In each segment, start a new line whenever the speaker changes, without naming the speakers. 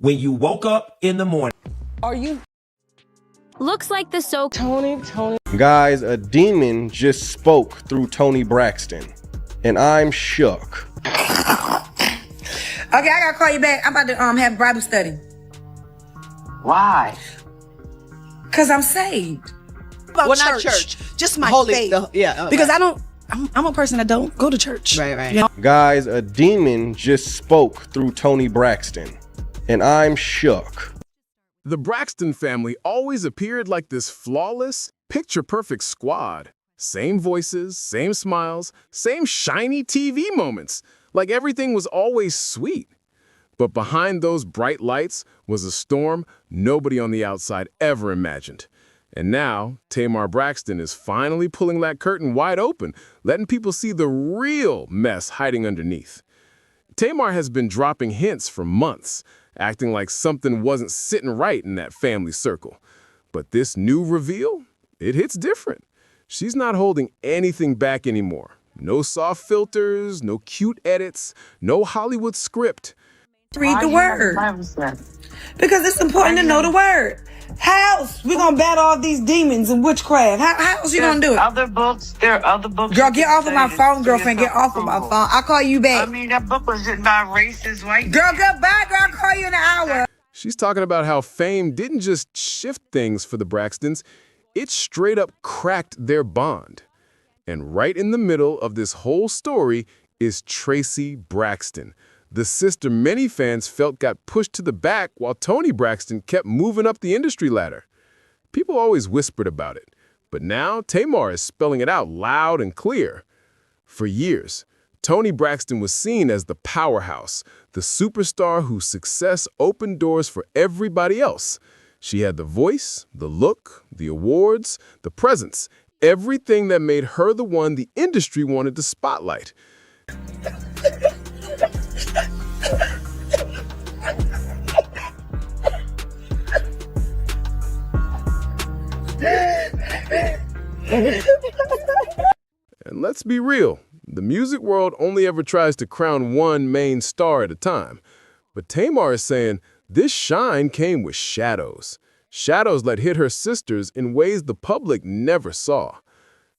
when you woke up in the morning.
Are you?
Looks like the
Tony.
Guys, a demon just spoke through Tony Braxton, and I'm shook.
Okay, I gotta call you back. I'm about to have Bible study.
Why?
Cause I'm saved.
Well, not church.
Just my
Holy,
faith.
Because
right. I'm a person that don't go to church.
Right.
You know?
Guys, a demon just spoke through Tony Braxton, and I'm shook.
The Braxton family always appeared like this flawless, picture-perfect squad. Same voices, same smiles, same shiny TV moments. Like everything was always sweet. But behind those bright lights was a storm nobody on the outside ever imagined. And now, Tamar Braxton is finally pulling that curtain wide open, letting people see the real mess hiding underneath. Tamar has been dropping hints for months, acting like something wasn't sitting right in that family circle. But this new reveal, it hits different. She's not holding anything back anymore. No soft filters, no cute edits, no Hollywood script.
Read the word. Because it's important to know the word. How else we gonna battle all these demons and witchcraft? How else you gonna do it?
There are other books.
Girl, get off of my phone, girlfriend. Get off of my phone. I'll call you back.
I mean, that book was written by racist white
Girl, goodbye, girl. I'll call you in an hour.
She's talking about how fame didn't just shift things for the Braxtons, it straight up cracked their bond. And right in the middle of this whole story is Tracy Braxton, the sister many fans felt got pushed to the back while Tony Braxton kept moving up the industry ladder. People always whispered about it, but now Tamar is spelling it out loud and clear. For years, Tony Braxton was seen as the powerhouse, the superstar whose success opened doors for everybody else. She had the voice, the look, the awards, the presence, everything that made her the one the industry wanted to spotlight. And let's be real, the music world only ever tries to crown one main star at a time. But Tamar is saying this shine came with shadows. Shadows that hit her sisters in ways the public never saw.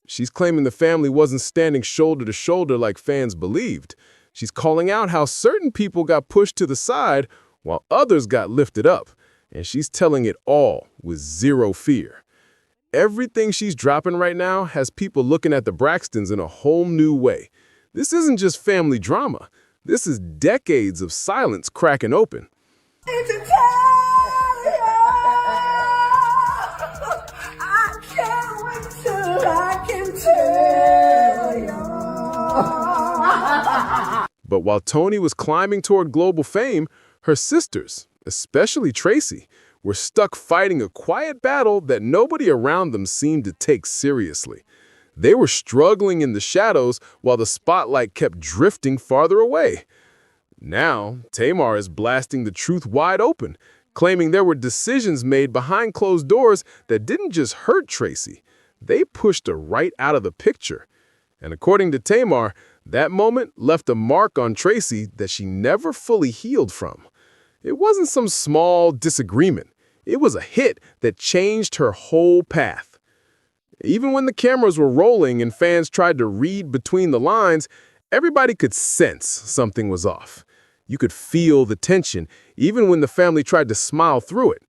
She's claiming the family wasn't standing shoulder to shoulder like fans believed. She's calling out how certain people got pushed to the side while others got lifted up. And she's telling it all with zero fear. Everything she's dropping right now has people looking at the Braxtons in a whole new way. This isn't just family drama. This is decades of silence cracking open. But while Tony was climbing toward global fame, her sisters, especially Tracy, were stuck fighting a quiet battle that nobody around them seemed to take seriously. They were struggling in the shadows while the spotlight kept drifting farther away. Now, Tamar is blasting the truth wide open, claiming there were decisions made behind closed doors that didn't just hurt Tracy. They pushed her right out of the picture. And according to Tamar, that moment left a mark on Tracy that she never fully healed from. It wasn't some small disagreement. It was a hit that changed her whole path. Even when the cameras were rolling and fans tried to read between the lines, everybody could sense something was off. You could feel the tension, even when the family tried to smile through it.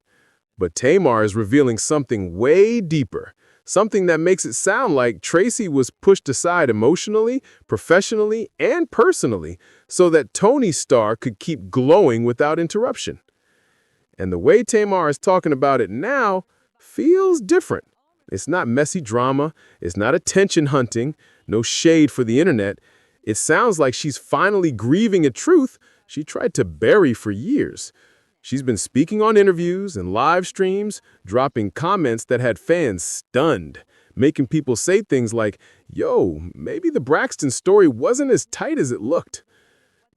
But Tamar is revealing something way deeper, something that makes it sound like Tracy was pushed aside emotionally, professionally, and personally so that Tony's star could keep glowing without interruption. And the way Tamar is talking about it now feels different. It's not messy drama, it's not attention hunting, no shade for the internet. It sounds like she's finally grieving a truth she tried to bury for years. She's been speaking on interviews and live streams, dropping comments that had fans stunned, making people say things like, yo, maybe the Braxton story wasn't as tight as it looked.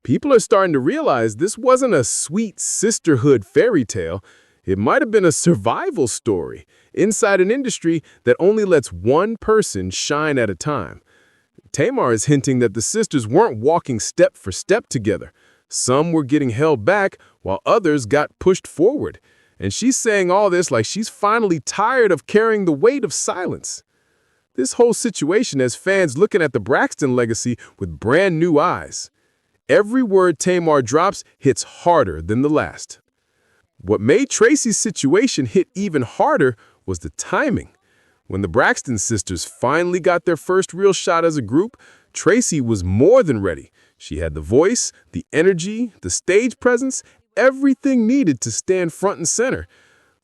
People are starting to realize this wasn't a sweet sisterhood fairy tale. It might have been a survival story inside an industry that only lets one person shine at a time. Tamar is hinting that the sisters weren't walking step for step together. Some were getting held back while others got pushed forward. And she's saying all this like she's finally tired of carrying the weight of silence. This whole situation has fans looking at the Braxton legacy with brand new eyes. Every word Tamar drops hits harder than the last. What made Tracy's situation hit even harder was the timing. When the Braxton sisters finally got their first real shot as a group, Tracy was more than ready. She had the voice, the energy, the stage presence, everything needed to stand front and center.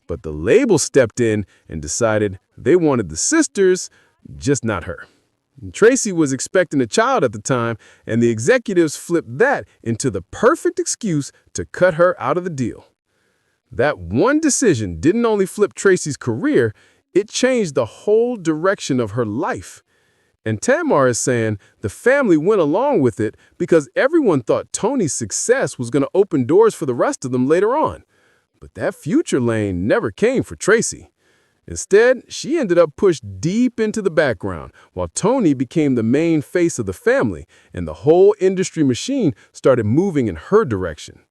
But the label stepped in and decided they wanted the sisters, just not her. Tracy was expecting a child at the time, and the executives flipped that into the perfect excuse to cut her out of the deal. That one decision didn't only flip Tracy's career, it changed the whole direction of her life. And Tamar is saying the family went along with it because everyone thought Tony's success was going to open doors for the rest of them later on. But that future lane never came for Tracy. Instead, she ended up pushed deep into the background, while Tony became the main face of the family, and the whole industry machine started moving in her direction.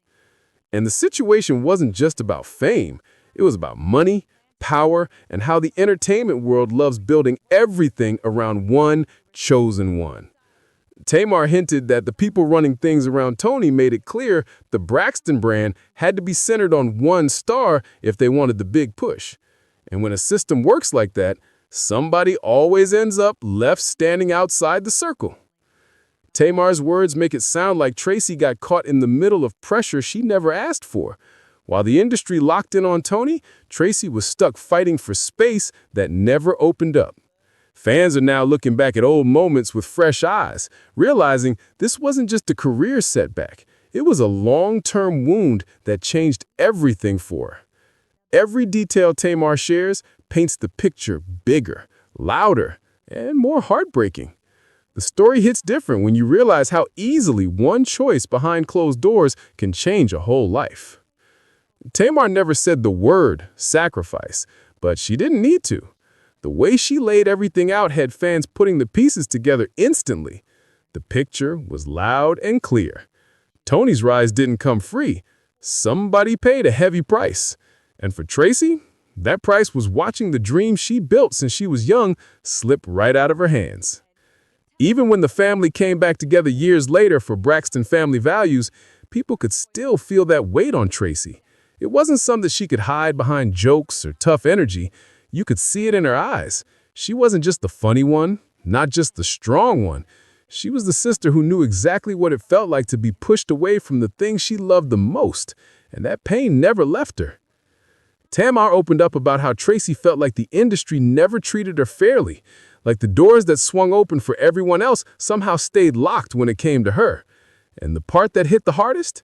And the situation wasn't just about fame. It was about money, power, and how the entertainment world loves building everything around one chosen one. Tamar hinted that the people running things around Tony made it clear the Braxton brand had to be centered on one star if they wanted the big push. And when a system works like that, somebody always ends up left standing outside the circle. Tamar's words make it sound like Tracy got caught in the middle of pressure she never asked for. While the industry locked in on Tony, Tracy was stuck fighting for space that never opened up. Fans are now looking back at old moments with fresh eyes, realizing this wasn't just a career setback. It was a long-term wound that changed everything for her. Every detail Tamar shares paints the picture bigger, louder, and more heartbreaking. The story hits different when you realize how easily one choice behind closed doors can change a whole life. Tamar never said the word sacrifice, but she didn't need to. The way she laid everything out had fans putting the pieces together instantly. The picture was loud and clear. Tony's rise didn't come free. Somebody paid a heavy price. And for Tracy, that price was watching the dream she built since she was young slip right out of her hands. Even when the family came back together years later for Braxton Family Values, people could still feel that weight on Tracy. It wasn't something she could hide behind jokes or tough energy. You could see it in her eyes. She wasn't just the funny one, not just the strong one. She was the sister who knew exactly what it felt like to be pushed away from the thing she loved the most, and that pain never left her. Tamar opened up about how Tracy felt like the industry never treated her fairly, like the doors that swung open for everyone else somehow stayed locked when it came to her. And the part that hit the hardest?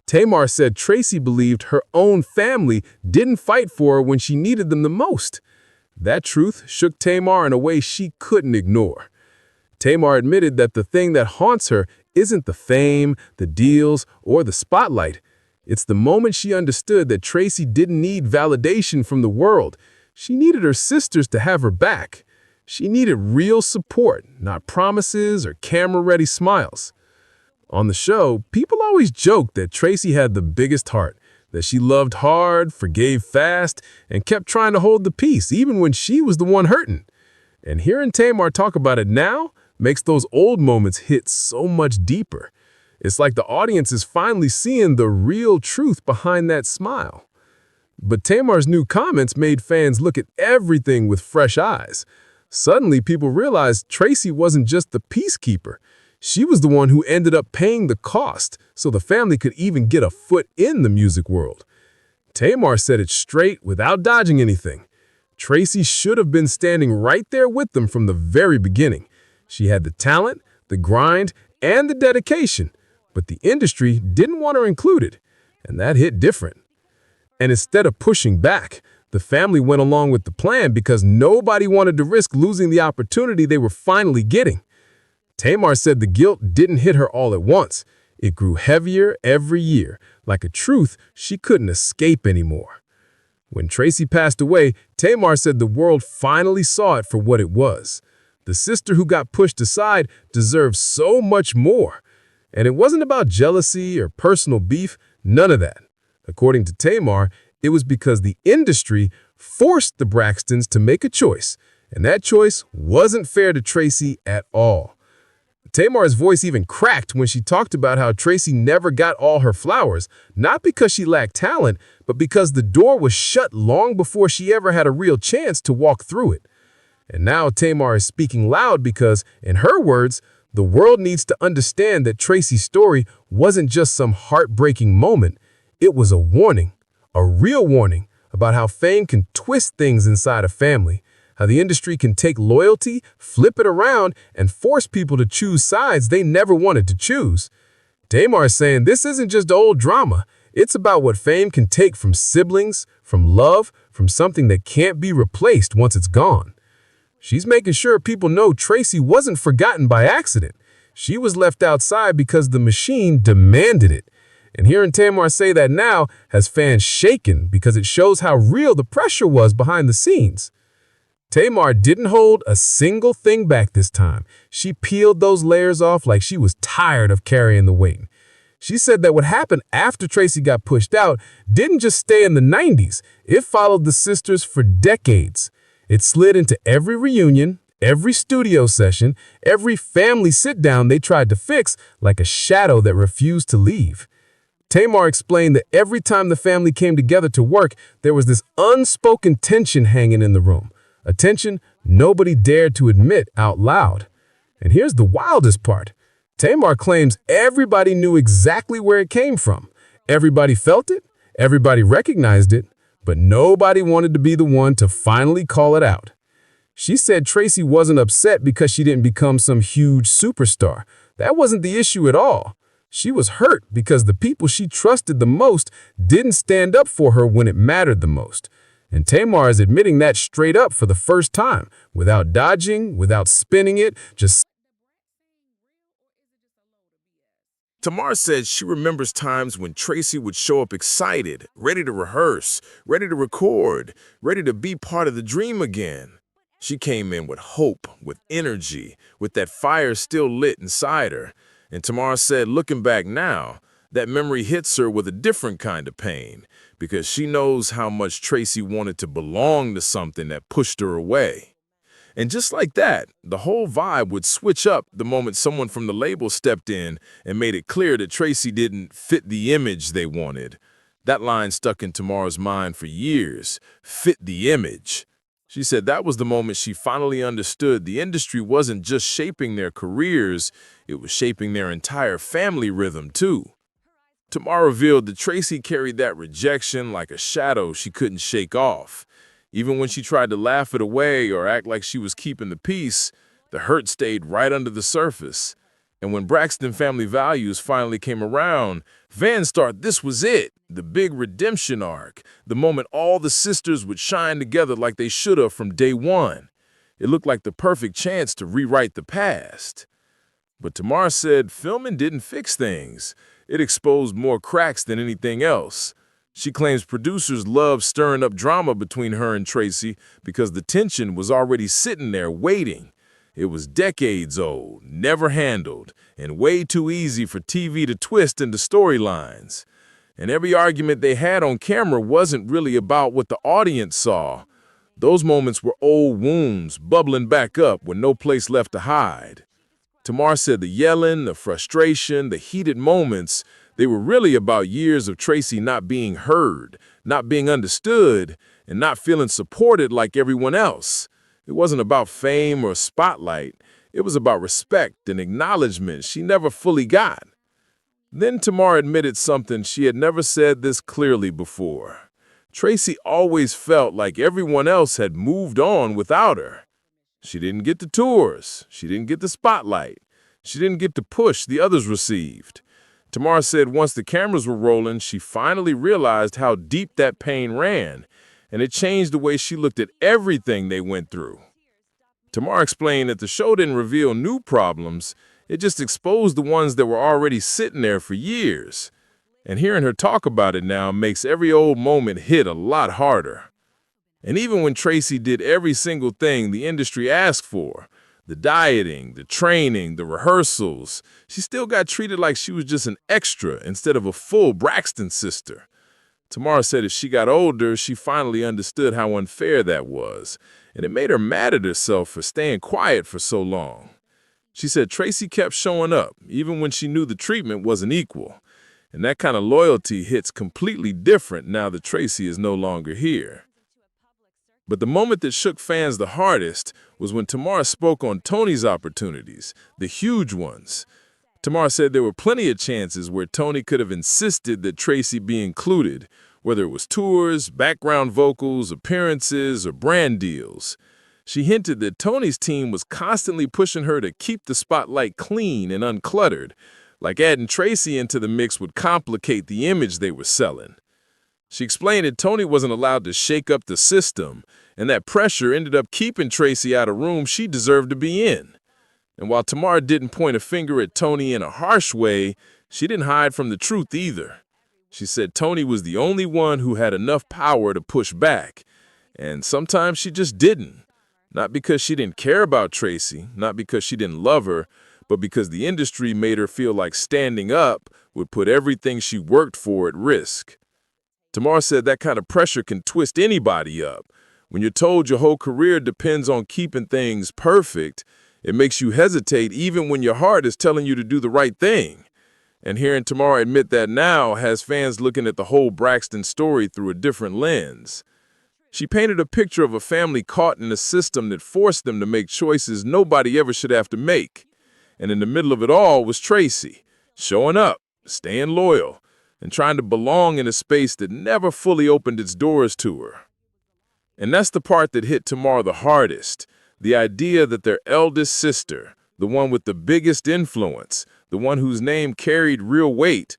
Tamar said Tracy believed her own family didn't fight for her when she needed them the most. That truth shook Tamar in a way she couldn't ignore. Tamar admitted that the thing that haunts her isn't the fame, the deals, or the spotlight. It's the moment she understood that Tracy didn't need validation from the world. She needed her sisters to have her back. She needed real support, not promises or camera-ready smiles. On the show, people always joked that Tracy had the biggest heart, that she loved hard, forgave fast, and kept trying to hold the peace, even when she was the one hurting. And hearing Tamar talk about it now makes those old moments hit so much deeper. It's like the audience is finally seeing the real truth behind that smile. But Tamar's new comments made fans look at everything with fresh eyes. Suddenly, people realized Tracy wasn't just the peacekeeper. She was the one who ended up paying the cost so the family could even get a foot in the music world. Tamar said it straight without dodging anything. Tracy should have been standing right there with them from the very beginning. She had the talent, the grind, and the dedication. But the industry didn't want her included, and that hit different. And instead of pushing back, the family went along with the plan because nobody wanted to risk losing the opportunity they were finally getting. Tamar said the guilt didn't hit her all at once. It grew heavier every year, like a truth she couldn't escape anymore. When Tracy passed away, Tamar said the world finally saw it for what it was. The sister who got pushed aside deserved so much more. And it wasn't about jealousy or personal beef, none of that. According to Tamar, it was because the industry forced the Braxtons to make a choice, and that choice wasn't fair to Tracy at all. Tamar's voice even cracked when she talked about how Tracy never got all her flowers, not because she lacked talent, but because the door was shut long before she ever had a real chance to walk through it. And now Tamar is speaking loud because, in her words, the world needs to understand that Tracy's story wasn't just some heartbreaking moment. It was a warning, a real warning about how fame can twist things inside a family, how the industry can take loyalty, flip it around, and force people to choose sides they never wanted to choose. Tamar is saying this isn't just old drama. It's about what fame can take from siblings, from love, from something that can't be replaced once it's gone. She's making sure people know Tracy wasn't forgotten by accident. She was left outside because the machine demanded it. And hearing Tamar say that now has fans shaken because it shows how real the pressure was behind the scenes. Tamar didn't hold a single thing back this time. She peeled those layers off like she was tired of carrying the weight. She said that what happened after Tracy got pushed out didn't just stay in the 90s. It followed the sisters for decades. It slid into every reunion, every studio session, every family sit-down they tried to fix like a shadow that refused to leave. Tamar explained that every time the family came together to work, there was this unspoken tension hanging in the room, a tension nobody dared to admit out loud. And here's the wildest part. Tamar claims everybody knew exactly where it came from. Everybody felt it, everybody recognized it, but nobody wanted to be the one to finally call it out. She said Tracy wasn't upset because she didn't become some huge superstar. That wasn't the issue at all. She was hurt because the people she trusted the most didn't stand up for her when it mattered the most. And Tamar is admitting that straight up for the first time, without dodging, without spinning it, just.
Tamar said she remembers times when Tracy would show up excited, ready to rehearse, ready to record, ready to be part of the dream again. She came in with hope, with energy, with that fire still lit inside her. And Tamar said, looking back now, that memory hits her with a different kind of pain, because she knows how much Tracy wanted to belong to something that pushed her away. And just like that, the whole vibe would switch up the moment someone from the label stepped in and made it clear that Tracy didn't fit the image they wanted. That line stuck in Tamar's mind for years, fit the image. She said that was the moment she finally understood the industry wasn't just shaping their careers, it was shaping their entire family rhythm too. Tamar revealed that Tracy carried that rejection like a shadow she couldn't shake off. Even when she tried to laugh it away or act like she was keeping the peace, the hurt stayed right under the surface. And when Braxton Family Values finally came around, fans thought this was it, the big redemption arc, the moment all the sisters would shine together like they should have from day one. It looked like the perfect chance to rewrite the past. But Tamar said filming didn't fix things. It exposed more cracks than anything else. She claims producers loved stirring up drama between her and Tracy because the tension was already sitting there waiting. It was decades old, never handled, and way too easy for TV to twist into storylines. And every argument they had on camera wasn't really about what the audience saw. Those moments were old wounds bubbling back up with no place left to hide. Tamar said the yelling, the frustration, the heated moments, they were really about years of Tracy not being heard, not being understood, and not feeling supported like everyone else. It wasn't about fame or spotlight. It was about respect and acknowledgement she never fully got. Then Tamar admitted something she had never said this clearly before. Tracy always felt like everyone else had moved on without her. She didn't get the tours. She didn't get the spotlight. She didn't get the push the others received. Tamar said once the cameras were rolling, she finally realized how deep that pain ran, and it changed the way she looked at everything they went through. Tamar explained that the show didn't reveal new problems, it just exposed the ones that were already sitting there for years. And hearing her talk about it now makes every old moment hit a lot harder. And even when Tracy did every single thing the industry asked for, the dieting, the training, the rehearsals, she still got treated like she was just an extra instead of a full Braxton sister. Tamar said as she got older, she finally understood how unfair that was, and it made her mad at herself for staying quiet for so long. She said Tracy kept showing up, even when she knew the treatment wasn't equal, and that kind of loyalty hits completely different now that Tracy is no longer here. But the moment that shook fans the hardest was when Tamar spoke on Tony's opportunities, the huge ones. Tamar said there were plenty of chances where Tony could have insisted that Tracy be included, whether it was tours, background vocals, appearances, or brand deals. She hinted that Tony's team was constantly pushing her to keep the spotlight clean and uncluttered, like adding Tracy into the mix would complicate the image they were selling. She explained that Tony wasn't allowed to shake up the system, and that pressure ended up keeping Tracy out of rooms she deserved to be in. And while Tamar didn't point a finger at Tony in a harsh way, she didn't hide from the truth either. She said Tony was the only one who had enough power to push back, and sometimes she just didn't. Not because she didn't care about Tracy, not because she didn't love her, but because the industry made her feel like standing up would put everything she worked for at risk. Tamar said that kind of pressure can twist anybody up. When you're told your whole career depends on keeping things perfect, it makes you hesitate even when your heart is telling you to do the right thing. And hearing Tamar admit that now has fans looking at the whole Braxton story through a different lens. She painted a picture of a family caught in a system that forced them to make choices nobody ever should have to make. And in the middle of it all was Tracy, showing up, staying loyal, and trying to belong in a space that never fully opened its doors to her. And that's the part that hit Tamar the hardest, the idea that their eldest sister, the one with the biggest influence, the one whose name carried real weight,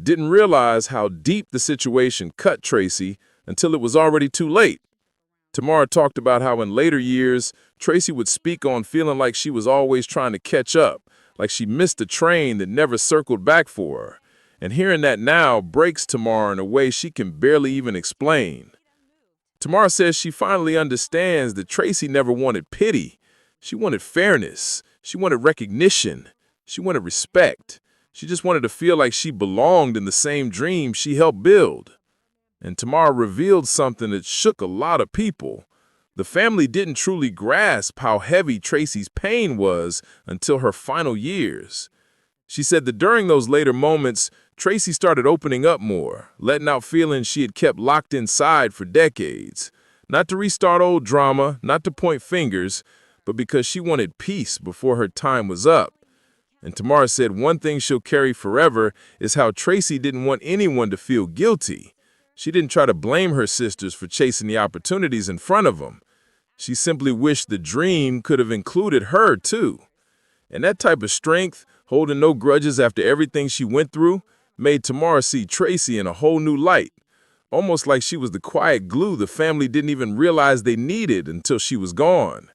didn't realize how deep the situation cut Tracy until it was already too late. Tamar talked about how in later years, Tracy would speak on feeling like she was always trying to catch up, like she missed a train that never circled back for her. And hearing that now breaks Tamar in a way she can barely even explain. Tamar says she finally understands that Tracy never wanted pity. She wanted fairness. She wanted recognition. She wanted respect. She just wanted to feel like she belonged in the same dream she helped build. And Tamar revealed something that shook a lot of people. The family didn't truly grasp how heavy Tracy's pain was until her final years. She said that during those later moments, Tracy started opening up more, letting out feelings she had kept locked inside for decades. Not to restart old drama, not to point fingers, but because she wanted peace before her time was up. And Tamar said one thing she'll carry forever is how Tracy didn't want anyone to feel guilty. She didn't try to blame her sisters for chasing the opportunities in front of them. She simply wished the dream could have included her, too. And that type of strength, holding no grudges after everything she went through, made Tamar see Tracy in a whole new light, almost like she was the quiet glue the family didn't even realize they needed until she was gone.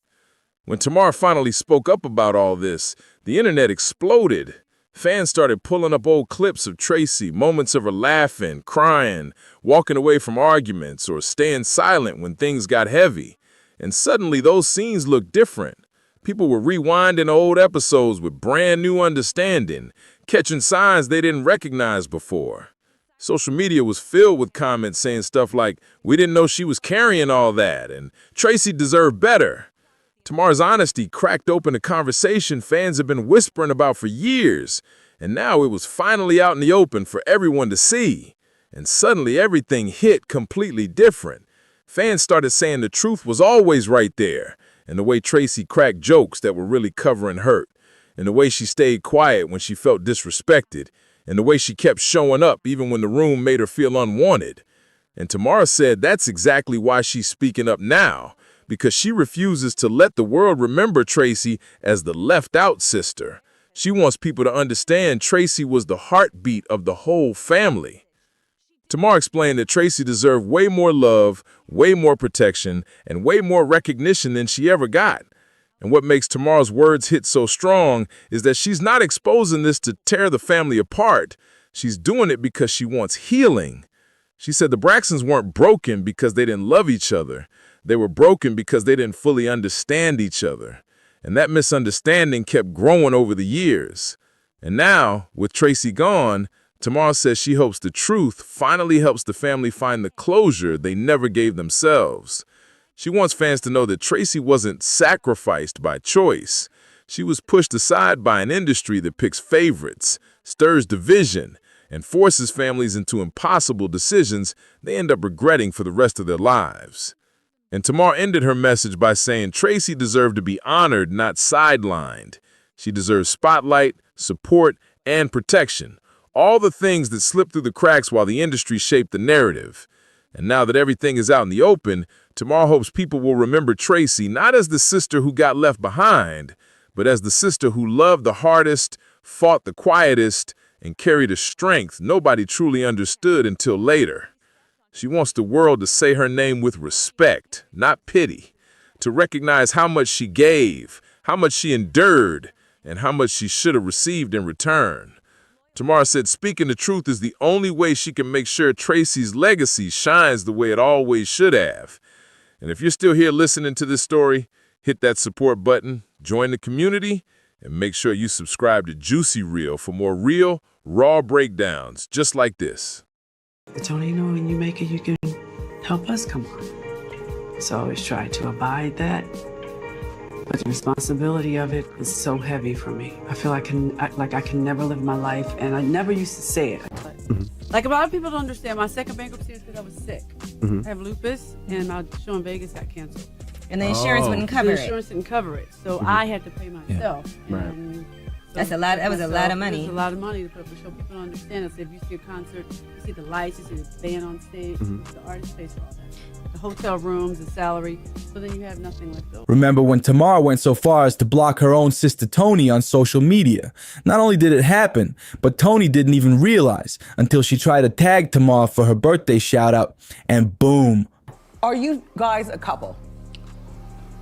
When Tamar finally spoke up about all this, the internet exploded. Fans started pulling up old clips of Tracy, moments of her laughing, crying, walking away from arguments, or staying silent when things got heavy. And suddenly those scenes looked different. People were rewinding old episodes with brand new understanding, catching signs they didn't recognize before. Social media was filled with comments saying stuff like, "We didn't know she was carrying all that," and "Tracy deserved better." Tamar's honesty cracked open a conversation fans had been whispering about for years, and now it was finally out in the open for everyone to see. And suddenly everything hit completely different. Fans started saying the truth was always right there, and the way Tracy cracked jokes that were really covering hurt, and the way she stayed quiet when she felt disrespected, and the way she kept showing up even when the room made her feel unwanted. And Tamar said that's exactly why she's speaking up now, because she refuses to let the world remember Tracy as the left-out sister. She wants people to understand Tracy was the heartbeat of the whole family. Tamar explained that Tracy deserved way more love, way more protection, and way more recognition than she ever got. And what makes Tamar's words hit so strong is that she's not exposing this to tear the family apart. She's doing it because she wants healing. She said the Braxtons weren't broken because they didn't love each other. They were broken because they didn't fully understand each other. And that misunderstanding kept growing over the years. And now, with Tracy gone,
Tamar says she hopes the truth finally helps the family find the closure they never gave themselves. She wants fans to know that Tracy wasn't sacrificed by choice. She was pushed aside by an industry that picks favorites, stirs division, and forces families into impossible decisions they end up regretting for the rest of their lives. And Tamar ended her message by saying Tracy deserved to be honored, not sidelined. She deserves spotlight, support, and protection. All the things that slipped through the cracks while the industry shaped the narrative. And now that everything is out in the open, Tamar hopes people will remember Tracy not as the sister who got left behind, but as the sister who loved the hardest, fought the quietest, and carried a strength nobody truly understood until later. She wants the world to say her name with respect, not pity, to recognize how much she gave, how much she endured, and how much she should have received in return. Tamar said speaking the truth is the only way she can make sure Tracy's legacy shines the way it always should have. And if you're still here listening to this story, hit that support button, join the community, and make sure you subscribe to Juicy Reel for more real, raw breakdowns just like this.
Tony, when you make it, you can help us come on. So I always try to abide that. But the responsibility of it is so heavy for me. I feel I can never live my life, and I never used to say it.
Like a lot of people don't understand, my second bankruptcy is because I was sick. I have lupus, and my show in Vegas got canceled.
And the insurance wouldn't cover
The insurance didn't cover it, so I had to pay myself.
Yeah.
And
That's a lot. That was a lot of money.
It's a lot of money to put up a show. People don't understand it. So if you see a concert, you see the lights, you see the band on stage, the artist pays for all that. The hotel rooms, the salary. So then you have nothing left over.
Remember when Tamar went so far as to block her own sister Tony on social media? Not only did it happen, but Tony didn't even realize until she tried to tag Tamar for her birthday shout out, and boom.
Are you guys a couple?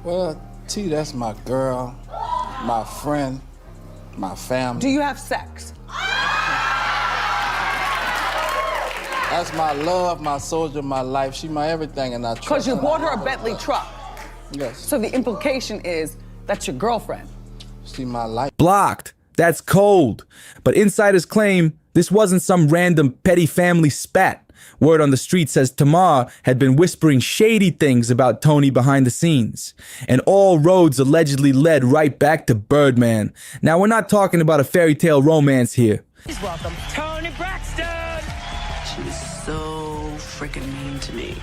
Well, T, that's my girl, my friend, my family.
Do you have sex?
That's my love, my soldier, my life. She my everything, and I trust her.
Because you bought her a Bentley truck.
Yes.
So the implication is that's your girlfriend.
She my life.
Blocked. That's cold. But insiders claim this wasn't some random petty family spat. Word on the street says Tamar had been whispering shady things about Tony behind the scenes. And all roads allegedly led right back to Birdman. Now, we're not talking about a fairy tale romance here.
Please welcome Tamar Braxton. She was so freaking mean to me.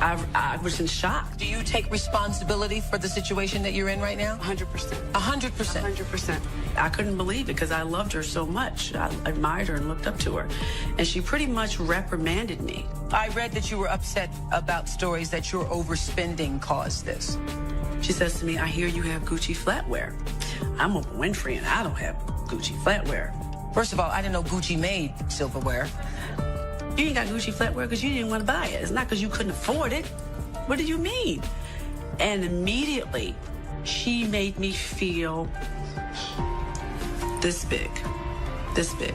I was in shock.
Do you take responsibility for the situation that you're in right now?
100%.
100%?
100%. I couldn't believe it because I loved her so much. I admired her and looked up to her. And she pretty much reprimanded me.
I read that you were upset about stories that your overspending caused this.
She says to me, I hear you have Gucci flatware. I'm Oprah Winfrey and I don't have Gucci flatware.
First of all, I didn't know Gucci made silverware.
You ain't got Gucci flatware because you didn't want to buy it. It's not because you couldn't afford it. What did you mean? And immediately, she made me feel this big. This big.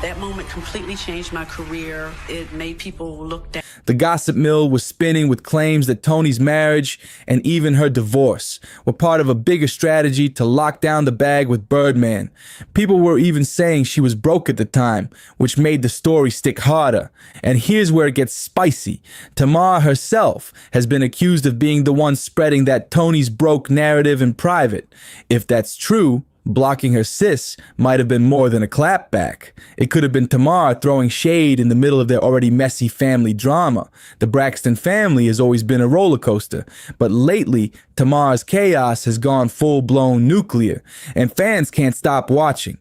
That moment completely changed my career. It made people look down.
The gossip mill was spinning with claims that Tony's marriage and even her divorce were part of a bigger strategy to lock down the bag with Birdman. People were even saying she was broke at the time, which made the story stick harder. And here's where it gets spicy. Tamar herself has been accused of being the one spreading that Tony's broke narrative in private. If that's true, blocking her sis might have been more than a clapback. It could have been Tamar throwing shade in the middle of their already messy family drama. The Braxton family has always been a roller coaster, but lately, Tamar's chaos has gone full-blown nuclear, and fans can't stop watching.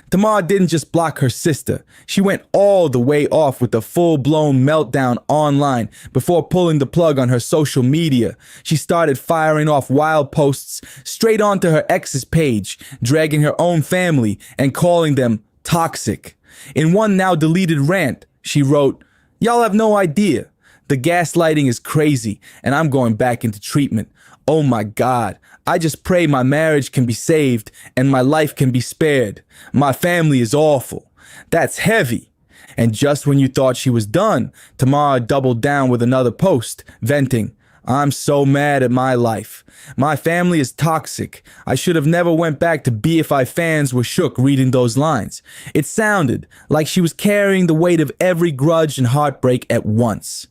Tamar didn't just block her sister. She went all the way off with a full-blown meltdown online before pulling the plug on her social media. She started firing off wild posts straight onto her ex's page, dragging her own family and calling them toxic. In one now deleted rant, she wrote, "Y'all have no idea. The gaslighting is crazy, and I'm going back into treatment. Oh my God, I just pray my marriage can be saved and my life can be spared. My family is awful." That's heavy. And just when you thought she was done, Tamar doubled down with another post, venting, I'm so mad at my life. My family is toxic. I should have never went back to BFI. Fans were shook reading those lines. It sounded like she was carrying the weight of every grudge and heartbreak at once.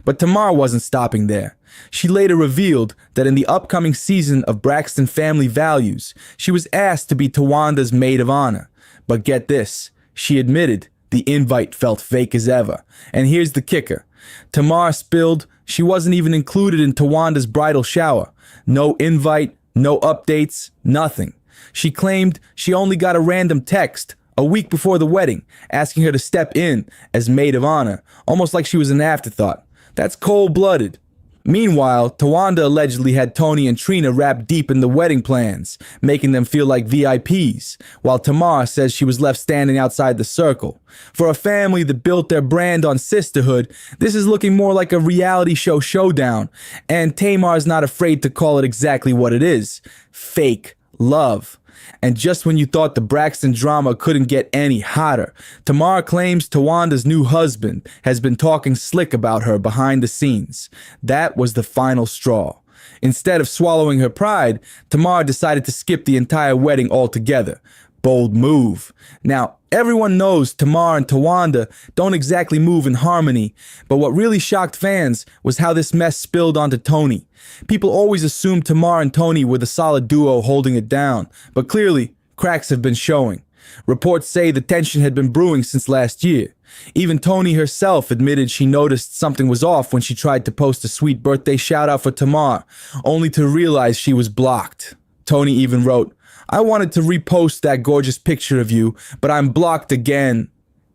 But Tamar wasn't stopping there. She later revealed that in the upcoming season of Braxton Family Values, she was asked to be Tawanda's maid of honor. But get this, she admitted the invite felt fake as ever. And here's the kicker. Tamar spilled she wasn't even included in Tawanda's bridal shower. No invite, no updates, nothing. She claimed she only got a random text a week before the wedding, asking her to step in as maid of honor, almost like she was an afterthought. That's cold-blooded. Meanwhile, Tawanda allegedly had Tony and Trina wrapped deep in the wedding plans, making them feel like VIPs, while Tamar says she was left standing outside the circle. For a family that built their brand on sisterhood, this is looking more like a reality show showdown, and Tamar's not afraid to call it exactly what it is: fake love. And just when you thought the Braxton drama couldn't get any hotter, Tamar claims Tawanda's new husband has been talking slick about her behind the scenes. That was the final straw. Instead of swallowing her pride, Tamar decided to skip the entire wedding altogether. Bold move. Now, everyone knows Tamar and Tawanda don't exactly move in harmony, but what really shocked fans was how this mess spilled onto Tony. People always assumed Tamar and Tony were the solid duo holding it down, but clearly, cracks have been showing. Reports say the tension had been brewing since last year. Even Tony herself admitted she noticed something was off when she tried to post a sweet birthday shout-out for Tamar, only to realize she was blocked. Tony even wrote, "I wanted to repost that gorgeous picture of you, but I'm blocked again.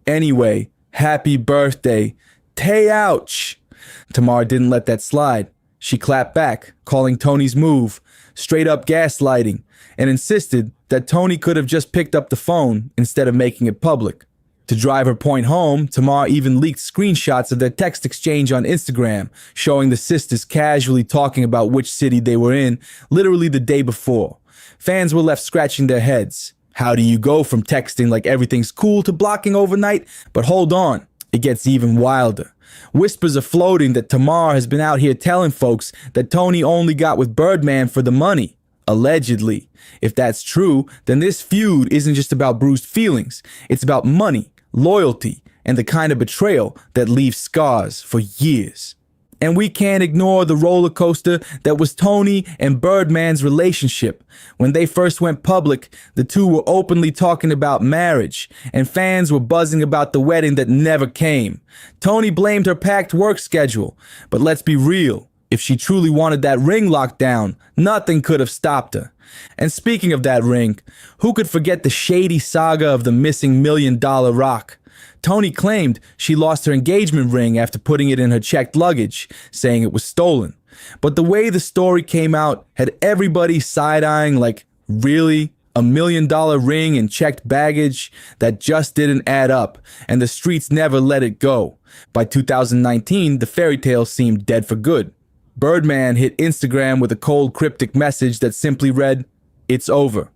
Anyway, happy birthday. Tay ouch." Tamar didn't let that slide. She clapped back, calling Tony's move straight up gaslighting, and insisted that Tony could have just picked up the phone instead of making it public. To drive her point home, Tamar even leaked screenshots of their text exchange on Instagram, showing the sisters casually talking about which city they were in, literally the day before. Fans were left scratching their heads. How do you go from texting like everything's cool to blocking overnight? But hold on, it gets even wilder. Whispers are floating that Tamar has been out here telling folks that Tony only got with Birdman for the money. Allegedly. If that's true, then this feud isn't just about bruised feelings. It's about money, loyalty, and the kind of betrayal that leaves scars for years. And we can't ignore the roller coaster that was Tony and Birdman's relationship. When they first went public, the two were openly talking about marriage, and fans were buzzing about the wedding that never came. Tony blamed her packed work schedule, but let's be real. If she truly wanted that ring locked down, nothing could have stopped her. And speaking of that ring, who could forget the shady saga of the missing $1 million rock? Tony claimed she lost her engagement ring after putting it in her checked luggage, saying it was stolen. But the way the story came out had everybody side-eyeing like, really? $1 million ring and checked baggage? That just didn't add up, and the streets never let it go. By 2019, the fairy tale seemed dead for good. Birdman hit Instagram with a cold, cryptic message that simply read, "It's over."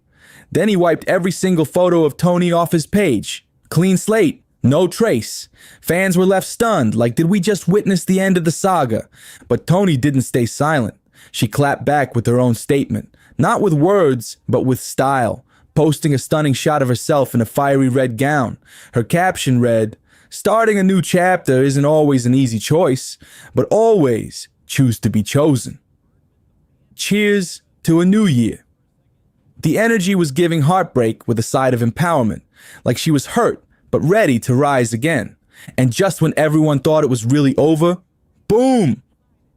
Then he wiped every single photo of Tony off his page. Clean slate. No trace. Fans were left stunned, like, did we just witness the end of the saga? But Tony didn't stay silent. She clapped back with her own statement. Not with words, but with style, posting a stunning shot of herself in a fiery red gown. Her caption read, "Starting a new chapter isn't always an easy choice, but always choose to be chosen. Cheers to a new year." The energy was giving heartbreak with a side of empowerment, like she was hurt, but ready to rise again. And just when everyone thought it was really over, boom!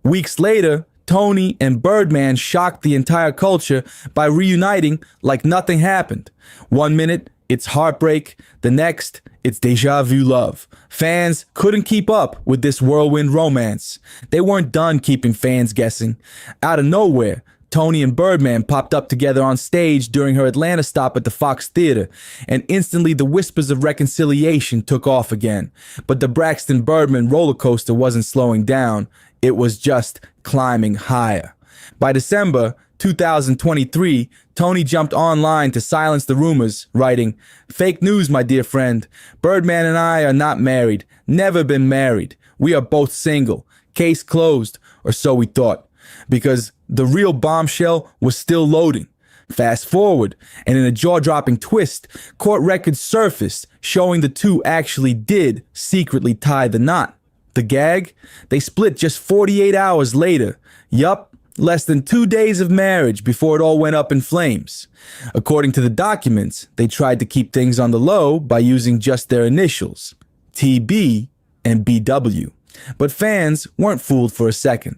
Weeks later, Tony and Birdman shocked the entire culture by reuniting like nothing happened. One minute, it's heartbreak. The next, it's deja vu love. Fans couldn't keep up with this whirlwind romance. They weren't done keeping fans guessing. Out of nowhere, Tony and Birdman popped up together on stage during her Atlanta stop at the Fox Theater, and instantly the whispers of reconciliation took off again. But the Braxton-Birdman roller coaster wasn't slowing down. It was just climbing higher. By December 2023, Tony jumped online to silence the rumors, writing, "Fake news, my dear friend. Birdman and I are not married, never been married. We are both single. Case closed, or so we thought. because the real bombshell was still loading. Fast forward, and in a jaw-dropping twist, court records surfaced showing the two actually did secretly tie the knot. The gag? They split just 48 hours later. Yup, less than 2 days of marriage before it all went up in flames. According to the documents, they tried to keep things on the low by using just their initials, TB and BW. But fans weren't fooled for a second.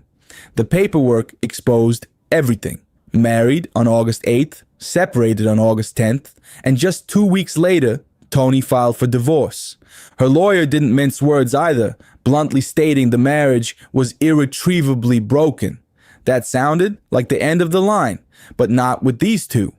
The paperwork exposed everything. Married on August 8th, separated on August 10th, and just 2 weeks later, Toni filed for divorce. Her lawyer didn't mince words either, bluntly stating the marriage was irretrievably broken. That sounded like the end of the line, but not with these two.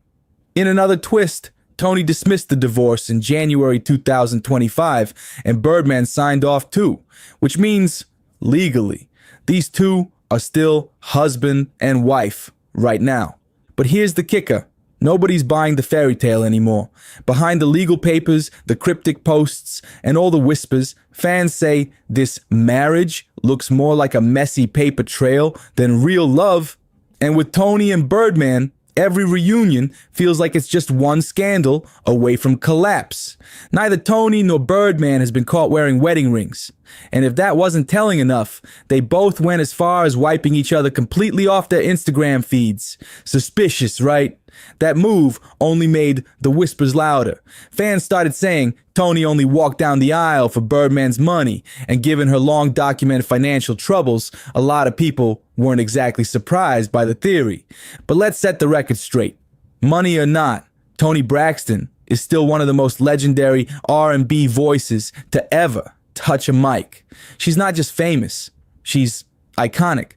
In another twist, Toni dismissed the divorce in January 2025, and Birdman signed off too, which means, legally, these two are still husband and wife right now. But here's the kicker. Nobody's buying the fairy tale anymore. Behind the legal papers, the cryptic posts, and all the whispers, fans say this marriage looks more like a messy paper trail than real love. And with Toni and Birdman, every reunion feels like it's just one scandal away from collapse. Neither Toni nor Birdman has been caught wearing wedding rings. And if that wasn't telling enough, they both went as far as wiping each other completely off their Instagram feeds. Suspicious, right? That move only made the whispers louder. Fans started saying Toni only walked down the aisle for Birdman's money, and given her long-documented financial troubles, a lot of people weren't exactly surprised by the theory. But let's set the record straight. Money or not, Toni Braxton is still one of the most legendary R&B voices to ever touch a mic. She's not just famous, she's iconic.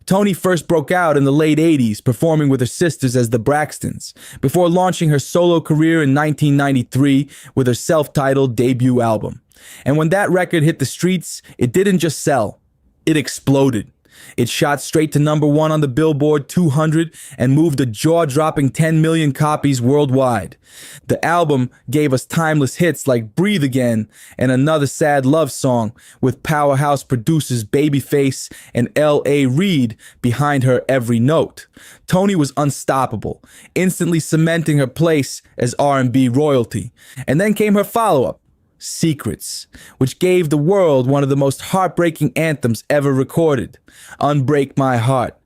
Toni first broke out in the late 80s, performing with her sisters as the Braxtons, before launching her solo career in 1993 with her self-titled debut album. And when that record hit the streets, it didn't just sell, it exploded. It shot straight to #1 on the Billboard 200 and moved a jaw-dropping 10 million copies worldwide. The album gave us timeless hits like Breathe Again and Another Sad Love Song, with powerhouse producers Babyface and L.A. Reid behind her every note. Toni was unstoppable, instantly cementing her place as R&B royalty. And then came her follow-up, Secrets, which gave the world one of the most heartbreaking anthems ever recorded, Unbreak My Heart.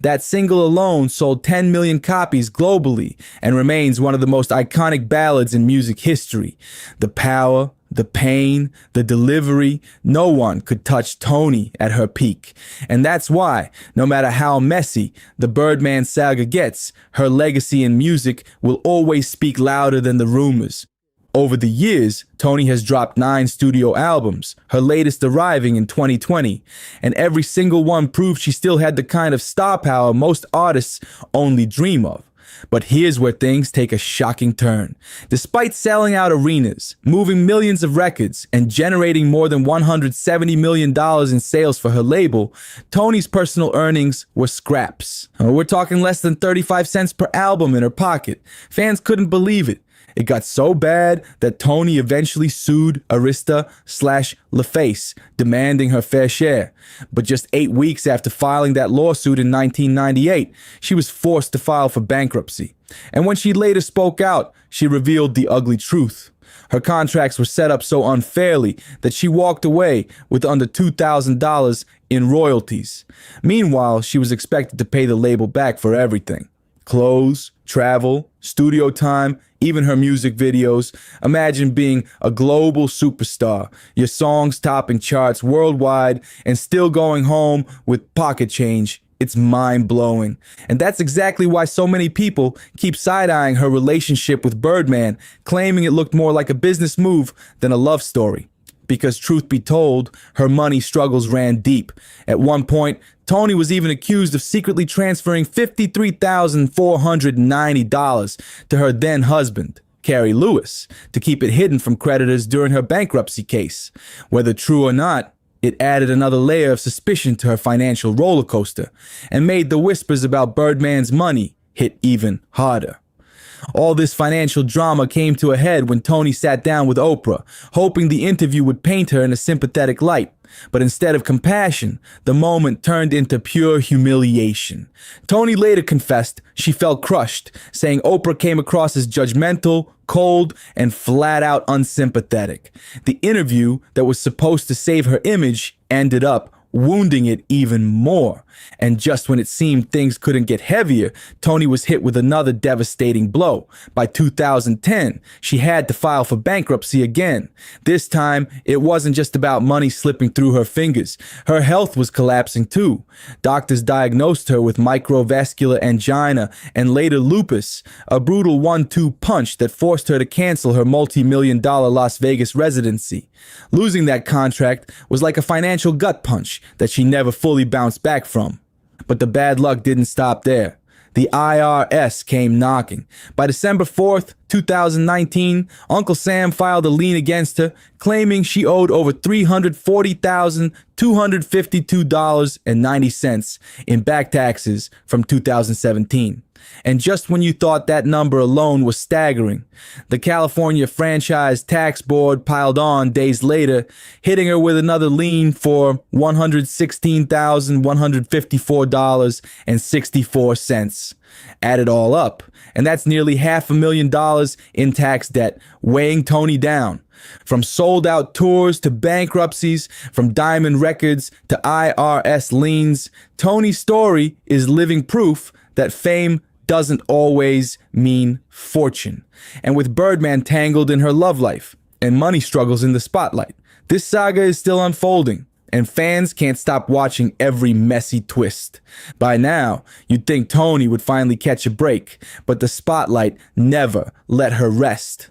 That single alone sold 10 million copies globally and remains one of the most iconic ballads in music history. The power, the pain, the delivery, no one could touch Toni at her peak. And that's why, no matter how messy the Birdman saga gets, her legacy in music will always speak louder than the rumors. Over the years, Toni has dropped 9 studio albums, her latest arriving in 2020, and every single one proved she still had the kind of star power most artists only dream of. But here's where things take a shocking turn. Despite selling out arenas, moving millions of records, and generating more than $170 million in sales for her label, Toni's personal earnings were scraps. We're talking less than 35 cents per album in her pocket. Fans couldn't believe it. It got so bad that Toni eventually sued Arista/LaFace, demanding her fair share. But just 8 weeks after filing that lawsuit in 1998, she was forced to file for bankruptcy. And when she later spoke out, she revealed the ugly truth. Her contracts were set up so unfairly that she walked away with under $2,000 in royalties. Meanwhile, she was expected to pay the label back for everything. Clothes, travel, studio time, even her music videos. Imagine being a global superstar, your songs topping charts worldwide, and still going home with pocket change. It's mind-blowing. And that's exactly why so many people keep side-eyeing her relationship with Birdman, claiming it looked more like a business move than a love story. Because truth be told, her money struggles ran deep. At one point, Toni was even accused of secretly transferring $53,490 to her then husband, Carrie Lewis, to keep it hidden from creditors during her bankruptcy case. Whether true or not, it added another layer of suspicion to her financial roller coaster and made the whispers about Birdman's money hit even harder. All this financial drama came to a head when Tony sat down with Oprah, hoping the interview would paint her in a sympathetic light. But instead of compassion, the moment turned into pure humiliation. Tony later confessed she felt crushed, saying Oprah came across as judgmental, cold, and flat out unsympathetic. The interview that was supposed to save her image ended up wounding it even more. And just when it seemed things couldn't get heavier, Tony was hit with another devastating blow. By 2010, she had to file for bankruptcy again. This time, it wasn't just about money slipping through her fingers. Her health was collapsing too. Doctors diagnosed her with microvascular angina and later lupus, a brutal 1-2 punch that forced her to cancel her multi-million-dollar Las Vegas residency. Losing that contract was like a financial gut punch that she never fully bounced back from. But the bad luck didn't stop there. The IRS came knocking. By December 4th, 2019, Uncle Sam filed a lien against her, claiming she owed over $340,252.90 in back taxes from 2017. And just when you thought that number alone was staggering, the California Franchise Tax Board piled on days later, hitting her with another lien for $116,154.64. Add it all up, and that's nearly $500,000 in tax debt, weighing Tony down. From sold-out tours to bankruptcies, from Diamond Records to IRS liens, Tony's story is living proof that fame doesn't always mean fortune. And with Birdman tangled in her love life and money struggles in the spotlight, this saga is still unfolding, and fans can't stop watching every messy twist. By now, you'd think Tony would finally catch a break, but the spotlight never let her rest.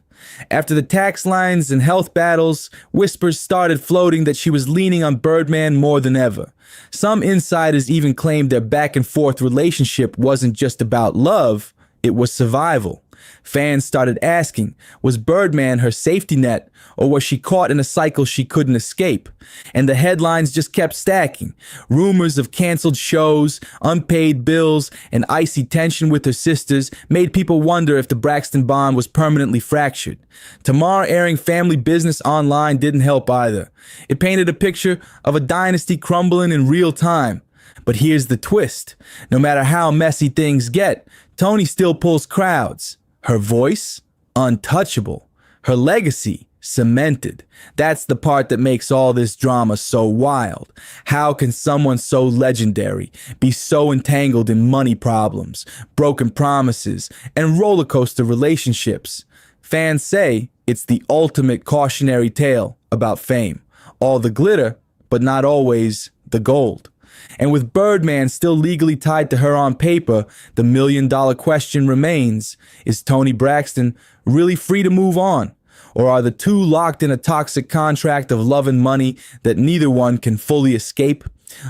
After the tax lines and health battles, whispers started floating that she was leaning on Birdman more than ever. Some insiders even claimed their back-and-forth relationship wasn't just about love, it was survival. Fans started asking, was Birdman her safety net, or was she caught in a cycle she couldn't escape? And the headlines just kept stacking. Rumors of canceled shows, unpaid bills, and icy tension with her sisters made people wonder if the Braxton bond was permanently fractured. Tamar airing family business online didn't help either. It painted a picture of a dynasty crumbling in real time. But here's the twist. No matter how messy things get, Tony still pulls crowds. Her voice? Untouchable. Her legacy? Cemented. That's the part that makes all this drama so wild. How can someone so legendary be so entangled in money problems, broken promises, and roller coaster relationships? Fans say it's the ultimate cautionary tale about fame. All the glitter, but not always the gold. And with Birdman still legally tied to her on paper, the million-dollar question remains, is Toni Braxton really free to move on? Or are the two locked in a toxic contract of love and money that neither one can fully escape?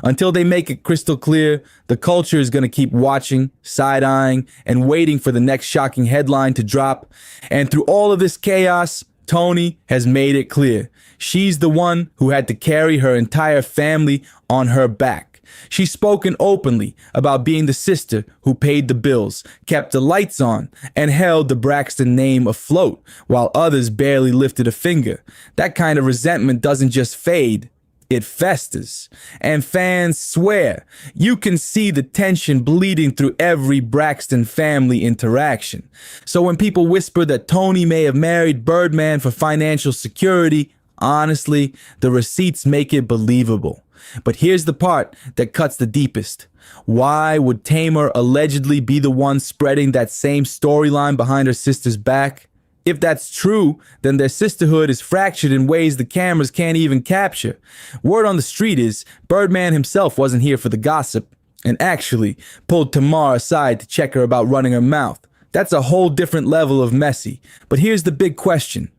Until they make it crystal clear, the culture is going to keep watching, side-eyeing, and waiting for the next shocking headline to drop. And through all of this chaos, Toni has made it clear. She's the one who had to carry her entire family on her back. She's spoken openly about being the sister who paid the bills, kept the lights on, and held the Braxton name afloat, while others barely lifted a finger. That kind of resentment doesn't just fade, it festers. And fans swear you can see the tension bleeding through every Braxton family interaction. So when people whisper that Toni may have married Birdman for financial security, honestly, the receipts make it believable. But here's the part that cuts the deepest. Why would Tamar allegedly be the one spreading that same storyline behind her sister's back? If that's true, then their sisterhood is fractured in ways the cameras can't even capture. Word on the street is Birdman himself wasn't here for the gossip and actually pulled Tamar aside to check her about running her mouth. That's a whole different level of messy. But here's the big question.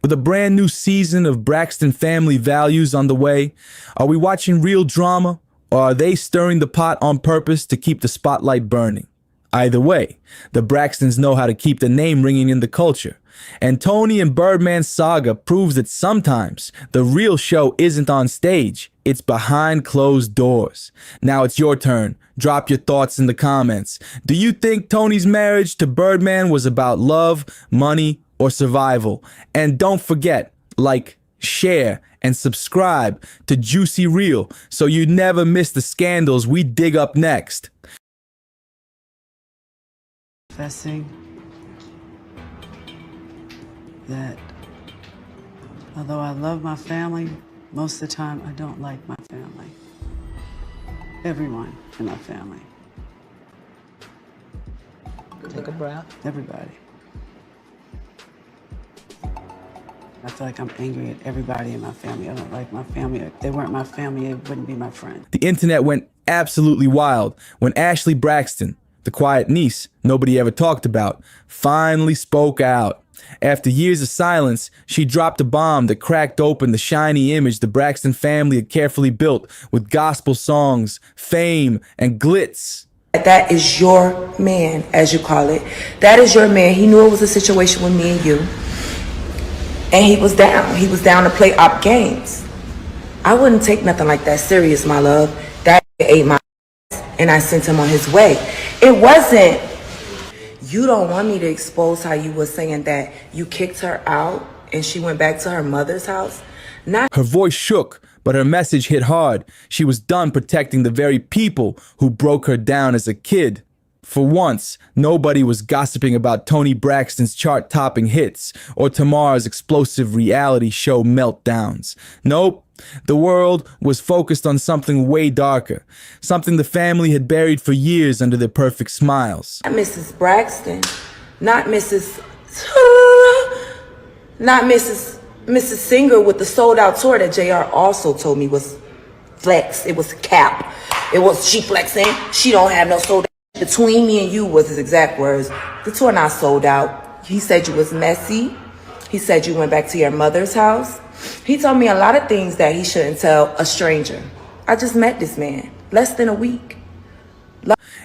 With a brand new season of Braxton family values on the way, are we watching real drama, or are they stirring the pot on purpose to keep the spotlight burning? Either way, the Braxtons know how to keep the name ringing in the culture, And Tony and Birdman's saga proves that sometimes the real show isn't on stage, it's behind closed doors. Now it's your turn. Drop your thoughts in the comments. Do you think Tony's marriage to Birdman was about love, money, or survival? And don't forget, like, share, and subscribe to Juicy Real so you never miss the scandals we dig up next.
Confessing that although I love my family, most of the time I don't like my family. Everyone in my family.
Take a breath.
Everybody. I feel like I'm angry at everybody in my family. I don't like my family. If they weren't my family, it wouldn't be my friend.
The internet went absolutely wild when Ashley Braxton, the quiet niece nobody ever talked about, finally spoke out. After years of silence, she dropped a bomb that cracked open the shiny image the Braxton family had carefully built with gospel songs, fame, and glitz.
That is your man, as you call it. That is your man. He knew it was a situation with me and you. And he was down. He was down to play op games. I wouldn't take nothing like that serious, my love. That ate my ass, and I sent him on his way. It wasn't, you don't want me to expose how you were saying that you kicked her out and she went back to her mother's house.
Her voice shook, but her message hit hard. She was done protecting the very people who broke her down as a kid. For once, nobody was gossiping about Toni Braxton's chart-topping hits or Tamar's explosive reality show meltdowns. Nope, the world was focused on something way darker, something the family had buried for years under their perfect smiles.
Not Mrs. Braxton, not Mrs. Singer with the sold-out tour that JR also told me was flex. It was cap. It was she flexing. She don't have no sold out. Between me and you was his exact words. The tour not sold out. He said you was messy. He said you went back to your mother's house. He told me a lot of things that he shouldn't tell a stranger. I just met this man less than a week.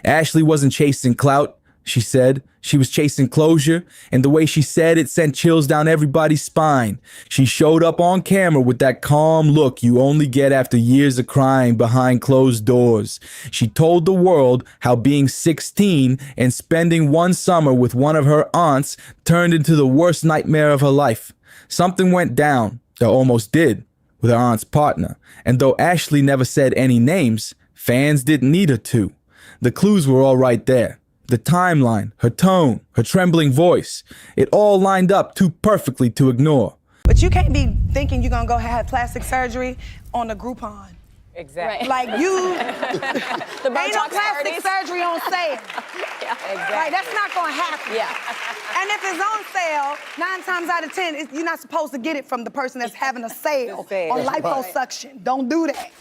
Ashley wasn't chasing clout, she said. She was chasing closure, and the way she said it sent chills down everybody's spine. She showed up on camera with that calm look you only get after years of crying behind closed doors. She told the world how being 16 and spending one summer with one of her aunts turned into the worst nightmare of her life. Something went down, or almost did, with her aunt's partner, and though Ashley never said any names, fans didn't need her to. The clues were all right there. The timeline, her tone, her trembling voice, it all lined up too perfectly to ignore.
But you can't be thinking you're gonna go have plastic surgery on a Groupon.
Exactly.
Like you,
The
ain't no plastic surgery on sale.
Yeah, exactly.
Like that's not gonna happen.
Yeah.
And if it's on sale, 9 times out of 10, you're not supposed to get it from the person that's having a sale on liposuction. Don't do that.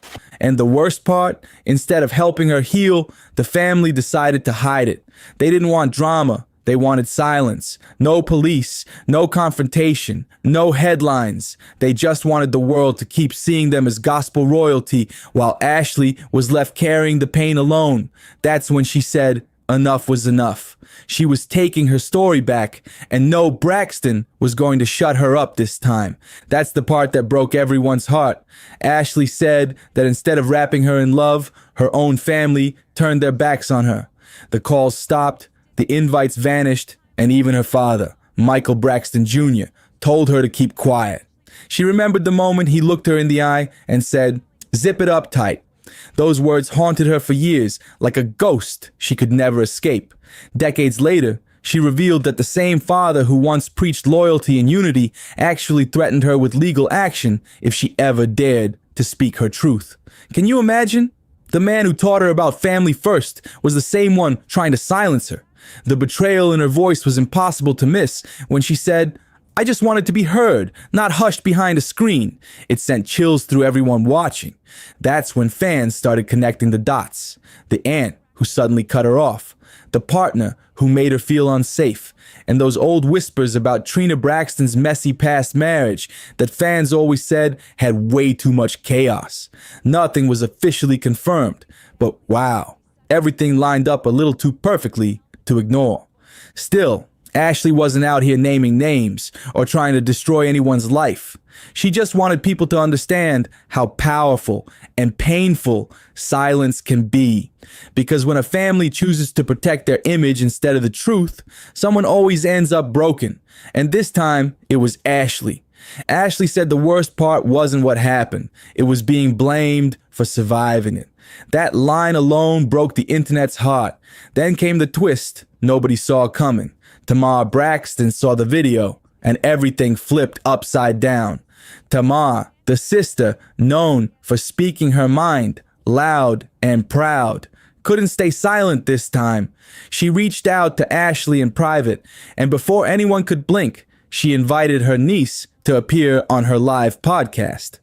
And the worst part, instead of helping her heal, the family decided to hide it. They didn't want drama. They wanted silence. No police, no confrontation, no headlines. They just wanted the world to keep seeing them as gospel royalty while Ashley was left carrying the pain alone. That's when she said, enough was enough. She was taking her story back, and no Braxton was going to shut her up this time. That's the part that broke everyone's heart. Ashley said that instead of wrapping her in love, her own family turned their backs on her. The calls stopped, the invites vanished, and even her father, Michael Braxton Jr., told her to keep quiet. She remembered the moment he looked her in the eye and said, "Zip it up tight." Those words haunted her for years, like a ghost she could never escape. Decades later, she revealed that the same father who once preached loyalty and unity actually threatened her with legal action if she ever dared to speak her truth. Can you imagine? The man who taught her about family first was the same one trying to silence her. The betrayal in her voice was impossible to miss when she said, "I just wanted to be heard, not hushed behind a screen." It sent chills through everyone watching. That's when fans started connecting the dots. The aunt who suddenly cut her off, the partner who made her feel unsafe, and those old whispers about Trina Braxton's messy past marriage that fans always said had way too much chaos. Nothing was officially confirmed, but wow, everything lined up a little too perfectly to ignore. Still, Ashley wasn't out here naming names or trying to destroy anyone's life. She just wanted people to understand how powerful and painful silence can be. Because when a family chooses to protect their image instead of the truth, someone always ends up broken. And this time, it was Ashley. Ashley said the worst part wasn't what happened. It was being blamed for surviving it. That line alone broke the internet's heart. Then came the twist nobody saw coming. Tamar Braxton saw the video, and everything flipped upside down. Tamar, the sister known for speaking her mind, loud and proud, couldn't stay silent this time. She reached out to Ashley in private, and before anyone could blink, she invited her niece to appear on her live podcast.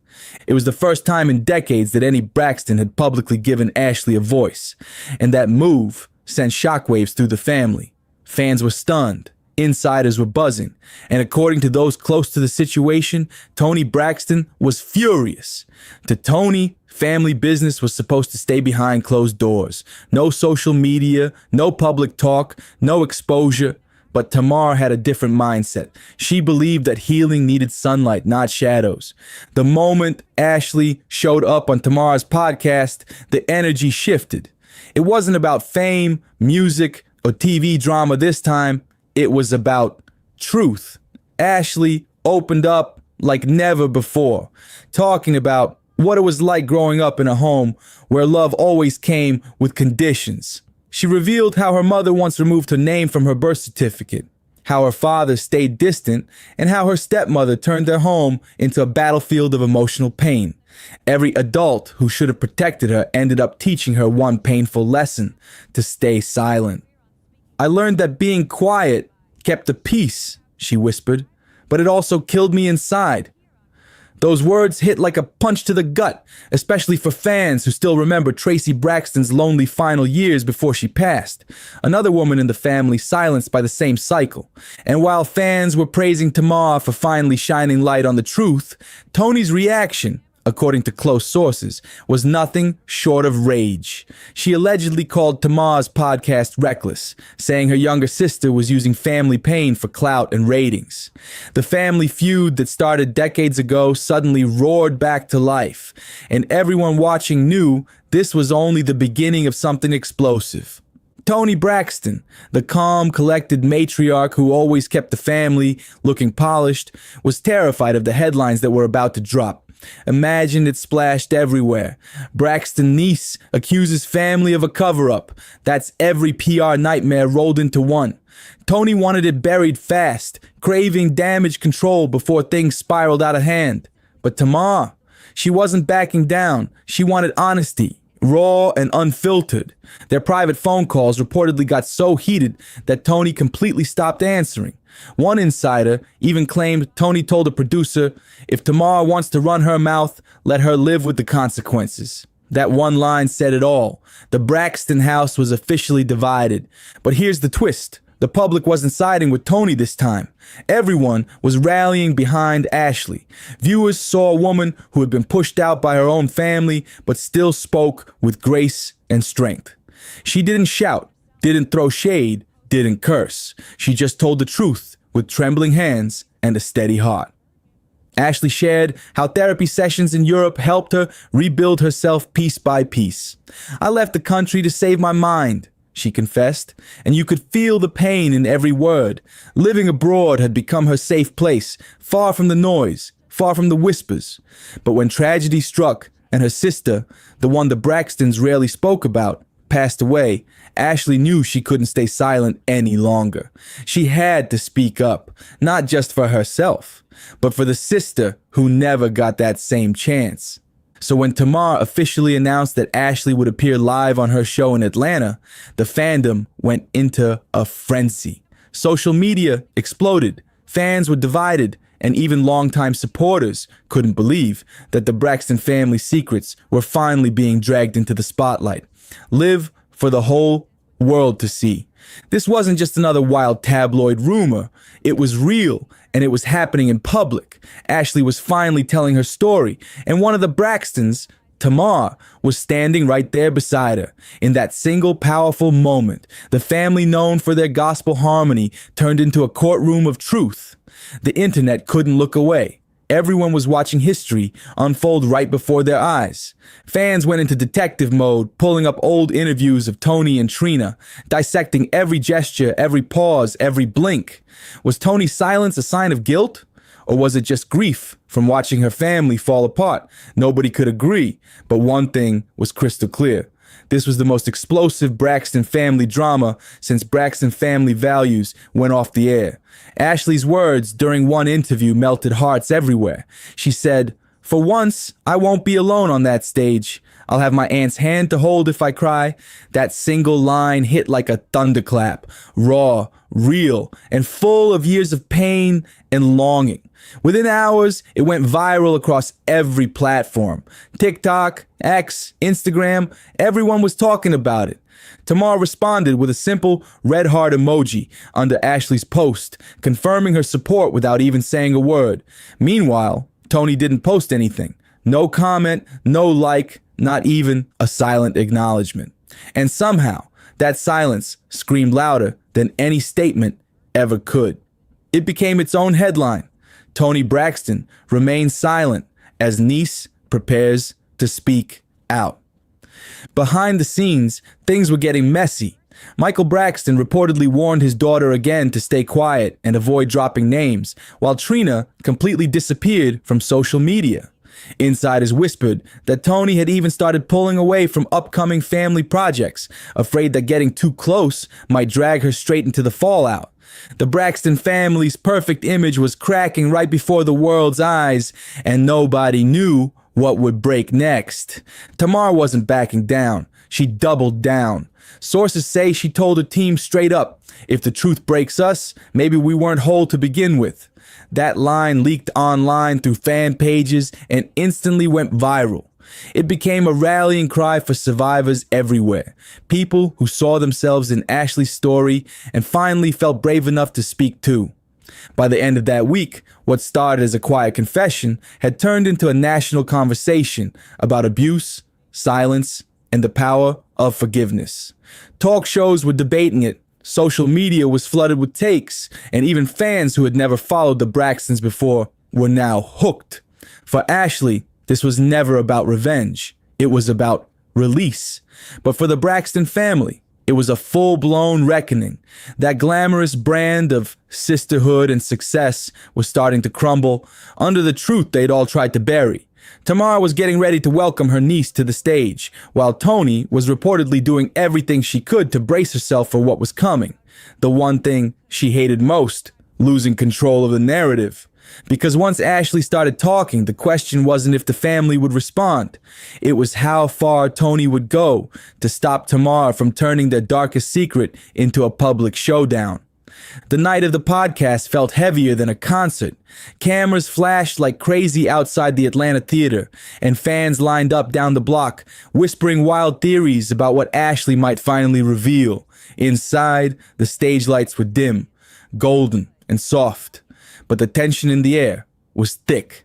It was the first time in decades that any Braxton had publicly given Ashley a voice, and that move sent shockwaves through the family. Fans were stunned. Insiders were buzzing. And according to those close to the situation, Toni Braxton was furious. To Toni, family business was supposed to stay behind closed doors. No social media, no public talk, no exposure. But Tamar had a different mindset. She believed that healing needed sunlight, not shadows. The moment Ashley showed up on Tamar's podcast, the energy shifted. It wasn't about fame, music, or TV drama this time. It was about truth. Ashley opened up like never before, talking about what it was like growing up in a home where love always came with conditions. She revealed how her mother once removed her name from her birth certificate, how her father stayed distant, and how her stepmother turned their home into a battlefield of emotional pain. Every adult who should have protected her ended up teaching her one painful lesson: to stay silent. I learned that being quiet kept the peace, she whispered, but it also killed me inside. Those words hit like a punch to the gut, especially for fans who still remember Tracy Braxton's lonely final years before she passed. Another woman in the family silenced by the same cycle. And while fans were praising Tamar for finally shining light on the truth, Toni's reaction, according to close sources, was nothing short of rage. She allegedly called Tamar's podcast reckless, saying her younger sister was using family pain for clout and ratings. The family feud that started decades ago suddenly roared back to life, and everyone watching knew this was only the beginning of something explosive. Toni Braxton, the calm, collected matriarch who always kept the family looking polished, was terrified of the headlines that were about to drop. Imagine it splashed everywhere. Braxton niece accuses family of a cover-up. That's every PR nightmare rolled into one. Toni wanted it buried fast, craving damage control before things spiraled out of hand. But Tamar, she wasn't backing down. She wanted honesty, raw and unfiltered. Their private phone calls reportedly got so heated that Toni completely stopped answering. One insider even claimed Toni told a producer, "If Tamar wants to run her mouth, let her live with the consequences." That one line said it all. The Braxton house was officially divided. But here's the twist. The public wasn't siding with Toni this time. Everyone was rallying behind Ashley. Viewers saw a woman who had been pushed out by her own family, but still spoke with grace and strength. She didn't shout, didn't throw shade, didn't curse. She just told the truth with trembling hands and a steady heart. Ashley shared how therapy sessions in Europe helped her rebuild herself piece by piece. "I left the country to save my mind," she confessed, and you could feel the pain in every word. Living abroad had become her safe place, far from the noise, far from the whispers. But when tragedy struck and her sister, the one the Braxtons rarely spoke about, passed away, Ashley knew she couldn't stay silent any longer. She had to speak up, not just for herself, but for the sister who never got that same chance. So when Tamar officially announced that Ashley would appear live on her show in Atlanta, the fandom went into a frenzy. Social media exploded, fans were divided, and even longtime supporters couldn't believe that the Braxton family secrets were finally being dragged into the spotlight. Live for the whole world to see. This wasn't just another wild tabloid rumor. It was real, and it was happening in public. Ashley was finally telling her story, and one of the Braxtons, Tamar was standing right there beside her. In that single powerful moment, the family known for their gospel harmony turned into a courtroom of truth. The internet couldn't look away. Everyone was watching history unfold right before their eyes. Fans went into detective mode, pulling up old interviews of Tony and Trina, dissecting every gesture, every pause, every blink. Was Tony's silence a sign of guilt? Or was it just grief from watching her family fall apart? Nobody could agree, but one thing was crystal clear. This was the most explosive Braxton family drama since Braxton Family Values went off the air. Ashley's words during one interview melted hearts everywhere. She said, "For once, I won't be alone on that stage. I'll have my aunt's hand to hold if I cry." That single line hit like a thunderclap, raw, real, and full of years of pain and longing. Within hours, it went viral across every platform. TikTok, X, Instagram, everyone was talking about it. Tamar responded with a simple red heart emoji under Ashley's post, confirming her support without even saying a word. Meanwhile, Tony didn't post anything. No comment, no like, not even a silent acknowledgement. And somehow, that silence screamed louder than any statement ever could. It became its own headline. Tony Braxton remains silent as niece prepares to speak out. Behind the scenes, things were getting messy. Michael Braxton reportedly warned his daughter again to stay quiet and avoid dropping names, while Trina completely disappeared from social media. Insiders whispered that Tony had even started pulling away from upcoming family projects, afraid that getting too close might drag her straight into the fallout. The Braxton family's perfect image was cracking right before the world's eyes, and nobody knew what would break next. Tamar wasn't backing down. She doubled down. Sources say she told her team straight up, "If the truth breaks us, maybe we weren't whole to begin with." That line leaked online through fan pages and instantly went viral. It became a rallying cry for survivors everywhere. People who saw themselves in Ashley's story and finally felt brave enough to speak too. By the end of that week, what started as a quiet confession had turned into a national conversation about abuse, silence, and the power of forgiveness. Talk shows were debating it. Social media was flooded with takes, and even fans who had never followed the Braxtons before were now hooked. For Ashley, this was never about revenge. It was about release. But for the Braxton family, it was a full-blown reckoning. That glamorous brand of sisterhood and success was starting to crumble under the truth they'd all tried to bury. Tamar was getting ready to welcome her niece to the stage, while Tony was reportedly doing everything she could to brace herself for what was coming. The one thing she hated most, losing control of the narrative. Because once Ashley started talking, the question wasn't if the family would respond. It was how far Tony would go to stop Tamar from turning their darkest secret into a public showdown. The night of the podcast felt heavier than a concert. Cameras flashed like crazy outside the Atlanta theater, and fans lined up down the block, whispering wild theories about what Ashley might finally reveal. Inside, the stage lights were dim, golden, and soft. But the tension in the air was thick.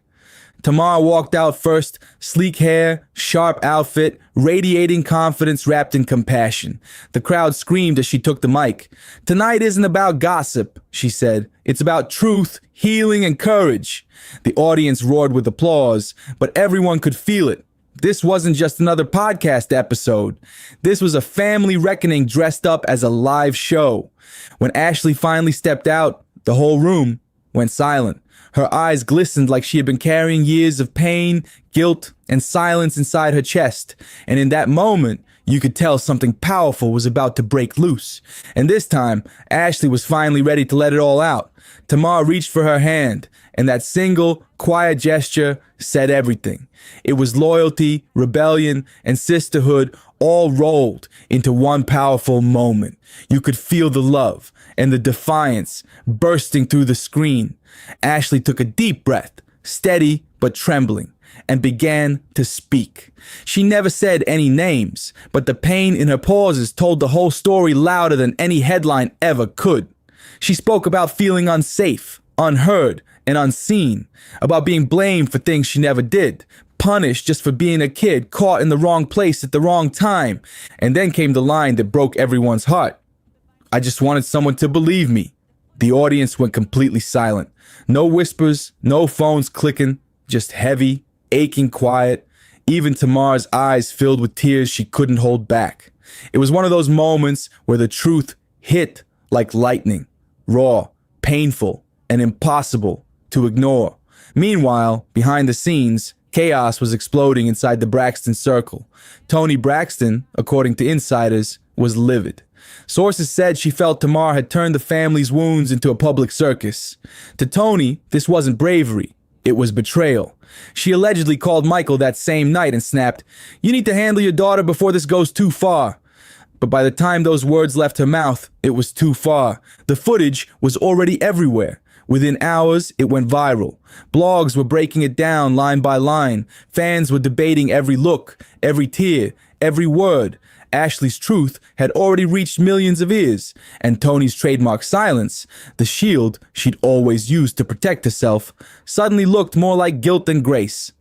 Tamar walked out first, sleek hair, sharp outfit, radiating confidence wrapped in compassion. The crowd screamed as she took the mic. "Tonight isn't about gossip," she said. "It's about truth, healing, and courage." The audience roared with applause, but everyone could feel it. This wasn't just another podcast episode. This was a family reckoning dressed up as a live show. When Ashley finally stepped out, the whole room went silent. Her eyes glistened like she had been carrying years of pain, guilt, and silence inside her chest. And in that moment, you could tell something powerful was about to break loose. And this time, Ashley was finally ready to let it all out. Tamar reached for her hand, and that single, quiet gesture said everything. It was loyalty, rebellion, and sisterhood all rolled into one powerful moment. You could feel the love and the defiance bursting through the screen. Ashley took a deep breath, steady but trembling, and began to speak. She never said any names, but the pain in her pauses told the whole story louder than any headline ever could. She spoke about feeling unsafe, unheard, and unseen, about being blamed for things she never did, punished just for being a kid caught in the wrong place at the wrong time. And then came the line that broke everyone's heart. I just wanted someone to believe me. The audience went completely silent. No whispers, no phones clicking, just heavy, aching quiet. Even Tamar's eyes filled with tears she couldn't hold back. It was one of those moments where the truth hit like lightning, raw, painful, and impossible to ignore. Meanwhile, behind the scenes, chaos was exploding inside the Braxton circle. Toni Braxton, according to insiders, was livid. Sources said she felt Tamar had turned the family's wounds into a public circus. To Toni, this wasn't bravery. It was betrayal. She allegedly called Michael that same night and snapped, "You need to handle your daughter before this goes too far." But by the time those words left her mouth, it was too far. The footage was already everywhere. Within hours, it went viral. Blogs were breaking it down line by line. Fans were debating every look, every tear, every word. Ashley's truth had already reached millions of ears, and Toni's trademark silence, the shield she'd always used to protect herself, suddenly looked more like guilt than grace.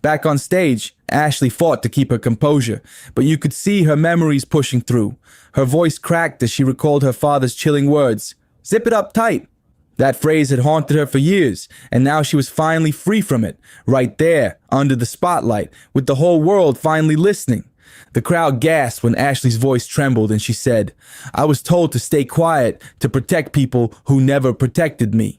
Back on stage, Ashley fought to keep her composure, but you could see her memories pushing through. Her voice cracked as she recalled her father's chilling words, "Zip it up tight." That phrase had haunted her for years, and now she was finally free from it, right there, under the spotlight, with the whole world finally listening. The crowd gasped when Ashley's voice trembled and she said, "I was told to stay quiet, to protect people who never protected me."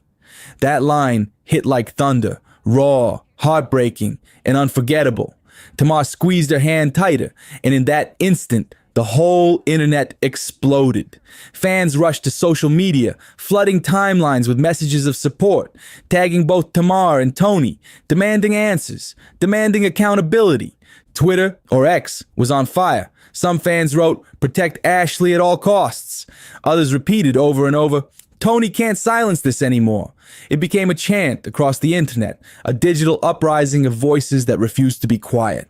That line hit like thunder, raw, heartbreaking, and unforgettable. Tamar squeezed her hand tighter, and in that instant, the whole internet exploded. Fans rushed to social media, flooding timelines with messages of support, tagging both Tamar and Toni, demanding answers, demanding accountability. Twitter, or X, was on fire. Some fans wrote, "Protect Ashley at all costs." Others repeated over and over, "Toni can't silence this anymore." It became a chant across the internet, a digital uprising of voices that refused to be quiet.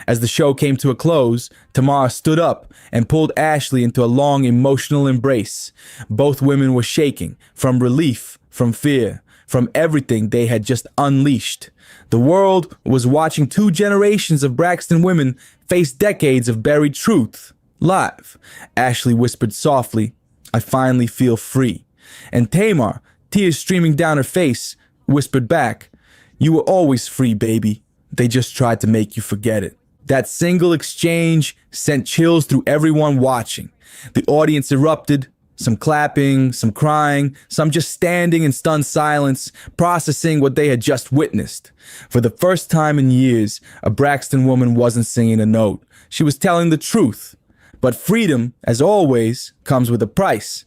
As the show came to a close, Tamar stood up and pulled Ashley into a long emotional embrace. Both women were shaking, from relief, from fear, from everything they had just unleashed. The world was watching two generations of Braxton women face decades of buried truth, live. Ashley whispered softly, "I finally feel free." And Tamar, tears streaming down her face, whispered back, "You were always free, baby. They just tried to make you forget it." That single exchange sent chills through everyone watching. The audience erupted, some clapping, some crying, some just standing in stunned silence, processing what they had just witnessed. For the first time in years, a Braxton woman wasn't singing a note. She was telling the truth. But freedom, as always, comes with a price.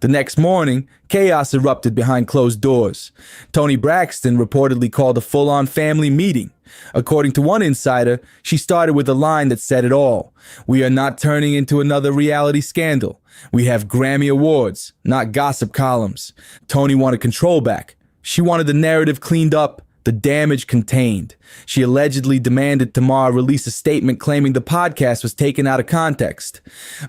The next morning, chaos erupted behind closed doors. Toni Braxton reportedly called a full-on family meeting. According to one insider, she started with a line that said it all. "We are not turning into another reality scandal. We have Grammy Awards, not gossip columns." Toni wanted control back. She wanted the narrative cleaned up, the damage contained. She allegedly demanded Tamar release a statement claiming the podcast was taken out of context.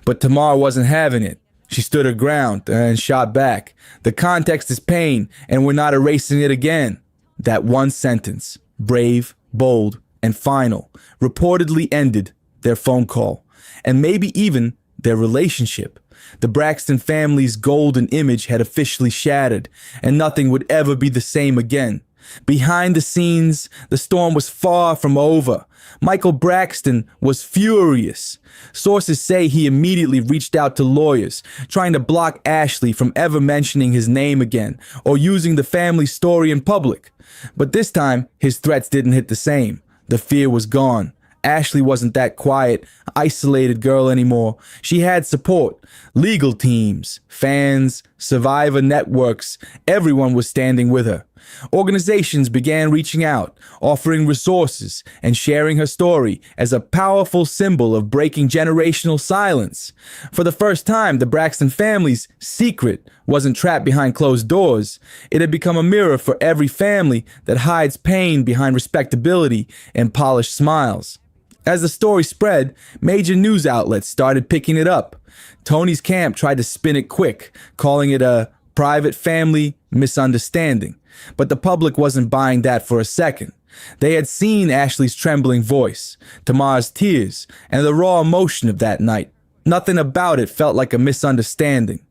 But Tamar wasn't having it. She stood her ground and shot back. "The context is pain, and we're not erasing it again." That one sentence, brave, bold, and final, reportedly ended their phone call, and maybe even their relationship. The Braxton family's golden image had officially shattered, and nothing would ever be the same again. Behind the scenes, the storm was far from over. Michael Braxton was furious. Sources say he immediately reached out to lawyers, trying to block Ashley from ever mentioning his name again or using the family's story in public. But this time, his threats didn't hit the same. The fear was gone. Ashley wasn't that quiet, isolated girl anymore. She had support. Legal teams, fans, survivor networks, everyone was standing with her. Organizations began reaching out, offering resources, and sharing her story as a powerful symbol of breaking generational silence. For the first time, the Braxton family's secret wasn't trapped behind closed doors. It had become a mirror for every family that hides pain behind respectability and polished smiles. As the story spread, major news outlets started picking it up. Toni's camp tried to spin it quick, calling it a Private family misunderstanding. But the public wasn't buying that for a second. They had seen Ashley's trembling voice, Tamar's tears, and the raw emotion of that night. Nothing about it felt like a misunderstanding.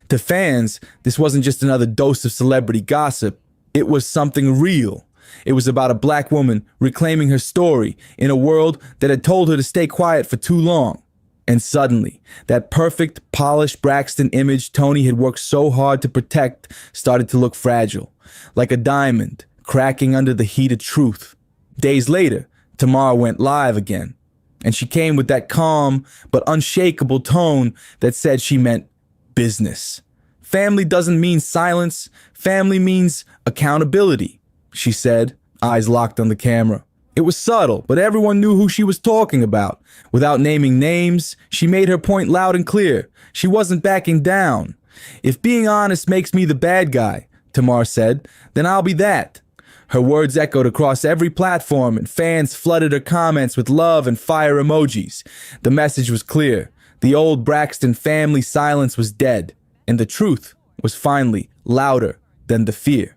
To fans, this wasn't just another dose of celebrity gossip. It was something real. It was about a black woman reclaiming her story in a world that had told her to stay quiet for too long. And suddenly, that perfect, polished Braxton image Tony had worked so hard to protect started to look fragile, like a diamond cracking under the heat of truth. Days later, Tamar went live again, and she came with that calm but unshakable tone that said she meant business. Family doesn't mean silence. Family means accountability, she said, eyes locked on the camera. It was subtle, but everyone knew who she was talking about. Without naming names, she made her point loud and clear. She wasn't backing down. If being honest makes me the bad guy, Tamar said, then I'll be that. Her words echoed across every platform, and fans flooded her comments with love and fire emojis. The message was clear. The old Braxton family silence was dead, and the truth was finally louder than the fear.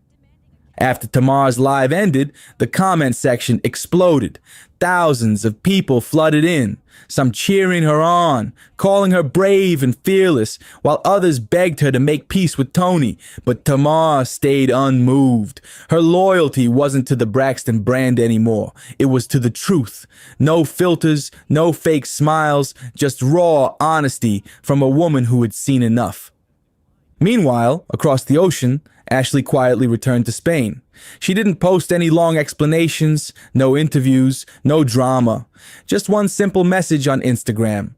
After Tamar's live ended, the comment section exploded. Thousands of people flooded in, some cheering her on, calling her brave and fearless, while others begged her to make peace with Tony. But Tamar stayed unmoved. Her loyalty wasn't to the Braxton brand anymore. It was to the truth. No filters, no fake smiles, just raw honesty from a woman who had seen enough. Meanwhile, across the ocean, Ashley quietly returned to Spain. She didn't post any long explanations, no interviews, no drama. Just one simple message on Instagram.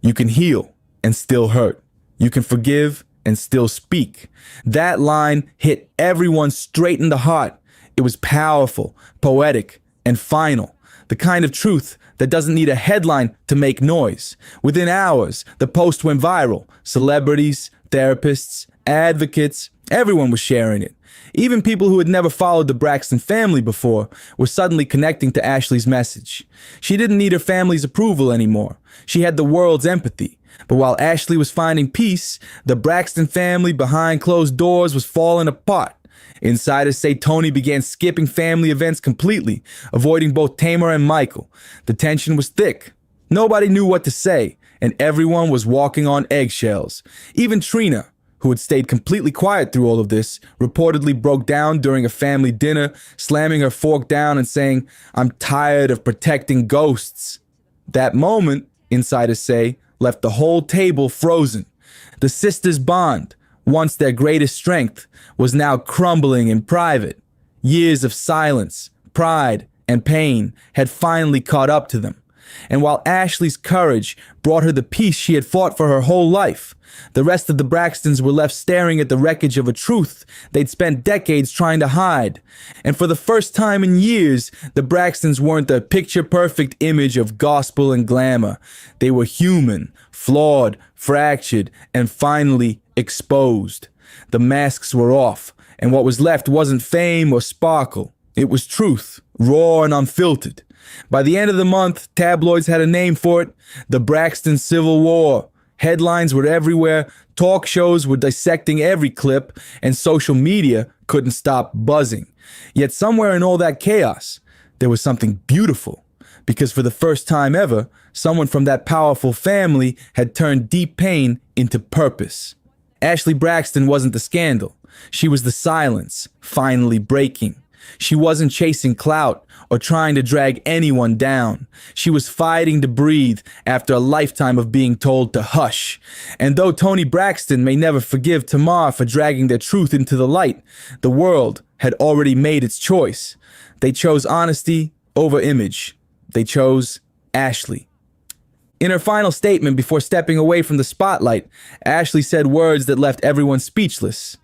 You can heal and still hurt. You can forgive and still speak. That line hit everyone straight in the heart. It was powerful, poetic, and final. The kind of truth that doesn't need a headline to make noise. Within hours, the post went viral. Celebrities, therapists, advocates, everyone was sharing it. Even people who had never followed the Braxton family before were suddenly connecting to Ashley's message. She didn't need her family's approval anymore. She had the world's empathy. But while Ashley was finding peace, the Braxton family behind closed doors was falling apart. Insiders say Tony began skipping family events completely, avoiding both Tamar and Michael. The tension was thick. Nobody knew what to say, and everyone was walking on eggshells. Even Trina, who had stayed completely quiet through all of this, reportedly broke down during a family dinner, slamming her fork down and saying, "I'm tired of protecting ghosts." That moment, insiders say, left the whole table frozen. The sisters' bond, once their greatest strength, was now crumbling in private. Years of silence, pride, and pain had finally caught up to them. And while Ashley's courage brought her the peace she had fought for her whole life, the rest of the Braxtons were left staring at the wreckage of a truth they'd spent decades trying to hide. And for the first time in years, the Braxtons weren't the picture-perfect image of gospel and glamour. They were human, flawed, fractured, and finally exposed. The masks were off, and what was left wasn't fame or sparkle. It was truth, raw and unfiltered. By the end of the month, tabloids had a name for it: the Braxton Civil War. Headlines were everywhere, talk shows were dissecting every clip, and social media couldn't stop buzzing. Yet somewhere in all that chaos, there was something beautiful. Because for the first time ever, someone from that powerful family had turned deep pain into purpose. Ashley Braxton wasn't the scandal. She was the silence, finally breaking. She wasn't chasing clout or trying to drag anyone down. She was fighting to breathe after a lifetime of being told to hush. And though Tony Braxton may never forgive Tamar for dragging their truth into the light, the world had already made its choice. They chose honesty over image. They chose Ashley. In her final statement before stepping away from the spotlight, Ashley said words that left everyone speechless.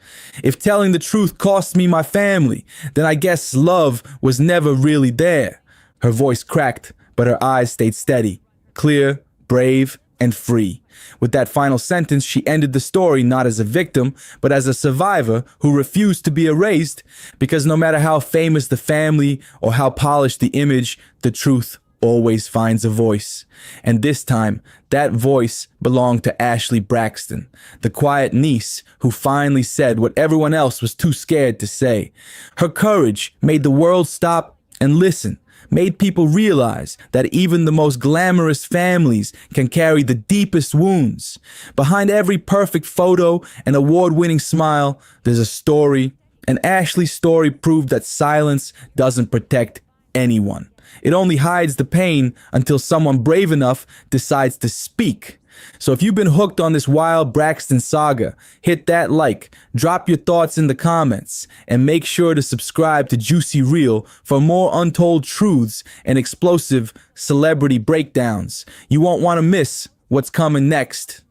"If telling the truth costs me my family, then I guess love was never really there." Her voice cracked, but her eyes stayed steady, clear, brave, and free. With that final sentence, she ended the story not as a victim, but as a survivor who refused to be erased, because no matter how famous the family or how polished the image, the truth always finds a voice. And this time, that voice belonged to Ashley Braxton, the quiet niece who finally said what everyone else was too scared to say. Her courage made the world stop and listen, made people realize that even the most glamorous families can carry the deepest wounds. Behind every perfect photo and award-winning smile, there's a story, and Ashley's story proved that silence doesn't protect anyone. It only hides the pain until someone brave enough decides to speak. So if you've been hooked on this wild Braxton saga, hit that like, drop your thoughts in the comments, and make sure to subscribe to Juicy Reel for more untold truths and explosive celebrity breakdowns. You won't want to miss what's coming next.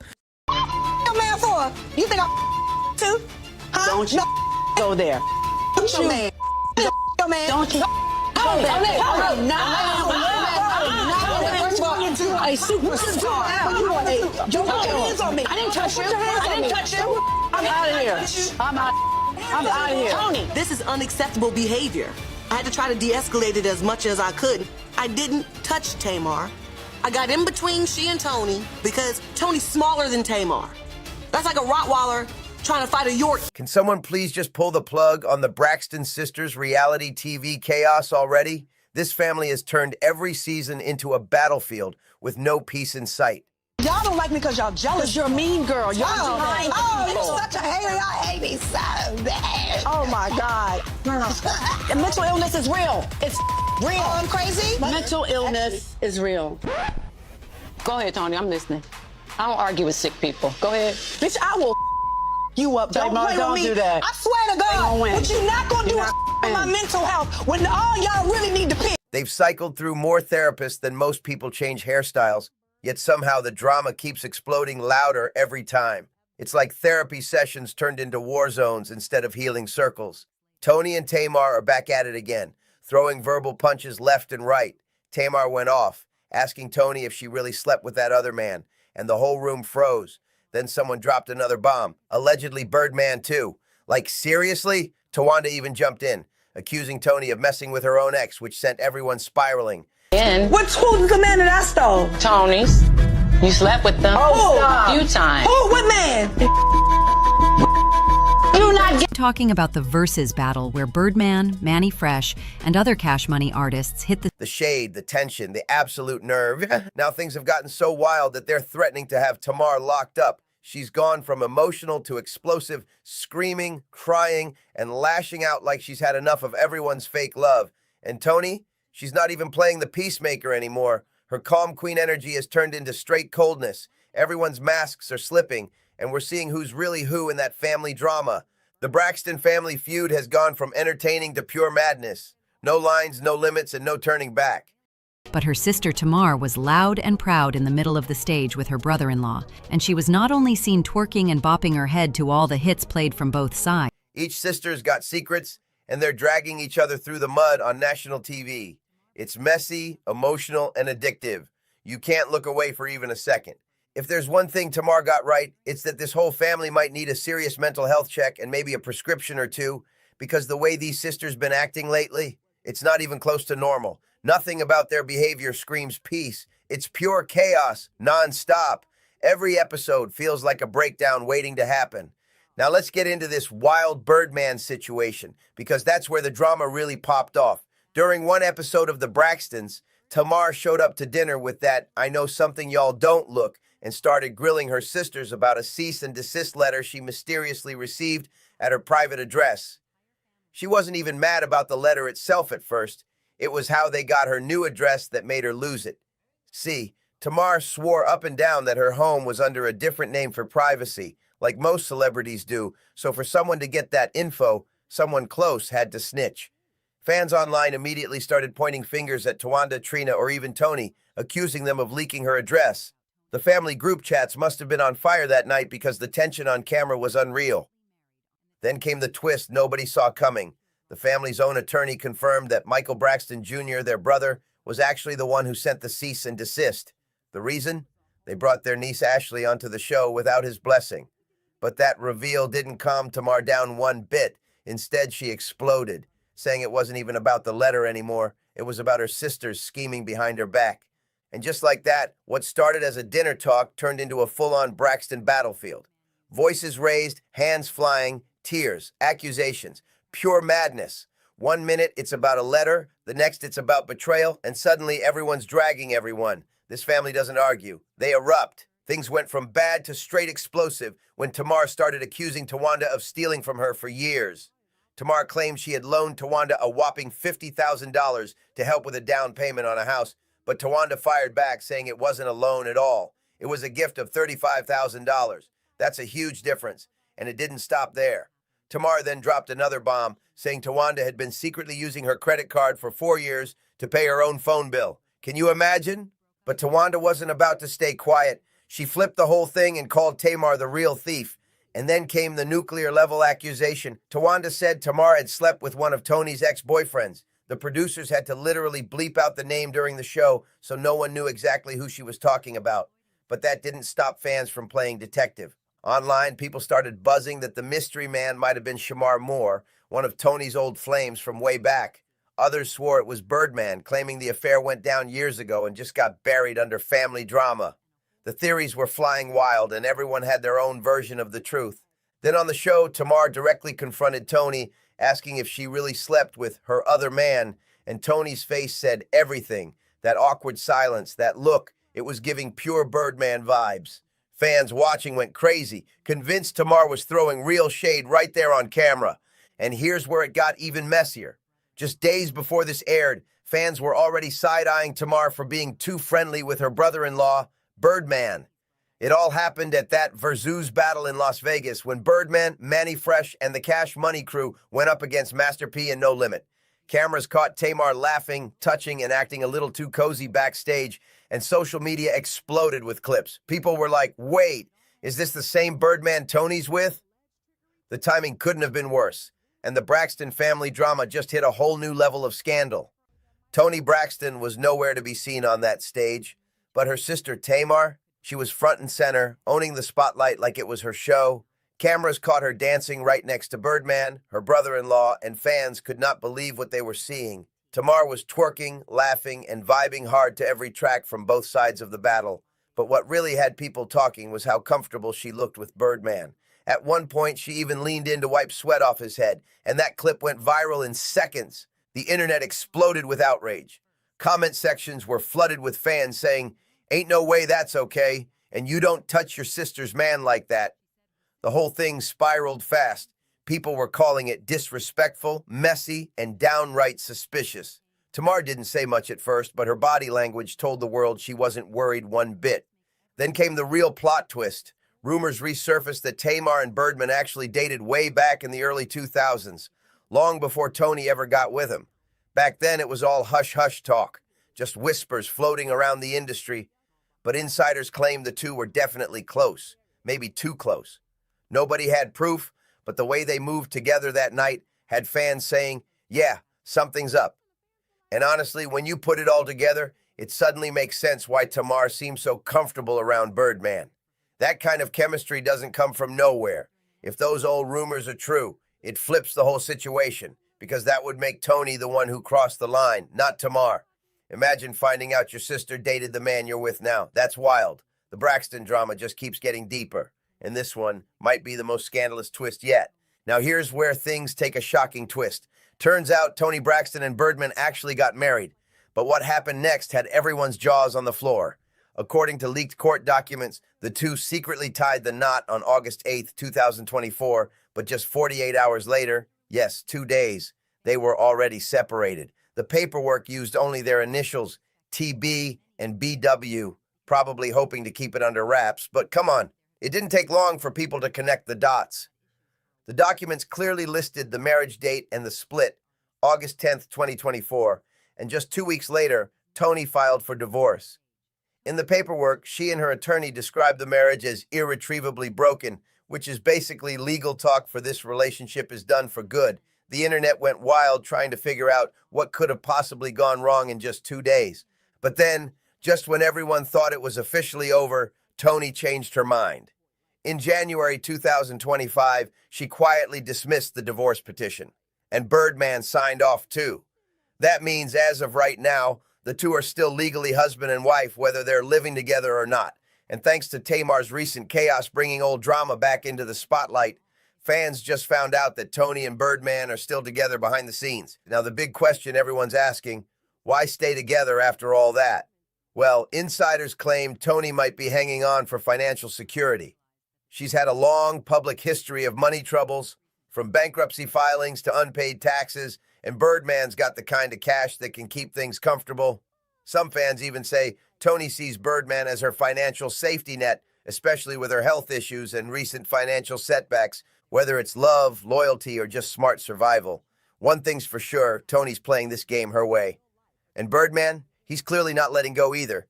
Your man for? You think I'm too? Huh?
Don't you go there.
Your man. Your man.
Don't you go there.
A superstar. Don't put your hands on me.
I didn't touch you. I didn't touch you. I'm out of here. I'm out of here.
Tony, this is unacceptable behavior. I had to try to de-escalate it as much as I could. I didn't touch Tamar. I got in between she and Tony because Tony's smaller than Tamar. That's like a Rottweiler trying to fight a Yorkie.
Can someone please just pull the plug on the Braxton sisters reality TV chaos already? This family has turned every season into a battlefield with no peace in sight.
Y'all don't like me because y'all jealous.
You're a mean girl. Y'all
you're such a hater. Y'all hate me so bad. Oh my God.
Mental illness is real. It's real.
Oh, I'm crazy?
Mental illness is real. Go ahead, Tony. I'm listening. I don't argue with sick people. Go ahead.
Bitch, I will you up. Don't play
don't
with me.
Do that.
I swear to God. But you're not going to do it for my mental health when all y'all really need to pick.
They've cycled through more therapists than most people change hairstyles, yet somehow the drama keeps exploding louder every time. It's like therapy sessions turned into war zones instead of healing circles. Tony and Tamar are back at it again, throwing verbal punches left and right. Tamar went off, asking Tony if she really slept with that other man, and the whole room froze. Then someone dropped another bomb, allegedly Birdman too. Like, seriously? Tawanda even jumped in, accusing Tony of messing with her own ex, which sent everyone spiraling.
Who's the man that I stole?
Tony's. You slept with them a few times.
Who? What man?
You not talking about the Versus battle where Birdman, Manny Fresh, and other Cash Money artists hit the
shade, the tension, the absolute nerve. Now things have gotten so wild that they're threatening to have Tamar locked up. She's gone from emotional to explosive, screaming, crying, and lashing out like she's had enough of everyone's fake love. And Tony, she's not even playing the peacemaker anymore. Her calm queen energy has turned into straight coldness. Everyone's masks are slipping, and we're seeing who's really who in that family drama. The Braxton family feud has gone from entertaining to pure madness. No lines, no limits, and no turning back.
But her sister Tamar was loud and proud in the middle of the stage with her brother-in-law, and she was not only seen twerking and bopping her head to all the hits played from both sides.
Each sister's got secrets, and they're dragging each other through the mud on national TV. It's messy, emotional, and addictive. You can't look away for even a second. If there's one thing Tamar got right, it's that this whole family might need a serious mental health check and maybe a prescription or two, because the way these sisters been acting lately, it's not even close to normal. Nothing about their behavior screams peace. It's pure chaos, non-stop. Every episode feels like a breakdown waiting to happen. Now let's get into this wild Birdman situation, because that's where the drama really popped off. During one episode of the Braxtons, Tamar showed up to dinner with that "I know something y'all don't" look and started grilling her sisters about a cease and desist letter she mysteriously received at her private address. She wasn't even mad about the letter itself at first. It was how they got her new address that made her lose it. See, Tamar swore up and down that her home was under a different name for privacy, like most celebrities do, so for someone to get that info, someone close had to snitch. Fans online immediately started pointing fingers at Tawanda, Trina, or even Tony, accusing them of leaking her address. The family group chats must have been on fire that night because the tension on camera was unreal. Then came the twist nobody saw coming. The family's own attorney confirmed that Michael Braxton Jr., their brother, was actually the one who sent the cease and desist. The reason? They brought their niece Ashley onto the show without his blessing. But that reveal didn't calm Tamar down one bit. Instead, she exploded, saying it wasn't even about the letter anymore. It was about her sisters scheming behind her back. And just like that, what started as a dinner talk turned into a full-on Braxton battlefield. Voices raised, hands flying, tears, accusations, pure madness. One minute it's about a letter, the next it's about betrayal, and suddenly everyone's dragging everyone. This family doesn't argue. They erupt. Things went from bad to straight explosive when Tamar started accusing Tawanda of stealing from her for years. Tamar claimed she had loaned Tawanda a whopping $50,000 to help with a down payment on a house, but Tawanda fired back saying it wasn't a loan at all. It was a gift of $35,000. That's a huge difference, and it didn't stop there. Tamar then dropped another bomb, saying Tawanda had been secretly using her credit card for 4 years to pay her own phone bill. Can you imagine? But Tawanda wasn't about to stay quiet. She flipped the whole thing and called Tamar the real thief. And then came the nuclear-level accusation. Tawanda said Tamar had slept with one of Tony's ex-boyfriends. The producers had to literally bleep out the name during the show so no one knew exactly who she was talking about. But that didn't stop fans from playing detective. Online, people started buzzing that the mystery man might have been Shamar Moore, one of Tony's old flames from way back. Others swore it was Birdman, claiming the affair went down years ago and just got buried under family drama. The theories were flying wild, and everyone had their own version of the truth. Then on the show, Tamar directly confronted Tony, asking if she really slept with her other man, and Tony's face said everything. That awkward silence, that look, it was giving pure Birdman vibes. Fans watching went crazy, convinced Tamar was throwing real shade right there on camera. And here's where it got even messier. Just days before this aired, fans were already side-eyeing Tamar for being too friendly with her brother-in-law, Birdman. It all happened at that Versus battle in Las Vegas when Birdman, Manny Fresh, and the Cash Money crew went up against Master P and No Limit. Cameras caught Tamar laughing, touching, and acting a little too cozy backstage, and social media exploded with clips. People were like, wait, is this the same Birdman Tony's with? The timing couldn't have been worse, and the Braxton family drama just hit a whole new level of scandal. Toni Braxton was nowhere to be seen on that stage, but her sister Tamar, she was front and center, owning the spotlight like it was her show. Cameras caught her dancing right next to Birdman, her brother-in-law, and fans could not believe what they were seeing. Tamar was twerking, laughing, and vibing hard to every track from both sides of the battle. But what really had people talking was how comfortable she looked with Birdman. At one point, she even leaned in to wipe sweat off his head, and that clip went viral in seconds. The internet exploded with outrage. Comment sections were flooded with fans saying, "Ain't no way that's okay, and you don't touch your sister's man like that." The whole thing spiraled fast. People were calling it disrespectful, messy, and downright suspicious. Tamar didn't say much at first, but her body language told the world she wasn't worried one bit. Then came the real plot twist. Rumors resurfaced that Tamar and Birdman actually dated way back in the early 2000s, long before Tony ever got with him. Back then, it was all hush-hush talk, just whispers floating around the industry. But insiders claimed the two were definitely close, maybe too close. Nobody had proof, but the way they moved together that night had fans saying, yeah, something's up. And honestly, when you put it all together, it suddenly makes sense why Tamar seems so comfortable around Birdman. That kind of chemistry doesn't come from nowhere. If those old rumors are true, it flips the whole situation, because that would make Tony the one who crossed the line, not Tamar. Imagine finding out your sister dated the man you're with now. That's wild. The Braxton drama just keeps getting deeper. And this one might be the most scandalous twist yet. Now here's where things take a shocking twist. Turns out Toni Braxton and Birdman actually got married. But what happened next had everyone's jaws on the floor. According to leaked court documents, the two secretly tied the knot on August 8th, 2024, but just 48 hours later, yes, 2 days, they were already separated. The paperwork used only their initials, TB and BW, probably hoping to keep it under wraps, but come on. It didn't take long for people to connect the dots. The documents clearly listed the marriage date and the split, August 10th, 2024, and just 2 weeks later, Toni filed for divorce. In the paperwork, she and her attorney described the marriage as irretrievably broken, which is basically legal talk for this relationship is done for good. The internet went wild trying to figure out what could have possibly gone wrong in just 2 days. But then, just when everyone thought it was officially over, Toni changed her mind. In January 2025, she quietly dismissed the divorce petition, and Birdman signed off too. That means, as of right now, the two are still legally husband and wife, whether they're living together or not. And thanks to Tamar's recent chaos bringing old drama back into the spotlight, fans just found out that Tony and Birdman are still together behind the scenes. Now, the big question everyone's asking, why stay together after all that? Well, insiders claim Tony might be hanging on for financial security. She's had a long public history of money troubles, from bankruptcy filings to unpaid taxes, and Birdman's got the kind of cash that can keep things comfortable. Some fans even say Tony sees Birdman as her financial safety net, especially with her health issues and recent financial setbacks, whether it's love, loyalty, or just smart survival. One thing's for sure, Tony's playing this game her way. And Birdman, he's clearly not letting go either.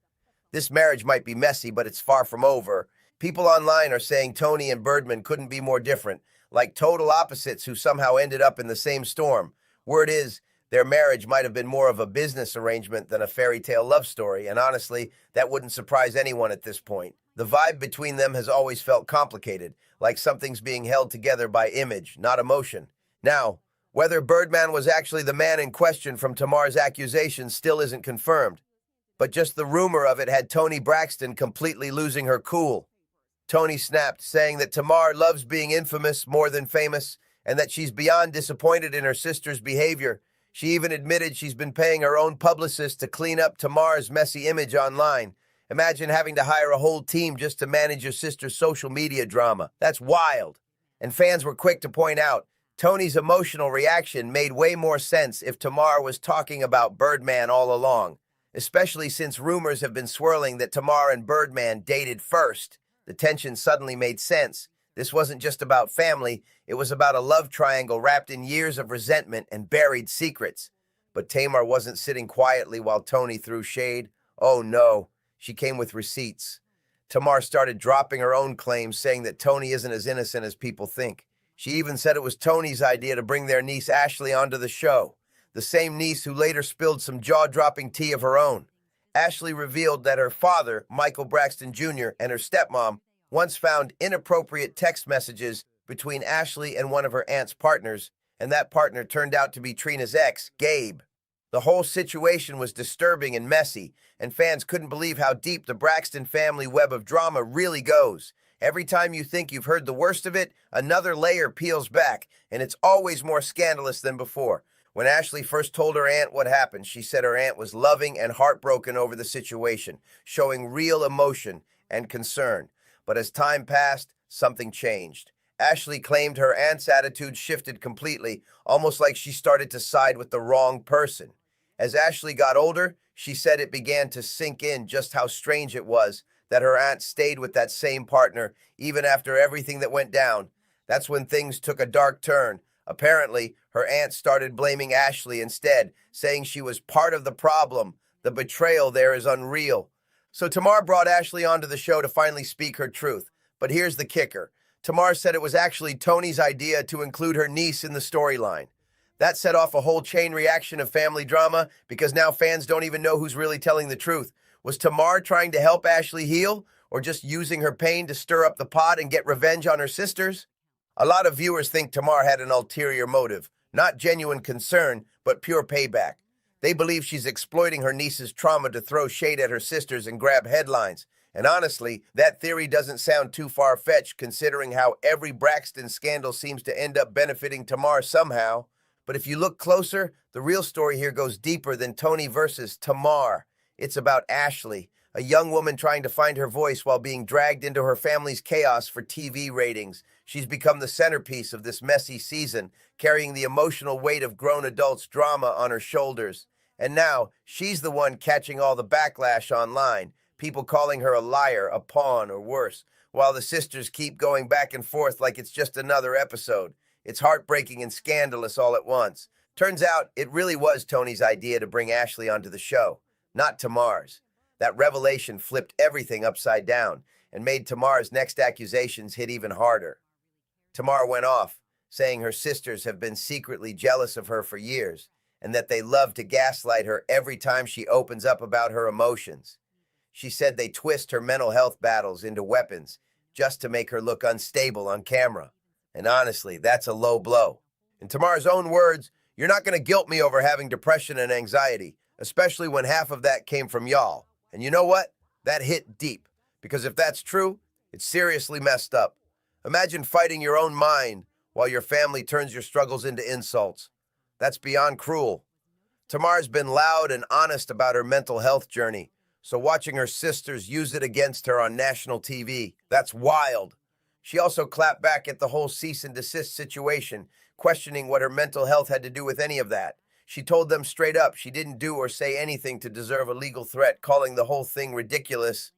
This marriage might be messy, but it's far from over. People online are saying Tony and Birdman couldn't be more different, like total opposites who somehow ended up in the same storm. Word is, their marriage might have been more of a business arrangement than a fairy tale love story, and honestly, that wouldn't surprise anyone at this point. The vibe between them has always felt complicated, like something's being held together by image, not emotion. Now, whether Birdman was actually the man in question from Tamar's accusations still isn't confirmed, but just the rumor of it had Toni Braxton completely losing her cool. Tony snapped, saying that Tamar loves being infamous more than famous, and that she's beyond disappointed in her sister's behavior. She even admitted she's been paying her own publicist to clean up Tamar's messy image online. Imagine having to hire a whole team just to manage your sister's social media drama. That's wild. And fans were quick to point out, Tony's emotional reaction made way more sense if Tamar was talking about Birdman all along, especially since rumors have been swirling that Tamar and Birdman dated first. The tension suddenly made sense. This wasn't just about family, it was about a love triangle wrapped in years of resentment and buried secrets. But Tamar wasn't sitting quietly while Tony threw shade. Oh no, she came with receipts. Tamar started dropping her own claims, saying that Tony isn't as innocent as people think. She even said it was Tony's idea to bring their niece Ashley onto the show, the same niece who later spilled some jaw-dropping tea of her own. Ashley revealed that her father, Michael Braxton Jr., and her stepmom once found inappropriate text messages between Ashley and one of her aunt's partners, and that partner turned out to be Trina's ex, Gabe. The whole situation was disturbing and messy, and fans couldn't believe how deep the Braxton family web of drama really goes. Every time you think you've heard the worst of it, another layer peels back, and it's always more scandalous than before. When Ashley first told her aunt what happened, she said her aunt was loving and heartbroken over the situation, showing real emotion and concern. But as time passed, something changed. Ashley claimed her aunt's attitude shifted completely, almost like she started to side with the wrong person. As Ashley got older, she said it began to sink in just how strange it was that her aunt stayed with that same partner even after everything that went down. That's when things took a dark turn. Apparently, her aunt started blaming Ashley instead, saying she was part of the problem. The betrayal there is unreal. So Tamar brought Ashley onto the show to finally speak her truth. But here's the kicker. Tamar said it was actually Tony's idea to include her niece in the storyline. That set off a whole chain reaction of family drama because now fans don't even know who's really telling the truth. Was Tamar trying to help Ashley heal, or just using her pain to stir up the pot and get revenge on her sisters? A lot of viewers think Tamar had an ulterior motive, not genuine concern, but pure payback. They believe she's exploiting her niece's trauma to throw shade at her sisters and grab headlines. And honestly, that theory doesn't sound too far-fetched considering how every Braxton scandal seems to end up benefiting Tamar somehow. But if you look closer, the real story here goes deeper than Tony versus Tamar. It's about Ashley, a young woman trying to find her voice while being dragged into her family's chaos for TV ratings. She's become the centerpiece of this messy season, carrying the emotional weight of grown adults' drama on her shoulders. And now, she's the one catching all the backlash online, people calling her a liar, a pawn, or worse, while the sisters keep going back and forth like it's just another episode. It's heartbreaking and scandalous all at once. Turns out, it really was Tony's idea to bring Ashley onto the show, not Tamar's. That revelation flipped everything upside down and made Tamar's next accusations hit even harder. Tamar went off, saying her sisters have been secretly jealous of her for years, and that they love to gaslight her every time she opens up about her emotions. She said they twist her mental health battles into weapons just to make her look unstable on camera. And honestly, that's a low blow. In Tamar's own words, You're not going to guilt me over having depression and anxiety, especially when half of that came from y'all. And you know what? That hit deep, because if that's true, it's seriously messed up. Imagine fighting your own mind while your family turns your struggles into insults. That's beyond cruel. Tamar's been loud and honest about her mental health journey, so watching her sisters use it against her on national TV, that's wild. She also clapped back at the whole cease and desist situation, questioning what her mental health had to do with any of that. She told them straight up she didn't do or say anything to deserve a legal threat, calling the whole thing ridiculous.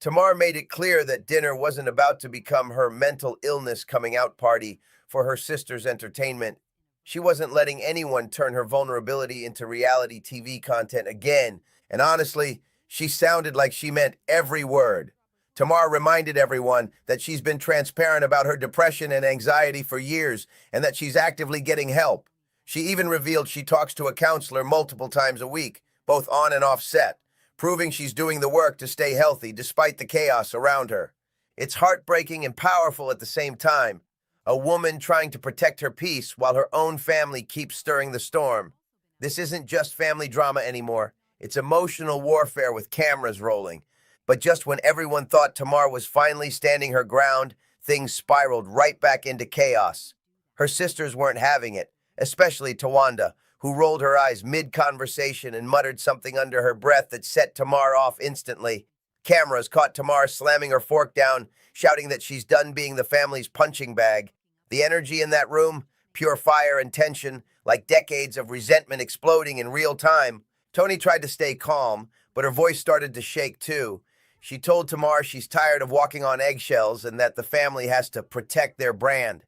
Tamar made it clear that dinner wasn't about to become her mental illness coming out party for her sister's entertainment. She wasn't letting anyone turn her vulnerability into reality TV content again, and honestly, she sounded like she meant every word. Tamar reminded everyone that she's been transparent about her depression and anxiety for years and that she's actively getting help. She even revealed she talks to a counselor multiple times a week, both on and off set, proving she's doing the work to stay healthy despite the chaos around her. It's heartbreaking and powerful at the same time. A woman trying to protect her peace while her own family keeps stirring the storm. This isn't just family drama anymore. It's emotional warfare with cameras rolling. But just when everyone thought Tamar was finally standing her ground, things spiraled right back into chaos. Her sisters weren't having it, especially Tawanda, who rolled her eyes mid-conversation and muttered something under her breath that set Tamar off instantly. Cameras caught Tamar slamming her fork down, shouting that she's done being the family's punching bag. The energy in that room, pure fire and tension, like decades of resentment exploding in real time. Toni tried to stay calm, but her voice started to shake too. She told Tamar she's tired of walking on eggshells and that the family has to protect their brand.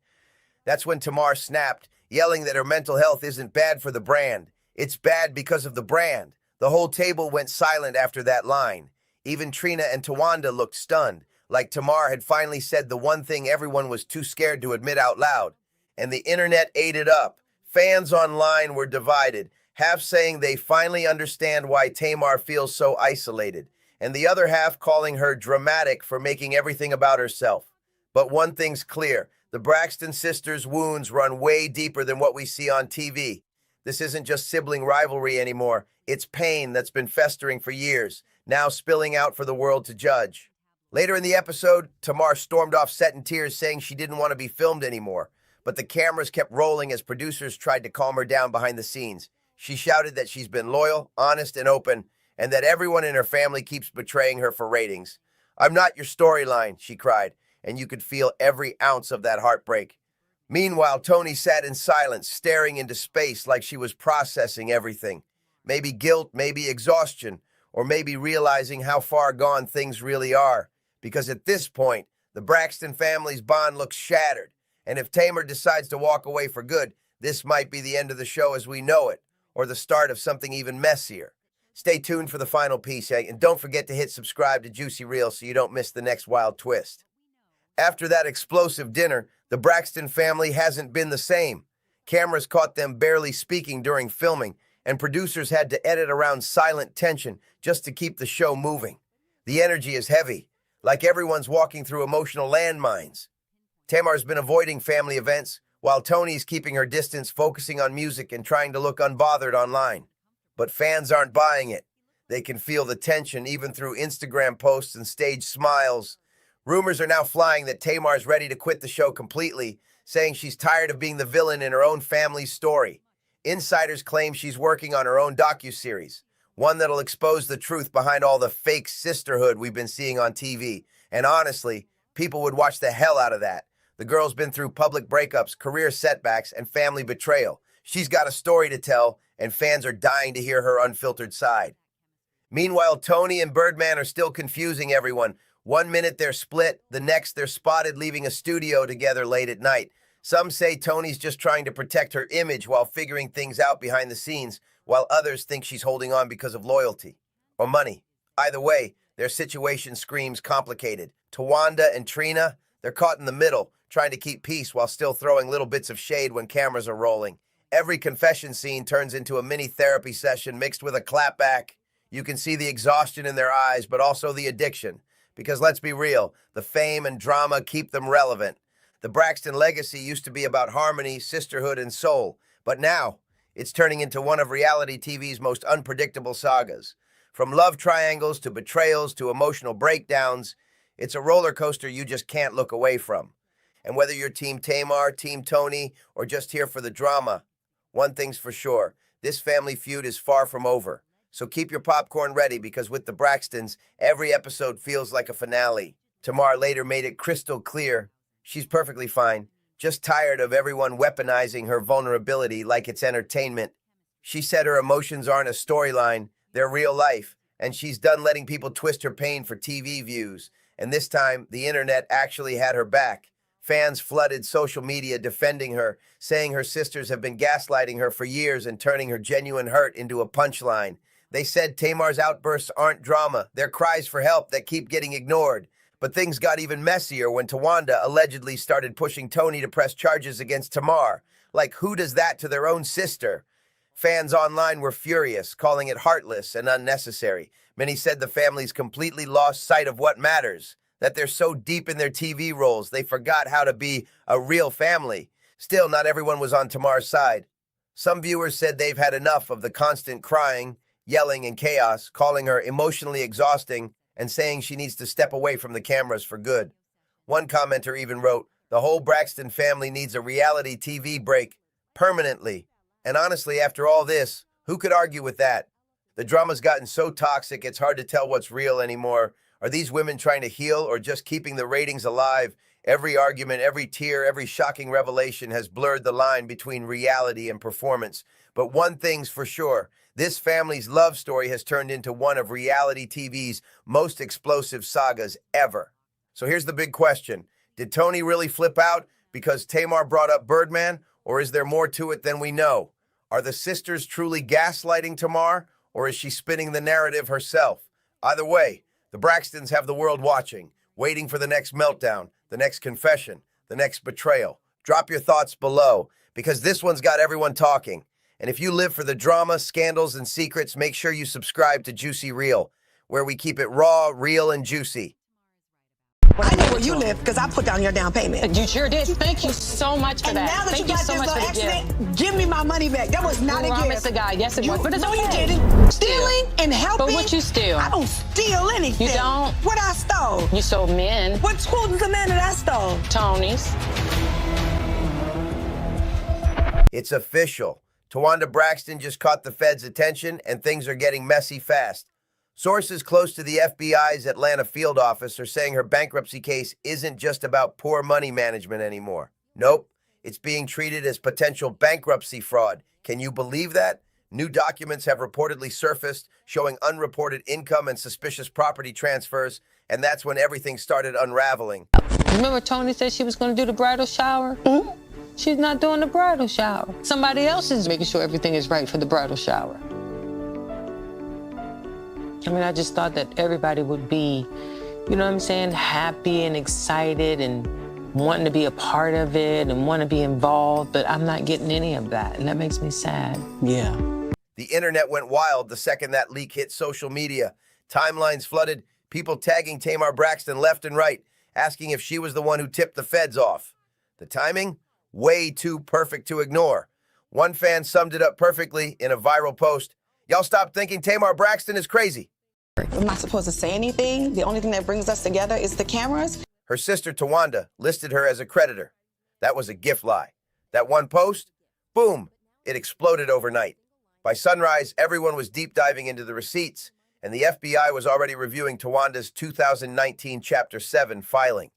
That's when Tamar snapped, yelling that her mental health isn't bad for the brand. It's bad because of the brand. The whole table went silent after that line. Even Trina and Tawanda looked stunned, like Tamar had finally said the one thing everyone was too scared to admit out loud. And the internet ate it up. Fans online were divided, half saying they finally understand why Tamar feels so isolated, and the other half calling her dramatic for making everything about herself. But one thing's clear, the Braxton sisters' wounds run way deeper than what we see on TV. This isn't just sibling rivalry anymore. It's pain that's been festering for years, now spilling out for the world to judge. Later in the episode, Tamar stormed off set in tears, saying she didn't want to be filmed anymore. But the cameras kept rolling as producers tried to calm her down behind the scenes. She shouted that she's been loyal, honest, and open, and that everyone in her family keeps betraying her for ratings. "I'm not your storyline," she cried, and you could feel every ounce of that heartbreak. Meanwhile, Toni sat in silence, staring into space like she was processing everything. Maybe guilt, maybe exhaustion, or maybe realizing how far gone things really are. Because at this point, the Braxton family's bond looks shattered. And if Tamar decides to walk away for good, this might be the end of the show as we know it, or the start of something even messier. Stay tuned for the final piece, and don't forget to hit subscribe to Juicy Reel so you don't miss the next wild twist. After that explosive dinner, the Braxton family hasn't been the same. Cameras caught them barely speaking during filming, and producers had to edit around silent tension just to keep the show moving. The energy is heavy, like everyone's walking through emotional landmines. Tamar's been avoiding family events, while Toni's keeping her distance, focusing on music and trying to look unbothered online. But fans aren't buying it. They can feel the tension even through Instagram posts and staged smiles. Rumors are now flying that Tamar's ready to quit the show completely, saying she's tired of being the villain in her own family's story. Insiders claim she's working on her own docuseries, one that'll expose the truth behind all the fake sisterhood we've been seeing on TV. And honestly, people would watch the hell out of that. The girl's been through public breakups, career setbacks, and family betrayal. She's got a story to tell, and fans are dying to hear her unfiltered side. Meanwhile, Toni and Birdman are still confusing everyone. One minute they're split, the next they're spotted leaving a studio together late at night. Some say Toni's just trying to protect her image while figuring things out behind the scenes, while others think she's holding on because of loyalty or money. Either way, their situation screams complicated. Tawanda and Trina, they're caught in the middle, trying to keep peace while still throwing little bits of shade when cameras are rolling. Every confession scene turns into a mini therapy session mixed with a clapback. You can see the exhaustion in their eyes, but also the addiction. Because let's be real, the fame and drama keep them relevant. The Braxton legacy used to be about harmony, sisterhood, and soul. But now, It's turning into one of reality TV's most unpredictable sagas. From love triangles to betrayals to emotional breakdowns, it's a roller coaster you just can't look away from. And whether you're Team Tamar, Team Tony, or just here for the drama, one thing's for sure, this family feud is far from over. So keep your popcorn ready because with the Braxtons, every episode feels like a finale. Tamar later made it crystal clear she's perfectly fine, just tired of everyone weaponizing her vulnerability like it's entertainment. She said her emotions aren't a storyline, they're real life, and she's done letting people twist her pain for TV views. And this time, the internet actually had her back. Fans flooded social media defending her, saying her sisters have been gaslighting her for years and turning her genuine hurt into a punchline. They said Tamar's outbursts aren't drama, they're cries for help that keep getting ignored. But things got even messier when Tawanda allegedly started pushing Tony to press charges against Tamar. Like, who does that to their own sister? Fans online were furious, calling it heartless and unnecessary. Many said the family's completely lost sight of what matters, that they're so deep in their TV roles they forgot how to be a real family. Still, not everyone was on Tamar's side. Some viewers said they've had enough of the constant crying, yelling, and chaos, calling her emotionally exhausting and saying she needs to step away from the cameras for good. One commenter even wrote, "The whole Braxton family needs a reality TV break permanently." And honestly, after all this, who could argue with that? The drama's gotten so toxic, it's hard to tell what's real anymore. Are these women trying to heal or just keeping the ratings alive? Every argument, every tear, every shocking revelation has blurred the line between reality and performance. But one thing's for sure, this family's love story has turned into one of reality TV's most explosive sagas ever. So here's the big question. Did Tony really flip out because Tamar brought up Birdman, or is there more to it than we know? Are the sisters truly gaslighting Tamar, or is she spinning the narrative herself? Either way, the Braxtons have the world watching, waiting for the next meltdown, the next confession, the next betrayal. Drop your thoughts below, because this one's got everyone talking. And if you live for the drama, scandals, and secrets, make sure you subscribe to Juicy Real, where we keep it raw, real, and juicy.
I know where you live because I put down your down payment.
You sure did. Thank you so much for
And
that.
now that
Thank
you
you
got
so
this
much
little
for the gift.
accident, give me my money back. That was not a
Promise
gift.
to God. Yes, it was. But it's
no,
okay.
you didn't. Stealing and helping.
But what you steal?
I don't steal anything.
You don't?
What I stole?
You stole men.
Who's the man that I stole?
Tony's.
It's official. Tawanda Braxton just caught the Fed's attention, and things are getting messy fast. Sources close to the FBI's Atlanta field office are saying her bankruptcy case isn't just about poor money management anymore. Nope, it's being treated as potential bankruptcy fraud. Can you believe that? New documents have reportedly surfaced showing unreported income and suspicious property transfers, and that's when everything started unraveling.
Remember Tony said she was going to do the bridal shower?
Mm-hmm.
She's not doing the bridal shower. Somebody else is making sure everything is right for the bridal shower. I mean, I just thought that everybody would be, you know what I'm saying, happy and excited and wanting to be a part of it and want to be involved, but I'm not getting any of that, and that makes me sad.
Yeah.
The internet went wild the second that leak hit social media. Timelines flooded, people tagging Tamar Braxton left and right, asking if she was the one who tipped the feds off. The timing? Way too perfect to ignore. One fan summed it up perfectly in a viral post. Y'all stop thinking Tamar Braxton is crazy.
I'm not supposed to say anything. The only thing that brings us together is the cameras.
Her sister Tawanda listed her as a creditor. That was a gift lie. That one post, boom, it exploded overnight. By sunrise, everyone was deep diving into the receipts, and the FBI was already reviewing Tawanda's 2019 Chapter 7 filing.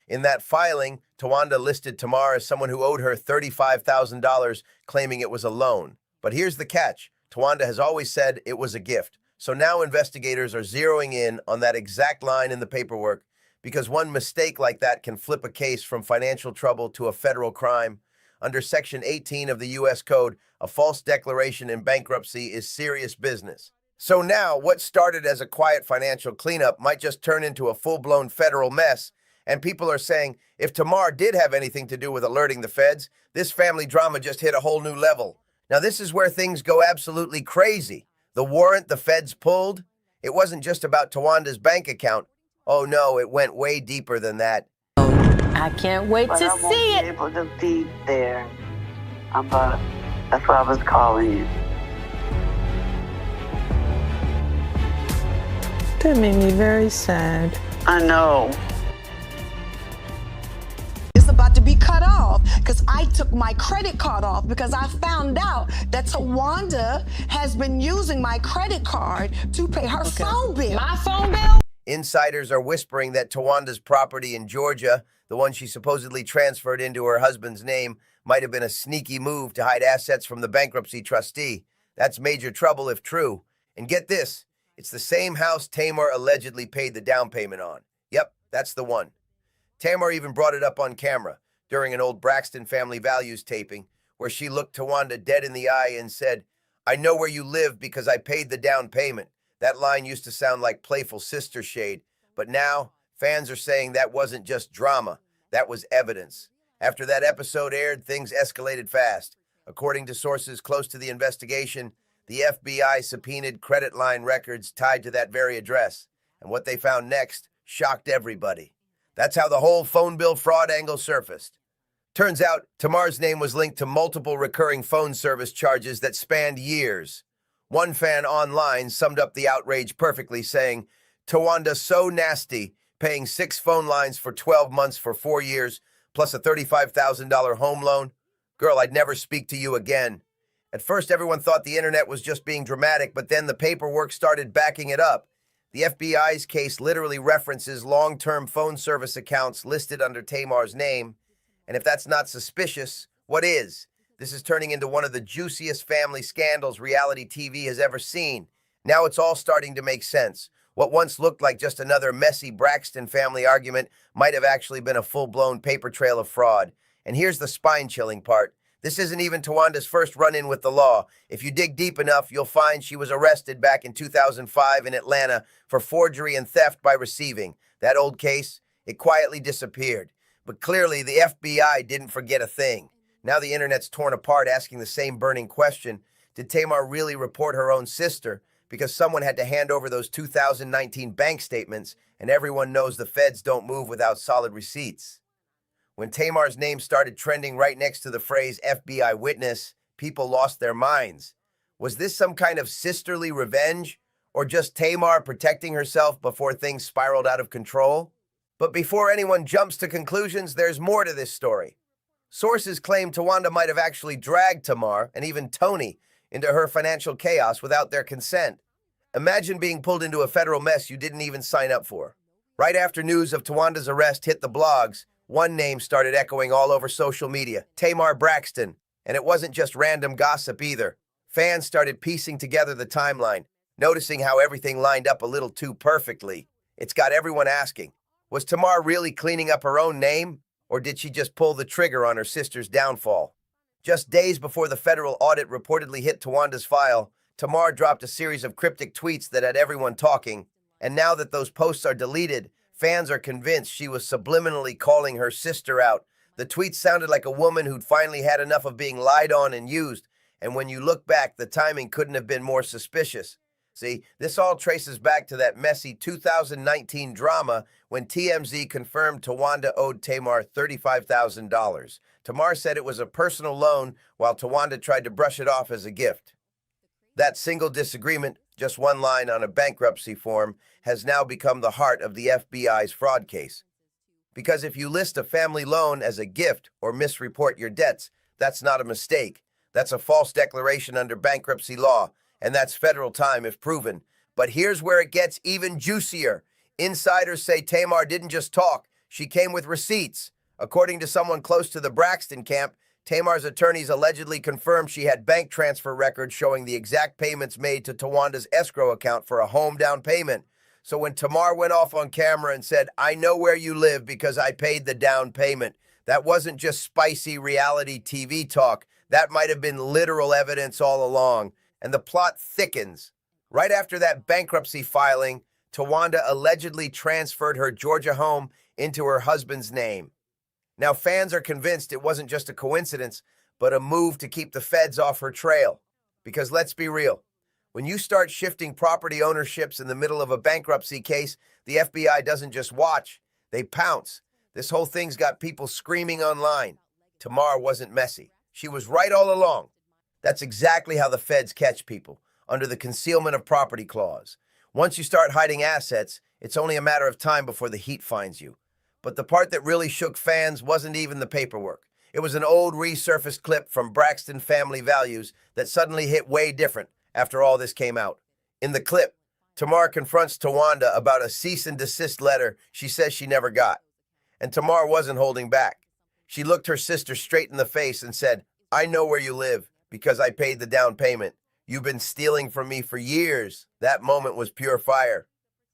In that filing, Tawanda listed Tamar as someone who owed her $35,000, claiming it was a loan. But here's the catch. Tawanda has always said it was a gift. So now investigators are zeroing in on that exact line in the paperwork, because one mistake like that can flip a case from financial trouble to a federal crime. Under Section 18 of the U.S. Code, a false declaration in bankruptcy is serious business. So now, what started as a quiet financial cleanup might just turn into a full-blown federal mess, and people are saying, if Tamar did have anything to do with alerting the feds, this family drama just hit a whole new level. Now, this is where things go absolutely crazy. The warrant the feds pulled, it wasn't just about Tawanda's bank account. Oh no, it went way deeper than that.
I can't wait to see it.
Able to be there, but That's why I was calling you.
That made me very sad.
I know.
It's about to be cut off because I took my credit card off because I found out that Tawanda has been using my credit card to pay her phone bill.
My phone bill?
Insiders are whispering that Tawanda's property in Georgia, the one she supposedly transferred into her husband's name, might have been a sneaky move to hide assets from the bankruptcy trustee. That's major trouble if true. And get this, it's the same house Tamar allegedly paid the down payment on. Yep, that's the one. Tamar even brought it up on camera during an old Braxton Family Values taping where she looked Tawanda dead in the eye and said, "I know where you live because I paid the down payment." That line used to sound like playful sister shade, but now fans are saying that wasn't just drama, that was evidence. After that episode aired, things escalated fast. According to sources close to the investigation, the FBI subpoenaed credit line records tied to that very address, and what they found next shocked everybody. That's how the whole phone bill fraud angle surfaced. Turns out, Tamar's name was linked to multiple recurring phone service charges that spanned years. One fan online summed up the outrage perfectly, saying, "Tawanda so nasty, paying 6 phone lines for 12 months for 4 years, plus a $35,000 home loan. Girl, I'd never speak to you again." At first, everyone thought the internet was just being dramatic, but then the paperwork started backing it up. The FBI's case literally references long-term phone service accounts listed under Tamar's name. And if that's not suspicious, what is? This is turning into one of the juiciest family scandals reality TV has ever seen. Now it's all starting to make sense. What once looked like just another messy Braxton family argument might have actually been a full-blown paper trail of fraud. And here's the spine-chilling part. This isn't even Tawanda's first run-in with the law. If you dig deep enough, you'll find she was arrested back in 2005 in Atlanta for forgery and theft by receiving. That old case, it quietly disappeared. But clearly, the FBI didn't forget a thing. Now the internet's torn apart asking the same burning question. Did Tamar really report her own sister? Because someone had to hand over those 2019 bank statements, and everyone knows the feds don't move without solid receipts. When Tamar's name started trending right next to the phrase FBI witness, people lost their minds. Was this some kind of sisterly revenge, or just Tamar protecting herself before things spiraled out of control? But before anyone jumps to conclusions, there's more to this story. Sources claim Tawanda might have actually dragged Tamar, and even Tony, into her financial chaos without their consent. Imagine being pulled into a federal mess you didn't even sign up for. Right after news of Tawanda's arrest hit the blogs, one name started echoing all over social media, Tamar Braxton. And it wasn't just random gossip either. Fans started piecing together the timeline, noticing how everything lined up a little too perfectly. It's got everyone asking, was Tamar really cleaning up her own name? Or did she just pull the trigger on her sister's downfall? Just days before the federal audit reportedly hit Tawanda's file, Tamar dropped a series of cryptic tweets that had everyone talking. And now that those posts are deleted, fans are convinced she was subliminally calling her sister out. The tweets sounded like a woman who'd finally had enough of being lied on and used. And when you look back, the timing couldn't have been more suspicious. See, this all traces back to that messy 2019 drama when TMZ confirmed Tawanda owed Tamar $35,000. Tamar said it was a personal loan, while Tawanda tried to brush it off as a gift. That single disagreement, just one line on a bankruptcy form, has now become the heart of the FBI's fraud case. Because if you list a family loan as a gift or misreport your debts, that's not a mistake. That's a false declaration under bankruptcy law, and that's federal time if proven. But here's where it gets even juicier. Insiders say Tamar didn't just talk, she came with receipts. According to someone close to the Braxton camp, Tamar's attorneys allegedly confirmed she had bank transfer records showing the exact payments made to Tawanda's escrow account for a home down payment. So when Tamar went off on camera and said, "I know where you live because I paid the down payment," that wasn't just spicy reality TV talk. That might have been literal evidence all along. And the plot thickens. Right after that bankruptcy filing, Tawanda allegedly transferred her Georgia home into her husband's name. Now, fans are convinced it wasn't just a coincidence, but a move to keep the feds off her trail. Because let's be real, when you start shifting property ownerships in the middle of a bankruptcy case, the FBI doesn't just watch, they pounce. This whole thing's got people screaming online. Tamar wasn't messy. She was right all along. That's exactly how the feds catch people, under the concealment of property clause. Once you start hiding assets, it's only a matter of time before the heat finds you. But the part that really shook fans wasn't even the paperwork. It was an old resurfaced clip from Braxton Family Values that suddenly hit way different after all this came out. In the clip, Tamar confronts Tawanda about a cease and desist letter she says she never got. And Tamar wasn't holding back. She looked her sister straight in the face and said, "I know where you live because I paid the down payment. You've been stealing from me for years." That moment was pure fire.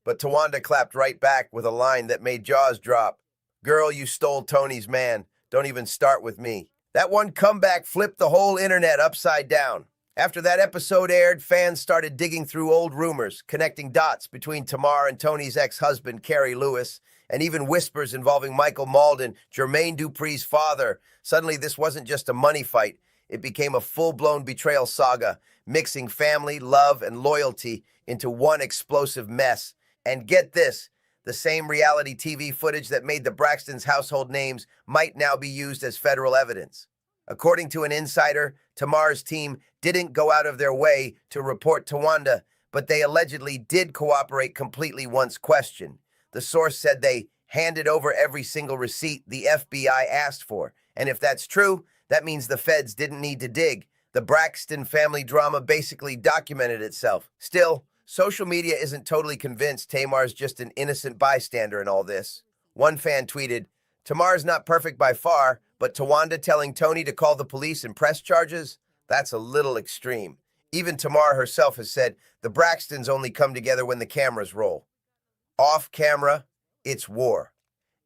But Tawanda clapped right back with a line that made jaws drop. "Girl, you stole Tony's man. Don't even start with me." That one comeback flipped the whole internet upside down. After that episode aired, fans started digging through old rumors, connecting dots between Tamar and Tony's ex-husband, Carrie Lewis, and even whispers involving Michael Malden, Jermaine Dupri's father. Suddenly, this wasn't just a money fight. It became a full-blown betrayal saga, mixing family, love, and loyalty into one explosive mess. And get this, the same reality TV footage that made the Braxtons household names might now be used as federal evidence. According to an insider, Tamar's team didn't go out of their way to report Tawanda, but they allegedly did cooperate completely once questioned. The source said they handed over every single receipt the FBI asked for. And if that's true, that means the feds didn't need to dig. The Braxton family drama basically documented itself. Still, social media isn't totally convinced Tamar's just an innocent bystander in all this. One fan tweeted, "Tamar's not perfect by far, but Tawanda telling Tony to call the police and press charges? That's a little extreme." Even Tamar herself has said the Braxtons only come together when the cameras roll. Off camera, it's war.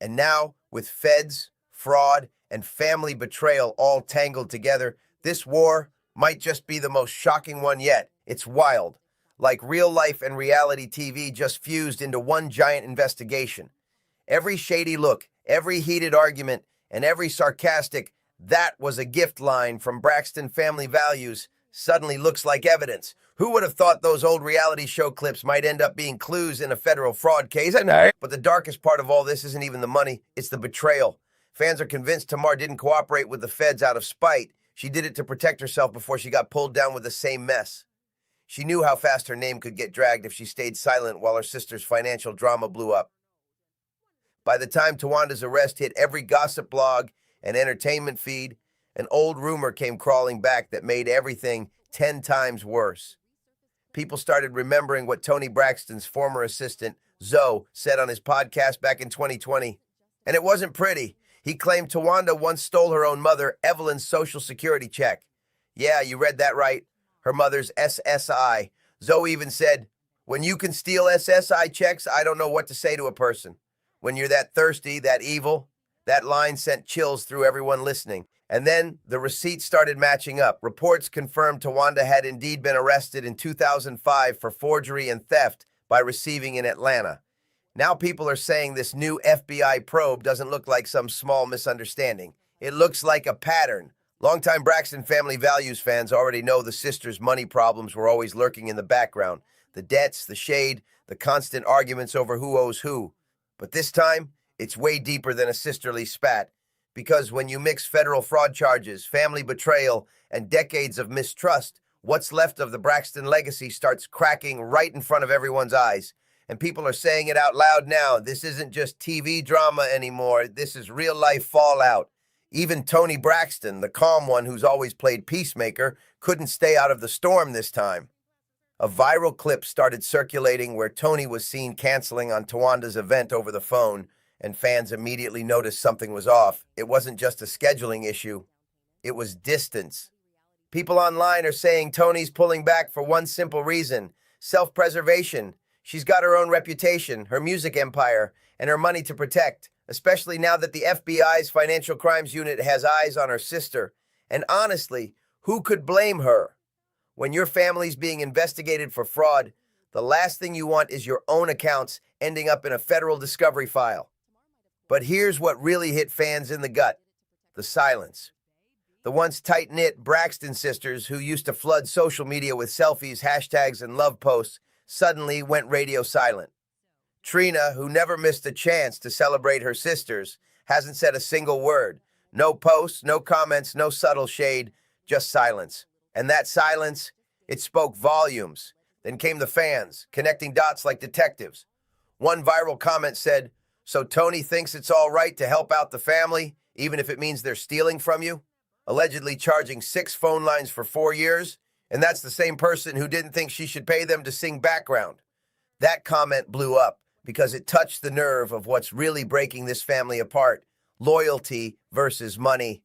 And now, with feds, fraud, and family betrayal all tangled together, this war might just be the most shocking one yet. It's wild. Like real life and reality TV just fused into one giant investigation. Every shady look, every heated argument, and every sarcastic "that was a gift" line from Braxton Family Values suddenly looks like evidence. Who would have thought those old reality show clips might end up being clues in a federal fraud case? But the darkest part of all this isn't even the money, it's the betrayal. Fans are convinced Tamar didn't cooperate with the feds out of spite. She did it to protect herself before she got pulled down with the same mess. She knew how fast her name could get dragged if she stayed silent while her sister's financial drama blew up. By the time Tawanda's arrest hit every gossip blog and entertainment feed, an old rumor came crawling back that made everything 10 times worse. People started remembering what Tony Braxton's former assistant, Zoe, said on his podcast back in 2020. And it wasn't pretty. He claimed Tawanda once stole her own mother, Evelyn's Social Security check. Yeah, you read that right. Her mother's SSI. Zoe even said, "When you can steal SSI checks, I don't know what to say to a person. When you're that thirsty, that evil." That line sent chills through everyone listening. And then the receipts started matching up. Reports confirmed Tawanda had indeed been arrested in 2005 for forgery and theft by receiving in Atlanta. Now people are saying this new FBI probe doesn't look like some small misunderstanding. It looks like a pattern. Longtime Braxton Family Values fans already know the sisters' money problems were always lurking in the background. The debts, the shade, the constant arguments over who owes who. But this time, it's way deeper than a sisterly spat. Because when you mix federal fraud charges, family betrayal, and decades of mistrust, what's left of the Braxton legacy starts cracking right in front of everyone's eyes. And people are saying it out loud now. This isn't just TV drama anymore. This is real-life fallout. Even Tony Braxton, the calm one who's always played peacemaker, couldn't stay out of the storm this time. A viral clip started circulating where Tony was seen canceling on Tawanda's event over the phone, and fans immediately noticed something was off. It wasn't just a scheduling issue. It was distance. People online are saying Tony's pulling back for one simple reason: self-preservation. She's got her own reputation, her music empire, and her money to protect, especially now that the FBI's Financial Crimes Unit has eyes on her sister. And honestly, who could blame her? When your family's being investigated for fraud, the last thing you want is your own accounts ending up in a federal discovery file. But here's what really hit fans in the gut: the silence. The once tight-knit Braxton sisters who used to flood social media with selfies, hashtags, and love posts suddenly went radio silent. Trina, who never missed a chance to celebrate her sisters, hasn't said a single word. No posts, no comments, no subtle shade, just silence. And that silence, it spoke volumes. Then came the fans, connecting dots like detectives. One viral comment said, "So Tony thinks it's all right to help out the family, even if it means they're stealing from you?" Allegedly charging 6 phone lines for 4 years, and that's the same person who didn't think she should pay them to sing background. That comment blew up because it touched the nerve of what's really breaking this family apart: loyalty versus money.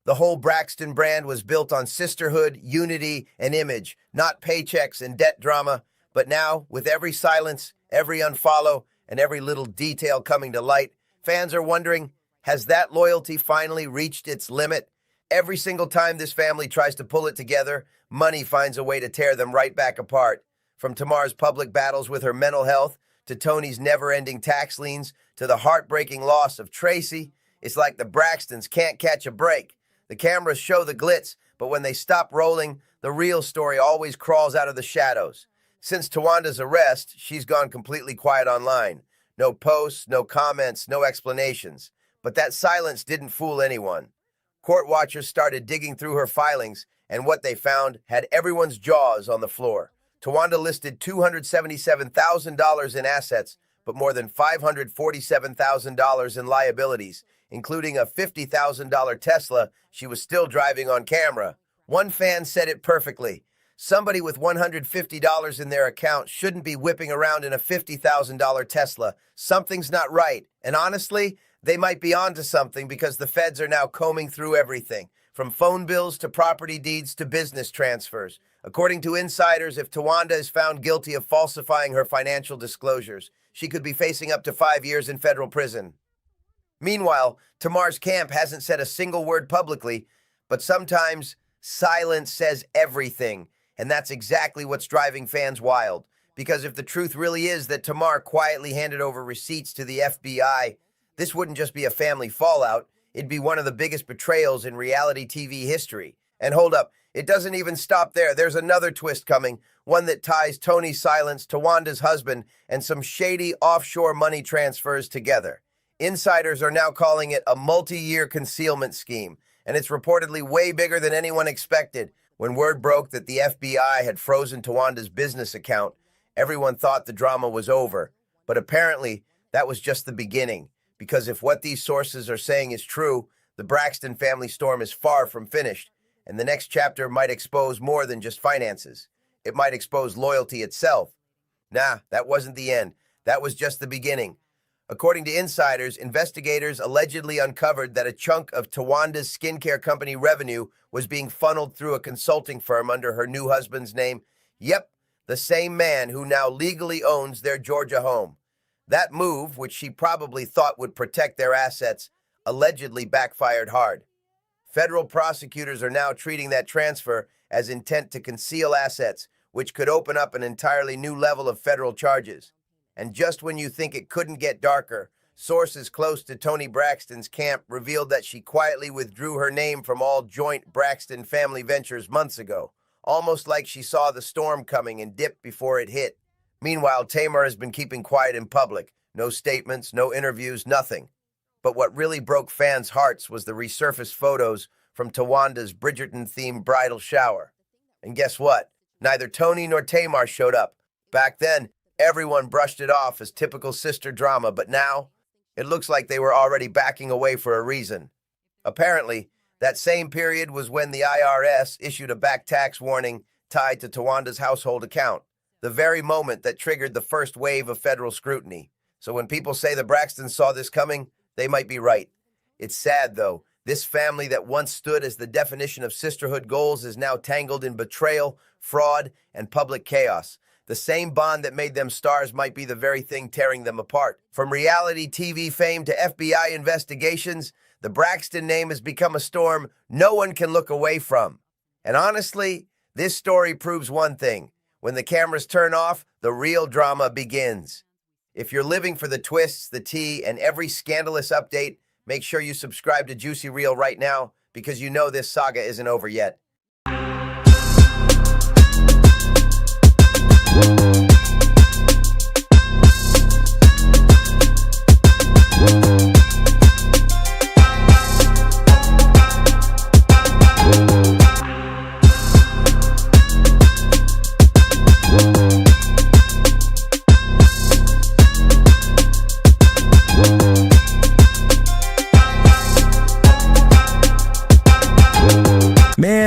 The whole Braxton brand was built on sisterhood, unity, and image, not paychecks and debt drama. But now, with every silence, every unfollow, and every little detail coming to light, fans are wondering, has that loyalty finally reached its limit? Every single time this family tries to pull it together, money finds a way to tear them right back apart. From Tamar's public battles with her mental health, to Tony's never-ending tax liens, to the heartbreaking loss of Tracy, it's like the Braxtons can't catch a break. The cameras show the glitz, but when they stop rolling, the real story always crawls out of the shadows. Since Tawanda's arrest, she's gone completely quiet online. No posts, no comments, no explanations. But that silence didn't fool anyone. Court watchers started digging through her filings, and what they found had everyone's jaws on the floor. Tawanda listed $277,000 in assets, but more than $547,000 in liabilities, including a $50,000 Tesla she was still driving on camera. One fan said it perfectly: somebody with $150 in their account shouldn't be whipping around in a $50,000 Tesla. Something's not right. And honestly, they might be onto something, because the feds are now combing through everything, from phone bills to property deeds to business transfers. According to insiders, if Tawanda is found guilty of falsifying her financial disclosures, she could be facing up to 5 years in federal prison. Meanwhile, Tamar's camp hasn't said a single word publicly, but sometimes silence says everything, and that's exactly what's driving fans wild. Because if the truth really is that Tamar quietly handed over receipts to the FBI, this wouldn't just be a family fallout, it'd be one of the biggest betrayals in reality TV history. And hold up, it doesn't even stop there. There's another twist coming, one that ties Tony's silence, Tawanda's husband, and some shady offshore money transfers together. Insiders are now calling it a multi-year concealment scheme, and it's reportedly way bigger than anyone expected. When word broke that the FBI had frozen Tawanda's business account, everyone thought the drama was over. But apparently, that was just the beginning, because if what these sources are saying is true, the Braxton family storm is far from finished, and the next chapter might expose more than just finances. It might expose loyalty itself. Nah, that wasn't the end. That was just the beginning. According to insiders, investigators allegedly uncovered that a chunk of Tawanda's skincare company revenue was being funneled through a consulting firm under her new husband's name. Yep, the same man who now legally owns their Georgia home. That move, which she probably thought would protect their assets, allegedly backfired hard. Federal prosecutors are now treating that transfer as intent to conceal assets, which could open up an entirely new level of federal charges. And just when you think it couldn't get darker, sources close to Toni Braxton's camp revealed that she quietly withdrew her name from all joint Braxton family ventures months ago, almost like she saw the storm coming and dipped before it hit. Meanwhile, Tamar has been keeping quiet in public. No statements, no interviews, nothing. But what really broke fans' hearts was the resurfaced photos from Tawanda's Bridgerton-themed bridal shower. And guess what? Neither Tony nor Tamar showed up. Back then, everyone brushed it off as typical sister drama, but now, it looks like they were already backing away for a reason. Apparently, that same period was when the IRS issued a back tax warning tied to Tawanda's household account, the very moment that triggered the first wave of federal scrutiny. So when people say the Braxtons saw this coming, they might be right. It's sad, though. This family that once stood as the definition of sisterhood goals is now tangled in betrayal, fraud, and public chaos. The same bond that made them stars might be the very thing tearing them apart. From reality TV fame to FBI investigations, the Braxton name has become a storm no one can look away from. And honestly, this story proves one thing. When the cameras turn off, the real drama begins. If you're living for the twists, the tea, and every scandalous update, make sure you subscribe to Juicy Reel right now, because you know this saga isn't over yet.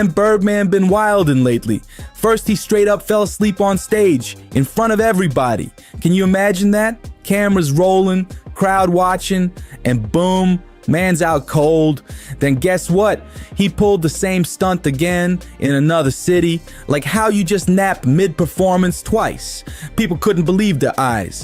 man Birdman been wildin' lately. First, he straight up fell asleep on stage, in front of everybody. Can you imagine that? Cameras rolling, crowd watching, and boom, man's out cold. Then guess what? He pulled the same stunt again in another city. Like how you just nap mid-performance twice. People couldn't believe their eyes.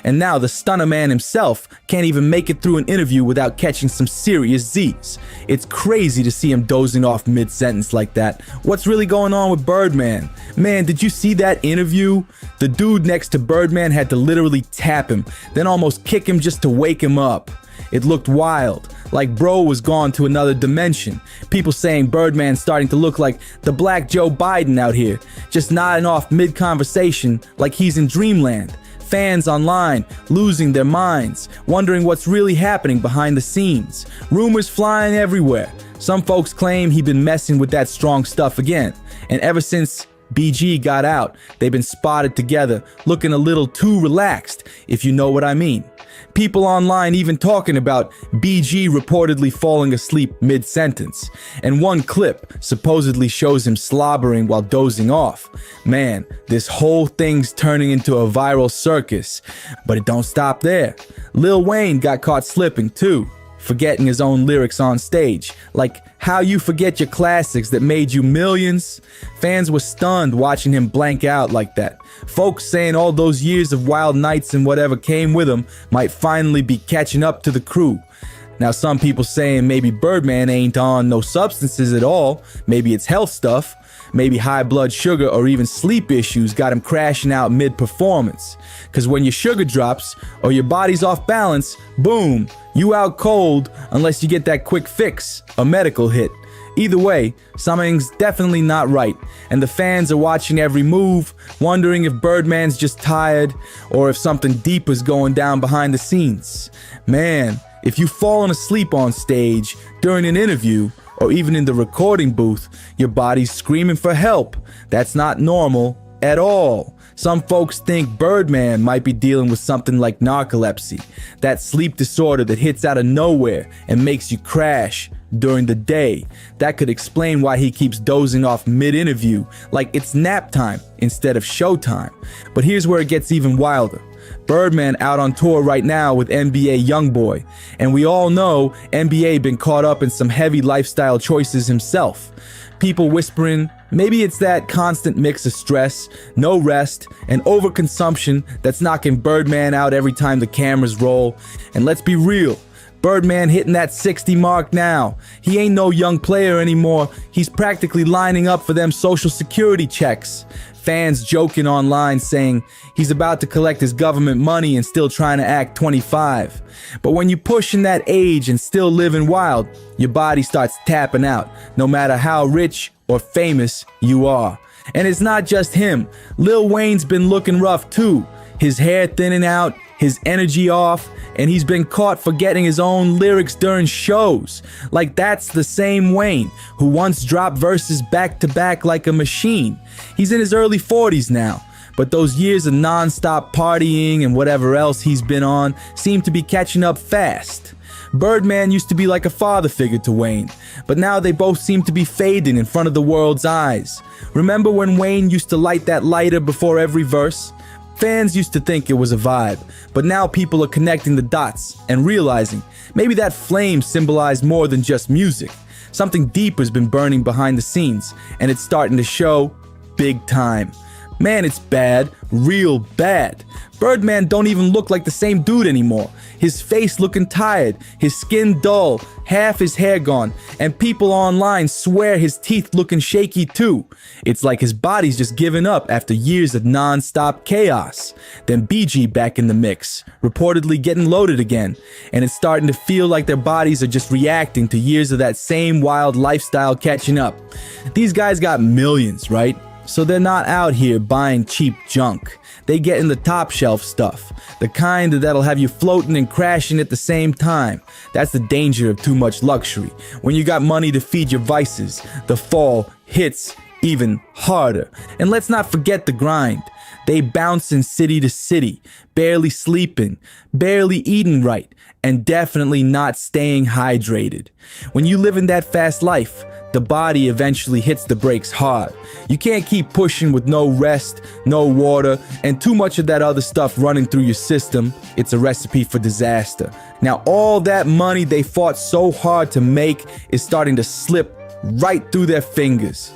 And now the stunner man himself can't even make it through an interview without catching some serious Z's. It's crazy to see him dozing off mid-sentence like that. What's really going on with Birdman? Man, did you see that interview? The dude next to Birdman had to literally tap him, then almost kick him just to wake him up. It looked wild, like bro was gone to another dimension. People saying Birdman's starting to look like the black Joe Biden out here, just nodding off mid-conversation like he's in dreamland. Fans online losing their minds, wondering what's really happening behind the scenes. Rumors flying everywhere. Some folks claim he'd been messing with that strong stuff again. And ever since BG got out, they've been spotted together, looking a little too relaxed, if you know what I mean. People online even talking about BG reportedly falling asleep mid-sentence. And one clip supposedly shows him slobbering while dozing off. Man, this whole thing's turning into a viral circus. But it don't stop there. Lil Wayne got caught slipping too, forgetting his own lyrics on stage. Like how you forget your classics that made you millions. Fans were stunned watching him blank out like that. Folks saying all those years of wild nights and whatever came with him might finally be catching up to the crew. Now some people saying maybe Birdman ain't on no substances at all. Maybe it's health stuff. Maybe high blood sugar or even sleep issues got him crashing out mid-performance. Cause when your sugar drops or your body's off balance, boom, you out cold unless you get that quick fix, a medical hit. Either way, something's definitely not right, and the fans are watching every move, wondering if Birdman's just tired or if something deep is going down behind the scenes. Man, if you've fallen asleep on stage, during an interview, or even in the recording booth, your body's screaming for help. That's not normal at all. Some folks think Birdman might be dealing with something like narcolepsy, that sleep disorder that hits out of nowhere and makes you crash during the day. That could explain why he keeps dozing off mid-interview, like it's nap time instead of showtime. But here's where it gets even wilder. Birdman out on tour right now with NBA Youngboy, and we all know NBA been caught up in some heavy lifestyle choices himself. People whispering, maybe it's that constant mix of stress, no rest, and overconsumption that's knocking Birdman out every time the cameras roll. And let's be real, Birdman hitting that 60 mark now. He ain't no young player anymore. He's practically lining up for them social security checks. Fans joking online saying he's about to collect his government money and still trying to act 25. But when you push in that age and still living wild, your body starts tapping out, no matter how rich or famous you are. And it's not just him. Lil Wayne's been looking rough too. His hair thinning out, his energy off, and he's been caught forgetting his own lyrics during shows. Like that's the same Wayne who once dropped verses back to back like a machine. He's in his early 40s now, but those years of non-stop partying and whatever else he's been on seem to be catching up fast. Birdman used to be like a father figure to Wayne, but now they both seem to be fading in front of the world's eyes. Remember when Wayne used to light that lighter before every verse? Fans used to think it was a vibe, but now people are connecting the dots and realizing maybe that flame symbolized more than just music. Something deep has been burning behind the scenes, and it's starting to show big time. Man, it's bad, real bad. Birdman don't even look like the same dude anymore. His face looking tired, his skin dull, half his hair gone, and people online swear his teeth looking shaky too. It's like his body's just given up after years of non-stop chaos. Then BG back in the mix, reportedly getting loaded again, and it's starting to feel like their bodies are just reacting to years of that same wild lifestyle catching up. These guys got millions, right? So they're not out here buying cheap junk. They get in the top shelf stuff, the kind that'll have you floating and crashing at the same time. That's the danger of too much luxury. When you got money to feed your vices, the fall hits even harder. And let's not forget the grind. They bouncing city to city, barely sleeping, barely eating right, and definitely not staying hydrated. When you live in that fast life, the body eventually hits the brakes hard. You can't keep pushing with no rest, no water, and too much of that other stuff running through your system. It's a recipe for disaster. Now, all that money they fought so hard to make is starting to slip right through their fingers.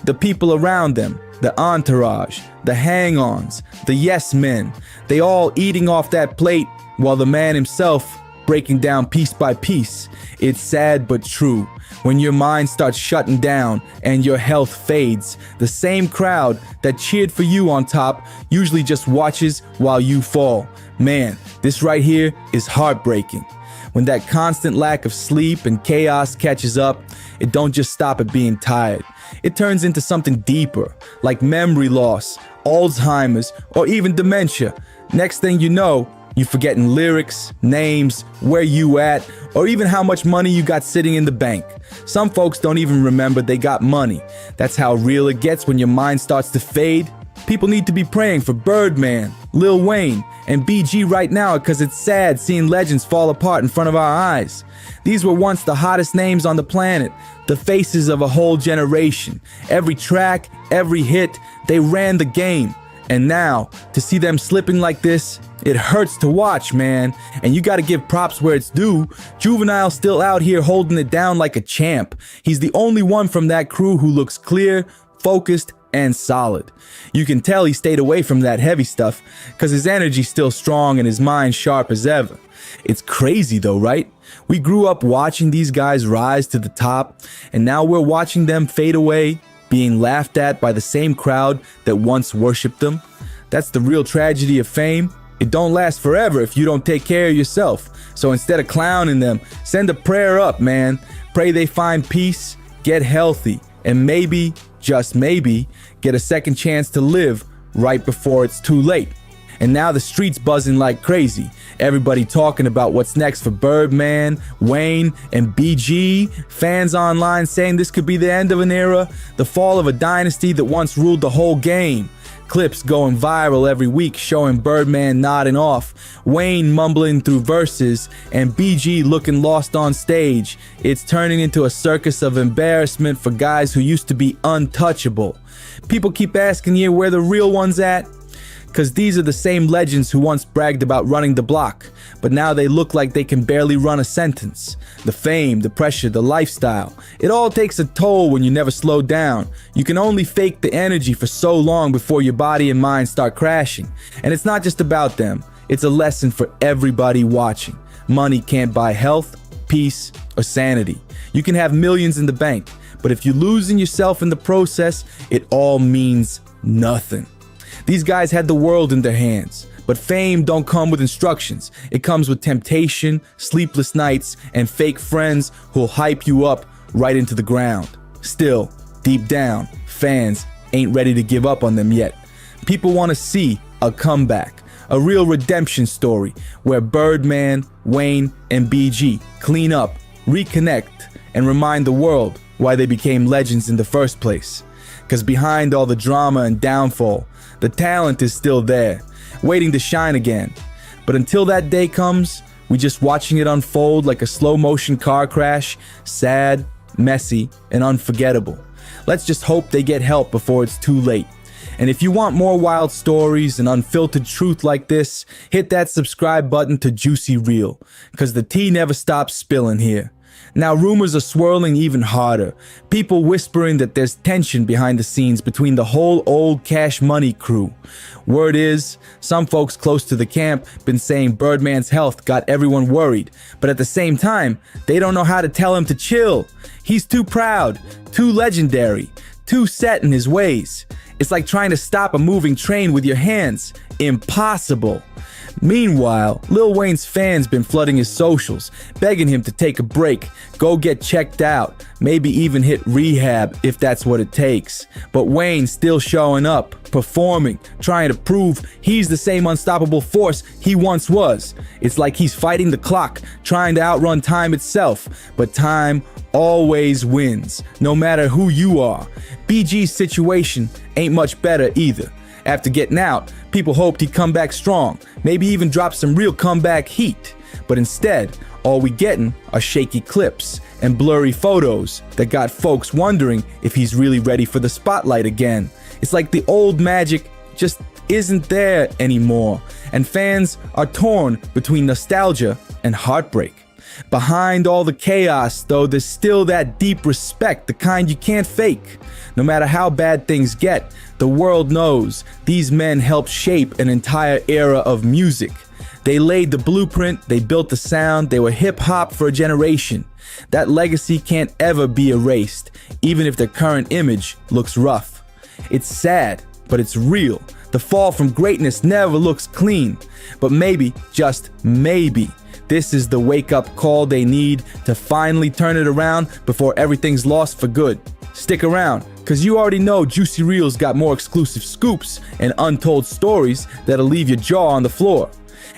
The people around them, the entourage, the hang-ons, the yes men, they all eating off that plate while the man himself breaking down piece by piece. It's sad but true. When your mind starts shutting down and your health fades, the same crowd that cheered for you on top usually just watches while you fall. Man, this right here is heartbreaking. When that constant lack of sleep and chaos catches up, it don't just stop at being tired. It turns into something deeper, like memory loss, Alzheimer's, or even dementia. Next thing you know, you're forgetting lyrics, names, where you at, or even how much money you got sitting in the bank. Some folks don't even remember they got money. That's how real it gets when your mind starts to fade. People need to be praying for Birdman, Lil Wayne, and BG right now because it's sad seeing legends fall apart in front of our eyes. These were once the hottest names on the planet, the faces of a whole generation. Every track, every hit, they ran the game. And now, to see them slipping like this, it hurts to watch, man. And you gotta give props where it's due. Juvenile's still out here holding it down like a champ. He's the only one from that crew who looks clear, focused, and solid. You can tell he stayed away from that heavy stuff because his energy's still strong and his mind sharp as ever. It's crazy though, right? We grew up watching these guys rise to the top, and now we're watching them fade away, being laughed at by the same crowd that once worshipped them. That's the real tragedy of fame. It don't last forever if you don't take care of yourself. So instead of clowning them, send a prayer up, man. Pray they find peace, get healthy, and maybe, just maybe, get a second chance to live right before it's too late. And now the street's buzzing like crazy. Everybody talking about what's next for Birdman, Wayne, and BG. Fans online saying this could be the end of an era, the fall of a dynasty that once ruled the whole game. Clips going viral every week showing Birdman nodding off, Wayne mumbling through verses, and BG looking lost on stage. It's turning into a circus of embarrassment for guys who used to be untouchable. People keep asking you where the real one's at, because these are the same legends who once bragged about running the block, but now they look like they can barely run a sentence. The fame, the pressure, the lifestyle, it all takes a toll when you never slow down. You can only fake the energy for so long before your body and mind start crashing. And it's not just about them, it's a lesson for everybody watching. Money can't buy health, peace, or sanity. You can have millions in the bank, but if you're losing yourself in the process, it all means nothing. These guys had the world in their hands, but fame don't come with instructions. It comes with temptation, sleepless nights, and fake friends who'll hype you up right into the ground. Still, deep down, fans ain't ready to give up on them yet. People want to see a comeback, a real redemption story where Birdman, Wayne, and BG clean up, reconnect, and remind the world why they became legends in the first place. Because behind all the drama and downfall, the talent is still there, waiting to shine again. But until that day comes, we're just watching it unfold like a slow-motion car crash, sad, messy, and unforgettable. Let's just hope they get help before it's too late. And if you want more wild stories and unfiltered truth like this, hit that subscribe button to Juicy Real, because the tea never stops spilling here. Now rumors are swirling even harder. People whispering that there's tension behind the scenes between the whole old Cash Money crew. Word is, some folks close to the camp been saying Birdman's health got everyone worried, but at the same time, they don't know how to tell him to chill. He's too proud, too legendary, too set in his ways. It's like trying to stop a moving train with your hands. Impossible. Meanwhile, Lil Wayne's fans been flooding his socials, begging him to take a break, go get checked out, maybe even hit rehab if that's what it takes. But Wayne's still showing up, performing, trying to prove he's the same unstoppable force he once was. It's like he's fighting the clock, trying to outrun time itself, but time always wins, no matter who you are. BG's situation ain't much better either. After getting out, people hoped he'd come back strong, maybe even drop some real comeback heat. But instead, all we getting are shaky clips and blurry photos that got folks wondering if he's really ready for the spotlight again. It's like the old magic just isn't there anymore, and fans are torn between nostalgia and heartbreak. Behind all the chaos, though, there's still that deep respect, the kind you can't fake. No matter how bad things get, the world knows these men helped shape an entire era of music. They laid the blueprint, they built the sound, they were hip-hop for a generation. That legacy can't ever be erased, even if their current image looks rough. It's sad, but it's real. The fall from greatness never looks clean. But maybe, just maybe, this is the wake-up call they need to finally turn it around before everything's lost for good. Stick around, cause you already know Juicy Real's got more exclusive scoops and untold stories that'll leave your jaw on the floor.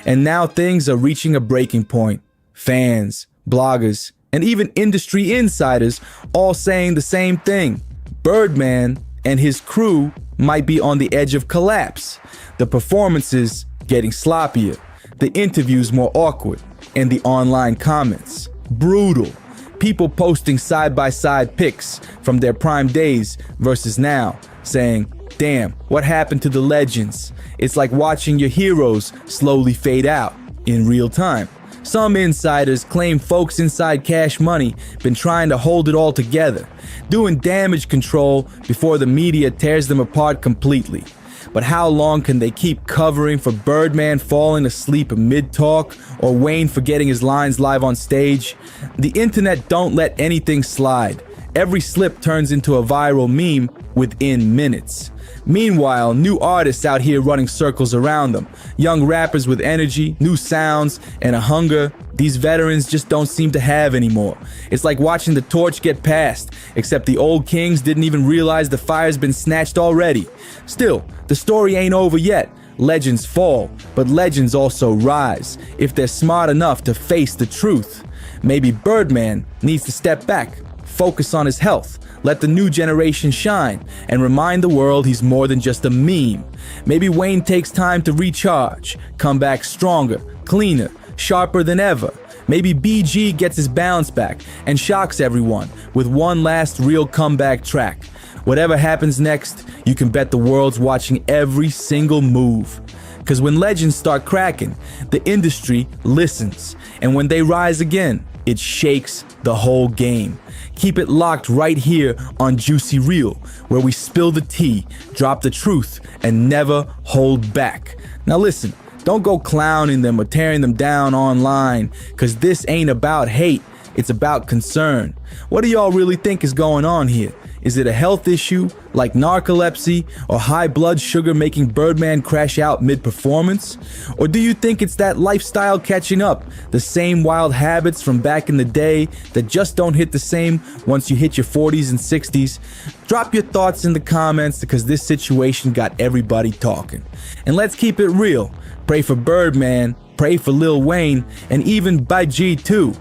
And now things are reaching a breaking point. Fans, bloggers, and even industry insiders all saying the same thing. Birdman and his crew might be on the edge of collapse. The performances getting sloppier, the interviews more awkward, and the online comments brutal. People posting side-by-side pics from their prime days versus now, saying, damn, what happened to the legends? It's like watching your heroes slowly fade out in real time. Some insiders claim folks inside Cash Money been trying to hold it all together, doing damage control before the media tears them apart completely. But how long can they keep covering for Birdman falling asleep mid-talk or Wayne forgetting his lines live on stage? The internet don't let anything slide. Every slip turns into a viral meme within minutes. Meanwhile, new artists out here running circles around them. Young rappers with energy, new sounds, and a hunger these veterans just don't seem to have anymore. It's like watching the torch get passed, except the old kings didn't even realize the fire's been snatched already. Still, the story ain't over yet. Legends fall, but legends also rise, if they're smart enough to face the truth. Maybe Birdman needs to step back, focus on his health, let the new generation shine, and remind the world he's more than just a meme. Maybe Wayne takes time to recharge, come back stronger, cleaner, sharper than ever. Maybe BG gets his balance back and shocks everyone with one last real comeback track. Whatever happens next, you can bet the world's watching every single move. Cause when legends start cracking, the industry listens. And when they rise again, it shakes the whole game. Keep it locked right here on Juicy Real, where we spill the tea, drop the truth, and never hold back. Now listen, don't go clowning them or tearing them down online, cause this ain't about hate, it's about concern. What do y'all really think is going on here? Is it a health issue like narcolepsy or high blood sugar making Birdman crash out mid-performance? Or do you think it's that lifestyle catching up, the same wild habits from back in the day that just don't hit the same once you hit your 40s and 60s? Drop your thoughts in the comments because this situation got everybody talking. And let's keep it real. Pray for Birdman, pray for Lil Wayne, and even by G too.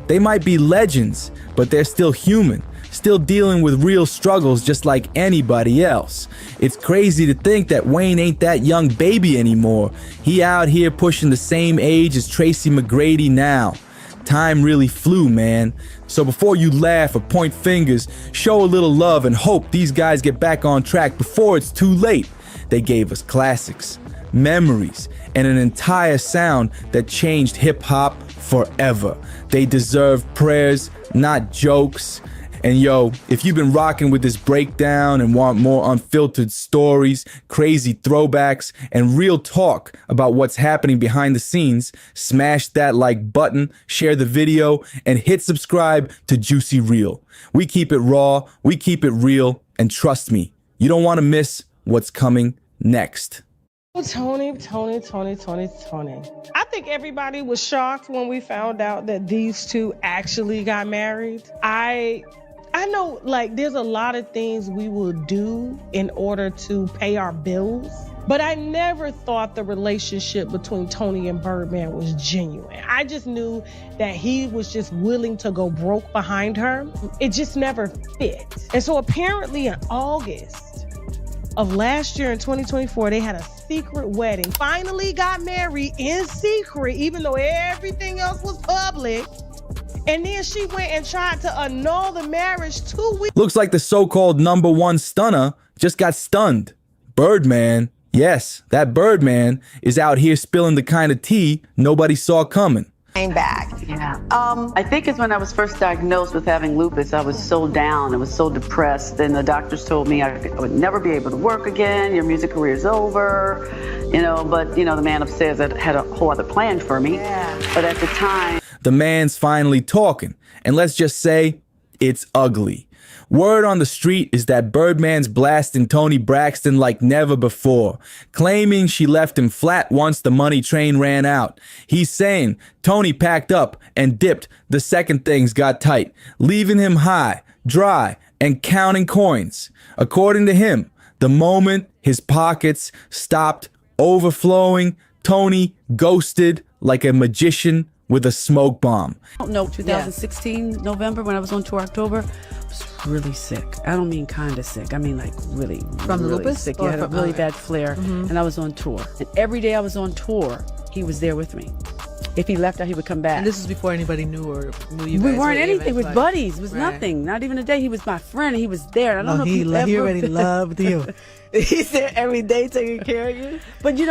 They might be legends, but they're still human. Still dealing with real struggles just like anybody else. It's crazy to think that Wayne ain't that young baby anymore. He out here pushing the same age as Tracy McGrady now. Time really flew, man. So before you laugh or point fingers, show a little love and hope these guys get back on track before it's too late. They gave us classics, memories, and an entire sound that changed hip-hop forever. They deserve prayers, not jokes. And yo, if you've been rocking with this breakdown and want more unfiltered stories, crazy throwbacks, and real talk about what's happening behind the scenes, smash that like button, share the video, and hit subscribe to Juicy Real. We keep it raw, we keep it real, and trust me, you don't want to miss what's coming next.
Tony. I think everybody was shocked when we found out that these two actually got married. I know, like, there's a lot of things we will do in order to pay our bills, but I never thought the relationship between Tony and Birdman was genuine. I just knew that he was just willing to go broke behind her. It just never fit. And so apparently in August of last year in 2024, they had a secret wedding. Finally got married in secret, even though everything else was public. And then she went and tried to annul the marriage 2 weeks.
Looks like the so-called #1 stunner just got stunned. Birdman, yes, that Birdman is out here spilling the kind of tea nobody saw coming.
Came back.
Yeah. I think it's when I was first diagnosed with having lupus, I was so down, I was so depressed. Then the doctors told me I would never be able to work again, your music career's over, but the man upstairs had a whole other plan for me. Yeah. But at the time,
the man's finally talking, and let's just say, it's ugly. Word on the street is that Birdman's blasting Toni Braxton like never before, claiming she left him flat once the money train ran out. He's saying Toni packed up and dipped the second things got tight, leaving him high, dry, and counting coins. According to him, the moment his pockets stopped overflowing, Toni ghosted like a magician with a smoke bomb.
I don't know, 2016, November, when I was on tour, October, I was really sick. I don't mean kind of sick. I mean like really,
From
really
lupus?
sick. Yeah, I had a really bad flare, and I was on tour. And every day I was on tour, he was there with me. If he left out, he would come back.
And this was before anybody knew you guys.
We weren't anything.
With
We're buddies. It was nothing. Not even a day. He was my friend. He was there. I don't know if
he
ever...
already loved you. He's there every day taking care of you.
But he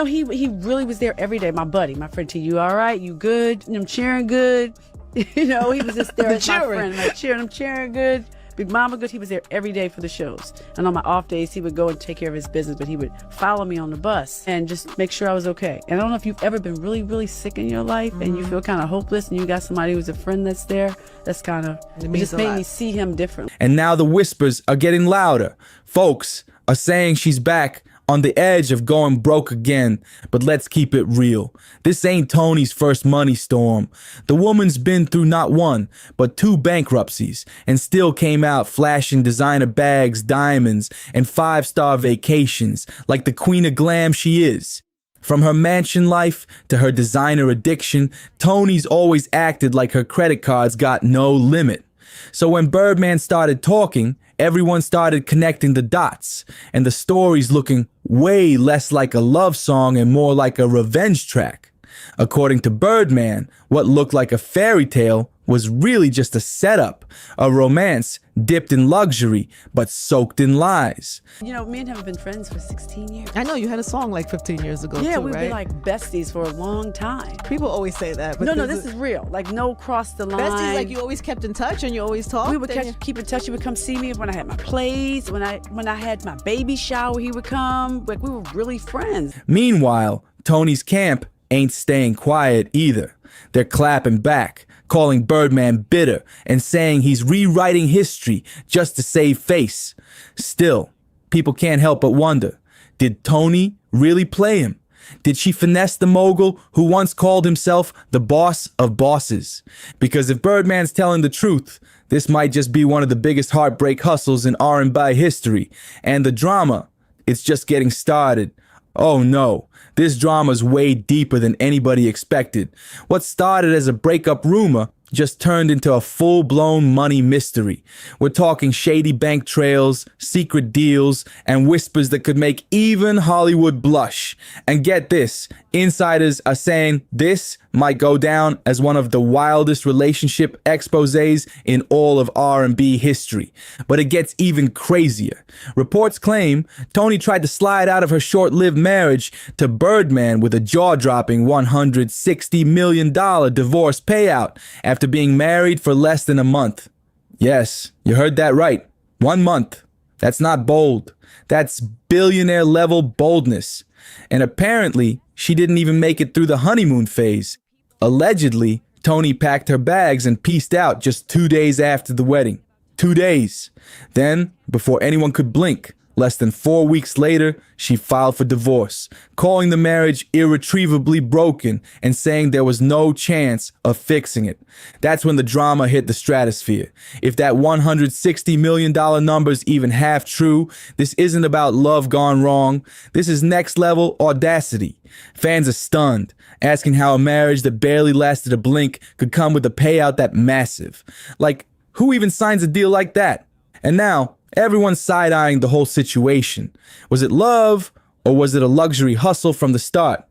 really was there every day. My buddy, my friend. You all right? You good? I'm cheering good. He was just there as my friend. Like cheering. I'm cheering good. Big Mama good. He was there every day for the shows. And on my off days, he would go and take care of his business, but he would follow me on the bus and just make sure I was okay. And I don't know if you've ever been really, really sick in your life and you feel kind of hopeless and you got somebody who's a friend that's there. That's kind of, it just made me see him differently.
And now the whispers are getting louder. Folks are saying she's back on the edge of going broke again, but let's keep it real. This ain't Toni's first money storm. The woman's been through not one, but 2 bankruptcies and still came out flashing designer bags, diamonds, and 5-star vacations like the queen of glam she is. From her mansion life to her designer addiction, Toni's always acted like her credit cards got no limit. So when Birdman started talking, everyone started connecting the dots, and the story's looking way less like a love song and more like a revenge track. According to Birdman, what looked like a fairy tale was really just a setup, a romance dipped in luxury but soaked in lies.
Me and him have been friends for 16 years.
I know you had a song like 15 years ago.
Yeah,
too,
we've
right?
been like besties for a long time.
People always say that. But
No, this is real. Like no cross the line.
Besties, like you always kept in touch and you always talked.
We would keep in touch. He would come see me when I had my plays. When I had my baby shower, he would come. Like we were really friends.
Meanwhile, Toni's camp ain't staying quiet either. They're clapping back, calling Birdman bitter and saying he's rewriting history just to save face. Still, people can't help but wonder, did Toni really play him? Did she finesse the mogul who once called himself the boss of bosses? Because if Birdman's telling the truth, this might just be one of the biggest heartbreak hustles in R&B history. And the drama, it's just getting started. Oh no, this drama's way deeper than anybody expected. What started as a breakup rumor just turned into a full-blown money mystery. We're talking shady bank trails, secret deals, and whispers that could make even Hollywood blush. And get this, insiders are saying this might go down as one of the wildest relationship exposés in all of R&B history. But it gets even crazier. Reports claim Toni tried to slide out of her short-lived marriage to Birdman with a jaw-dropping $160 million divorce payout after being married for less than a month. Yes, you heard that right. 1 month. That's not bold. That's billionaire-level boldness. And apparently, she didn't even make it through the honeymoon phase. Allegedly, Toni packed her bags and peaced out just 2 days after the wedding. 2 days. Then, before anyone could blink, Less than 4 weeks later, she filed for divorce, calling the marriage irretrievably broken and saying there was no chance of fixing it. That's when the drama hit the stratosphere. If that $160 million number is even half true, this isn't about love gone wrong. This is next level audacity. Fans are stunned, asking how a marriage that barely lasted a blink could come with a payout that massive. Like, who even signs a deal like that? And now, everyone's side-eyeing the whole situation. Was it love, or was it a luxury hustle from the start?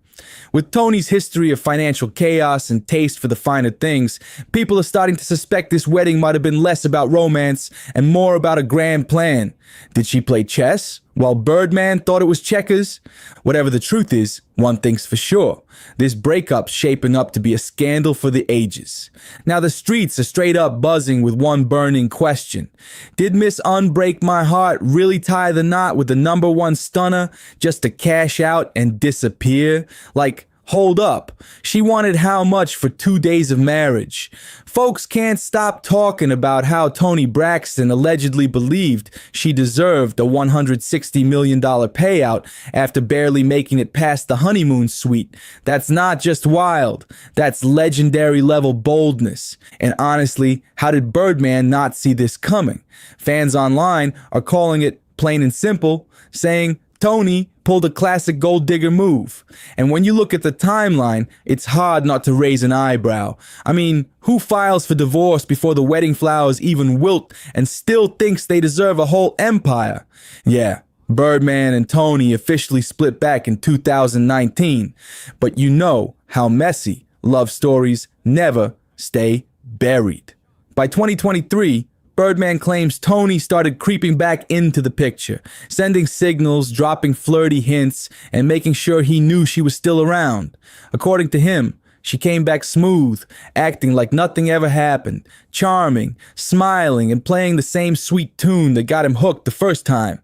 With Tony's history of financial chaos and taste for the finer things, people are starting to suspect this wedding might have been less about romance and more about a grand plan. Did she play chess while Birdman thought it was checkers? Whatever the truth is, one thing's for sure. This breakup's shaping up to be a scandal for the ages. Now the streets are straight up buzzing with one burning question. Did Miss Unbreak My Heart really tie the knot with the #1 stunner just to cash out and disappear? Like, hold up. She wanted how much for 2 days of marriage? Folks can't stop talking about how Toni Braxton allegedly believed she deserved a $160 million payout after barely making it past the honeymoon suite. That's not just wild. That's legendary level boldness. And honestly, how did Birdman not see this coming? Fans online are calling it plain and simple, saying Toni pulled a classic gold digger move. And when you look at the timeline, it's hard not to raise an eyebrow. I mean, who files for divorce before the wedding flowers even wilt and still thinks they deserve a whole empire? Yeah, Birdman and Toni officially split back in 2019. But you know how messy love stories never stay buried. By 2023, Birdman claims Toni started creeping back into the picture, sending signals, dropping flirty hints, and making sure he knew she was still around. According to him, she came back smooth, acting like nothing ever happened, charming, smiling, and playing the same sweet tune that got him hooked the first time.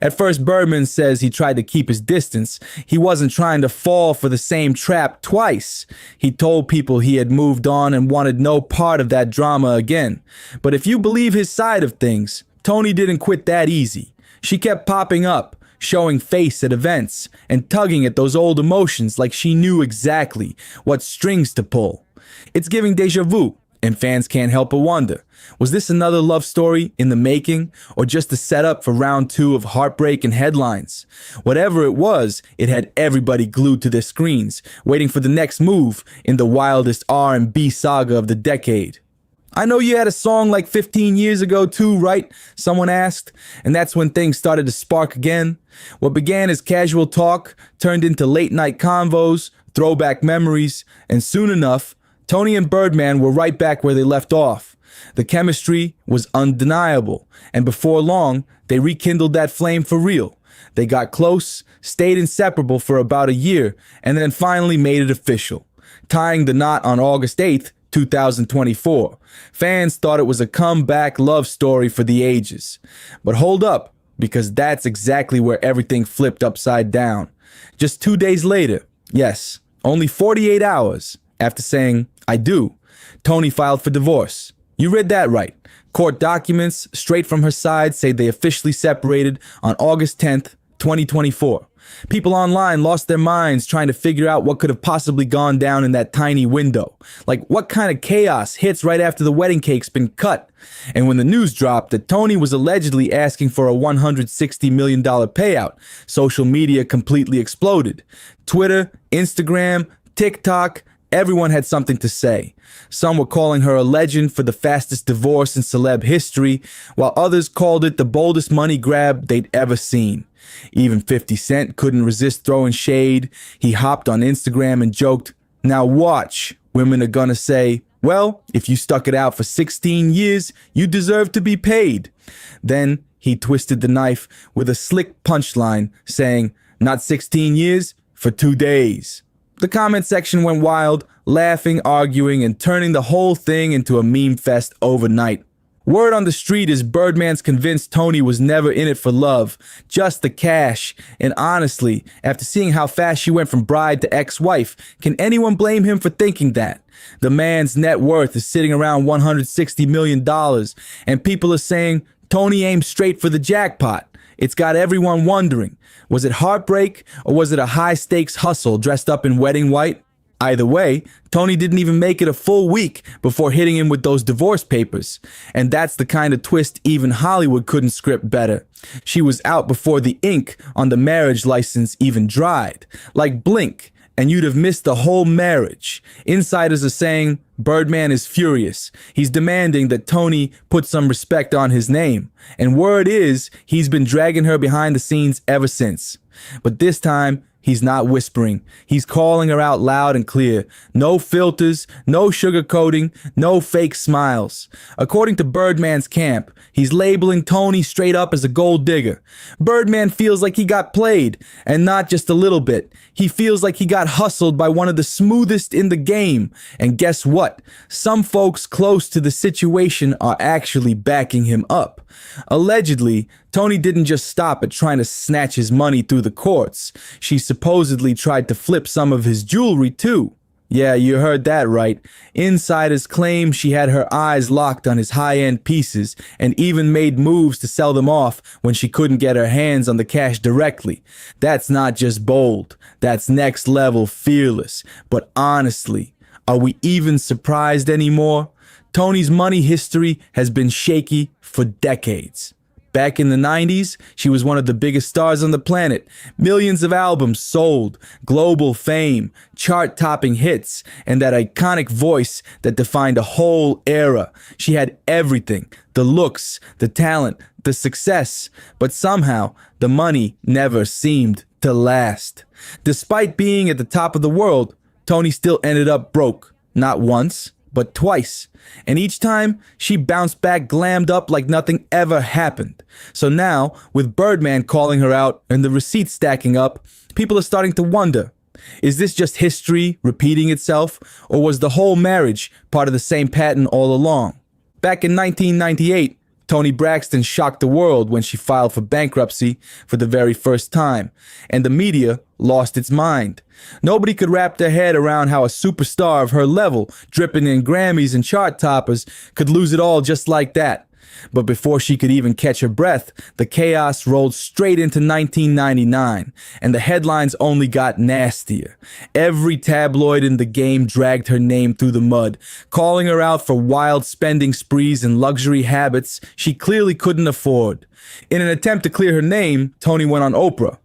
At first, Birdman says he tried to keep his distance. He wasn't trying to fall for the same trap twice. He told people he had moved on and wanted no part of that drama again. But if you believe his side of things, Toni didn't quit that easy. She kept popping up, showing face at events, and tugging at those old emotions like she knew exactly what strings to pull. It's giving deja vu, and fans can't help but wonder, was this another love story in the making, or just a setup for round 2 of heartbreak and headlines? Whatever it was, it had everybody glued to their screens, waiting for the next move in the wildest R&B saga of the decade. I know you had a song like 15 years ago too, right? Someone asked. And that's when things started to spark again. What began as casual talk turned into late night convos, throwback memories, and soon enough, Toni and Birdman were right back where they left off. The chemistry was undeniable, and before long, they rekindled that flame for real. They got close, stayed inseparable for about a year, and then finally made it official, tying the knot on August 8th, 2024. Fans thought it was a comeback love story for the ages. But hold up, because that's exactly where everything flipped upside down. Just 2 days later, yes, only 48 hours after saying, "I do," Toni filed for divorce. You read that right. Court documents straight from her side say they officially separated on August 10th, 2024. People online lost their minds trying to figure out what could have possibly gone down in that tiny window. Like, what kind of chaos hits right after the wedding cake's been cut? And when the news dropped that Toni was allegedly asking for a $160 million payout, social media completely exploded. Twitter, Instagram, TikTok, everyone had something to say. Some were calling her a legend for the fastest divorce in celeb history, while others called it the boldest money grab they'd ever seen. Even 50 Cent couldn't resist throwing shade. He hopped on Instagram and joked, "Now watch, women are gonna say, well, if you stuck it out for 16 years, you deserve to be paid." Then he twisted the knife with a slick punchline saying, "Not 16 years, for 2 days." The comment section went wild, laughing, arguing, and turning the whole thing into a meme fest overnight. Word on the street is Birdman's convinced Toni was never in it for love, just the cash. And honestly, after seeing how fast she went from bride to ex-wife, can anyone blame him for thinking that? The man's net worth is sitting around $160 million, and people are saying Toni aimed straight for the jackpot. It's got everyone wondering, was it heartbreak or was it a high-stakes hustle dressed up in wedding white? Either way, Tony didn't even make it a full week before hitting him with those divorce papers. And that's the kind of twist even Hollywood couldn't script better. She was out before the ink on the marriage license even dried. Like blink, and you'd have missed the whole marriage. Insiders are saying Birdman is furious. He's demanding that Tony put some respect on his name. And word is, he's been dragging her behind the scenes ever since. But this time, he's not whispering. He's calling her out loud and clear. No filters, no sugarcoating, no fake smiles. According to Birdman's camp, he's labeling Tony straight up as a gold digger. Birdman feels like he got played, and not just a little bit. He feels like he got hustled by one of the smoothest in the game. And guess what? Some folks close to the situation are actually backing him up. Allegedly, Tony didn't just stop at trying to snatch his money through the courts. She supposedly tried to flip some of his jewelry too. Yeah, you heard that right. Insiders claim she had her eyes locked on his high-end pieces and even made moves to sell them off when she couldn't get her hands on the cash directly. That's not just bold. That's next level fearless. But honestly, are we even surprised anymore? Tony's money history has been shaky for decades. Back in the 90s, she was one of the biggest stars on the planet. Millions of albums sold, global fame, chart-topping hits, and that iconic voice that defined a whole era. She had everything, the looks, the talent, the success, but somehow the money never seemed to last. Despite being at the top of the world, Tony still ended up broke, not once, but twice. And each time, she bounced back glammed up like nothing ever happened. So now, with Birdman calling her out and the receipts stacking up, people are starting to wonder, is this just history repeating itself, or was the whole marriage part of the same pattern all along? Back in 1998, Toni Braxton shocked the world when she filed for bankruptcy for the very first time, and the media lost its mind. Nobody could wrap their head around how a superstar of her level, dripping in Grammys and chart toppers, could lose it all just like that. But before she could even catch her breath, the chaos rolled straight into 1999, and the headlines only got nastier. Every tabloid in the game dragged her name through the mud, calling her out for wild spending sprees and luxury habits she clearly couldn't afford. In an attempt to clear her name, Toni went on Oprah,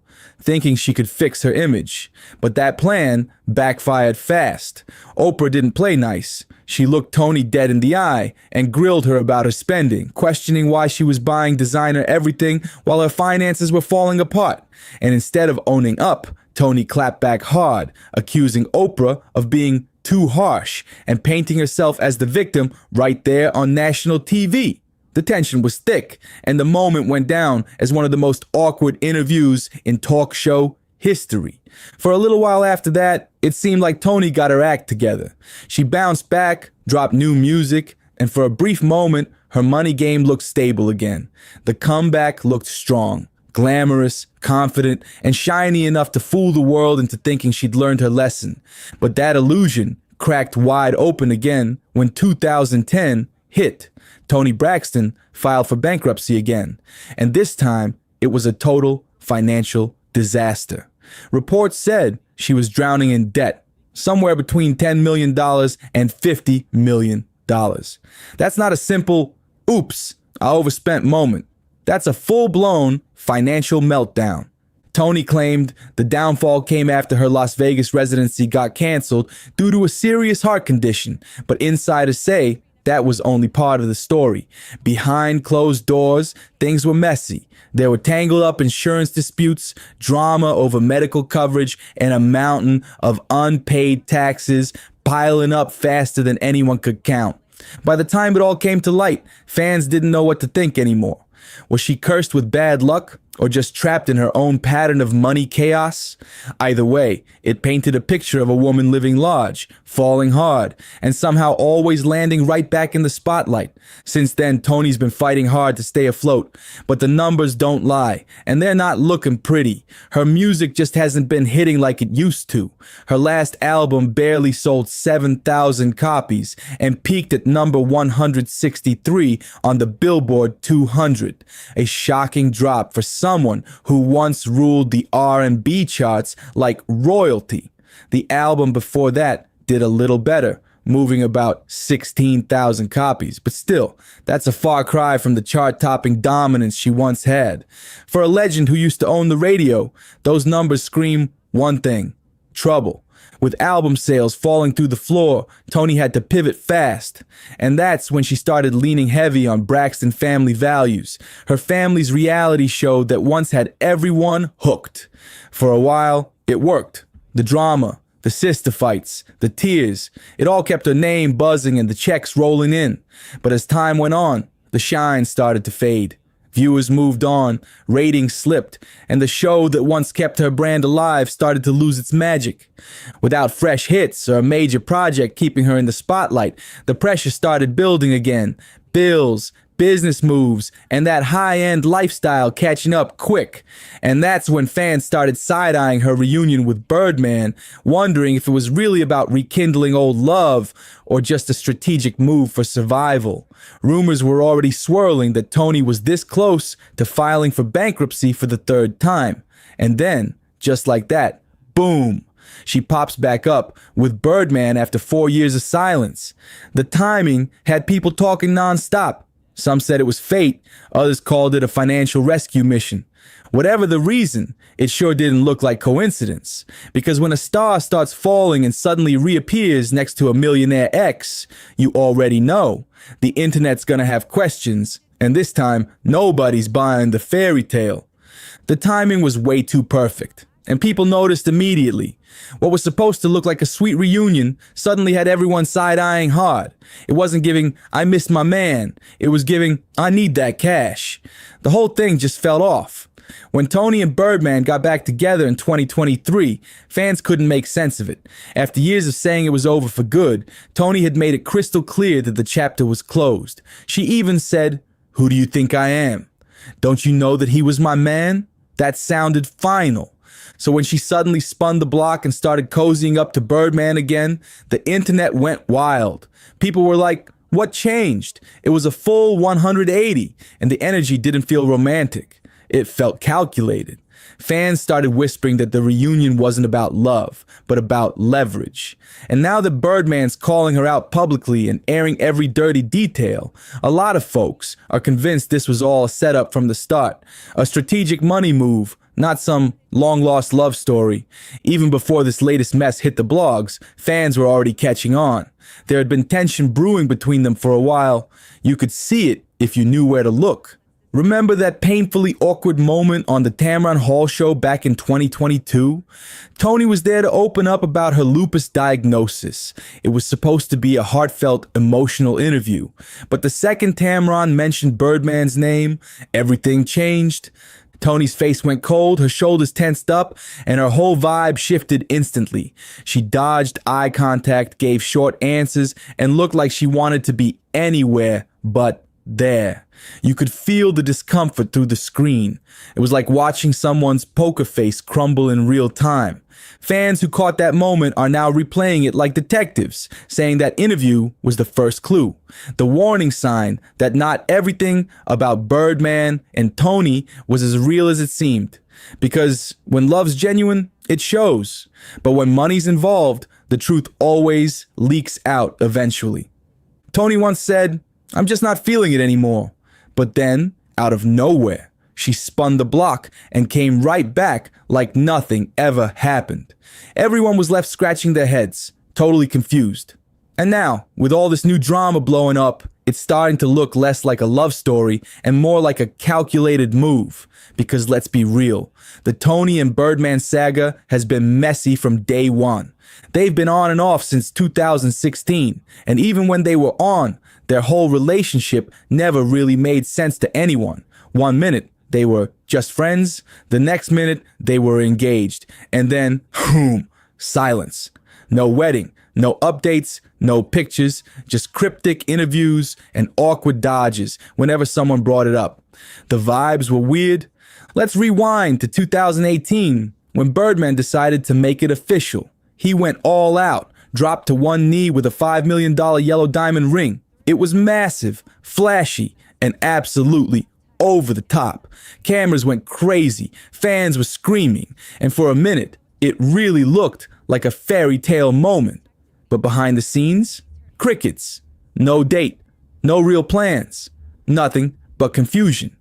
thinking she could fix her image. But that plan backfired fast. Oprah didn't play nice. She looked Toni dead in the eye and grilled her about her spending, questioning why she was buying designer everything while her finances were falling apart. And instead of owning up, Toni clapped back hard, accusing Oprah of being too harsh and painting herself as the victim right there on national TV. The tension was thick, and the moment went down as one of the most awkward interviews in talk show history. For a little while after that, it seemed like Toni got her act together. She bounced back, dropped new music, and for a brief moment, her money game looked stable again. The comeback looked strong, glamorous, confident, and shiny enough to fool the world into thinking she'd learned her lesson. But that illusion cracked wide open again when 2010 hit. Toni Braxton filed for bankruptcy again, and this time it was a total financial disaster. Reports said she was drowning in debt, somewhere between $10 million and $50 million. That's not a simple, oops, I overspent moment. That's a full-blown financial meltdown. Toni claimed the downfall came after her Las Vegas residency got canceled due to a serious heart condition, but insiders say that was only part of the story. Behind closed doors, things were messy. There were tangled up insurance disputes, drama over medical coverage, and a mountain of unpaid taxes piling up faster than anyone could count. By the time it all came to light, fans didn't know what to think anymore. Was she cursed with bad luck, or just trapped in her own pattern of money chaos? Either way, it painted a picture of a woman living large, falling hard, and somehow always landing right back in the spotlight. Since then, Toni's been fighting hard to stay afloat, but the numbers don't lie, and they're not looking pretty. Her music just hasn't been hitting like it used to. Her last album barely sold 7,000 copies and peaked at number 163 on the Billboard 200, a shocking drop for some someone who once ruled the R&B charts like royalty. The album before that did a little better, moving about 16,000 copies. But still, that's a far cry from the chart-topping dominance she once had. For a legend who used to own the radio, those numbers scream one thing: trouble. With album sales falling through the floor, Toni had to pivot fast. And that's when she started leaning heavy on Braxton family values, her family's reality show that once had everyone hooked. For a while, it worked. The drama, the sister fights, the tears, it all kept her name buzzing and the checks rolling in. But as time went on, the shine started to fade. Viewers moved on, ratings slipped, and the show that once kept her brand alive started to lose its magic. Without fresh hits or a major project keeping her in the spotlight, the pressure started building again. Bills, business moves, and that high-end lifestyle catching up quick. And that's when fans started side-eyeing her reunion with Birdman, wondering if it was really about rekindling old love or just a strategic move for survival. Rumors were already swirling that Toni was this close to filing for bankruptcy for the third time. And then, just like that, boom! She pops back up with Birdman after 4 years of silence. The timing had people talking nonstop. Some said it was fate, others called it a financial rescue mission. Whatever the reason, it sure didn't look like coincidence. Because when a star starts falling and suddenly reappears next to a millionaire ex, you already know the internet's gonna have questions, and this time, nobody's buying the fairy tale. The timing was way too perfect, and people noticed immediately. What was supposed to look like a sweet reunion suddenly had everyone side-eyeing hard. It wasn't giving, I missed my man. It was giving, I need that cash. The whole thing just fell off. When Toni and Birdman got back together in 2023, fans couldn't make sense of it. After years of saying it was over for good, Toni had made it crystal clear that the chapter was closed. She even said, "Who do you think I am? Don't you know that he was my man?" That sounded final. So when she suddenly spun the block and started cozying up to Birdman again, the internet went wild. People were like, what changed? It was a full 180, and the energy didn't feel romantic. It felt calculated. Fans started whispering that the reunion wasn't about love, but about leverage. And now that Birdman's calling her out publicly and airing every dirty detail, a lot of folks are convinced this was all a setup from the start, a strategic money move, not some long-lost love story. Even before this latest mess hit the blogs, fans were already catching on. There had been tension brewing between them for a while. You could see it if you knew where to look. Remember that painfully awkward moment on the Tamron Hall show back in 2022? Toni was there to open up about her lupus diagnosis. It was supposed to be a heartfelt, emotional interview. But the second Tamron mentioned Birdman's name, everything changed. Toni's face went cold, her shoulders tensed up, and her whole vibe shifted instantly. She dodged eye contact, gave short answers, and looked like she wanted to be anywhere but there. You could feel the discomfort through the screen. It was like watching someone's poker face crumble in real time. Fans who caught that moment are now replaying it like detectives, saying that interview was the first clue, the warning sign that not everything about Birdman and Toni was as real as it seemed. Because when love's genuine, it shows. But when money's involved, the truth always leaks out eventually. Toni once said, "I'm just not feeling it anymore." But then, out of nowhere, she spun the block and came right back like nothing ever happened. Everyone was left scratching their heads, totally confused. And now, with all this new drama blowing up, it's starting to look less like a love story and more like a calculated move. Because let's be real, the Toni and Birdman saga has been messy from day one. They've been on and off since 2016, and even when they were on, their whole relationship never really made sense to anyone. One minute, they were just friends. The next minute, they were engaged. And then, boom, silence. No wedding, no updates, no pictures, just cryptic interviews and awkward dodges whenever someone brought it up. The vibes were weird. Let's rewind to 2018 when Birdman decided to make it official. He went all out, dropped to one knee with a $5 million yellow diamond ring. It was massive, flashy, and absolutely over the top. Cameras went crazy, fans were screaming, and for a minute, it really looked like a fairy tale moment. But behind the scenes, crickets. No date, no real plans, nothing but confusion.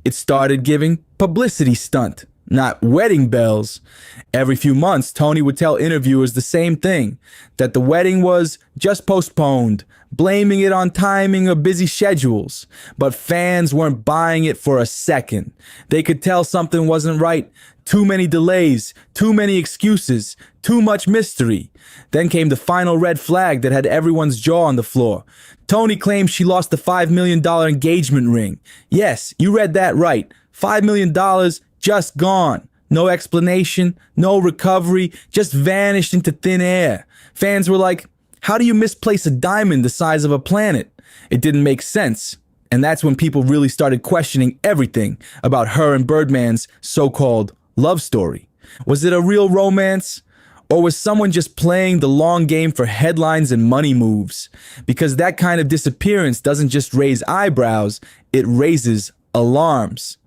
It started giving publicity stunt, not wedding bells. Every few months, Tony would tell interviewers the same thing, that the wedding was just postponed, blaming it on timing or busy schedules. But fans weren't buying it for a second. They could tell something wasn't right. Too many delays, too many excuses, too much mystery. Then came the final red flag that had everyone's jaw on the floor. Tony claimed she lost the $5 million engagement ring. Yes, you read that right. $5 million just gone. No explanation, no recovery, just vanished into thin air. Fans were like, how do you misplace a diamond the size of a planet? It didn't make sense. And that's when people really started questioning everything about her and Birdman's so-called love story. Was it a real romance? Or was someone just playing the long game for headlines and money moves? Because that kind of disappearance doesn't just raise eyebrows, it raises alarms.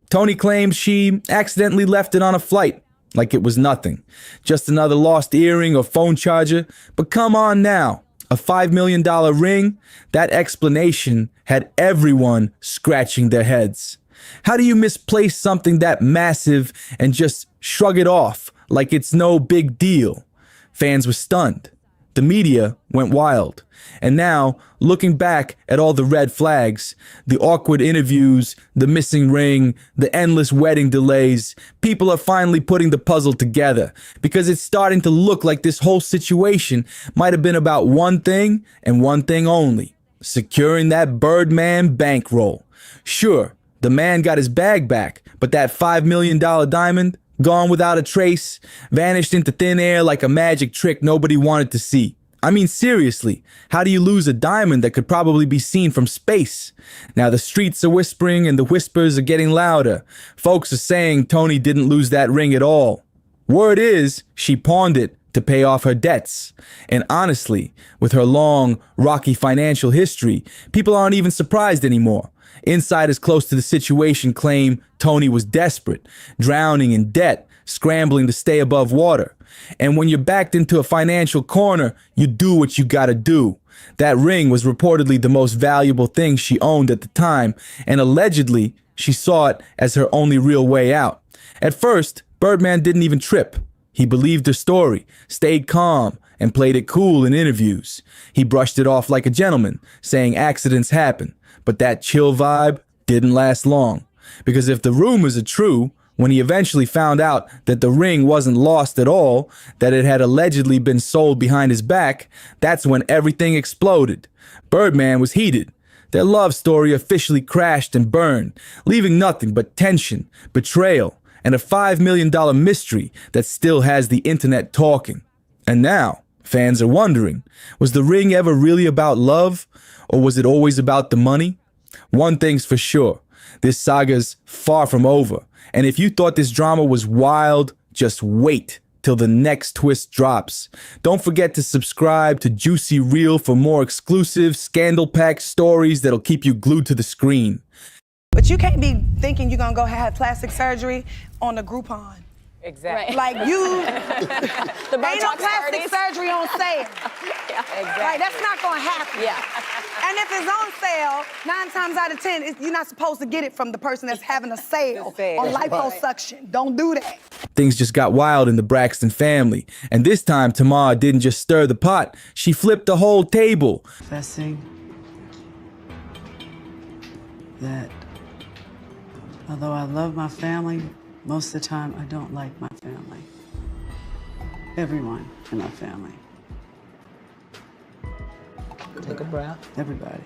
Tony claims she accidentally left it on a flight, like it was nothing. Just another lost earring or phone charger. But come on now, a $5 million ring? That explanation had everyone scratching their heads. How do you misplace something that massive and just shrug it off like it's no big deal? Fans were stunned. The media went wild. And now, looking back at all the red flags, the awkward interviews, the missing ring, the endless wedding delays, people are finally putting the puzzle together because it's starting to look like this whole situation might have been about one thing and one thing only: securing that Birdman bankroll. Sure, the man got his bag back, but that $5 million diamond, gone without a trace, vanished into thin air like a magic trick nobody wanted to see. I mean, seriously, how do you lose a diamond that could probably be seen from space? Now the streets are whispering and the whispers are getting louder. Folks are saying Tony didn't lose that ring at all. Word is, she pawned it to pay off her debts. And honestly, with her long, rocky financial history, people aren't even surprised anymore. Insiders close to the situation claim Tony was desperate, drowning in debt, scrambling to stay above water. And when you're backed into a financial corner, you do what you gotta do. That ring was reportedly the most valuable thing she owned at the time, and allegedly, she saw it as her only real way out. At first, Birdman didn't even trip. He believed her story, stayed calm, and played it cool in interviews. He brushed it off like a gentleman, saying accidents happen. But that chill vibe didn't last long. Because if the rumors are true, when he eventually found out that the ring wasn't lost at all, that it had allegedly been sold behind his back, that's when everything exploded. Birdman was heated. Their love story officially crashed and burned, leaving nothing but tension, betrayal, and a $5 million mystery that still has the internet talking. And now, fans are wondering, was the ring ever really about love? Or was it always about the money? One thing's for sure, this saga's far from over. And if you thought this drama was wild, just wait till the next twist drops. Don't forget to subscribe to Juicy Reel for more exclusive, scandal-packed stories that'll keep you glued to the screen.
But you can't be thinking you're gonna go have plastic surgery on the Groupon.
Exactly.
Like you,
The
ain't no
Botox
plastic
30s.
surgery on sale.
Yeah, exactly.
Like that's not gonna happen.
Yeah.
And if it's on sale, 9 times out of 10, you're not supposed to get it from the person that's having a sale on liposuction. Don't do that.
Things just got wild in the Braxton family. And this time, Tamar didn't just stir the pot, she flipped the whole table.
Confessing that although I love my family, most of the time I don't like my family. Everyone in my family.
Take a breath.
Everybody.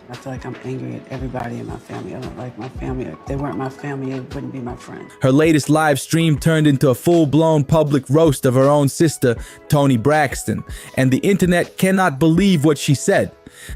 I feel like I'm angry at everybody in my family. I don't like my family. If they weren't my family, it wouldn't be my friends.
Her latest live stream turned into a full-blown public roast of her own sister, Toni Braxton, and the internet cannot believe what she said.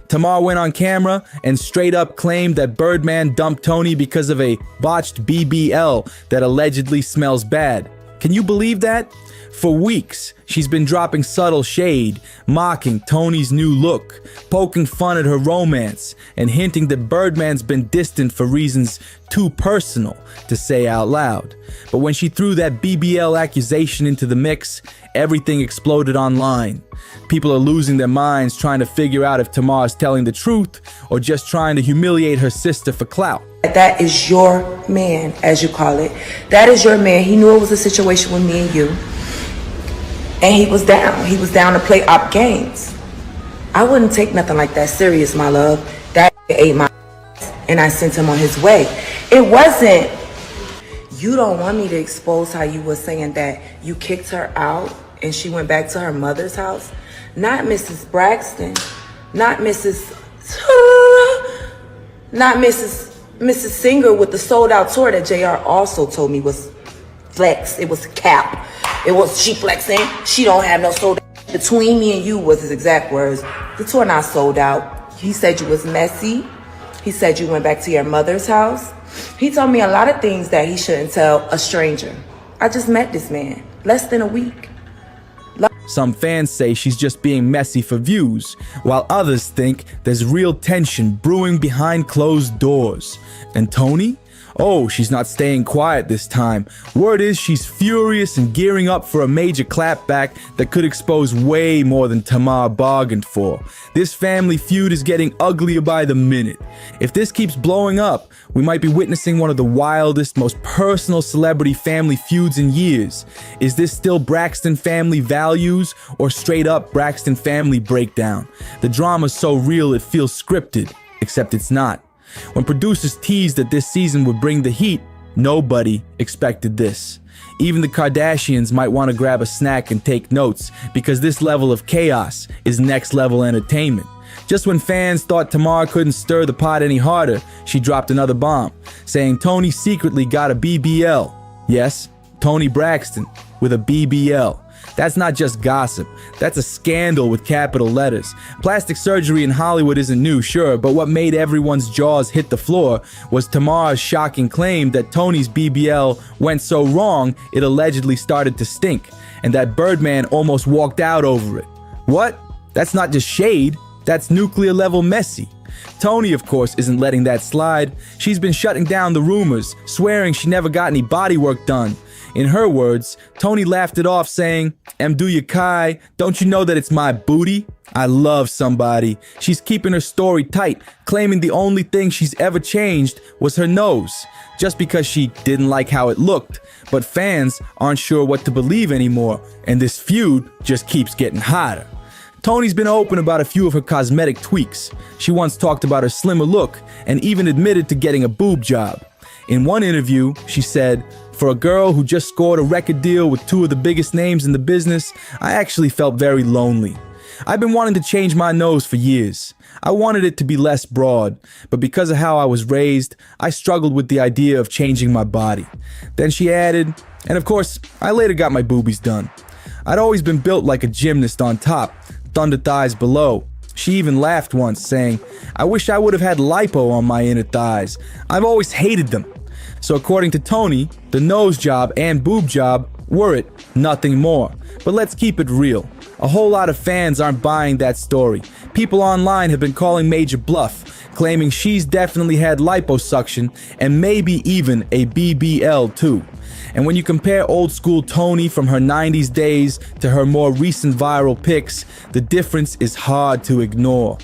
Tamar went on camera and straight up claimed that Birdman dumped Toni because of a botched BBL that allegedly smells bad. Can you believe that? For weeks, she's been dropping subtle shade, mocking Tony's new look, poking fun at her romance, and hinting that Birdman's been distant for reasons too personal to say out loud. But when she threw that BBL accusation into the mix, everything exploded online. People are losing their minds trying to figure out if Tamar's telling the truth or just trying to humiliate her sister for clout.
That is your man, as you call it. That is your man. He knew it was a situation with me and you. And he was down. He was down to play op games. I wouldn't take nothing like that serious, my love. That ate my and I sent him on his way. It wasn't, you don't want me to expose how you were saying that you kicked her out and she went back to her mother's house. Not Mrs. Braxton. Not Mrs. Singer with the sold out tour that JR also told me was flex. It was cap. It was she flexing. She don't have no sold out. Between me and you was his exact words. The tour not sold out. He said you was messy. He said you went back to your mother's house. He told me a lot of things that he shouldn't tell a stranger. I just met this man less than a week.
Some fans say she's just being messy for views, while others think there's real tension brewing behind closed doors. And Tony? Oh, she's not staying quiet this time. Word is she's furious and gearing up for a major clapback that could expose way more than Tamar bargained for. This family feud is getting uglier by the minute. If this keeps blowing up, we might be witnessing one of the wildest, most personal celebrity family feuds in years. Is this still Braxton family values or straight up Braxton family breakdown? The drama's so real it feels scripted, except it's not. When producers teased that this season would bring the heat, nobody expected this. Even the Kardashians might want to grab a snack and take notes, because this level of chaos is next level entertainment. Just when fans thought Tamar couldn't stir the pot any harder, she dropped another bomb, saying Tony secretly got a BBL. Yes, Tony Braxton with a BBL. That's not just gossip, that's a scandal with capital letters. Plastic surgery in Hollywood isn't new, sure, but what made everyone's jaws hit the floor was Tamar's shocking claim that Tony's BBL went so wrong it allegedly started to stink, and that Birdman almost walked out over it. What? That's not just shade, that's nuclear level messy. Tony, of course, isn't letting that slide. She's been shutting down the rumors, swearing she never got any body work done. In her words, Tony laughed it off saying, "Mduya Kai, don't you know that it's my booty? I love somebody." She's keeping her story tight, claiming the only thing she's ever changed was her nose, just because she didn't like how it looked. But fans aren't sure what to believe anymore, and this feud just keeps getting hotter. Tony's been open about a few of her cosmetic tweaks. She once talked about her slimmer look and even admitted to getting a boob job. In one interview, she said, "For a girl who just scored a record deal with two of the biggest names in the business, I actually felt very lonely. I've been wanting to change my nose for years. I wanted it to be less broad, but because of how I was raised, I struggled with the idea of changing my body." Then she added, "And of course, I later got my boobies done. I'd always been built like a gymnast on top, thunder thighs below." She even laughed once, saying, "I wish I would have had lipo on my inner thighs. I've always hated them." So according to Tony, the nose job and boob job were it, nothing more. But let's keep it real. A whole lot of fans aren't buying that story. People online have been calling major bluff, claiming she's definitely had liposuction and maybe even a BBL too. And when you compare old school Tony from her 90s days to her more recent viral pics, the difference is hard to ignore.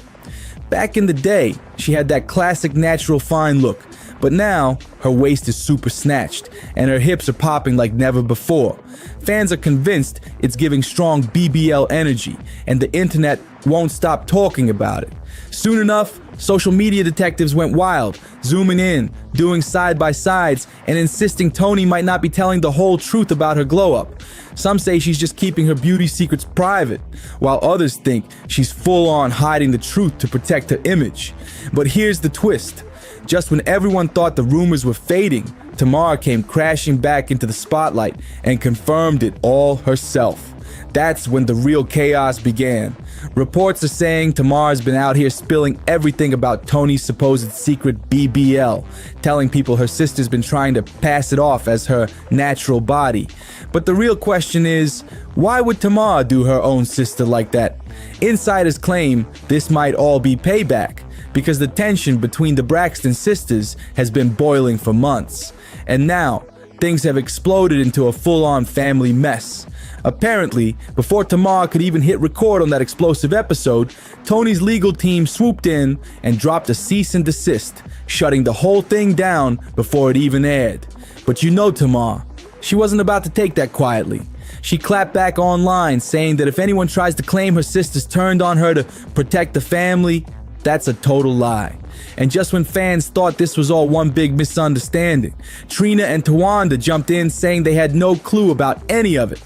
Back in the day, she had that classic natural fine look, but now her waist is super snatched and her hips are popping like never before. Fans are convinced it's giving strong BBL energy, and the internet won't stop talking about it. Soon enough, social media detectives went wild, zooming in, doing side-by-sides, and insisting Tony might not be telling the whole truth about her glow-up. Some say she's just keeping her beauty secrets private, while others think she's full-on hiding the truth to protect her image. But here's the twist. Just when everyone thought the rumors were fading, Tamar came crashing back into the spotlight and confirmed it all herself. That's when the real chaos began. Reports are saying Tamar's been out here spilling everything about Tony's supposed secret BBL, telling people her sister's been trying to pass it off as her natural body. But the real question is, why would Tamar do her own sister like that? Insiders claim this might all be payback, because the tension between the Braxton sisters has been boiling for months. And now, things have exploded into a full-on family mess. Apparently, before Tamar could even hit record on that explosive episode, Tony's legal team swooped in and dropped a cease and desist, shutting the whole thing down before it even aired. But you know Tamar, she wasn't about to take that quietly. She clapped back online, saying that if anyone tries to claim her sisters turned on her to protect the family, that's a total lie. And just when fans thought this was all one big misunderstanding, Trina and Tawanda jumped in saying they had no clue about any of it.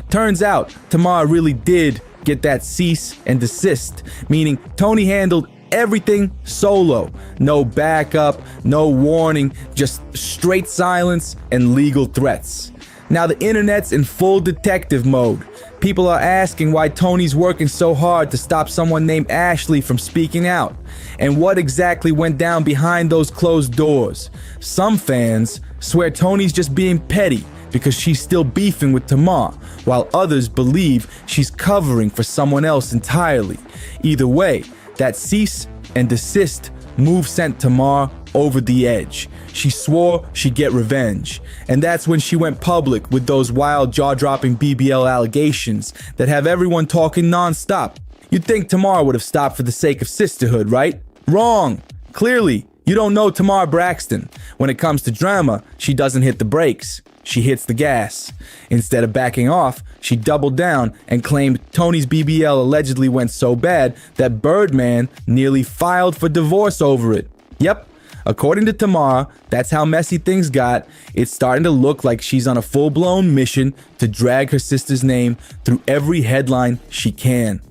Turns out, Tamar really did get that cease and desist, meaning Tony handled everything solo. No backup, no warning, just straight silence and legal threats. Now the internet's in full detective mode. People are asking why Tony's working so hard to stop someone named Ashley from speaking out, and what exactly went down behind those closed doors. Some fans swear Tony's just being petty because she's still beefing with Tamar, while others believe she's covering for someone else entirely. Either way, that cease and desist move sent Tamar over the edge. She swore she'd get revenge. And that's when she went public with those wild, jaw-dropping BBL allegations that have everyone talking non-stop. You'd think Tamar would have stopped for the sake of sisterhood, right? Wrong. Clearly, you don't know Tamar Braxton. When it comes to drama, she doesn't hit the brakes. She hits the gas. Instead of backing off, she doubled down and claimed Tony's BBL allegedly went so bad that Birdman nearly filed for divorce over it. Yep, according to Tamar, that's how messy things got. It's starting to look like she's on a full-blown mission to drag her sister's name through every headline she can.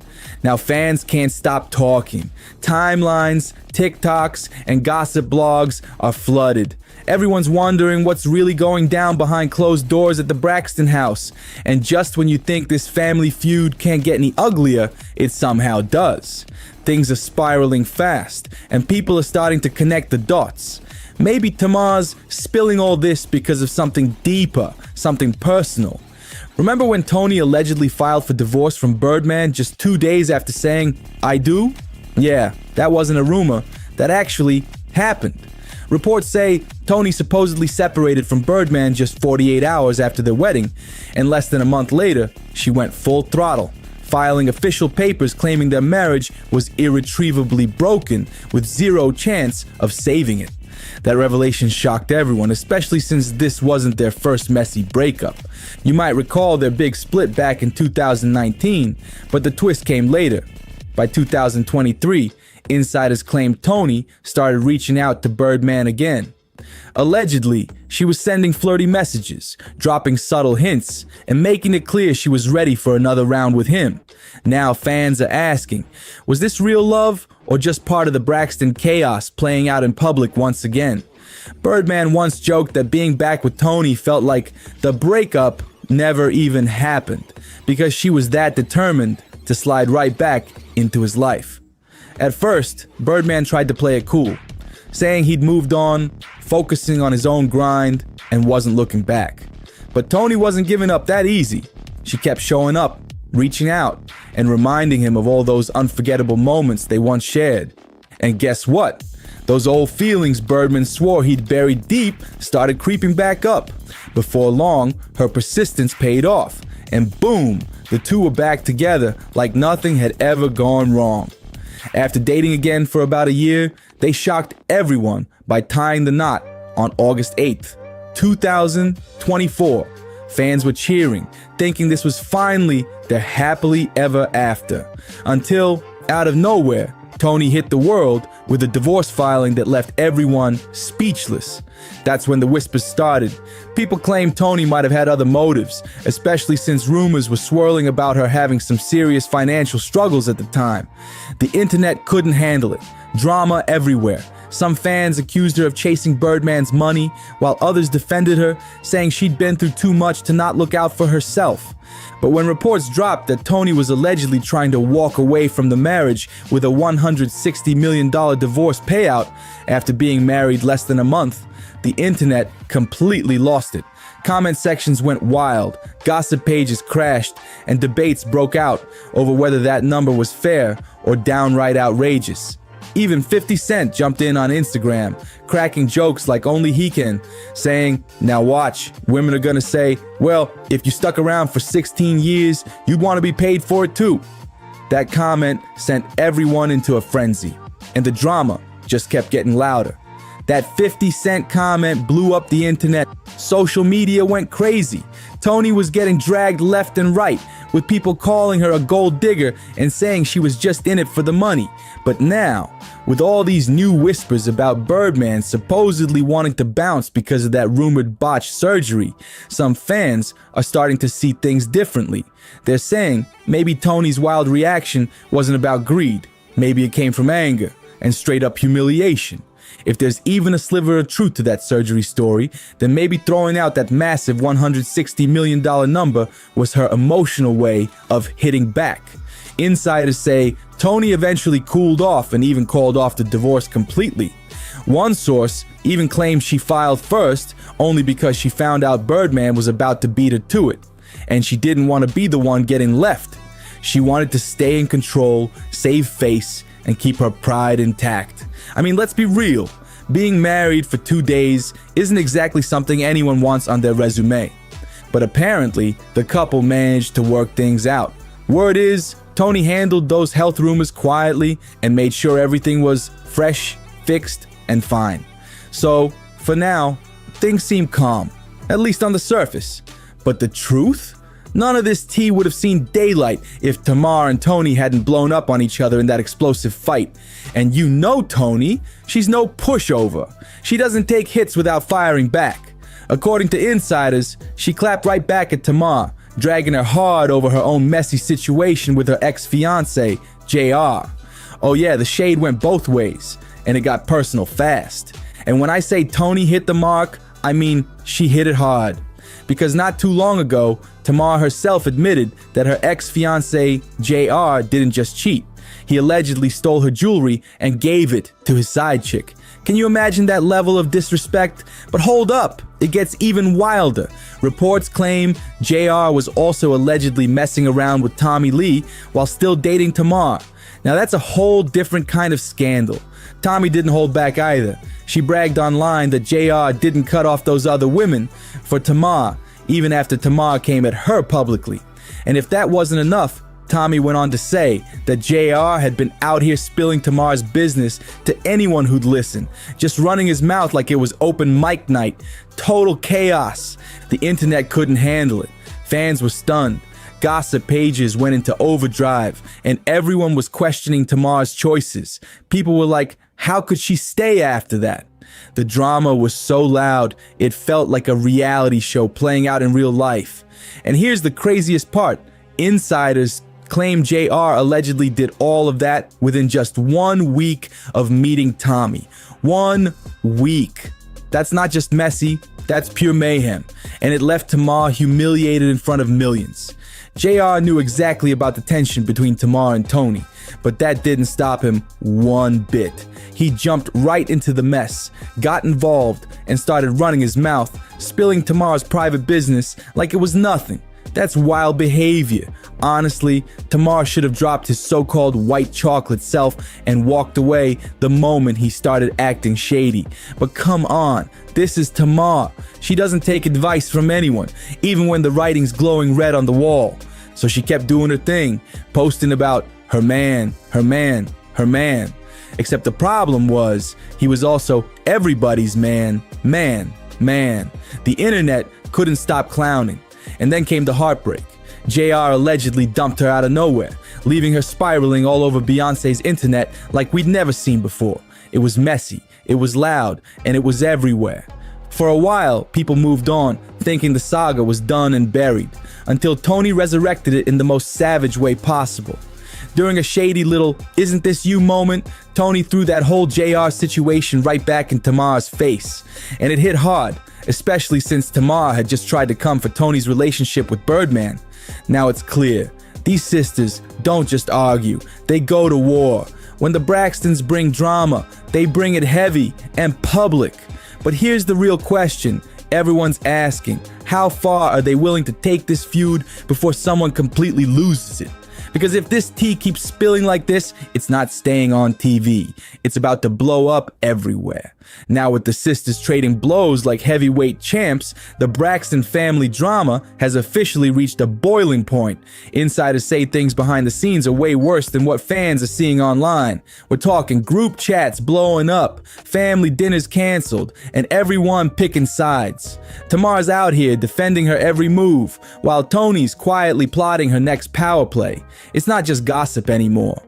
Now fans can't stop talking. Timelines, TikToks, and gossip blogs are flooded. Everyone's wondering what's really going down behind closed doors at the Braxton house. And just when you think this family feud can't get any uglier, it somehow does. Things are spiraling fast, and people are starting to connect the dots. Maybe Tamar's spilling all this because of something deeper, something personal. Remember when Tony allegedly filed for divorce from Birdman just 2 days after saying, "I do"? Yeah, that wasn't a rumor. That actually happened. Reports say Tony supposedly separated from Birdman just 48 hours after their wedding, and less than a month later, she went full throttle, filing official papers claiming their marriage was irretrievably broken with zero chance of saving it. That revelation shocked everyone, especially since this wasn't their first messy breakup. You might recall their big split back in 2019, but the twist came later. By 2023, insiders claimed Tony started reaching out to Birdman again. Allegedly, she was sending flirty messages, dropping subtle hints, and making it clear she was ready for another round with him. Now fans are asking, was this real love or just part of the Braxton chaos playing out in public once again? Birdman once joked that being back with Tony felt like the breakup never even happened, because she was that determined to slide right back into his life. At first, Birdman tried to play it cool, saying he'd moved on, focusing on his own grind, and wasn't looking back. But Tony wasn't giving up that easy. She kept showing up, reaching out, and reminding him of all those unforgettable moments they once shared. And guess what? Those old feelings Birdman swore he'd buried deep started creeping back up. Before long, her persistence paid off, and boom, the two were back together like nothing had ever gone wrong. After dating again for about a year, they shocked everyone by tying the knot on August 8th, 2024. Fans were cheering, thinking this was finally their happily ever after. Until, out of nowhere, Tony hit the world with a divorce filing that left everyone speechless. That's when the whispers started. People claimed Tony might have had other motives, especially since rumors were swirling about her having some serious financial struggles at the time. The internet couldn't handle it. Drama everywhere. Some fans accused her of chasing Birdman's money, while others defended her, saying she'd been through too much to not look out for herself. But when reports dropped that Tony was allegedly trying to walk away from the marriage with a $160 million divorce payout after being married less than a month, the internet completely lost it. Comment sections went wild, gossip pages crashed, and debates broke out over whether that number was fair or downright outrageous. Even 50 Cent jumped in on Instagram, cracking jokes like only he can, saying, "Now watch, women are gonna say, well, if you stuck around for 16 years, you'd want to be paid for it too." That comment sent everyone into a frenzy, and the drama just kept getting louder. That 50 Cent comment blew up the internet. Social media went crazy. Tony was getting dragged left and right, with people calling her a gold digger and saying she was just in it for the money. But now, with all these new whispers about Birdman supposedly wanting to bounce because of that rumored botched surgery, some fans are starting to see things differently. They're saying maybe Tony's wild reaction wasn't about greed. Maybe it came from anger and straight up humiliation. If there's even a sliver of truth to that surgery story, then maybe throwing out that massive $160 million number was her emotional way of hitting back. Insiders say Tony eventually cooled off and even called off the divorce completely. One source even claims she filed first only because she found out Birdman was about to beat her to it, and she didn't want to be the one getting left. She wanted to stay in control, save face, and keep her pride intact. I mean, let's be real. Being married for 2 days isn't exactly something anyone wants on their resume. But apparently, the couple managed to work things out. Word is, Tony handled those health rumors quietly and made sure everything was fresh, fixed, and fine. So, for now, things seem calm, at least on the surface. But the truth? None of this tea would have seen daylight if Tamar and Tony hadn't blown up on each other in that explosive fight. And you know Tony, she's no pushover. She doesn't take hits without firing back. According to insiders, she clapped right back at Tamar, dragging her hard over her own messy situation with her ex-fiancé, JR. Oh yeah, the shade went both ways, and it got personal fast. And when I say Tony hit the mark, I mean she hit it hard. Because not too long ago, Tamar herself admitted that her ex-fiancé, JR, didn't just cheat. He allegedly stole her jewelry and gave it to his side chick. Can you imagine that level of disrespect? But hold up, it gets even wilder. Reports claim JR was also allegedly messing around with Tommy Lee while still dating Tamar. Now that's a whole different kind of scandal. Tommy didn't hold back either. She bragged online that JR didn't cut off those other women for Tamar, even after Tamar came at her publicly. And if that wasn't enough, Tommy went on to say that JR had been out here spilling Tamar's business to anyone who'd listen, just running his mouth like it was open mic night. Total chaos. The internet couldn't handle it. Fans were stunned. Gossip pages went into overdrive, and everyone was questioning Tamar's choices. People were like, how could she stay after that? The drama was so loud, it felt like a reality show playing out in real life. And here's the craziest part. Insiders claim JR allegedly did all of that within just 1 week of meeting Tommy. 1 week. That's not just messy, that's pure mayhem. And it left Tamar humiliated in front of millions. JR knew exactly about the tension between Tamar and Tony, but that didn't stop him one bit. He jumped right into the mess, got involved, and started running his mouth, spilling Tamar's private business like it was nothing. That's wild behavior. Honestly, Tamar should have dropped his so-called white chocolate self and walked away the moment he started acting shady. But come on, this is Tamar. She doesn't take advice from anyone, even when the writing's glowing red on the wall. So she kept doing her thing, posting about her man, her man, her man. Except the problem was, he was also everybody's man. The internet couldn't stop clowning. And then came the heartbreak. JR allegedly dumped her out of nowhere, leaving her spiraling all over Beyonce's internet like we'd never seen before. It was messy, it was loud, and it was everywhere. For a while, people moved on, thinking the saga was done and buried, until Tony resurrected it in the most savage way possible. During a shady little "isn't this you" moment, Tony threw that whole JR situation right back in Tamar's face. And it hit hard, especially since Tamar had just tried to come for Tony's relationship with Birdman. Now it's clear, these sisters don't just argue, they go to war. When the Braxtons bring drama, they bring it heavy and public. But here's the real question everyone's asking. How far are they willing to take this feud before someone completely loses it? Because if this tea keeps spilling like this, it's not staying on TV. It's about to blow up everywhere. Now with the sisters trading blows like heavyweight champs, the Braxton family drama has officially reached a boiling point. Insiders say things behind the scenes are way worse than what fans are seeing online. We're talking group chats blowing up, family dinners canceled, and everyone picking sides. Tamar's out here defending her every move, while Tony's quietly plotting her next power play. It's not just gossip anymore.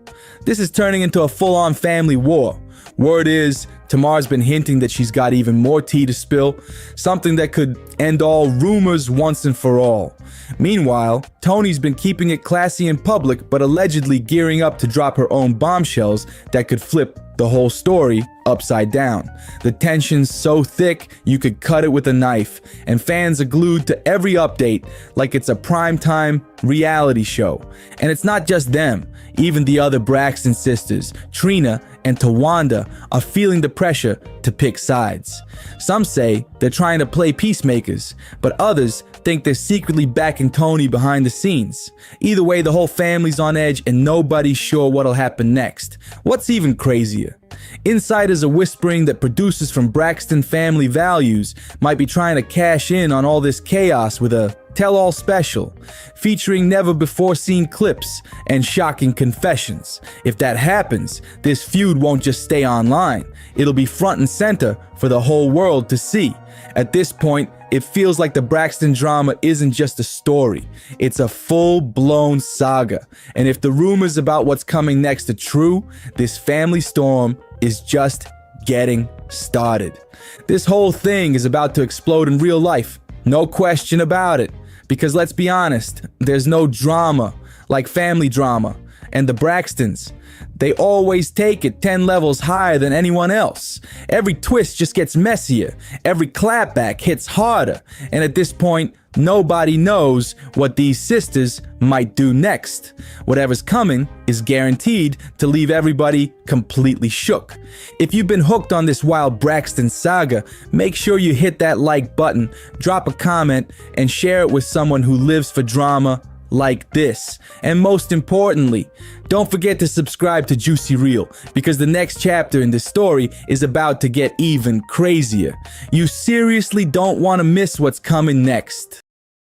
This is turning into a full-on family war. Word is, Tamar's been hinting that she's got even more tea to spill, something that could end all rumors once and for all. Meanwhile, Tony's been keeping it classy in public, but allegedly gearing up to drop her own bombshells that could flip the whole story upside down. The tension's so thick, you could cut it with a knife, and fans are glued to every update like it's a primetime reality show. And it's not just them. Even the other Braxton sisters, Trina and Tawanda, are feeling the pressure to pick sides. Some say they're trying to play peacemakers, but others think they're secretly backing Tony behind the scenes. Either way, the whole family's on edge and nobody's sure what'll happen next. What's even crazier? Insiders are whispering that producers from Braxton Family Values might be trying to cash in on all this chaos with a tell-all special, featuring never-before-seen clips and shocking confessions. If that happens, this feud won't just stay online. It'll be front and center for the whole world to see. At this point, it feels like the Braxton drama isn't just a story. It's a full-blown saga. And if the rumors about what's coming next are true, this family storm is just getting started. This whole thing is about to explode in real life. No question about it. Because let's be honest, there's no drama like family drama. And the Braxtons, they always take it 10 levels higher than anyone else. Every twist just gets messier. Every clapback hits harder. And at this point, nobody knows what these sisters might do next. Whatever's coming is guaranteed to leave everybody completely shook. If you've been hooked on this wild Braxton saga, make sure you hit that like button, drop a comment, and share it with someone who lives for drama like this. And most importantly, don't forget to subscribe to Juicy Reel, because the next chapter in this story is about to get even crazier. You seriously don't want to miss what's coming next.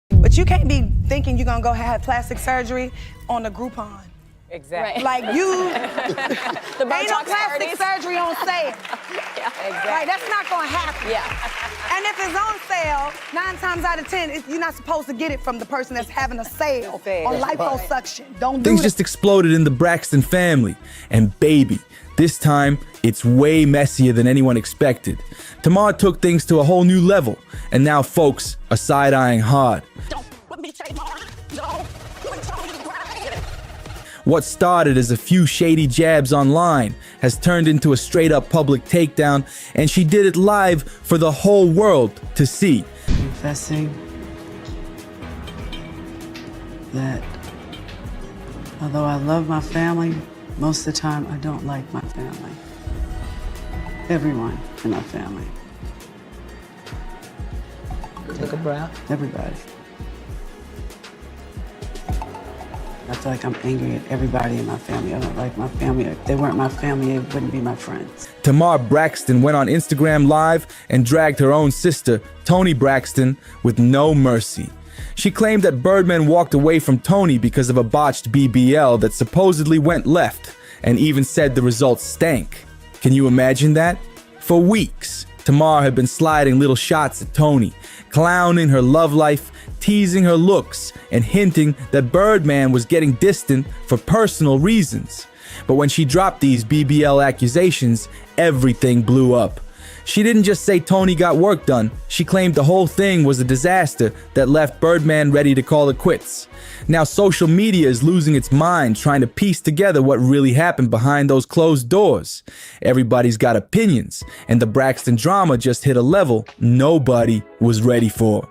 But you can't be thinking you're gonna go have plastic surgery on the Groupon.
Exactly.
Like you,
The
ain't no
Botox
plastic
parties.
surgery on sale.
Yeah, exactly.
Like that's not gonna happen.
Yeah.
And if it's on sale, 9 times out of 10, you're not supposed to get it from the person that's having a sale on liposuction. Don't do
Things
it.
just exploded in the Braxton family. And baby, this time, it's way messier than anyone expected. Tamar took things to a whole new level, and now folks are side-eyeing hard. What started as a few shady jabs online has turned into a straight-up public takedown, and she did it live for the whole world to see.
Confessing that although I love my family, most of the time I don't like my family. Everyone in my family.
Take a breath.
Everybody. I feel like I'm angry at everybody in my family. I don't like my family. If they weren't my family, they wouldn't be my friends.
Tamar Braxton went on Instagram Live and dragged her own sister, Toni Braxton, with no mercy. She claimed that Birdman walked away from Tony because of a botched BBL that supposedly went left, and even said the results stank. Can you imagine that? For weeks, Tamar had been sliding little shots at Tony, clowning her love life, teasing her looks, and hinting that Birdman was getting distant for personal reasons. But when she dropped these BBL accusations, everything blew up. She didn't just say Tony got work done, she claimed the whole thing was a disaster that left Birdman ready to call it quits. Now social media is losing its mind trying to piece together what really happened behind those closed doors. Everybody's got opinions, and the Braxton drama just hit a level nobody was ready for.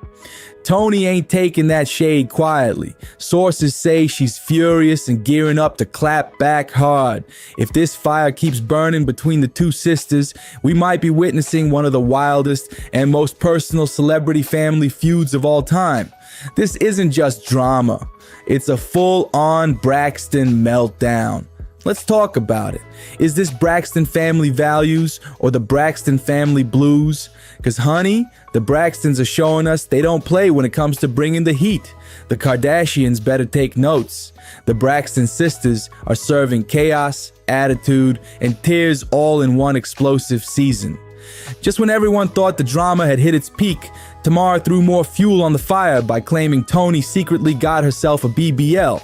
Tony ain't taking that shade quietly. Sources say she's furious and gearing up to clap back hard. If this fire keeps burning between the two sisters, we might be witnessing one of the wildest and most personal celebrity family feuds of all time. This isn't just drama. It's a full-on Braxton meltdown. Let's talk about it. Is this Braxton family values or the Braxton family blues? Because honey, the Braxtons are showing us they don't play when it comes to bringing the heat. The Kardashians better take notes. The Braxton sisters are serving chaos, attitude, and tears all in one explosive season. Just when everyone thought the drama had hit its peak, Tamar threw more fuel on the fire by claiming Tony secretly got herself a BBL.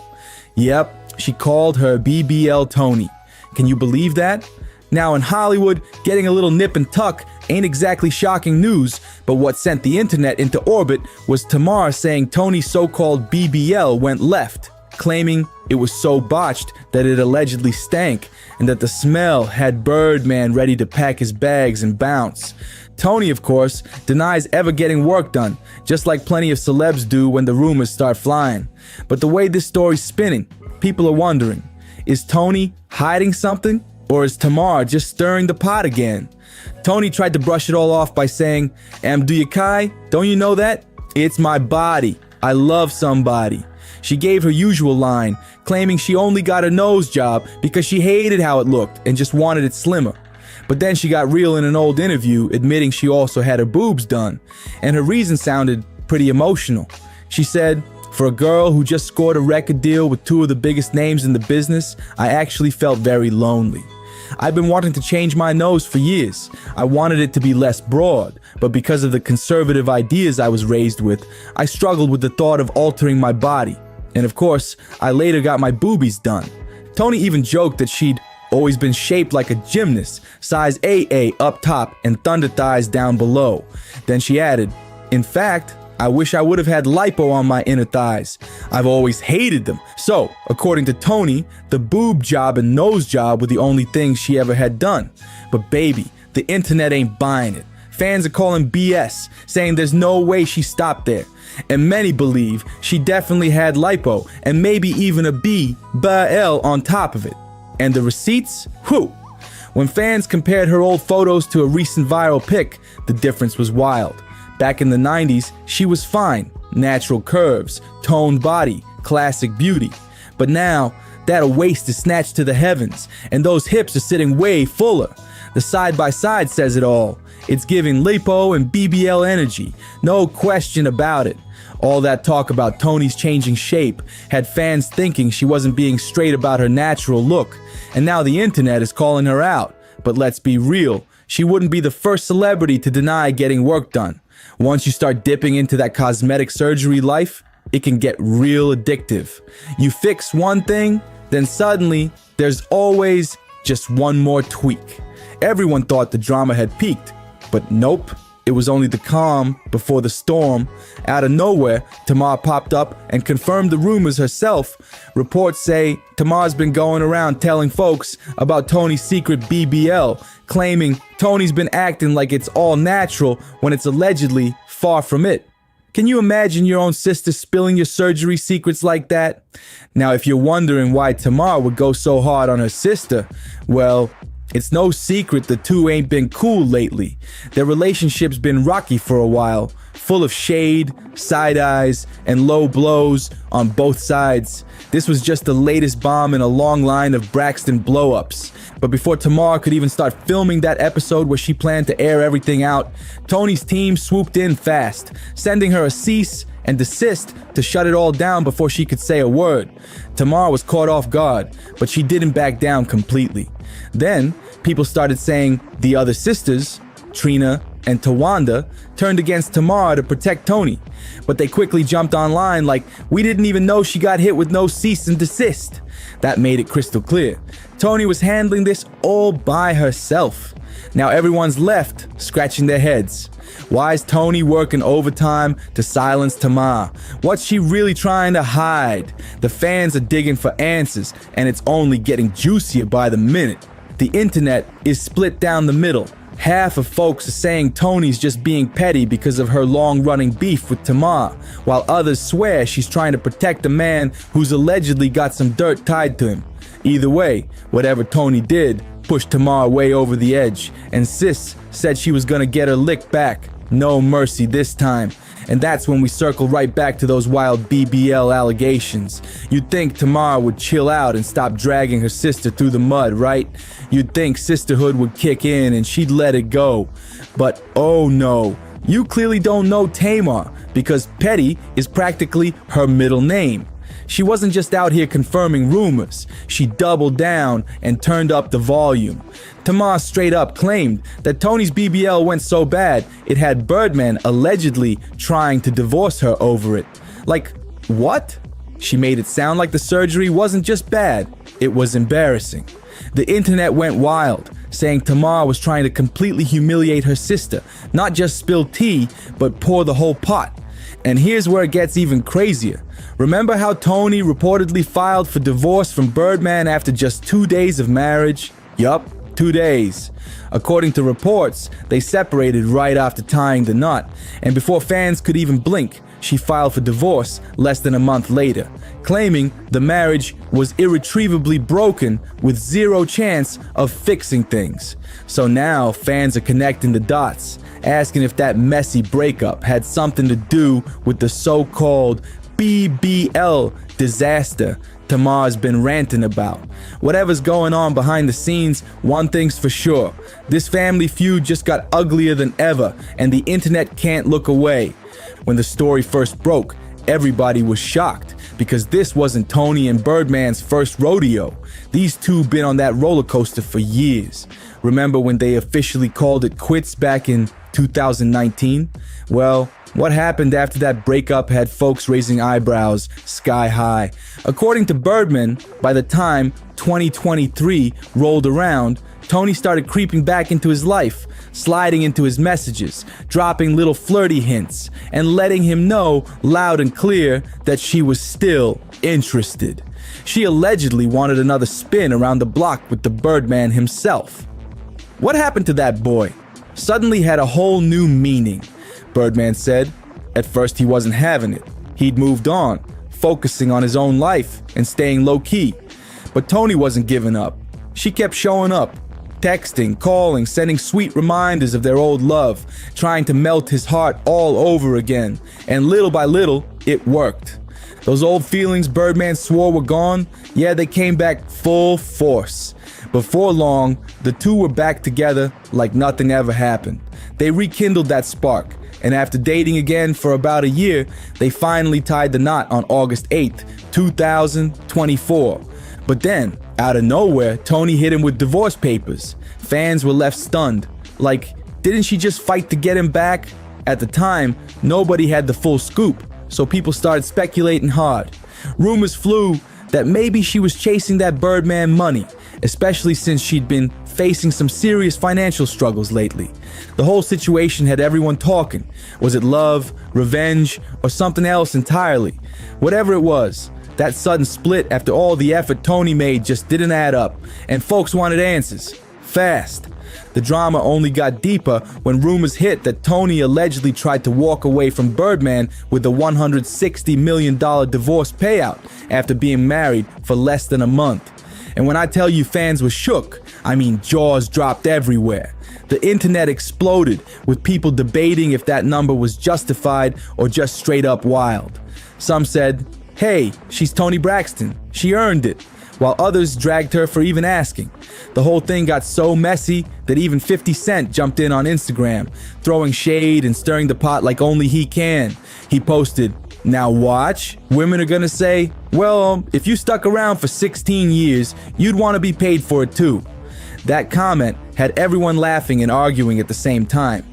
Yep. She called her BBL Tony. Can you believe that? Now in Hollywood, getting a little nip and tuck ain't exactly shocking news, but what sent the internet into orbit was Tamar saying Tony's so-called BBL went left, claiming it was so botched that it allegedly stank and that the smell had Birdman ready to pack his bags and bounce. Tony, of course, denies ever getting work done, just like plenty of celebs do when the rumors start flying. But the way this story's spinning, people are wondering, is Tony hiding something, or is Tamar just stirring the pot again? Tony tried to brush it all off by saying, Kai, don't you know that? It's my body. I love somebody. She gave her usual line, claiming she only got a nose job because she hated how it looked and just wanted it slimmer. But then she got real in an old interview, admitting she also had her boobs done, and her reason sounded pretty emotional. She said, for a girl who just scored a record deal with two of the biggest names in the business, I actually felt very lonely. I've been wanting to change my nose for years. I wanted it to be less broad, but because of the conservative ideas I was raised with, I struggled with the thought of altering my body. And of course, I later got my boobies done. Tony even joked that she'd always been shaped like a gymnast, size AA up top and thunder thighs down below. Then she added, in fact, I wish I would have had lipo on my inner thighs. I've always hated them. So, according to Tony, the boob job and nose job were the only things she ever had done. But baby, the internet ain't buying it. Fans are calling BS, saying there's no way she stopped there. And many believe she definitely had lipo and maybe even a BBL on top of it. And the receipts? Whew! When fans compared her old photos to a recent viral pic, the difference was wild. Back in the 90s, she was fine. Natural curves, toned body, classic beauty. But now, that waist is snatched to the heavens, and those hips are sitting way fuller. The side-by-side says it all. It's giving lipo and BBL energy, no question about it. All that talk about Tony's changing shape had fans thinking she wasn't being straight about her natural look, and now the internet is calling her out. But let's be real, she wouldn't be the first celebrity to deny getting work done. Once you start dipping into that cosmetic surgery life, it can get real addictive. You fix one thing, then suddenly there's always just one more tweak. Everyone thought the drama had peaked, but nope. It was only the calm before the storm. Out of nowhere, Tamar popped up and confirmed the rumors herself. Reports say Tamar's been going around telling folks about Tony's secret BBL, claiming Tony's been acting like it's all natural when it's allegedly far from it. Can you imagine your own sister spilling your surgery secrets like that? Now, if you're wondering why Tamar would go so hard on her sister, well, it's no secret the two ain't been cool lately. Their relationship's been rocky for a while, full of shade, side eyes, and low blows on both sides. This was just the latest bomb in a long line of Braxton blow-ups. But before Tamar could even start filming that episode where she planned to air everything out, Tony's team swooped in fast, sending her a cease and desist to shut it all down before she could say a word. Tamar was caught off guard, but she didn't back down completely. Then, people started saying the other sisters, Trina, and Tawanda turned against Tamar to protect Tony, but they quickly jumped online like, we didn't even know she got hit with no cease and desist. That made it crystal clear. Tony was handling this all by herself. Now everyone's left scratching their heads. Why is Tony working overtime to silence Tamar? What's she really trying to hide? The fans are digging for answers, and it's only getting juicier by the minute. The internet is split down the middle. Half of folks are saying Tony's just being petty because of her long-running beef with Tamar, while others swear she's trying to protect a man who's allegedly got some dirt tied to him. Either way, whatever Tony did pushed Tamar way over the edge, and Sis said she was gonna get her lick back. No mercy this time. And that's when we circle right back to those wild BBL allegations. You'd think Tamar would chill out and stop dragging her sister through the mud, right? You'd think sisterhood would kick in and she'd let it go. But oh no, you clearly don't know Tamar, because Petty is practically her middle name. She wasn't just out here confirming rumors, she doubled down and turned up the volume. Tamar straight up claimed that Tony's BBL went so bad it had Birdman allegedly trying to divorce her over it. Like, what? She made it sound like the surgery wasn't just bad, it was embarrassing. The internet went wild, saying Tamar was trying to completely humiliate her sister, not just spill tea, but pour the whole pot. And here's where it gets even crazier. Remember how Tony reportedly filed for divorce from Birdman after just 2 days of marriage? Yup, 2 days. According to reports, they separated right after tying the knot, and before fans could even blink, she filed for divorce less than a month later, claiming the marriage was irretrievably broken with zero chance of fixing things. So now fans are connecting the dots, asking if that messy breakup had something to do with the so-called BBL disaster Tamar's been ranting about. Whatever's going on behind the scenes, one thing's for sure. This family feud just got uglier than ever, and the internet can't look away. When the story first broke, everybody was shocked, because this wasn't Tony and Birdman's first rodeo. These two been on that roller coaster for years. Remember when they officially called it quits back in 2019? Well, what happened after that breakup had folks raising eyebrows sky high. According to Birdman, by the time 2023 rolled around, Tony started creeping back into his life, sliding into his messages, dropping little flirty hints, and letting him know loud and clear that she was still interested. She allegedly wanted another spin around the block with the Birdman himself. What happened to that boy? Suddenly had a whole new meaning. Birdman said, at first he wasn't having it. He'd moved on, focusing on his own life and staying low-key. But Tony wasn't giving up. She kept showing up, texting, calling, sending sweet reminders of their old love, trying to melt his heart all over again. And little by little, it worked. Those old feelings Birdman swore were gone, yeah, they came back full force. Before long, the two were back together like nothing ever happened. They rekindled that spark, and after dating again for about a year, they finally tied the knot on August 8th, 2024. But then, out of nowhere, Tony hit him with divorce papers. Fans were left stunned. Like, didn't she just fight to get him back? At the time, nobody had the full scoop, so people started speculating hard. Rumors flew that maybe she was chasing that Birdman money, especially since she'd been facing some serious financial struggles lately. The whole situation had everyone talking. Was it love, revenge, or something else entirely? Whatever it was, that sudden split after all the effort Tony made just didn't add up, and folks wanted answers. Fast. The drama only got deeper when rumors hit that Tony allegedly tried to walk away from Birdman with a $160 million divorce payout after being married for less than a month. And when I tell you fans were shook, I mean jaws dropped everywhere. The internet exploded with people debating if that number was justified or just straight up wild. Some said, hey, she's Toni Braxton, she earned it, while others dragged her for even asking. The whole thing got so messy that even 50 Cent jumped in on Instagram, throwing shade and stirring the pot like only he can. He posted, now watch, women are gonna say, well, if you stuck around for 16 years, you'd want to be paid for it too. That comment had everyone laughing and arguing at the same time.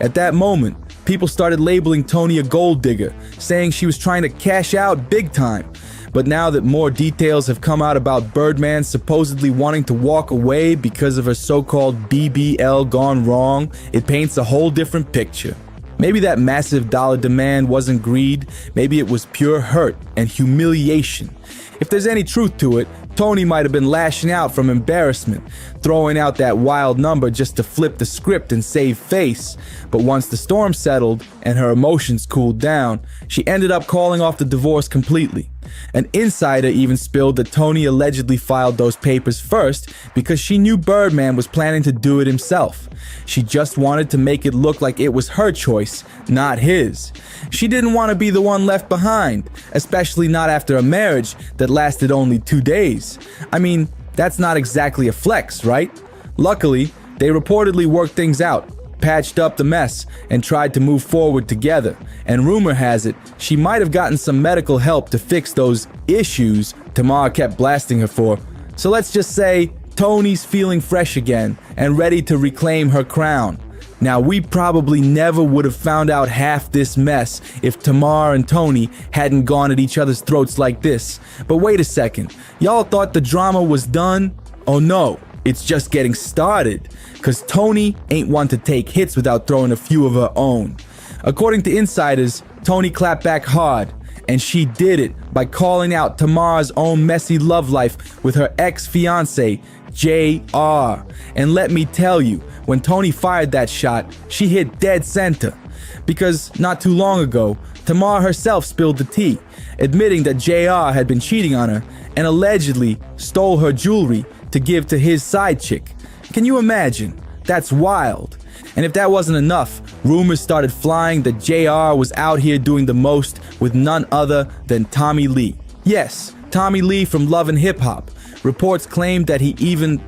At that moment, people started labeling Toni a gold digger, saying she was trying to cash out big time. But now that more details have come out about Birdman supposedly wanting to walk away because of her so-called BBL gone wrong, it paints a whole different picture. Maybe that massive dollar demand wasn't greed, maybe it was pure hurt and humiliation. If there's any truth to it, Toni might have been lashing out from embarrassment, throwing out that wild number just to flip the script and save face. But once the storm settled and her emotions cooled down, she ended up calling off the divorce completely. An insider even spilled that Toni allegedly filed those papers first because she knew Birdman was planning to do it himself. She just wanted to make it look like it was her choice, not his. She didn't want to be the one left behind, especially not after a marriage that lasted only 2 days. I mean, that's not exactly a flex, right? Luckily, they reportedly worked things out, patched up the mess, and tried to move forward together. And rumor has it, she might have gotten some medical help to fix those issues Tamar kept blasting her for. So let's just say Toni's feeling fresh again and ready to reclaim her crown. Now, we probably never would have found out half this mess if Tamar and Toni hadn't gone at each other's throats like this. But wait a second, y'all thought the drama was done? Oh no, it's just getting started. Cause Toni ain't one to take hits without throwing a few of her own. According to insiders, Toni clapped back hard, and she did it by calling out Tamar's own messy love life with her ex-fiance, JR. And let me tell you, when Toni fired that shot, she hit dead center. Because not too long ago, Tamar herself spilled the tea, admitting that JR had been cheating on her and allegedly stole her jewelry to give to his side chick. Can you imagine? That's wild. And if that wasn't enough, rumors started flying that JR was out here doing the most with none other than Tommy Lee. Yes, Tommy Lee from Love and Hip Hop. Reports claimed that he even,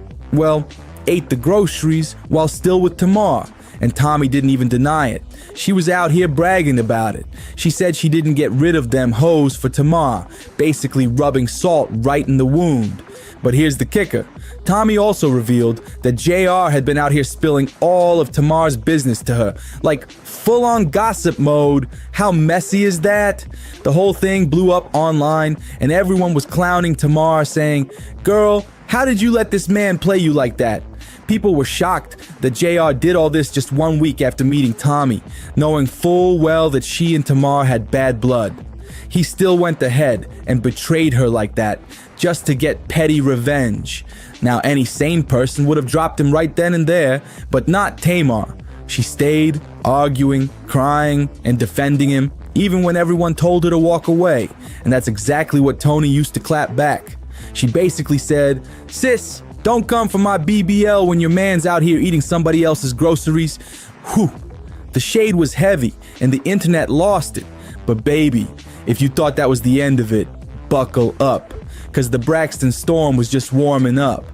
ate the groceries while still with Tamar. And Tommy didn't even deny it. She was out here bragging about it. She said she didn't get rid of them hoes for Tamar, basically rubbing salt right in the wound. But here's the kicker. Tommy also revealed that JR had been out here spilling all of Tamar's business to her, like full-on gossip mode. How messy is that? The whole thing blew up online, and everyone was clowning Tamar, saying, "Girl, how did you let this man play you like that?" People were shocked that JR did all this just 1 week after meeting Tommy, knowing full well that she and Tamar had bad blood. He still went ahead and betrayed her like that, just to get petty revenge. Now, any sane person would have dropped him right then and there, but not Tamar. She stayed, arguing, crying, and defending him, even when everyone told her to walk away. And that's exactly what Toni used to clap back. She basically said, "Sis, don't come for my BBL when your man's out here eating somebody else's groceries." Whew. The shade was heavy, and the internet lost it. But baby, if you thought that was the end of it, buckle up. Cause the Braxton storm was just warming up.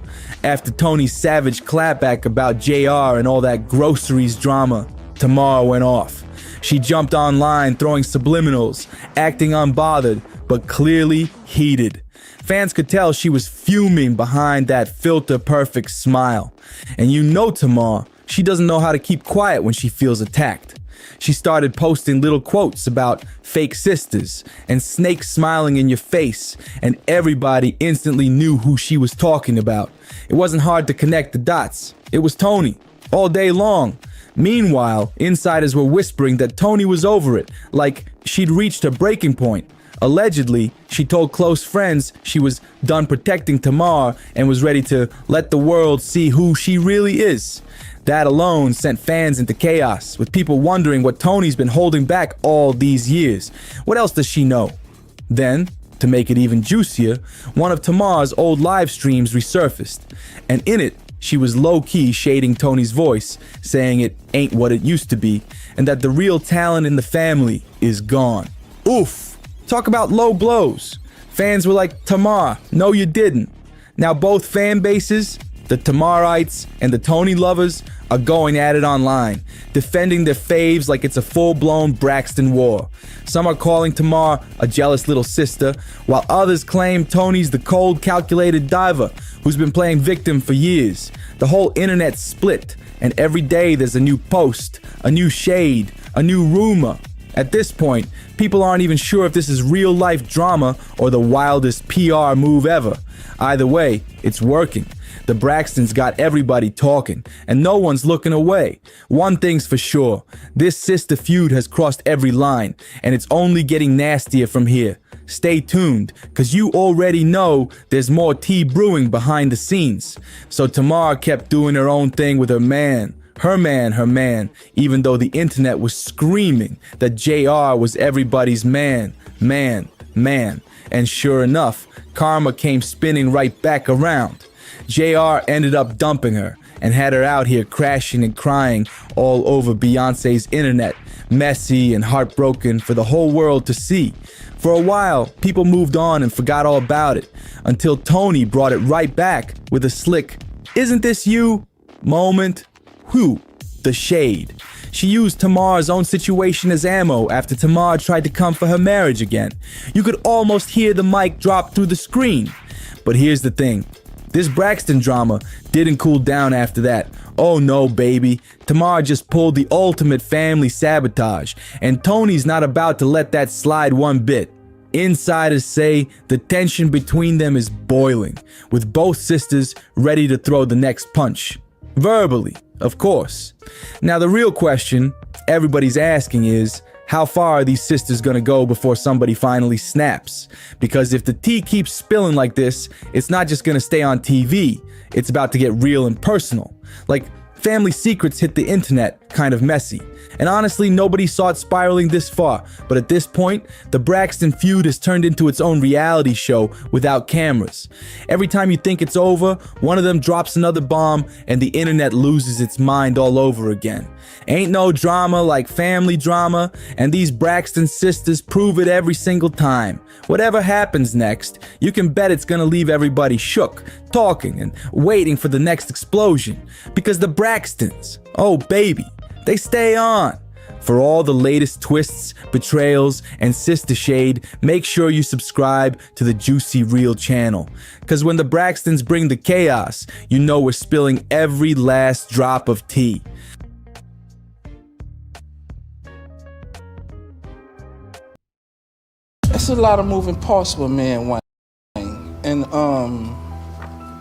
After Toni's savage clapback about JR and all that groceries drama, Tamar went off. She jumped online throwing subliminals, acting unbothered, but clearly heated. Fans could tell she was fuming behind that filter-perfect smile. And you know Tamar, she doesn't know how to keep quiet when she feels attacked. She started posting little quotes about fake sisters and snakes smiling in your face, and everybody instantly knew who she was talking about. It wasn't hard to connect the dots. It was Toni, all day long. Meanwhile, insiders were whispering that Toni was over it, like she'd reached her breaking point. Allegedly, she told close friends she was done protecting Tamar and was ready to let the world see who she really is. That alone sent fans into chaos, with people wondering what Toni's been holding back all these years. What else does she know? Then, to make it even juicier, one of Tamar's old live streams resurfaced, and in it, she was low-key shading Toni's voice, saying it ain't what it used to be, and that the real talent in the family is gone. Oof! Talk about low blows. Fans were like, "Tamar, no you didn't." Now both fan bases, the Tamarites and the Toni lovers, are going at it online, defending their faves like it's a full-blown Braxton war. Some are calling Tamar a jealous little sister, while others claim Toni's the cold, calculated diver who's been playing victim for years. The whole internet split, And every day there's a new post, a new shade, a new rumor. At this point, people aren't even sure if this is real life drama or the wildest PR move ever. Either way, it's working. The Braxtons got everybody talking, and no one's looking away. One thing's for sure, this sister feud has crossed every line, and it's only getting nastier from here. Stay tuned, cause you already know there's more tea brewing behind the scenes. So Tamar kept doing her own thing with her man, even though the internet was screaming that JR was everybody's man. And sure enough, karma came spinning right back around. JR ended up dumping her and had her out here crashing and crying all over Beyonce's internet, messy and heartbroken for the whole world to see. For a while, people moved on and forgot all about it, until Tony brought it right back with a slick, "Isn't this you?" moment. Whew, the shade. She used Tamar's own situation as ammo after Tamar tried to come for her marriage again. You could almost hear the mic drop through the screen. But here's the thing. This Braxton drama didn't cool down after that. Oh no, baby. Tamar just pulled the ultimate family sabotage, and Tony's not about to let that slide one bit. Insiders say the tension between them is boiling, with both sisters ready to throw the next punch. Verbally, of course. Now the real question everybody's asking is, how far are these sisters gonna go before somebody finally snaps? Because if the tea keeps spilling like this, it's not just gonna stay on TV, it's about to get real and personal. Like, family secrets hit the internet kind of messy. And honestly, nobody saw it spiraling this far. But at this point, the Braxton feud has turned into its own reality show without cameras. Every time you think it's over, one of them drops another bomb and the internet loses its mind all over again. Ain't no drama like family drama, and these Braxton sisters prove it every single time. Whatever happens next, you can bet it's gonna leave everybody shook, talking and waiting for the next explosion. Because the Braxtons, oh baby, they stay on. For all the latest twists, betrayals, and sister shade, make sure you subscribe to the Juicy Real channel. Cause when the Braxtons bring the chaos, you know we're spilling every last drop of tea.
It's a lot of moving parts with me and Wayne. And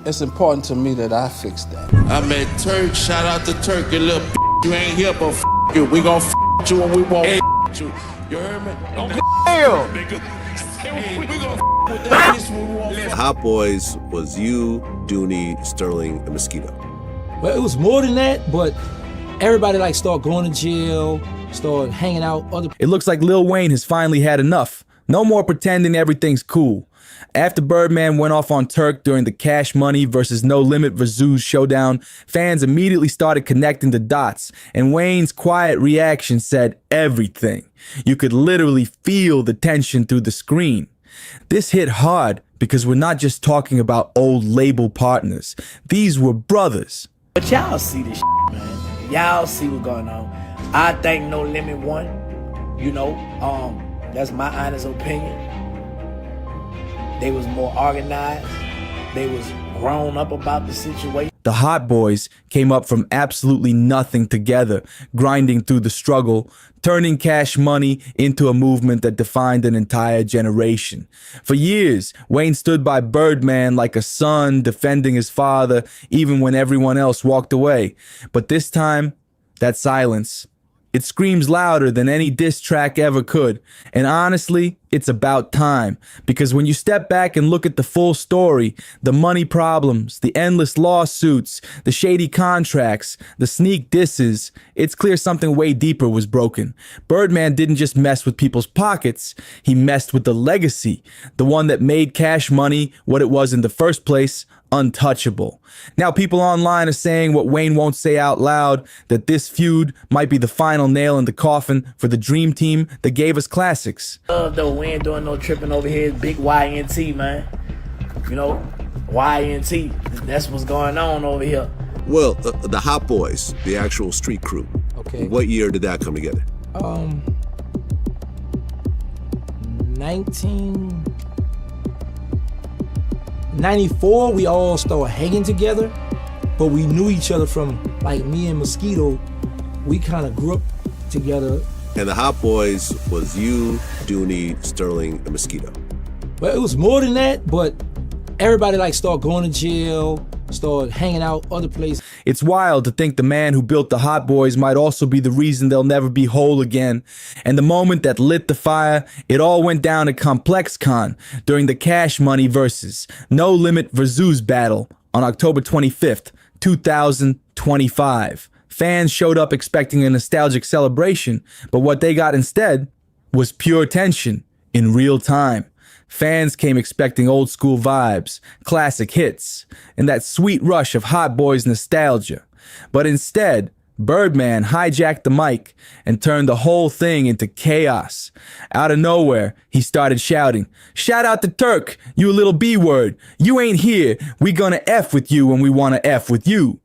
it's important to me that I fix that.
I met Turk, shout out to Turk, you little you ain't here, but you. We gon' you and we won't you. You heard me? Damn! We gon' with that bitch when we won't.
Hot Boys was you, Dooney, Sterling, and Mosquito.
Well, it was more than that, but everybody like started going to jail, started hanging out.
It looks like Lil Wayne has finally had enough. No more pretending everything's cool. After Birdman went off on Turk during the Cash Money versus No Limit Razoo's showdown, fans immediately started connecting the dots, and Wayne's quiet reaction said everything. You could literally feel the tension through the screen. This hit hard because we're not just talking about old label partners. These were brothers.
But y'all see this shit, man. Y'all see what's going on. I think No Limit won. You know, that's my honest opinion. They was more organized. They was grown up about the situation.
The Hot Boys came up from absolutely nothing together, grinding through the struggle, turning Cash Money into a movement that defined an entire generation. For years, Wayne stood by Birdman like a son defending his father, even when everyone else walked away. But this time, that silence, it screams louder than any diss track ever could. And honestly, it's about time. Because when you step back and look at the full story, the money problems, the endless lawsuits, the shady contracts, the sneak disses, it's clear something way deeper was broken. Birdman didn't just mess with people's pockets, he messed with the legacy, the one that made Cash Money what it was in the first place, untouchable. Now people online are saying what Wayne won't say out loud, that this feud might be the final nail in the coffin for the dream team that gave us classics.
Though we ain't doing no tripping over here, big YNT, man. You know, YNT, that's what's going on over here.
Well, the Hot Boys, the actual street crew.
Okay.
What year did that come together?
1994, we all started hanging together, but we knew each other from, like, me and Mosquito, we kind of grew up together.
And the Hot Boys was you, Dooney, Sterling, and Mosquito.
Well, it was more than that, but everybody like started going to jail, started hanging out other places.
It's wild to think the man who built the Hot Boys might also be the reason they'll never be whole again. And the moment that lit the fire, it all went down at ComplexCon during the Cash Money versus No Limit Versus battle on October 25th, 2025. Fans showed up expecting a nostalgic celebration, but what they got instead was pure tension in real time. Fans came expecting old school vibes, classic hits, and that sweet rush of Hot Boys nostalgia. But instead, Birdman hijacked the mic and turned the whole thing into chaos. Out of nowhere, he started shouting, "Shout out to Turk, you little B-word. You ain't here. We gonna F with you when we wanna F with you."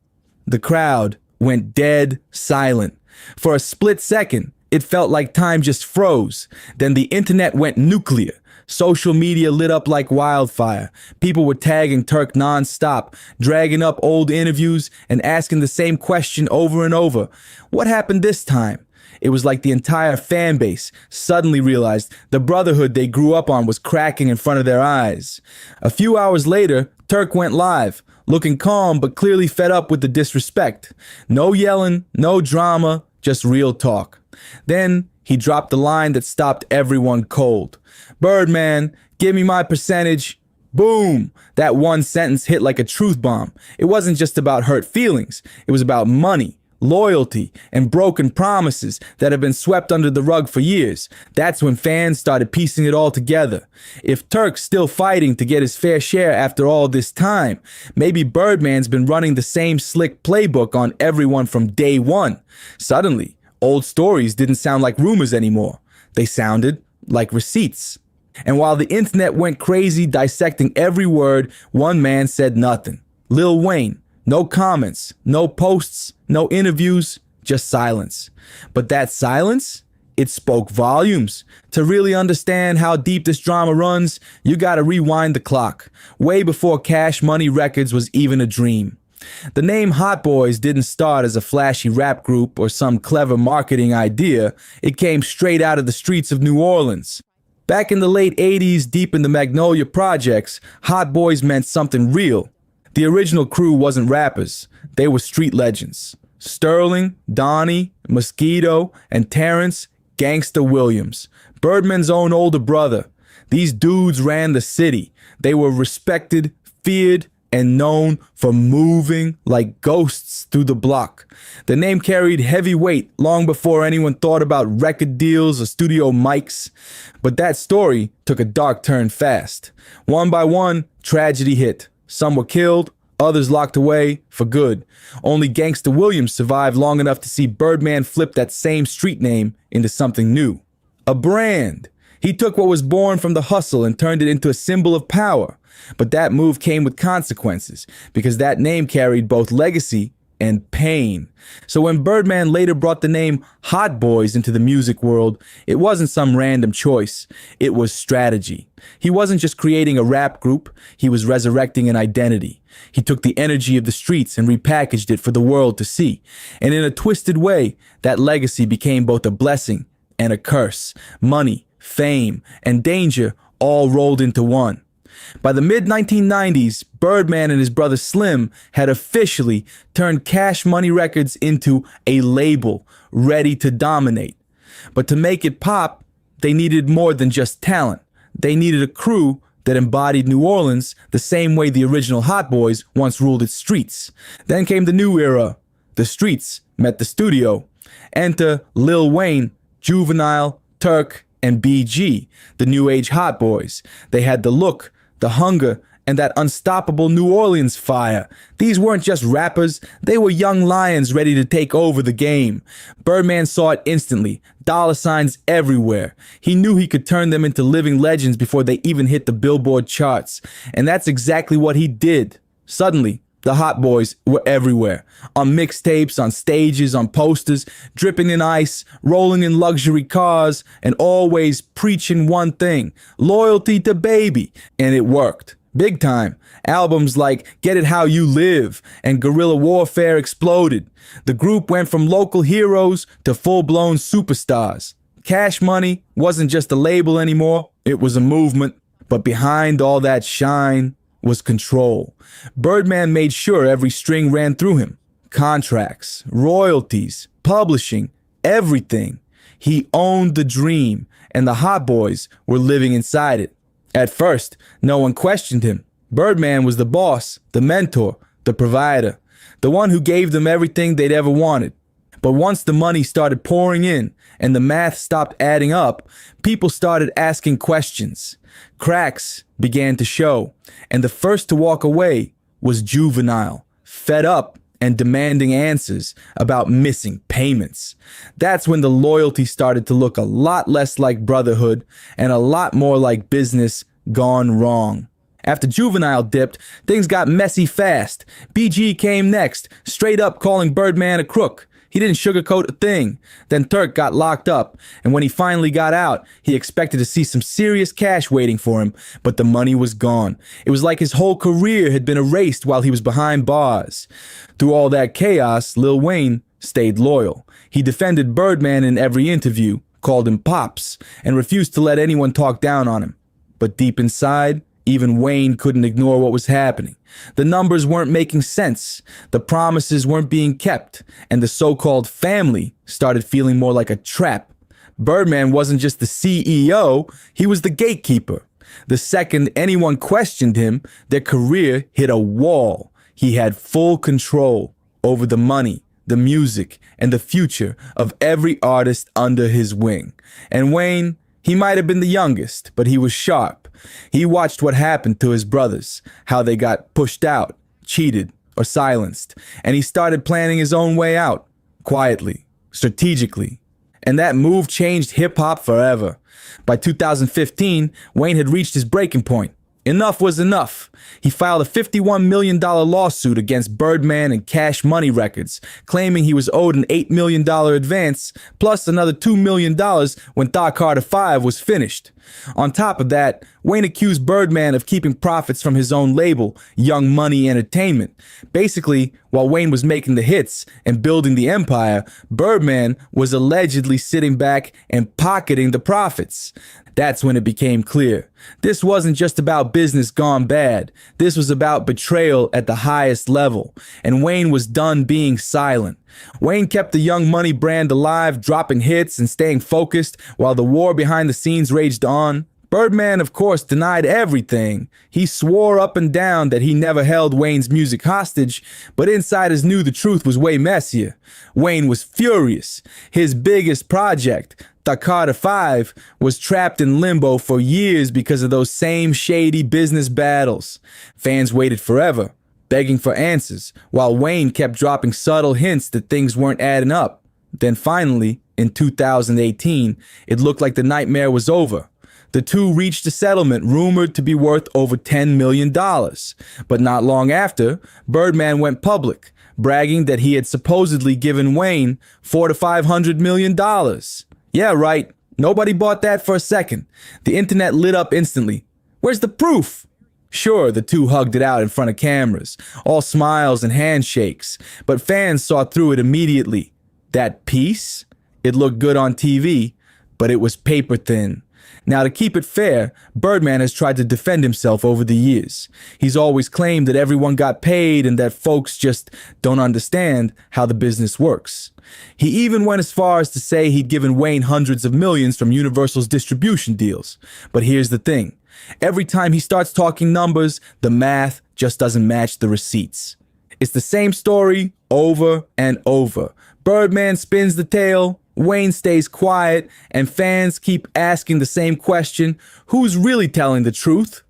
The crowd went dead silent. For a split second, it felt like time just froze. Then the internet went nuclear. Social media lit up like wildfire. People were tagging Turk nonstop, dragging up old interviews and asking the same question over and over. What happened this time? It was like the entire fan base suddenly realized the brotherhood they grew up on was cracking in front of their eyes. A few hours later, Turk went live, looking calm but clearly fed up with the disrespect. No yelling, no drama, just real talk. Then he dropped the line that stopped everyone cold. "Birdman, give me my percentage." Boom! That one sentence hit like a truth bomb. It wasn't just about hurt feelings. It was about money, loyalty, and broken promises that have been swept under the rug for years. That's when fans started piecing it all together. If Turk's still fighting to get his fair share after all this time, maybe Birdman's been running the same slick playbook on everyone from day one. Suddenly, old stories didn't sound like rumors anymore. They sounded like receipts. And while the internet went crazy dissecting every word, one man said nothing. Lil Wayne. No comments, no posts, no interviews, just silence. But that silence, it spoke volumes. To really understand how deep this drama runs, you gotta rewind the clock, way before Cash Money Records was even a dream. The name Hot Boys didn't start as a flashy rap group or some clever marketing idea. It came straight out of the streets of New Orleans. Back in the late 80s, deep in the Magnolia projects, Hot Boys meant something real. The original crew wasn't rappers, they were street legends. Sterling, Donnie, Mosquito, and Terrence Gangsta Williams, Birdman's own older brother. These dudes ran the city. They were respected, feared, and known for moving like ghosts through the block. The name carried heavy weight long before anyone thought about record deals or studio mics. But that story took a dark turn fast. One by one, tragedy hit. Some were killed, others locked away for good. Only Gangsta Williams survived long enough to see Birdman flip that same street name into something new. A brand. He took what was born from the hustle and turned it into a symbol of power. But that move came with consequences, because that name carried both legacy and pain. So when Birdman later brought the name Hot Boys into the music world, it wasn't some random choice. It was strategy. He wasn't just creating a rap group, he was resurrecting an identity. He took the energy of the streets and repackaged it for the world to see. And in a twisted way, that legacy became both a blessing and a curse. Money, fame, and danger all rolled into one. By the mid-1990s, Birdman and his brother Slim had officially turned Cash Money Records into a label ready to dominate. But to make it pop, they needed more than just talent. They needed a crew that embodied New Orleans the same way the original Hot Boys once ruled its streets. Then came the new era. The streets met the studio. Enter Lil Wayne, Juvenile, Turk, and BG, the new age Hot Boys. They had the look, the hunger, and that unstoppable New Orleans fire. These weren't just rappers, they were young lions ready to take over the game. Birdman saw it instantly, dollar signs everywhere. He knew he could turn them into living legends before they even hit the Billboard charts. And that's exactly what he did. Suddenly, the Hot Boys were everywhere. On mixtapes, on stages, on posters, dripping in ice, rolling in luxury cars, and always preaching one thing: loyalty to baby. And it worked. Big time. Albums like Get It How You Live and Guerrilla Warfare exploded. The group went from local heroes to full-blown superstars. Cash Money wasn't just a label anymore, it was a movement. But behind all that shine was control. Birdman made sure every string ran through him. Contracts, royalties, publishing, everything. He owned the dream, and the Hot Boys were living inside it. At first, no one questioned him. Birdman was the boss, the mentor, the provider, the one who gave them everything they'd ever wanted. But once the money started pouring in and the math stopped adding up, people started asking questions. Cracks began to show, and the first to walk away was Juvenile, fed up and demanding answers about missing payments. That's when the loyalty started to look a lot less like brotherhood and a lot more like business gone wrong. After Juvenile dipped, things got messy fast. BG came next, straight up calling Birdman a crook. He didn't sugarcoat a thing. Then Turk got locked up, and when he finally got out, he expected to see some serious cash waiting for him, but the money was gone. It was like his whole career had been erased while he was behind bars. Through all that chaos, Lil Wayne stayed loyal. He defended Birdman in every interview, called him Pops, and refused to let anyone talk down on him. But deep inside, even Wayne couldn't ignore what was happening. The numbers weren't making sense, the promises weren't being kept, and the so-called family started feeling more like a trap. Birdman wasn't just the CEO, he was the gatekeeper. The second anyone questioned him, their career hit a wall. He had full control over the money, the music, and the future of every artist under his wing. And Wayne, he might have been the youngest, but he was sharp. He watched what happened to his brothers, how they got pushed out, cheated, or silenced, and he started planning his own way out, quietly, strategically. And that move changed hip-hop forever. By 2015, Wayne had reached his breaking point. Enough was enough. He filed a $51 million lawsuit against Birdman and Cash Money Records, claiming he was owed an $8 million advance, plus another $2 million when Thought Carter 5 was finished. On top of that, Wayne accused Birdman of keeping profits from his own label, Young Money Entertainment. Basically, while Wayne was making the hits and building the empire, Birdman was allegedly sitting back and pocketing the profits. That's when it became clear. This wasn't just about business gone bad. This was about betrayal at the highest level. And Wayne was done being silent. Wayne kept the Young Money brand alive, dropping hits and staying focused while the war behind the scenes raged on. Birdman, of course, denied everything. He swore up and down that he never held Wayne's music hostage, but insiders knew the truth was way messier. Wayne was furious. His biggest project, Thought Carter 5, was trapped in limbo for years because of those same shady business battles. Fans waited forever, begging for answers, while Wayne kept dropping subtle hints that things weren't adding up. Then finally, in 2018, it looked like the nightmare was over. The two reached a settlement rumored to be worth over $10 million. But not long after, Birdman went public, bragging that he had supposedly given Wayne $400 to $500 million. Yeah, right. Nobody bought that for a second. The internet lit up instantly. Where's the proof? Sure, the two hugged it out in front of cameras, all smiles and handshakes, but fans saw through it immediately. That piece? It looked good on TV, but it was paper thin. Now, to keep it fair, Birdman has tried to defend himself over the years. He's always claimed that everyone got paid and that folks just don't understand how the business works. He even went as far as to say he'd given Wayne hundreds of millions from Universal's distribution deals. But here's the thing. Every time he starts talking numbers, the math just doesn't match the receipts. It's the same story over and over. Birdman spins the tale, Wayne stays quiet, and fans keep asking the same question, who's really telling the truth?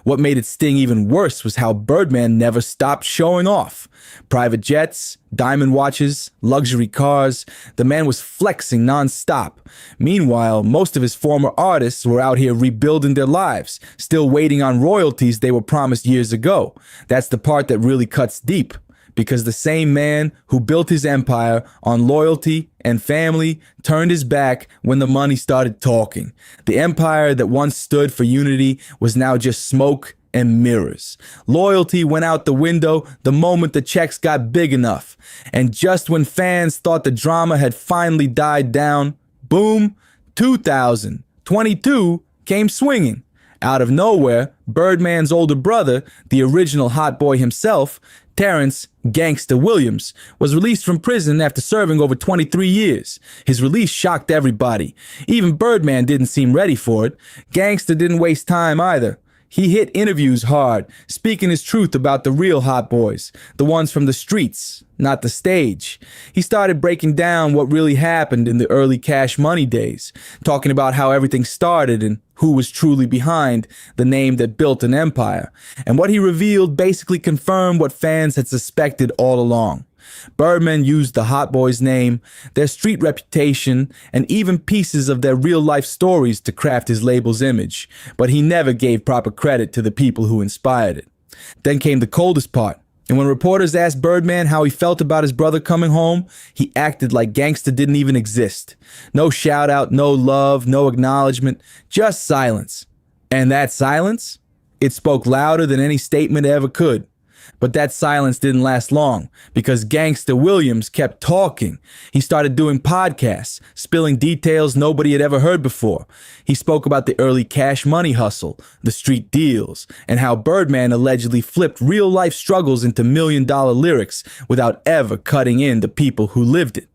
What made it sting even worse was how Birdman never stopped showing off. Private jets, diamond watches, luxury cars, the man was flexing nonstop. Meanwhile, most of his former artists were out here rebuilding their lives, still waiting on royalties they were promised years ago. That's the part that really cuts deep. Because the same man who built his empire on loyalty and family turned his back when the money started talking. The empire that once stood for unity was now just smoke and mirrors. Loyalty went out the window the moment the checks got big enough. And just when fans thought the drama had finally died down, boom, 2022 came swinging. Out of nowhere, Birdman's older brother, the original hot boy himself, Terrence "Gangsta" Williams, was released from prison after serving over 23 years. His release shocked everybody. Even Birdman didn't seem ready for it. Gangsta didn't waste time either. He hit interviews hard, speaking his truth about the real hot boys, the ones from the streets, not the stage. He started breaking down what really happened in the early Cash Money days, talking about how everything started and who was truly behind the name that built an empire. And what he revealed basically confirmed what fans had suspected all along. Birdman used the Hot Boys name, their street reputation, and even pieces of their real-life stories to craft his label's image, but he never gave proper credit to the people who inspired it. Then came the coldest part, and when reporters asked Birdman how he felt about his brother coming home, he acted like Gangsta didn't even exist. No shout-out, no love, no acknowledgement, just silence. And that silence? It spoke louder than any statement ever could. But that silence didn't last long because Gangsta Williams kept talking. He started doing podcasts, spilling details nobody had ever heard before. He spoke about the early Cash Money hustle, the street deals, and how Birdman allegedly flipped real-life struggles into million-dollar lyrics without ever cutting in the people who lived it.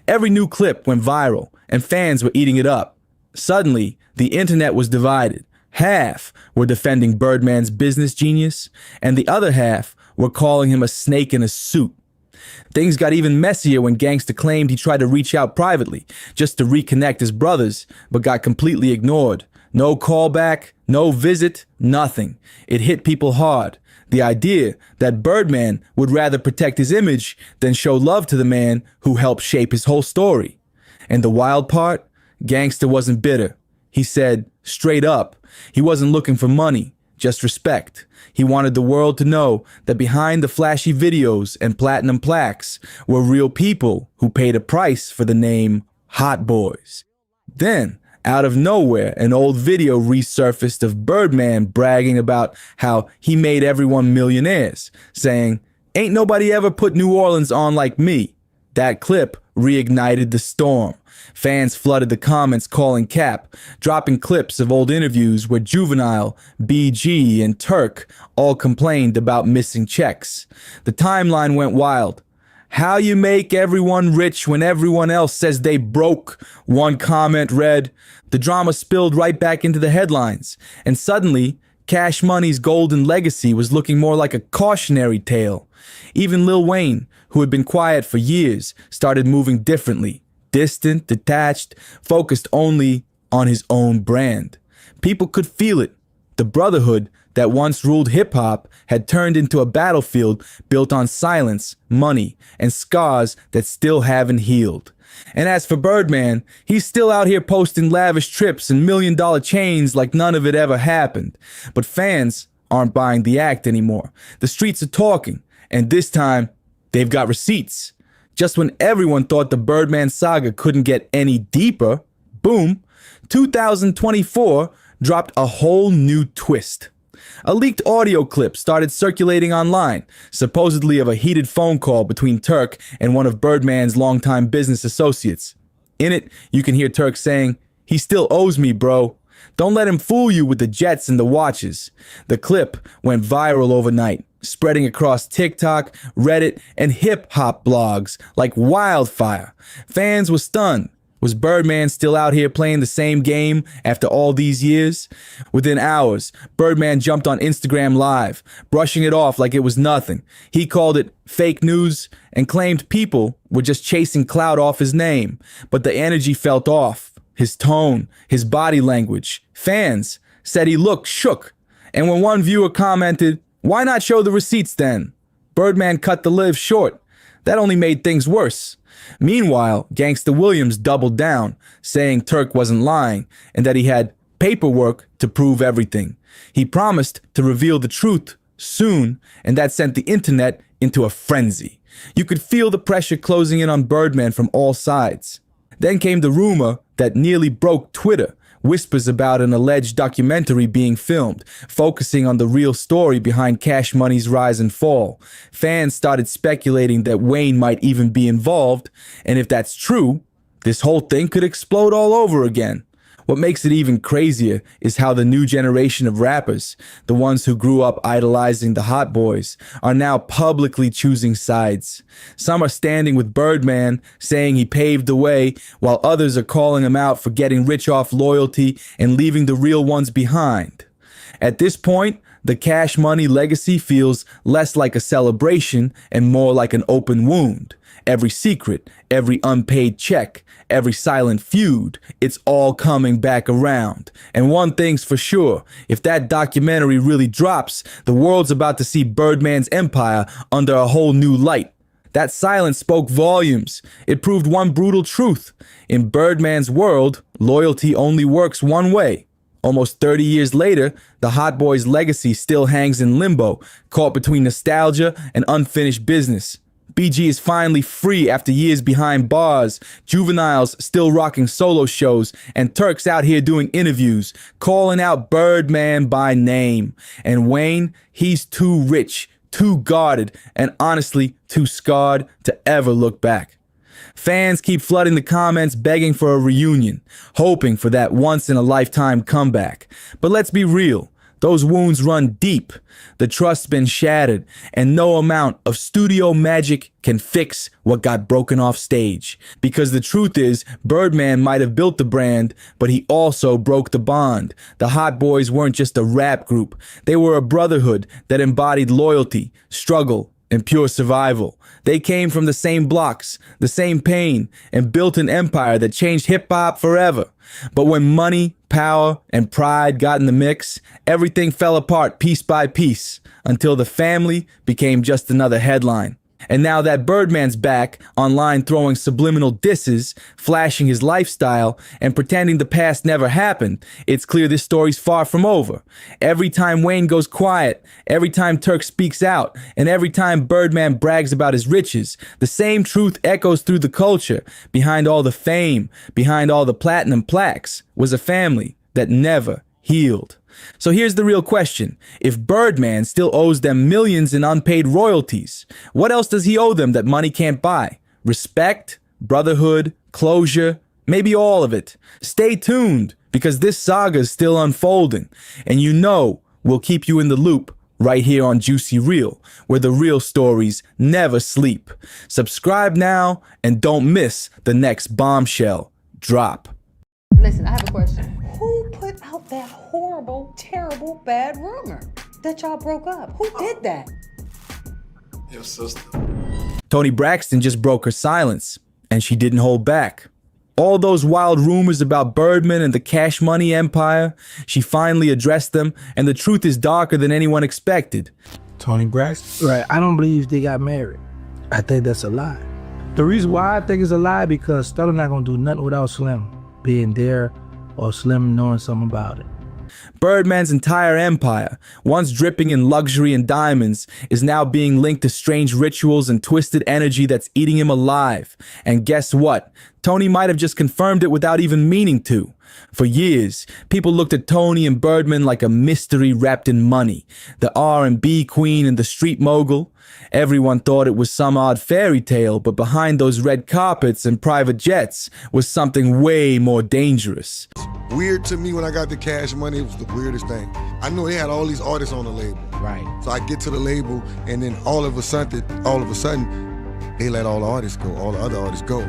Every new clip went viral, and fans were eating it up. Suddenly, the internet was divided. Half were defending Birdman's business genius, and the other half were calling him a snake in a suit. Things got even messier when Gangsta claimed he tried to reach out privately just to reconnect his brothers, but got completely ignored. No callback, no visit, nothing. It hit people hard. The idea that Birdman would rather protect his image than show love to the man who helped shape his whole story. And the wild part? Gangsta wasn't bitter. He said, straight up, he wasn't looking for money, just respect. He wanted the world to know that behind the flashy videos and platinum plaques were real people who paid a price for the name Hot Boys. Then, out of nowhere, an old video resurfaced of Birdman bragging about how he made everyone millionaires, saying, "Ain't nobody ever put New Orleans on like me." That clip reignited the storm. Fans flooded the comments calling cap, dropping clips of old interviews where Juvenile, BG, and Turk all complained about missing checks. The timeline went wild. "How you make everyone rich when everyone else says they broke?" one comment read. The drama spilled right back into the headlines, and suddenly, Cash Money's golden legacy was looking more like a cautionary tale. Even Lil Wayne, who had been quiet for years, started moving differently. Distant, detached, focused only on his own brand. People could feel it. The brotherhood that once ruled hip-hop had turned into a battlefield built on silence, money, and scars that still haven't healed. And as for Birdman, he's still out here posting lavish trips and million-dollar chains like none of it ever happened. But fans aren't buying the act anymore. The streets are talking, and this time, they've got receipts. Just when everyone thought the Birdman saga couldn't get any deeper, boom, 2024 dropped a whole new twist. A leaked audio clip started circulating online, supposedly of a heated phone call between Turk and one of Birdman's longtime business associates. In it, you can hear Turk saying, "He still owes me, bro. Don't let him fool you with the jets and the watches." The clip went viral overnight, spreading across TikTok, Reddit, and hip-hop blogs like wildfire. Fans were stunned. Was Birdman still out here playing the same game after all these years? Within hours, Birdman jumped on Instagram Live, brushing it off like it was nothing. He called it fake news and claimed people were just chasing clout off his name. But the energy felt off. His tone, his body language. Fans said he looked shook. And when one viewer commented, "Why not show the receipts then?" Birdman cut the live short. That only made things worse. Meanwhile, Gangsta Williams doubled down, saying Turk wasn't lying and that he had paperwork to prove everything. He promised to reveal the truth soon, and that sent the internet into a frenzy. You could feel the pressure closing in on Birdman from all sides. Then came the rumor that nearly broke Twitter whispers about an alleged documentary being filmed, focusing on the real story behind Cash Money's rise and fall. Fans started speculating that Wayne might even be involved, and if that's true, this whole thing could explode all over again. What makes it even crazier is how the new generation of rappers, the ones who grew up idolizing the Hot Boys, are now publicly choosing sides. Some are standing with Birdman, saying he paved the way, while others are calling him out for getting rich off loyalty and leaving the real ones behind. At this point, the Cash Money legacy feels less like a celebration and more like an open wound. Every secret, every unpaid check, every silent feud, it's all coming back around. And one thing's for sure, if that documentary really drops, the world's about to see Birdman's empire under a whole new light. That silence spoke volumes. It proved one brutal truth. In Birdman's world, loyalty only works one way. Almost 30 years later, the Hot Boys' legacy still hangs in limbo, caught between nostalgia and unfinished business. BG is finally free after years behind bars, Juvenile's still rocking solo shows, and Turk's out here doing interviews, calling out Birdman by name. And Wayne, he's too rich, too guarded, and honestly too scarred to ever look back. Fans keep flooding the comments begging for a reunion, hoping for that once-in-a-lifetime comeback. But let's be real. Those wounds run deep. The trust's been shattered, and no amount of studio magic can fix what got broken off stage. Because the truth is, Birdman might have built the brand, but he also broke the bond. The Hot Boys weren't just a rap group. They were a brotherhood that embodied loyalty, struggle, and pure survival. They came from the same blocks, the same pain, and built an empire that changed hip-hop forever. But when money, power, and pride got in the mix, everything fell apart piece by piece until the family became just another headline. And now that Birdman's back, online throwing subliminal disses, flashing his lifestyle, and pretending the past never happened, it's clear this story's far from over. Every time Wayne goes quiet, every time Turk speaks out, and every time Birdman brags about his riches, the same truth echoes through the culture. Behind all the fame, behind all the platinum plaques, was a family that never healed. So here's the real question. If Birdman still owes them millions in unpaid royalties, what else does he owe them that money can't buy? Respect? Brotherhood? Closure? Maybe all of it. Stay tuned, because this saga is still unfolding. And you know we'll keep you in the loop right here on Juicy Real, where the real stories never sleep. Subscribe now and don't miss the next bombshell drop.
Listen, I have a question. Who put out that horrible, terrible, bad rumor that y'all broke up? Who did that?
Your sister.
Toni Braxton just broke her silence, and she didn't hold back. All those wild rumors about Birdman and the Cash Money empire, she finally addressed them, and the truth is darker than anyone expected.
Toni Braxton? Right, I don't believe they got married. I think that's a lie. The reason why I think it's a lie, because Stella not gonna do nothing without Slim being there or Slim knowing something about it.
Birdman's entire empire, once dripping in luxury and diamonds, is now being linked to strange rituals and twisted energy that's eating him alive. And guess what? Toni might have just confirmed it without even meaning to. For years, people looked at Toni and Birdman like a mystery wrapped in money, the R&B queen and the street mogul. Everyone thought it was some odd fairy tale, but behind those red carpets and private jets was something way more dangerous.
Weird to me when I got the Cash Money, it was the weirdest thing. I knew they had all these artists on the label.
Right.
So I get to the label, and then all of a sudden, they let all the artists go, all the other artists go.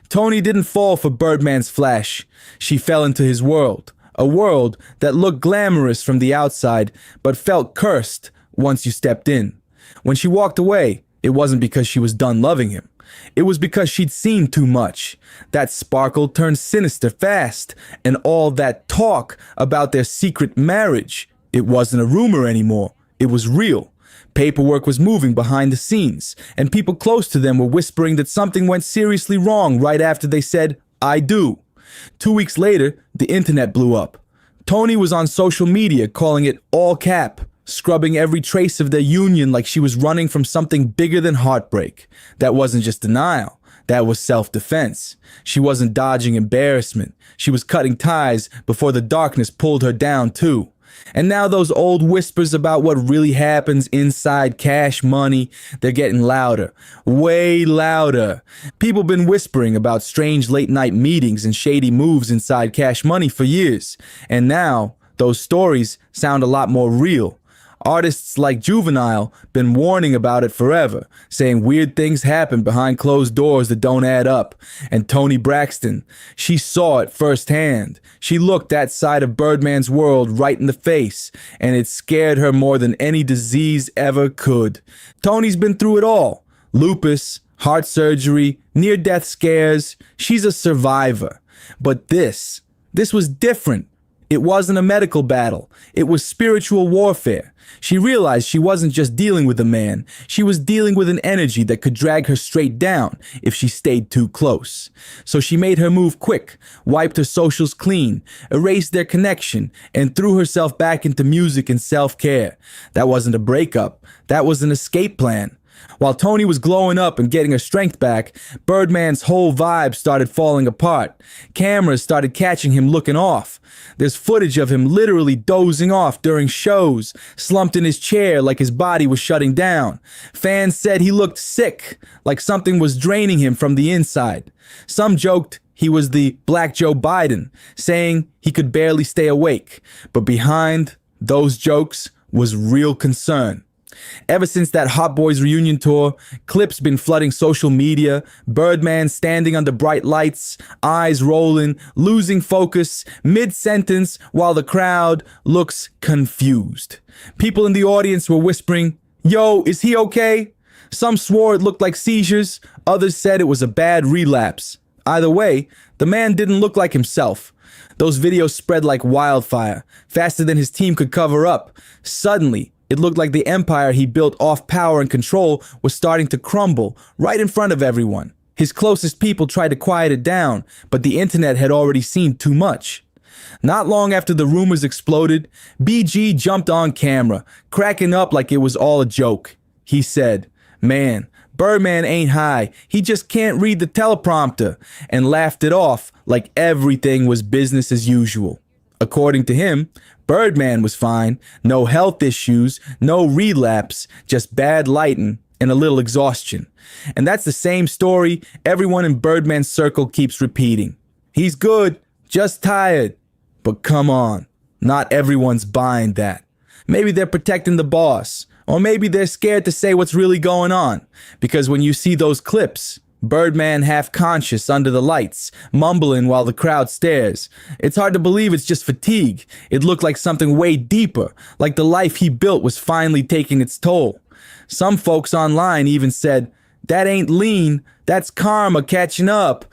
Toni didn't fall for Birdman's flash. She fell into his world, a world that looked glamorous from the outside, but felt cursed once you stepped in. When she walked away, it wasn't because she was done loving him. It was because she'd seen too much. That sparkle turned sinister fast, and all that talk about their secret marriage, it wasn't a rumor anymore. It was real. Paperwork was moving behind the scenes, and people close to them were whispering that something went seriously wrong right after they said, "I do." 2 weeks later, the internet blew up. Toni was on social media calling it all cap, scrubbing every trace of their union like she was running from something bigger than heartbreak. That wasn't just denial. That was self-defense. She wasn't dodging embarrassment. She was cutting ties before the darkness pulled her down too. And now those old whispers about what really happens inside Cash Money, they're getting louder, way louder. People been whispering about strange late-night meetings and shady moves inside Cash Money for years. And now those stories sound a lot more real. Artists like Juvenile been warning about it forever, saying weird things happen behind closed doors that don't add up. And Toni Braxton, she saw it firsthand. She looked that side of Birdman's world right in the face, and it scared her more than any disease ever could. Toni's been through it all. Lupus, heart surgery, near-death scares. She's a survivor. But this was different. It wasn't a medical battle. It was spiritual warfare. She realized she wasn't just dealing with a man. She was dealing with an energy that could drag her straight down if she stayed too close. So she made her move quick, wiped her socials clean, erased their connection, and threw herself back into music and self-care. That wasn't a breakup. That was an escape plan. While Toni was glowing up and getting her strength back, Birdman's whole vibe started falling apart. Cameras started catching him looking off. There's footage of him literally dozing off during shows, slumped in his chair like his body was shutting down. Fans said he looked sick, like something was draining him from the inside. Some joked he was the Black Joe Biden, saying he could barely stay awake. But behind those jokes was real concern. Ever since that Hot Boys reunion tour, clips been flooding social media, Birdman standing under bright lights, eyes rolling, losing focus, mid-sentence, while the crowd looks confused. People in the audience were whispering, "Yo, is he okay?" Some swore it looked like seizures, others said it was a bad relapse. Either way, the man didn't look like himself. Those videos spread like wildfire, faster than his team could cover up. Suddenly, it looked like the empire he built off power and control was starting to crumble right in front of everyone. His closest people tried to quiet it down, but the internet had already seen too much. Not long after the rumors exploded, BG jumped on camera, cracking up like it was all a joke. He said, "Man, Birdman ain't high. He just can't read the teleprompter," and laughed it off like everything was business as usual. According to him, Birdman was fine, no health issues, no relapse, just bad lighting and a little exhaustion. And that's the same story everyone in Birdman's circle keeps repeating. He's good, just tired. But come on, not everyone's buying that. Maybe they're protecting the boss, or maybe they're scared to say what's really going on. Because when you see those clips, Birdman half conscious under the lights, mumbling while the crowd stares. It's hard to believe it's just fatigue. It looked like something way deeper, like the life he built was finally taking its toll. Some folks online even said, "That ain't lean, that's karma catching up."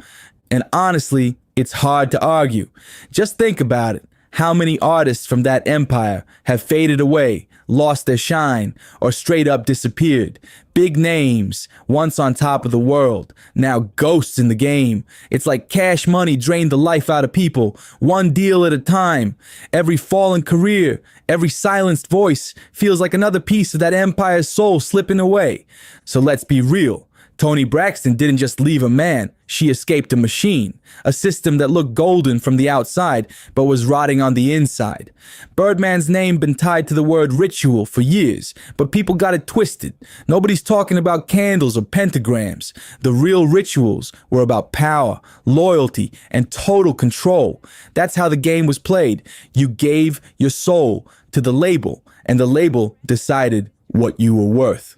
And honestly, it's hard to argue. Just think about it. How many artists from that empire have faded away, lost their shine, or straight up disappeared? Big names, once on top of the world, now ghosts in the game. It's like Cash Money drained the life out of people, one deal at a time. Every fallen career, every silenced voice feels like another piece of that empire's soul slipping away. So let's be real. Toni Braxton didn't just leave a man, she escaped a machine, a system that looked golden from the outside but was rotting on the inside. Birdman's name been tied to the word ritual for years, but people got it twisted. Nobody's talking about candles or pentagrams. The real rituals were about power, loyalty, and total control. That's how the game was played. You gave your soul to the label, and the label decided what you were worth.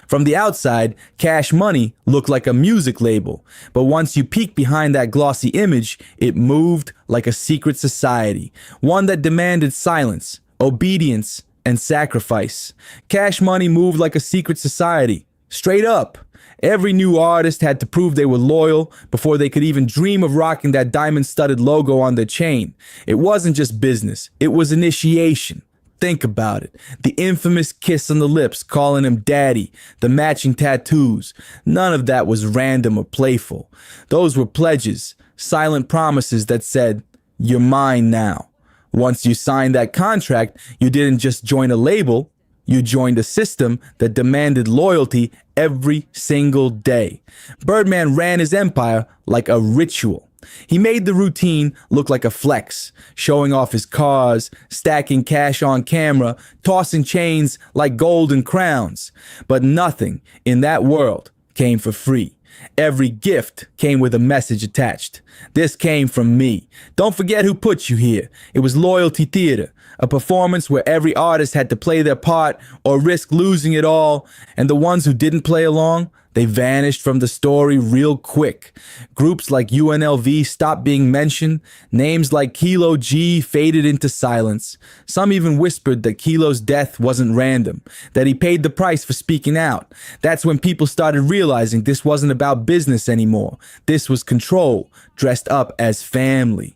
From the outside, Cash Money looked like a music label, but once you peek behind that glossy image, it moved like a secret society, one that demanded silence, obedience, and sacrifice. Cash Money moved like a secret society, straight up. Every new artist had to prove they were loyal before they could even dream of rocking that diamond-studded logo on their chain. It wasn't just business, it was initiation. Think about it. The infamous kiss on the lips, calling him daddy, the matching tattoos. None of that was random or playful. Those were pledges, silent promises that said, "You're mine now." Once you signed that contract, you didn't just join a label, you joined a system that demanded loyalty every single day. Birdman ran his empire like a ritual. He made the routine look like a flex, showing off his cars, stacking cash on camera, tossing chains like golden crowns. But nothing in that world came for free. Every gift came with a message attached. This came from me. Don't forget who put you here. It was Loyalty Theater, a performance where every artist had to play their part or risk losing it all, and the ones who didn't play along, they vanished from the story real quick. Groups like UNLV stopped being mentioned. Names like Kilo G faded into silence. Some even whispered that Kilo's death wasn't random, that he paid the price for speaking out. That's when people started realizing this wasn't about business anymore. This was control, dressed up as family.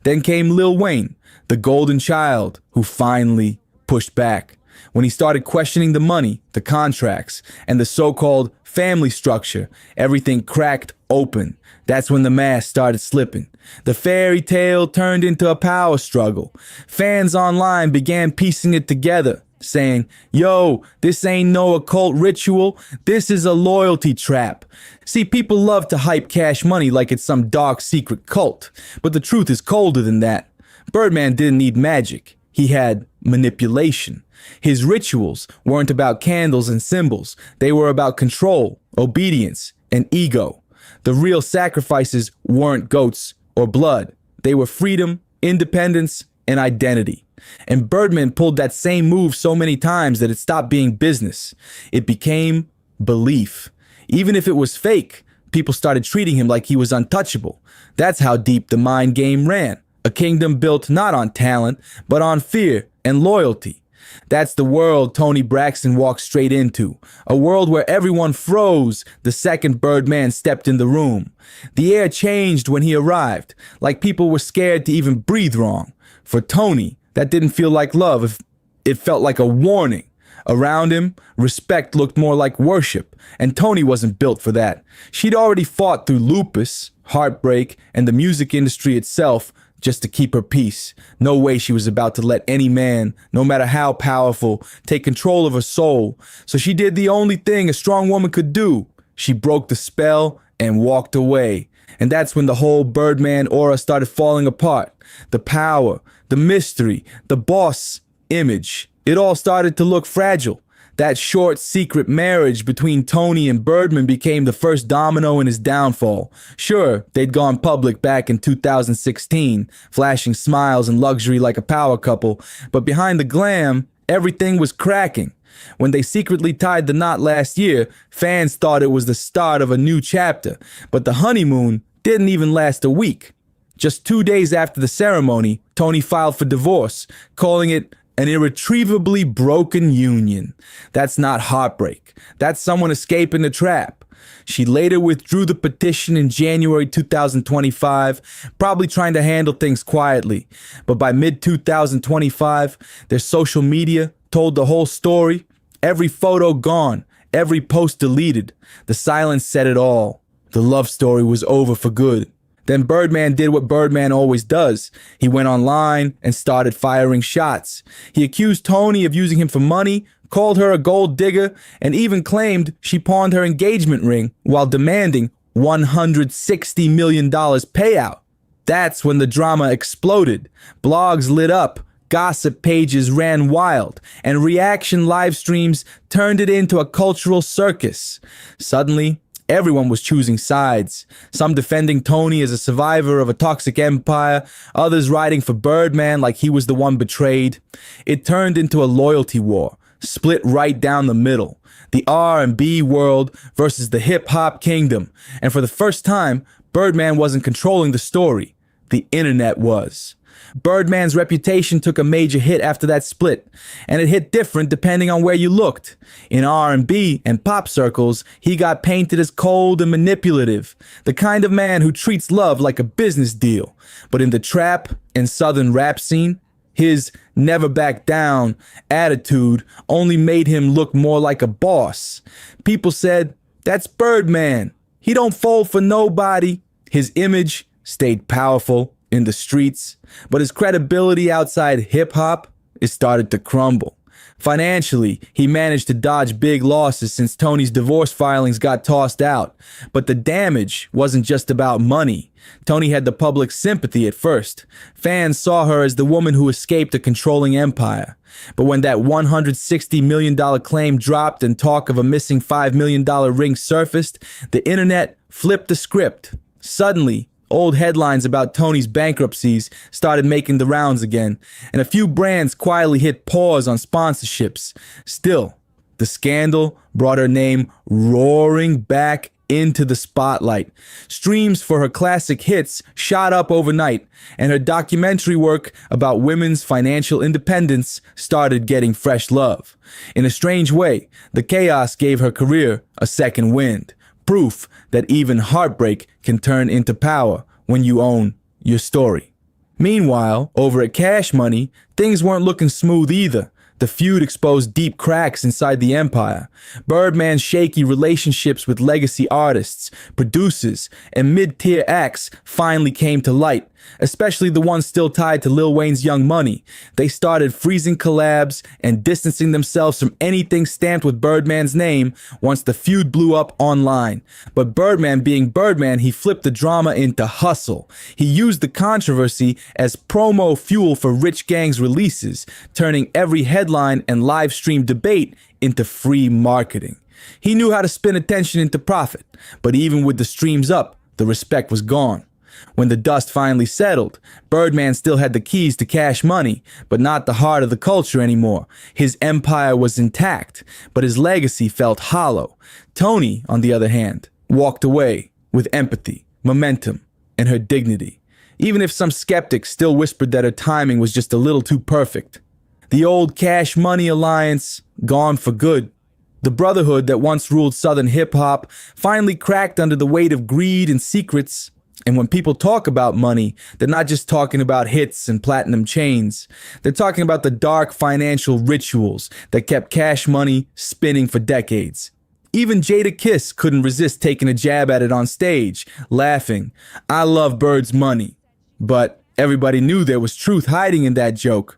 Then came Lil Wayne, the golden child, who finally pushed back. When he started questioning the money, the contracts, and the so-called family structure, everything cracked open. That's when the mask started slipping. The fairy tale turned into a power struggle. Fans online began piecing it together, saying, yo, this ain't no occult ritual, this is a loyalty trap. See, people love to hype Cash Money like it's some dark secret cult, but the truth is colder than that. Birdman didn't need magic. He had manipulation. His rituals weren't about candles and symbols. They were about control, obedience, and ego. The real sacrifices weren't goats or blood. They were freedom, independence, and identity. And Birdman pulled that same move so many times that it stopped being business. It became belief. Even if it was fake, people started treating him like he was untouchable. That's how deep the mind game ran. A kingdom built not on talent, but on fear and loyalty. That's the world Tony Braxton walked straight into. A world where everyone froze the second Birdman stepped in the room. The air changed when he arrived, like people were scared to even breathe wrong. For Tony, that didn't feel like love. It felt like a warning. Around him, respect looked more like worship, and Tony wasn't built for that. She'd already fought through lupus, heartbreak, and the music industry itself just to keep her peace. No way she was about to let any man, no matter how powerful, take control of her soul. So she did the only thing a strong woman could do. She broke the spell and walked away. And that's when the whole Birdman aura started falling apart. The power, the mystery, the boss image. It all started to look fragile. That short, secret marriage between Tony and Birdman became the first domino in his downfall. Sure, they'd gone public back in 2016, flashing smiles and luxury like a power couple, but behind the glam, everything was cracking. When they secretly tied the knot last year, fans thought it was the start of a new chapter, but the honeymoon didn't even last a week. Just 2 days after the ceremony, Tony filed for divorce, calling it an irretrievably broken union. That's not heartbreak. That's someone escaping the trap. She later withdrew the petition in January 2025, probably trying to handle things quietly. But by mid-2025, their social media told the whole story. Every photo gone, every post deleted. The silence said it all. The love story was over for good. Then Birdman did what Birdman always does. He went online and started firing shots. He accused Tony of using him for money, called her a gold digger, and even claimed she pawned her engagement ring while demanding $160 million payout. That's when the drama exploded. Blogs lit up, gossip pages ran wild, and reaction live streams turned it into a cultural circus. Suddenly, everyone was choosing sides, some defending Tony as a survivor of a toxic empire, others riding for Birdman like he was the one betrayed. It turned into a loyalty war, split right down the middle. The R&B world versus the hip-hop kingdom. And for the first time, Birdman wasn't controlling the story. The internet was. Birdman's reputation took a major hit after that split, and it hit different depending on where you looked. In R&B and pop circles, he got painted as cold and manipulative, the kind of man who treats love like a business deal. But in the trap and southern rap scene, his never back down attitude only made him look more like a boss. People said, that's Birdman. He don't fold for nobody. His image stayed powerful in the streets, but his credibility outside hip-hop, it started to crumble. Financially, he managed to dodge big losses since Tony's divorce filings got tossed out. But the damage wasn't just about money. Tony had the public's sympathy at first. Fans saw her as the woman who escaped a controlling empire. But when that $160 million claim dropped and talk of a missing $5 million ring surfaced, the internet flipped the script. Suddenly, old headlines about Tony's bankruptcies started making the rounds again, and a few brands quietly hit pause on sponsorships. Still, the scandal brought her name roaring back into the spotlight. Streams for her classic hits shot up overnight, and her documentary work about women's financial independence started getting fresh love. In a strange way, the chaos gave her career a second wind. Proof that even heartbreak can turn into power when you own your story. Meanwhile, over at Cash Money, things weren't looking smooth either. The feud exposed deep cracks inside the empire. Birdman's shaky relationships with legacy artists, producers, and mid-tier acts finally came to light, especially the ones still tied to Lil Wayne's Young Money. They started freezing collabs and distancing themselves from anything stamped with Birdman's name once the feud blew up online. But Birdman being Birdman, he flipped the drama into hustle. He used the controversy as promo fuel for rich gangs' releases, turning every headline and live stream debate into free marketing. He knew how to spin attention into profit, but even with the streams up, the respect was gone. When the dust finally settled, Birdman still had the keys to Cash Money, but not the heart of the culture anymore. His empire was intact, but his legacy felt hollow. Tony, on the other hand, walked away with empathy, momentum, and her dignity, even if some skeptics still whispered that her timing was just a little too perfect. The old Cash Money alliance, gone for good. The brotherhood that once ruled Southern hip-hop finally cracked under the weight of greed and secrets. And when people talk about money, they're not just talking about hits and platinum chains. They're talking about the dark financial rituals that kept Cash Money spinning for decades. Even Jada Kiss couldn't resist taking a jab at it on stage, laughing, "I love Bird's money." But everybody knew there was truth hiding in that joke.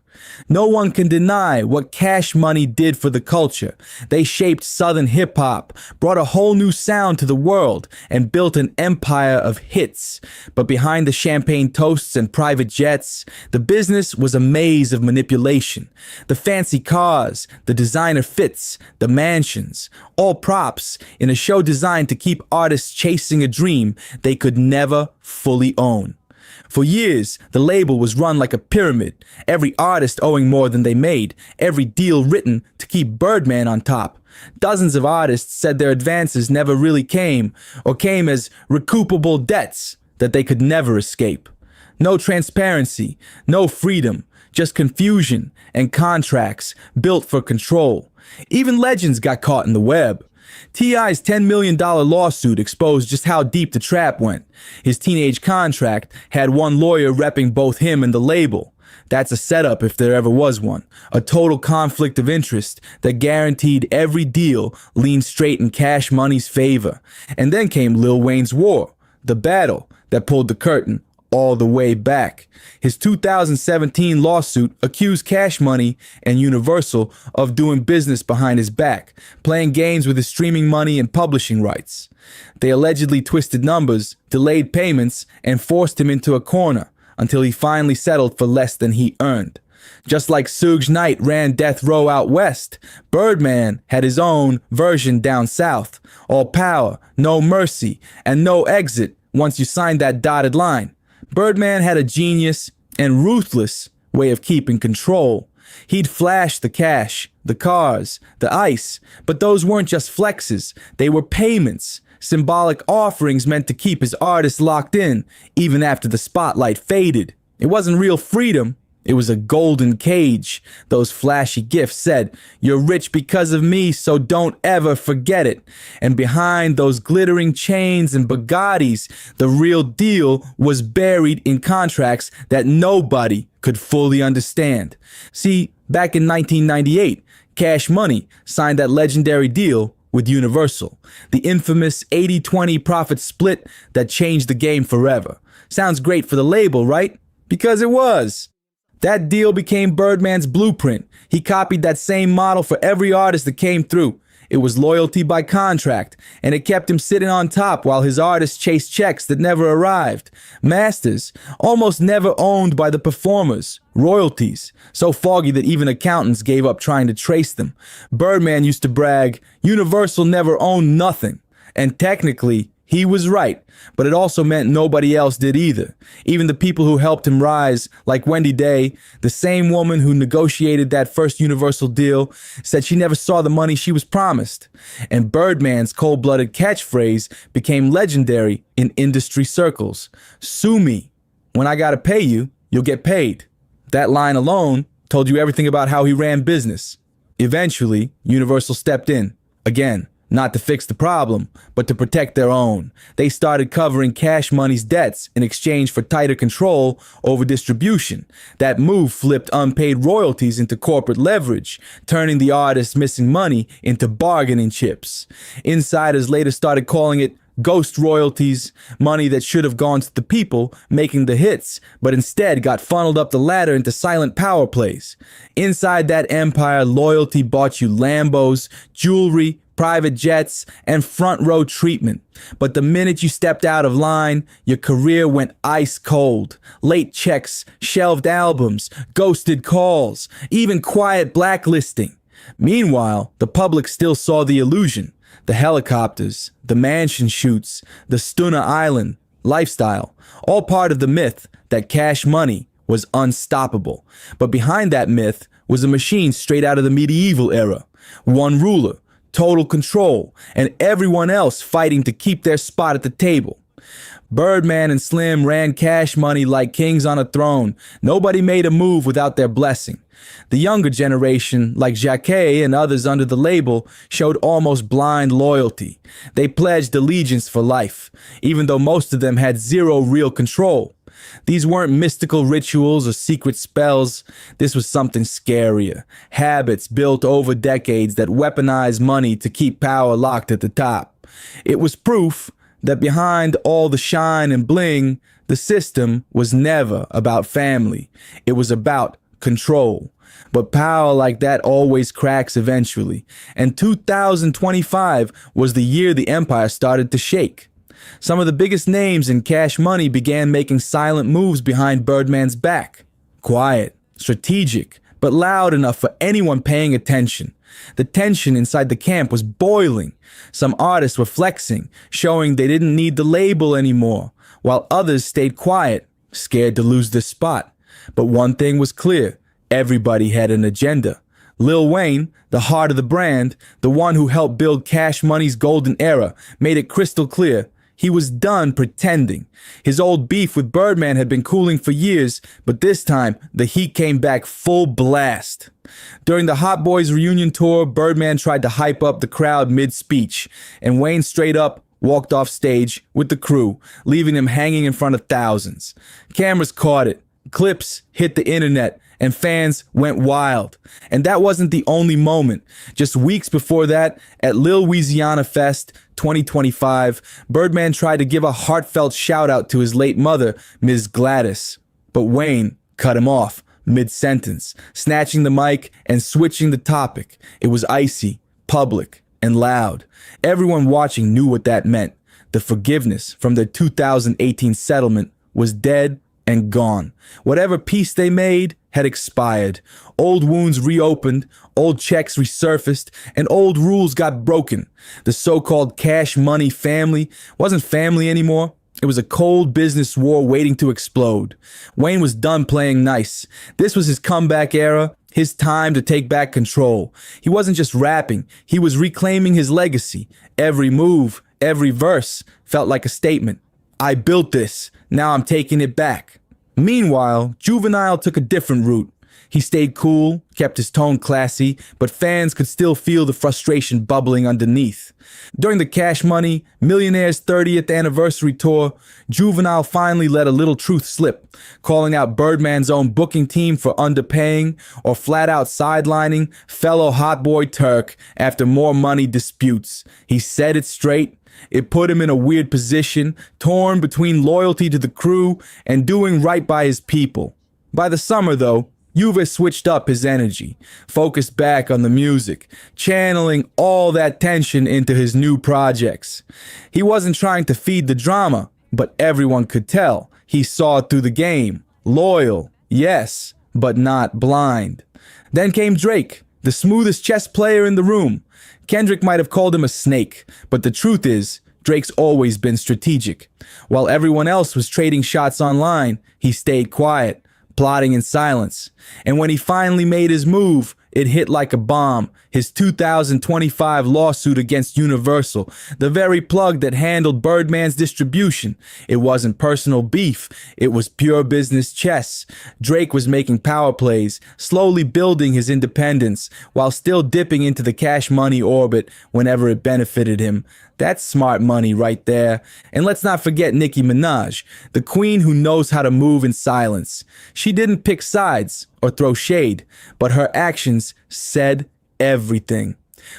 No one can deny what Cash Money did for the culture. They shaped Southern hip-hop, brought a whole new sound to the world, and built an empire of hits. But behind the champagne toasts and private jets, the business was a maze of manipulation. The fancy cars, the designer fits, the mansions, all props in a show designed to keep artists chasing a dream they could never fully own. For years, the label was run like a pyramid, every artist owing more than they made, every deal written to keep Birdman on top. Dozens of artists said their advances never really came, or came as recoupable debts that they could never escape. No transparency, no freedom, just confusion and contracts built for control. Even legends got caught in the web. T.I.'s $10 million lawsuit exposed just how deep the trap went. His teenage contract had one lawyer repping both him and the label. That's a setup if there ever was one. A total conflict of interest that guaranteed every deal leaned straight in Cash Money's favor. And then came Lil Wayne's war, the battle that pulled the curtain all the way back. His 2017 lawsuit accused Cash Money and Universal of doing business behind his back, playing games with his streaming money and publishing rights. They allegedly twisted numbers, delayed payments, and forced him into a corner until he finally settled for less than he earned. Just like Suge Knight ran death row out west, Birdman had his own version down south. All power, no mercy, and no exit once you signed that dotted line. Birdman had a genius and ruthless way of keeping control. He'd flash the cash, the cars, the ice, but those weren't just flexes. They were payments, symbolic offerings meant to keep his artists locked in, even after the spotlight faded. It wasn't real freedom. It was a golden cage. Those flashy gifts said, "You're rich because of me, so don't ever forget it." And behind those glittering chains and Bugattis, the real deal was buried in contracts that nobody could fully understand. See, back in 1998, Cash Money signed that legendary deal with Universal, the infamous 80-20 profit split that changed the game forever. Sounds great for the label, right? Because it was. That deal became Birdman's blueprint. He copied that same model for every artist that came through. It was loyalty by contract, and it kept him sitting on top while his artists chased checks that never arrived. Masters, almost never owned by the performers. Royalties, so foggy that even accountants gave up trying to trace them. Birdman used to brag, Universal never owned nothing. And technically, he was right, but it also meant nobody else did either. Even the people who helped him rise, like Wendy Day, the same woman who negotiated that first Universal deal, said she never saw the money she was promised. And Birdman's cold-blooded catchphrase became legendary in industry circles. Sue me. When I gotta pay you, you'll get paid. That line alone told you everything about how he ran business. Eventually, Universal stepped in. Again. Not to fix the problem, but to protect their own. They started covering Cash Money's debts in exchange for tighter control over distribution. That move flipped unpaid royalties into corporate leverage, turning the artist's missing money into bargaining chips. Insiders later started calling it ghost royalties, money that should have gone to the people making the hits, but instead got funneled up the ladder into silent power plays. Inside that empire, loyalty bought you Lambos, jewelry, private jets, and front row treatment. But the minute you stepped out of line, your career went ice cold. Late checks, shelved albums, ghosted calls, even quiet blacklisting. Meanwhile, the public still saw the illusion. The helicopters, the mansion shoots, the Stuna Island lifestyle, all part of the myth that Cash Money was unstoppable. But behind that myth was a machine straight out of the medieval era. One ruler, total control, and everyone else fighting to keep their spot at the table. Birdman and Slim ran Cash Money like kings on a throne. Nobody made a move without their blessing. The younger generation, like Jacquet and others under the label, showed almost blind loyalty. They pledged allegiance for life, even though most of them had zero real control. These weren't mystical rituals or secret spells. This was something scarier. Habits built over decades that weaponized money to keep power locked at the top. It was proof that behind all the shine and bling, the system was never about family. It was about control. But power like that always cracks eventually. And 2025 was the year the empire started to shake. Some of the biggest names in Cash Money began making silent moves behind Birdman's back. Quiet, strategic, but loud enough for anyone paying attention. The tension inside the camp was boiling. Some artists were flexing, showing they didn't need the label anymore, while others stayed quiet, scared to lose their spot. But one thing was clear. Everybody had an agenda. Lil Wayne, the heart of the brand, the one who helped build Cash Money's golden era, made it crystal clear. He was done pretending. His old beef with Birdman had been cooling for years, but this time, the heat came back full blast. During the Hot Boys reunion tour, Birdman tried to hype up the crowd mid-speech, and Wayne straight up walked off stage with the crew, leaving him hanging in front of thousands. Cameras caught it. Clips hit the internet. And fans went wild. And that wasn't the only moment. Just weeks before that, at Lil Louisiana Fest 2025, Birdman tried to give a heartfelt shout out to his late mother, Ms. Gladys. But Wayne cut him off mid-sentence, snatching the mic and switching the topic. It was icy, public, and loud. Everyone watching knew what that meant. The forgiveness from their 2018 settlement was dead and gone. Whatever peace they made had expired. Old wounds reopened, old checks resurfaced, and old rules got broken. The so-called Cash Money family wasn't family anymore. It was a cold business war waiting to explode. Wayne was done playing nice. This was his comeback era, his time to take back control. He wasn't just rapping, he was reclaiming his legacy. Every move, every verse felt like a statement. I built this, now I'm taking it back. Meanwhile, Juvenile took a different route. He stayed cool, kept his tone classy, but fans could still feel the frustration bubbling underneath. During the Cash Money Millionaire's 30th anniversary tour, Juvenile finally let a little truth slip, calling out Birdman's own booking team for underpaying or flat out sidelining fellow Hot Boy Turk after more money disputes. He said it straight. It put him in a weird position, torn between loyalty to the crew and doing right by his people. By the summer, though, Juve switched up his energy, focused back on the music, channeling all that tension into his new projects. He wasn't trying to feed the drama, but everyone could tell he saw through the game. Loyal, yes, but not blind. Then came Drake, the smoothest chess player in the room. Kendrick might have called him a snake, but the truth is, Drake's always been strategic. While everyone else was trading shots online, he stayed quiet, plotting in silence. And when he finally made his move, it hit like a bomb. His 2025 lawsuit against Universal, the very plug that handled Birdman's distribution. It wasn't personal beef, it was pure business chess. Drake was making power plays, slowly building his independence, while still dipping into the cash money orbit whenever it benefited him. That's smart money right there. And let's not forget Nicki Minaj, the queen who knows how to move in silence. She didn't pick sides or throw shade, but her actions said everything.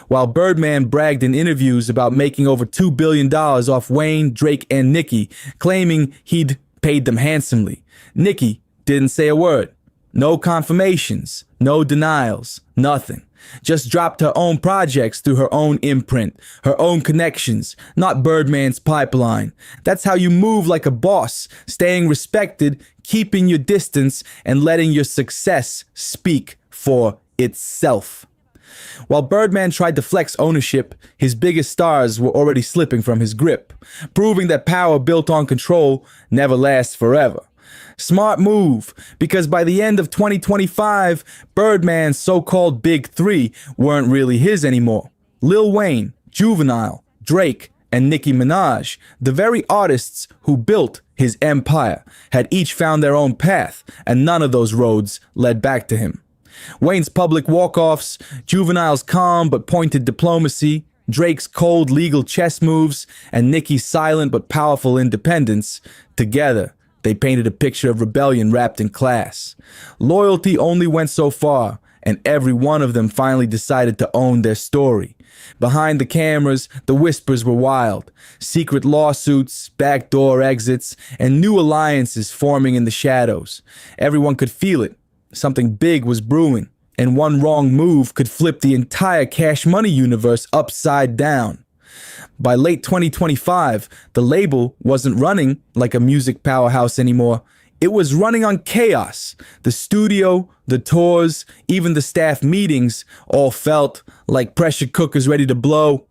While Birdman bragged in interviews about making over $2 billion off Wayne, Drake, and Nicki, claiming he'd paid them handsomely, Nicki didn't say a word. No confirmations, no denials, nothing. Just dropped her own projects through her own imprint, her own connections, not Birdman's pipeline. That's how you move like a boss, staying respected, keeping your distance, and letting your success speak for itself. While Birdman tried to flex ownership, his biggest stars were already slipping from his grip, proving that power built on control never lasts forever. Smart move, because by the end of 2025, Birdman's so-called big three weren't really his anymore. Lil Wayne, Juvenile, Drake, and Nicki Minaj, the very artists who built his empire, had each found their own path, and none of those roads led back to him. Wayne's public walk-offs, Juvenile's calm but pointed diplomacy, Drake's cold legal chess moves, and Nicki's silent but powerful independence, together, they painted a picture of rebellion wrapped in class. Loyalty only went so far, and every one of them finally decided to own their story. Behind the cameras, the whispers were wild. Secret lawsuits, backdoor exits, and new alliances forming in the shadows. Everyone could feel it. Something big was brewing, and one wrong move could flip the entire Cash Money universe upside down. By late 2025, the label wasn't running like a music powerhouse anymore. It was running on chaos. The studio, the tours, even the staff meetings all felt like pressure cookers ready to blow.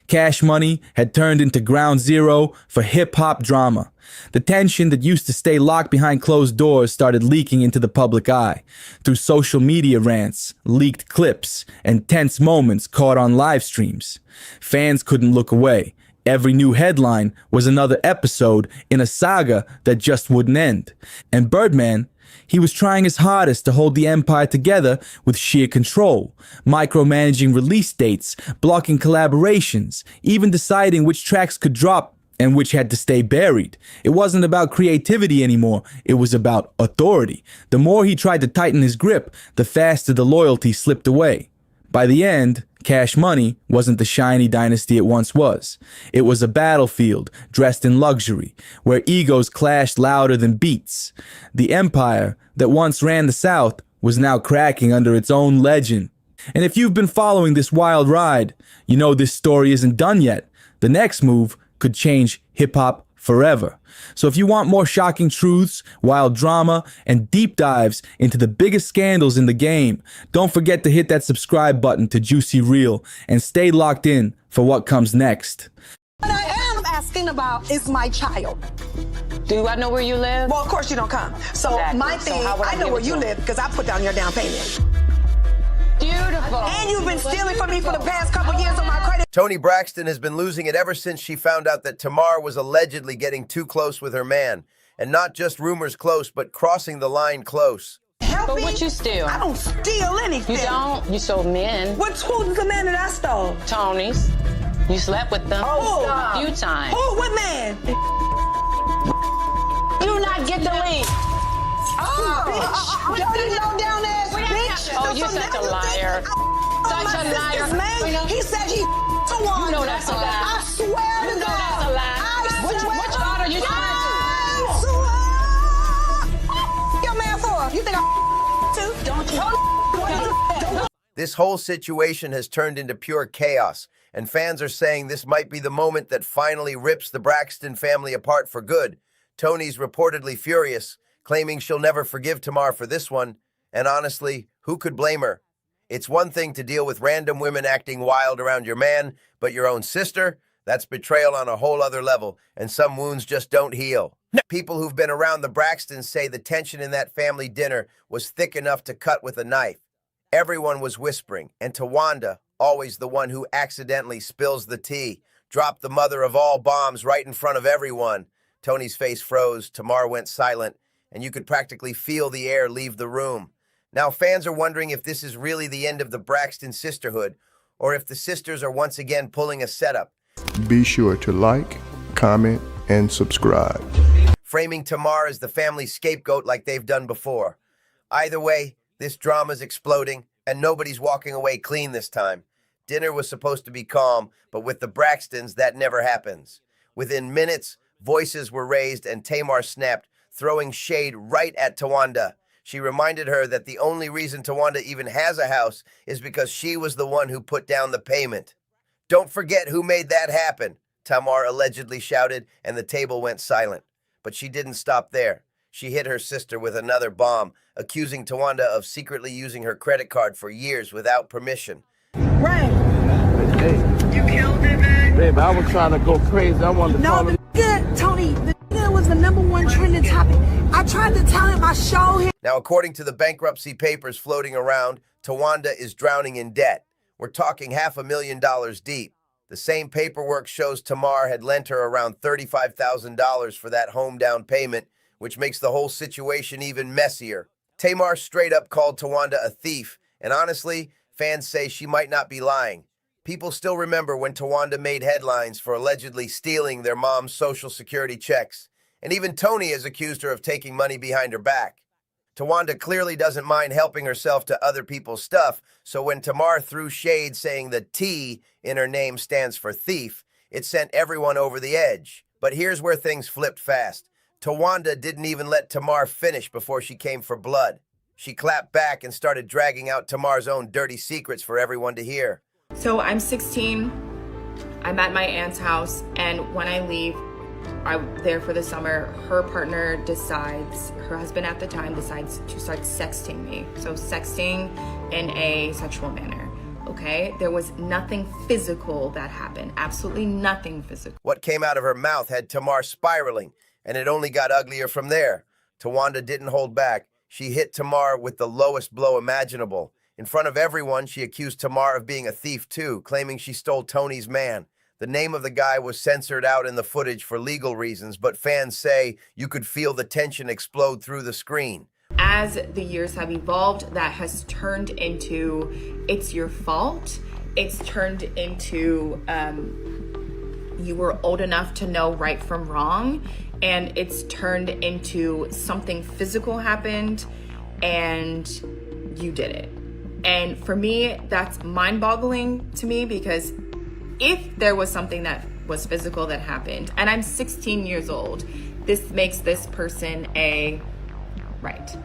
Cash Money had turned into ground zero for hip-hop drama. The tension that used to stay locked behind closed doors started leaking into the public eye through social media rants, leaked clips, and tense moments caught on live streams. Fans couldn't look away. Every new headline was another episode in a saga that just wouldn't end. And Birdman, he was trying his hardest to hold the empire together with sheer control, micromanaging release dates, blocking collaborations, even deciding which tracks could drop and which had to stay buried. It wasn't about creativity anymore, it was about authority. The more he tried to tighten his grip, the faster the loyalty slipped away. By the end, Cash Money wasn't the shiny dynasty it once was. It was a battlefield dressed in luxury, where egos clashed louder than beats. The empire that once ran the South was now cracking under its own legend. And if you've been following this wild ride, you know this story isn't done yet. The next move could change hip-hop forever. So if you want more shocking truths, wild drama, and deep dives into the biggest scandals in the game, don't forget to hit that subscribe button to Juicy Real and stay locked in for what comes next.
What I am asking about is my child.
Do I know where you live?
Well, of course you don't come. So
Exactly.
my
So
thing,
how would I
I know
give
where
it
you
to
live because I put down your down payment.
Beautiful.
And you've been stealing from me for the past couple years on my credit.
Toni Braxton has been losing it ever since she found out that Tamar was allegedly getting too close with her man. And not just rumors close, but crossing the line close.
But what you steal?
I don't steal anything.
You don't? You sold men.
Who's the man that I stole?
Tony's. You slept with them
Oh,
a few times.
Who? What man?
You not get the link.
Oh, bitch. Dirty low down ass bitch.
Oh, you're such a liar. Such a liar.
Man, he said he
You know that's a lie.
I swear
You
to
know
God.
that's a lie. Which God are you trying to?
Your man for? You think
This whole situation has turned into pure chaos, and fans are saying this might be the moment that finally rips the Braxton family apart for good. Tony's reportedly furious, claiming she'll never forgive Tamar for this one, and honestly, who could blame her? It's one thing to deal with random women acting wild around your man, but your own sister? That's betrayal on a whole other level, and some wounds just don't heal. People who've been around the Braxtons say the tension in that family dinner was thick enough to cut with a knife. Everyone was whispering, and Tawanda, always the one who accidentally spills the tea, dropped the mother of all bombs right in front of everyone. Tony's face froze, Tamar went silent, and you could practically feel the air leave the room. Now fans are wondering if this is really the end of the Braxton sisterhood, or if the sisters are once again pulling a setup.
Be sure to like, comment, and subscribe.
Framing Tamar as the family scapegoat like they've done before. Either way, this drama's exploding, and nobody's walking away clean this time. Dinner was supposed to be calm, but with the Braxtons, that never happens. Within minutes, voices were raised and Tamar snapped, throwing shade right at Tawanda. She reminded her that the only reason Tawanda even has a house is because she was the one who put down the payment. "Don't forget who made that happen," Tamar allegedly shouted, and the table went silent. But she didn't stop there. She hit her sister with another bomb, accusing Tawanda of secretly using her credit card for years without permission.
Right. Hey. You killed it, man. Babe, I was trying to go crazy. I wanted to call him.
Tony, the nigga was the #1 trending topic. I tried to tell him, I showed him.
Now, according to the bankruptcy papers floating around, Tawanda is drowning in debt. We're talking $500,000 deep. The same paperwork shows Tamar had lent her around $35,000 for that home down payment, which makes the whole situation even messier. Tamar straight up called Tawanda a thief, and honestly, fans say she might not be lying. People still remember when Tawanda made headlines for allegedly stealing their mom's Social Security checks, and even Tony has accused her of taking money behind her back. Tawanda clearly doesn't mind helping herself to other people's stuff, so when Tamar threw shade saying the T in her name stands for thief, it sent everyone over the edge. But here's where things flipped fast. Tawanda didn't even let Tamar finish before she came for blood. She clapped back and started dragging out Tamar's own dirty secrets for everyone to hear.
So I'm 16, I'm at my aunt's house, and when I leave, I'm there for the summer, her partner decides, her husband at the time decides to start sexting me. So sexting in a sexual manner, okay? There was nothing physical that happened, absolutely nothing physical.
What came out of her mouth had Tamar spiraling, and it only got uglier from there. Tawanda didn't hold back. She hit Tamar with the lowest blow imaginable. In front of everyone, she accused Tamar of being a thief too, claiming she stole Tony's man. The name of the guy was censored out in the footage for legal reasons, but fans say you could feel the tension explode through the screen.
As the years have evolved, that has turned into, it's your fault. It's turned into, you were old enough to know right from wrong. And it's turned into something physical happened and you did it. And for me, that's mind-boggling to me, because if there was something that was physical that happened, and I'm 16 years old, this makes this person a, right,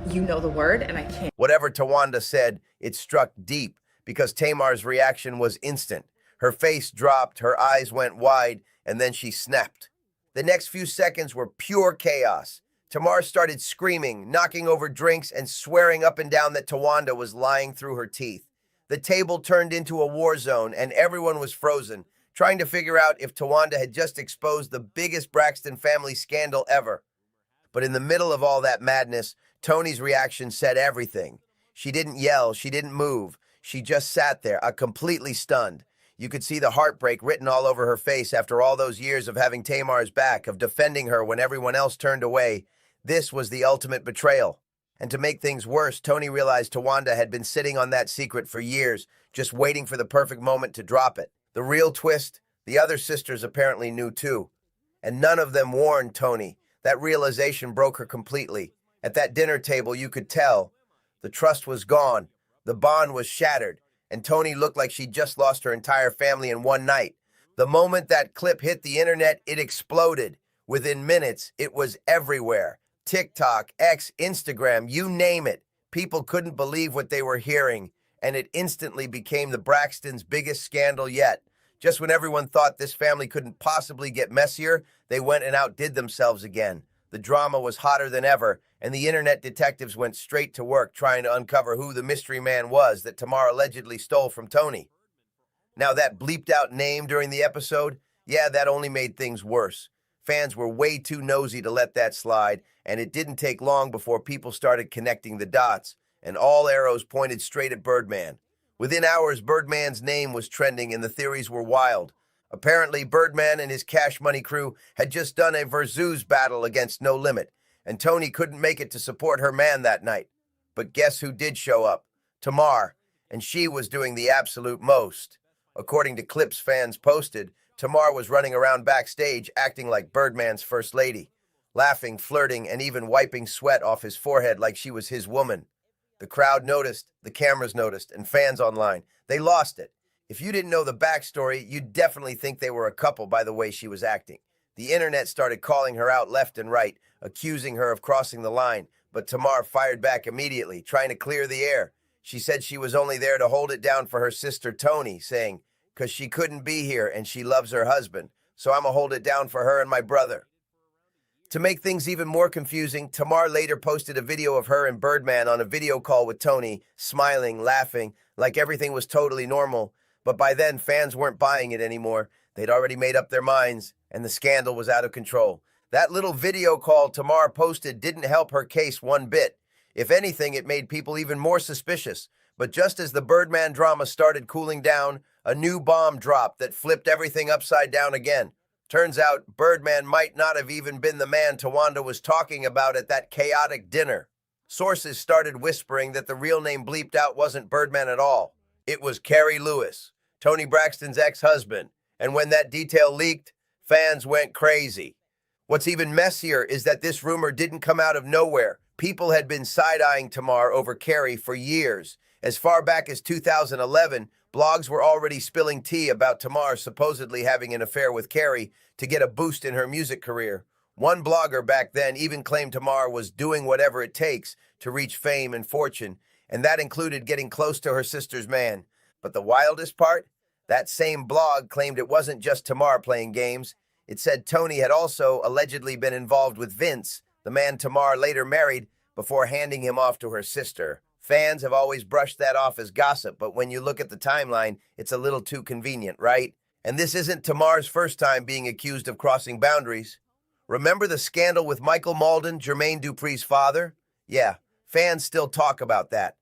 you know the word, and I can't.
Whatever Tawanda said, it struck deep, because Tamar's reaction was instant. Her face dropped, her eyes went wide, and then she snapped. The next few seconds were pure chaos. Tamar started screaming, knocking over drinks, and swearing up and down that Tawanda was lying through her teeth. The table turned into a war zone, and everyone was frozen, trying to figure out if Tawanda had just exposed the biggest Braxton family scandal ever. But in the middle of all that madness, Tony's reaction said everything. She didn't yell, she didn't move. She just sat there, completely stunned. You could see the heartbreak written all over her face after all those years of having Tamar's back, of defending her when everyone else turned away. This was the ultimate betrayal. And to make things worse, Tony realized Tawanda had been sitting on that secret for years, just waiting for the perfect moment to drop it. The real twist, the other sisters apparently knew too. And none of them warned Tony. That realization broke her completely. At that dinner table, you could tell. The trust was gone. The bond was shattered. And Tony looked like she'd just lost her entire family in one night. The moment that clip hit the internet, it exploded. Within minutes, it was everywhere. TikTok, X, Instagram, you name it. People couldn't believe what they were hearing. and it instantly became the Braxtons' biggest scandal yet. Just when everyone thought this family couldn't possibly get messier, they went and outdid themselves again. The drama was hotter than ever, and the internet detectives went straight to work trying to uncover who the mystery man was that Tamar allegedly stole from Tony. Now, that bleeped out name during the episode, yeah, that only made things worse. Fans were way too nosy to let that slide, and it didn't take long before people started connecting the dots, and all arrows pointed straight at Birdman. Within hours, Birdman's name was trending and the theories were wild. Apparently, Birdman and his Cash Money crew had just done a versus battle against No Limit, and Tony couldn't make it to support her man that night. But guess who did show up? Tamar, and she was doing the absolute most. According to clips fans posted, Tamar was running around backstage acting like Birdman's first lady, laughing, flirting, and even wiping sweat off his forehead like she was his woman. The crowd noticed, the cameras noticed, and fans online, they lost it. If you didn't know the backstory, you'd definitely think they were a couple by the way she was acting. The internet started calling her out left and right, accusing her of crossing the line, but Tamar fired back immediately, trying to clear the air. She said she was only there to hold it down for her sister Tony, saying, "'Cause she couldn't be here and she loves her husband, so I'ma hold it down for her and my brother." To make things even more confusing, Tamar later posted a video of her and Birdman on a video call with Tony, smiling, laughing, like everything was totally normal. But by then, fans weren't buying it anymore. They'd already made up their minds, and the scandal was out of control. That little video call Tamar posted didn't help her case one bit. If anything, it made people even more suspicious. But just as the Birdman drama started cooling down, a new bomb dropped that flipped everything upside down again. Turns out, Birdman might not have even been the man Tawanda was talking about at that chaotic dinner. Sources started whispering that the real name bleeped out wasn't Birdman at all. It was Carrie Lewis, Tony Braxton's ex-husband. And when that detail leaked, fans went crazy. What's even messier is that this rumor didn't come out of nowhere. People had been side-eyeing Tamar over Carrie for years. As far back as 2011, blogs were already spilling tea about Tamar supposedly having an affair with Carrie to get a boost in her music career. One blogger back then even claimed Tamar was doing whatever it takes to reach fame and fortune, and that included getting close to her sister's man. But the wildest part? That same blog claimed it wasn't just Tamar playing games. It said Tony had also allegedly been involved with Vince, the man Tamar later married, before handing him off to her sister. Fans have always brushed that off as gossip, but when you look at the timeline, it's a little too convenient, right? And this isn't Tamar's first time being accused of crossing boundaries. Remember the scandal with Michael Malden, Jermaine Dupri's father? Yeah, fans still talk about that.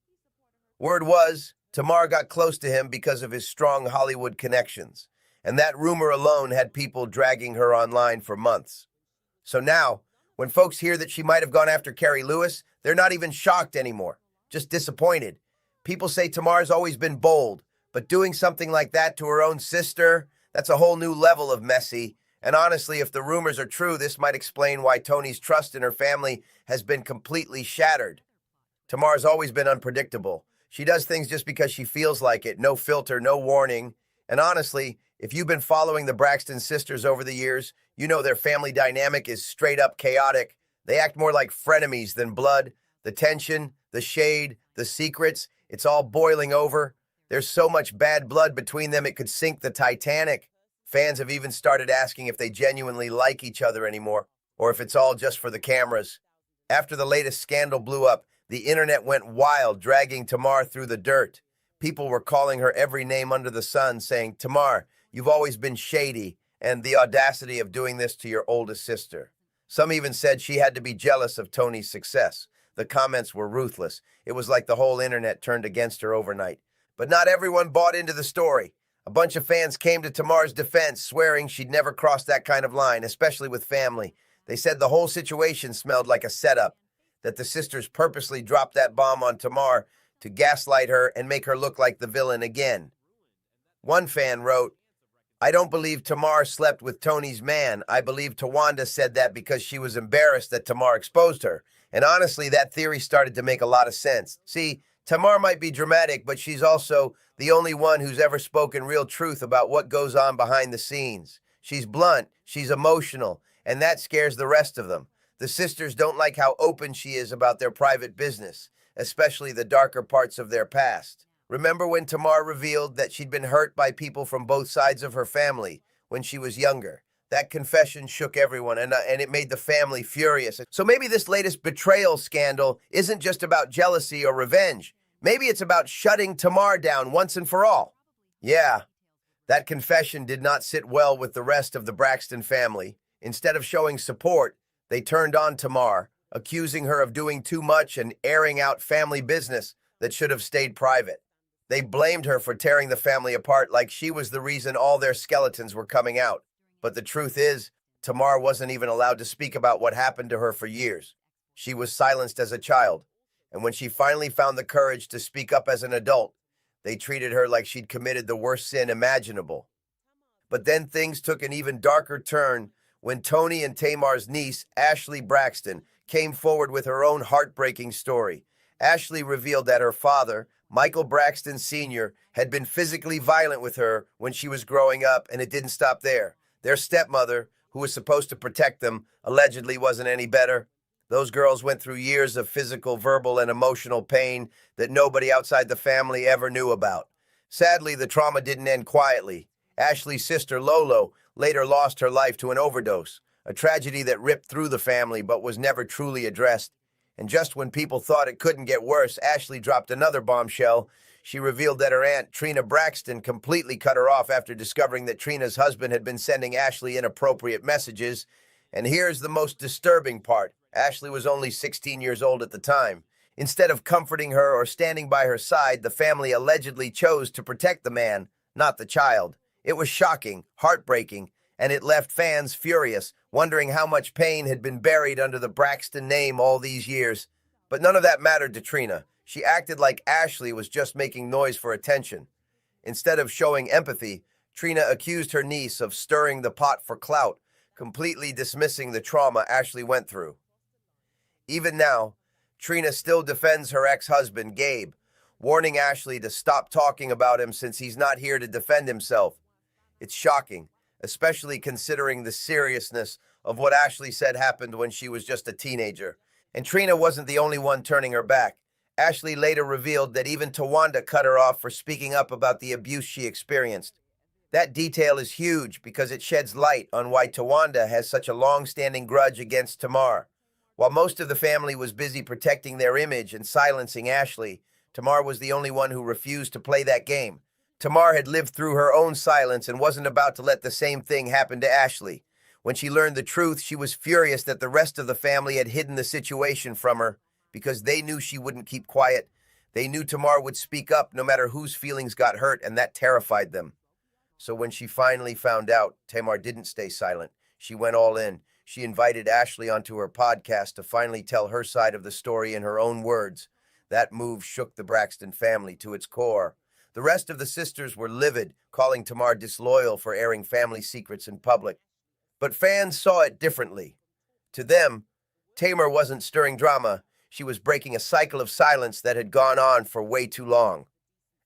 Word was, Tamar got close to him because of his strong Hollywood connections, and that rumor alone had people dragging her online for months. So now, when folks hear that she might have gone after Carrie Lewis, they're not even shocked anymore. Just disappointed. People say Tamar's always been bold, but doing something like that to her own sister, that's a whole new level of messy. And honestly, if the rumors are true, this might explain why Tony's trust in her family has been completely shattered. Tamar's always been unpredictable. She does things just because she feels like it, no filter, no warning. And honestly, if you've been following the Braxton sisters over the years, you know their family dynamic is straight up chaotic. They act more like frenemies than blood. The tension, the shade, the secrets, it's all boiling over. There's so much bad blood between them it could sink the Titanic. Fans have even started asking if they genuinely like each other anymore, or if it's all just for the cameras. After the latest scandal blew up, the internet went wild, dragging Tamar through the dirt. People were calling her every name under the sun, saying, "Tamar, you've always been shady, and the audacity of doing this to your oldest sister." Some even said she had to be jealous of Tony's success. The comments were ruthless. It was like the whole internet turned against her overnight. But not everyone bought into the story. A bunch of fans came to Tamar's defense, swearing she'd never crossed that kind of line, especially with family. They said the whole situation smelled like a setup, that the sisters purposely dropped that bomb on Tamar to gaslight her and make her look like the villain again. One fan wrote, "I don't believe Tamar slept with Tony's man. I believe Tawanda said that because she was embarrassed that Tamar exposed her." And honestly, that theory started to make a lot of sense. See, Tamar might be dramatic, but she's also the only one who's ever spoken real truth about what goes on behind the scenes. She's blunt, she's emotional, and that scares the rest of them. The sisters don't like how open she is about their private business, especially the darker parts of their past. Remember when Tamar revealed that she'd been hurt by people from both sides of her family when she was younger? That confession shook everyone, and it made the family furious. So maybe this latest betrayal scandal isn't just about jealousy or revenge. Maybe it's about shutting Tamar down once and for all. Yeah, that confession did not sit well with the rest of the Braxton family. Instead of showing support, they turned on Tamar, accusing her of doing too much and airing out family business that should have stayed private. They blamed her for tearing the family apart like she was the reason all their skeletons were coming out. But the truth is, Tamar wasn't even allowed to speak about what happened to her for years. She was silenced as a child, and when she finally found the courage to speak up as an adult, they treated her like she'd committed the worst sin imaginable. But then things took an even darker turn when Tony and Tamar's niece, Ashley Braxton, came forward with her own heartbreaking story. Ashley revealed that her father, Michael Braxton Sr., had been physically violent with her when she was growing up, and it didn't stop there. Their stepmother, who was supposed to protect them, allegedly wasn't any better. Those girls went through years of physical, verbal, and emotional pain that nobody outside the family ever knew about. Sadly, the trauma didn't end quietly. Ashley's sister, Lolo, later lost her life to an overdose, a tragedy that ripped through the family but was never truly addressed. And just when people thought it couldn't get worse, Ashley dropped another bombshell. She revealed that her aunt, Trina Braxton, completely cut her off after discovering that Trina's husband had been sending Ashley inappropriate messages. And here's the most disturbing part. Ashley was only 16 years old at the time. Instead of comforting her or standing by her side, the family allegedly chose to protect the man, not the child. It was shocking, heartbreaking, and it left fans furious, wondering how much pain had been buried under the Braxton name all these years. But none of that mattered to Trina. She acted like Ashley was just making noise for attention. Instead of showing empathy, Trina accused her niece of stirring the pot for clout, completely dismissing the trauma Ashley went through. Even now, Trina still defends her ex-husband, Gabe, warning Ashley to stop talking about him since he's not here to defend himself. It's shocking, especially considering the seriousness of what Ashley said happened when she was just a teenager. And Trina wasn't the only one turning her back. Ashley later revealed that even Tawanda cut her off for speaking up about the abuse she experienced. That detail is huge because it sheds light on why Tawanda has such a long-standing grudge against Tamar. While most of the family was busy protecting their image and silencing Ashley, Tamar was the only one who refused to play that game. Tamar had lived through her own silence and wasn't about to let the same thing happen to Ashley. When she learned the truth, she was furious that the rest of the family had hidden the situation from her because they knew she wouldn't keep quiet. They knew Tamar would speak up no matter whose feelings got hurt, and that terrified them. So when she finally found out, Tamar didn't stay silent. She went all in. She invited Ashley onto her podcast to finally tell her side of the story in her own words. That move shook the Braxton family to its core. The rest of the sisters were livid, calling Tamar disloyal for airing family secrets in public. But fans saw it differently. To them, Tamar wasn't stirring drama. She was breaking a cycle of silence that had gone on for way too long.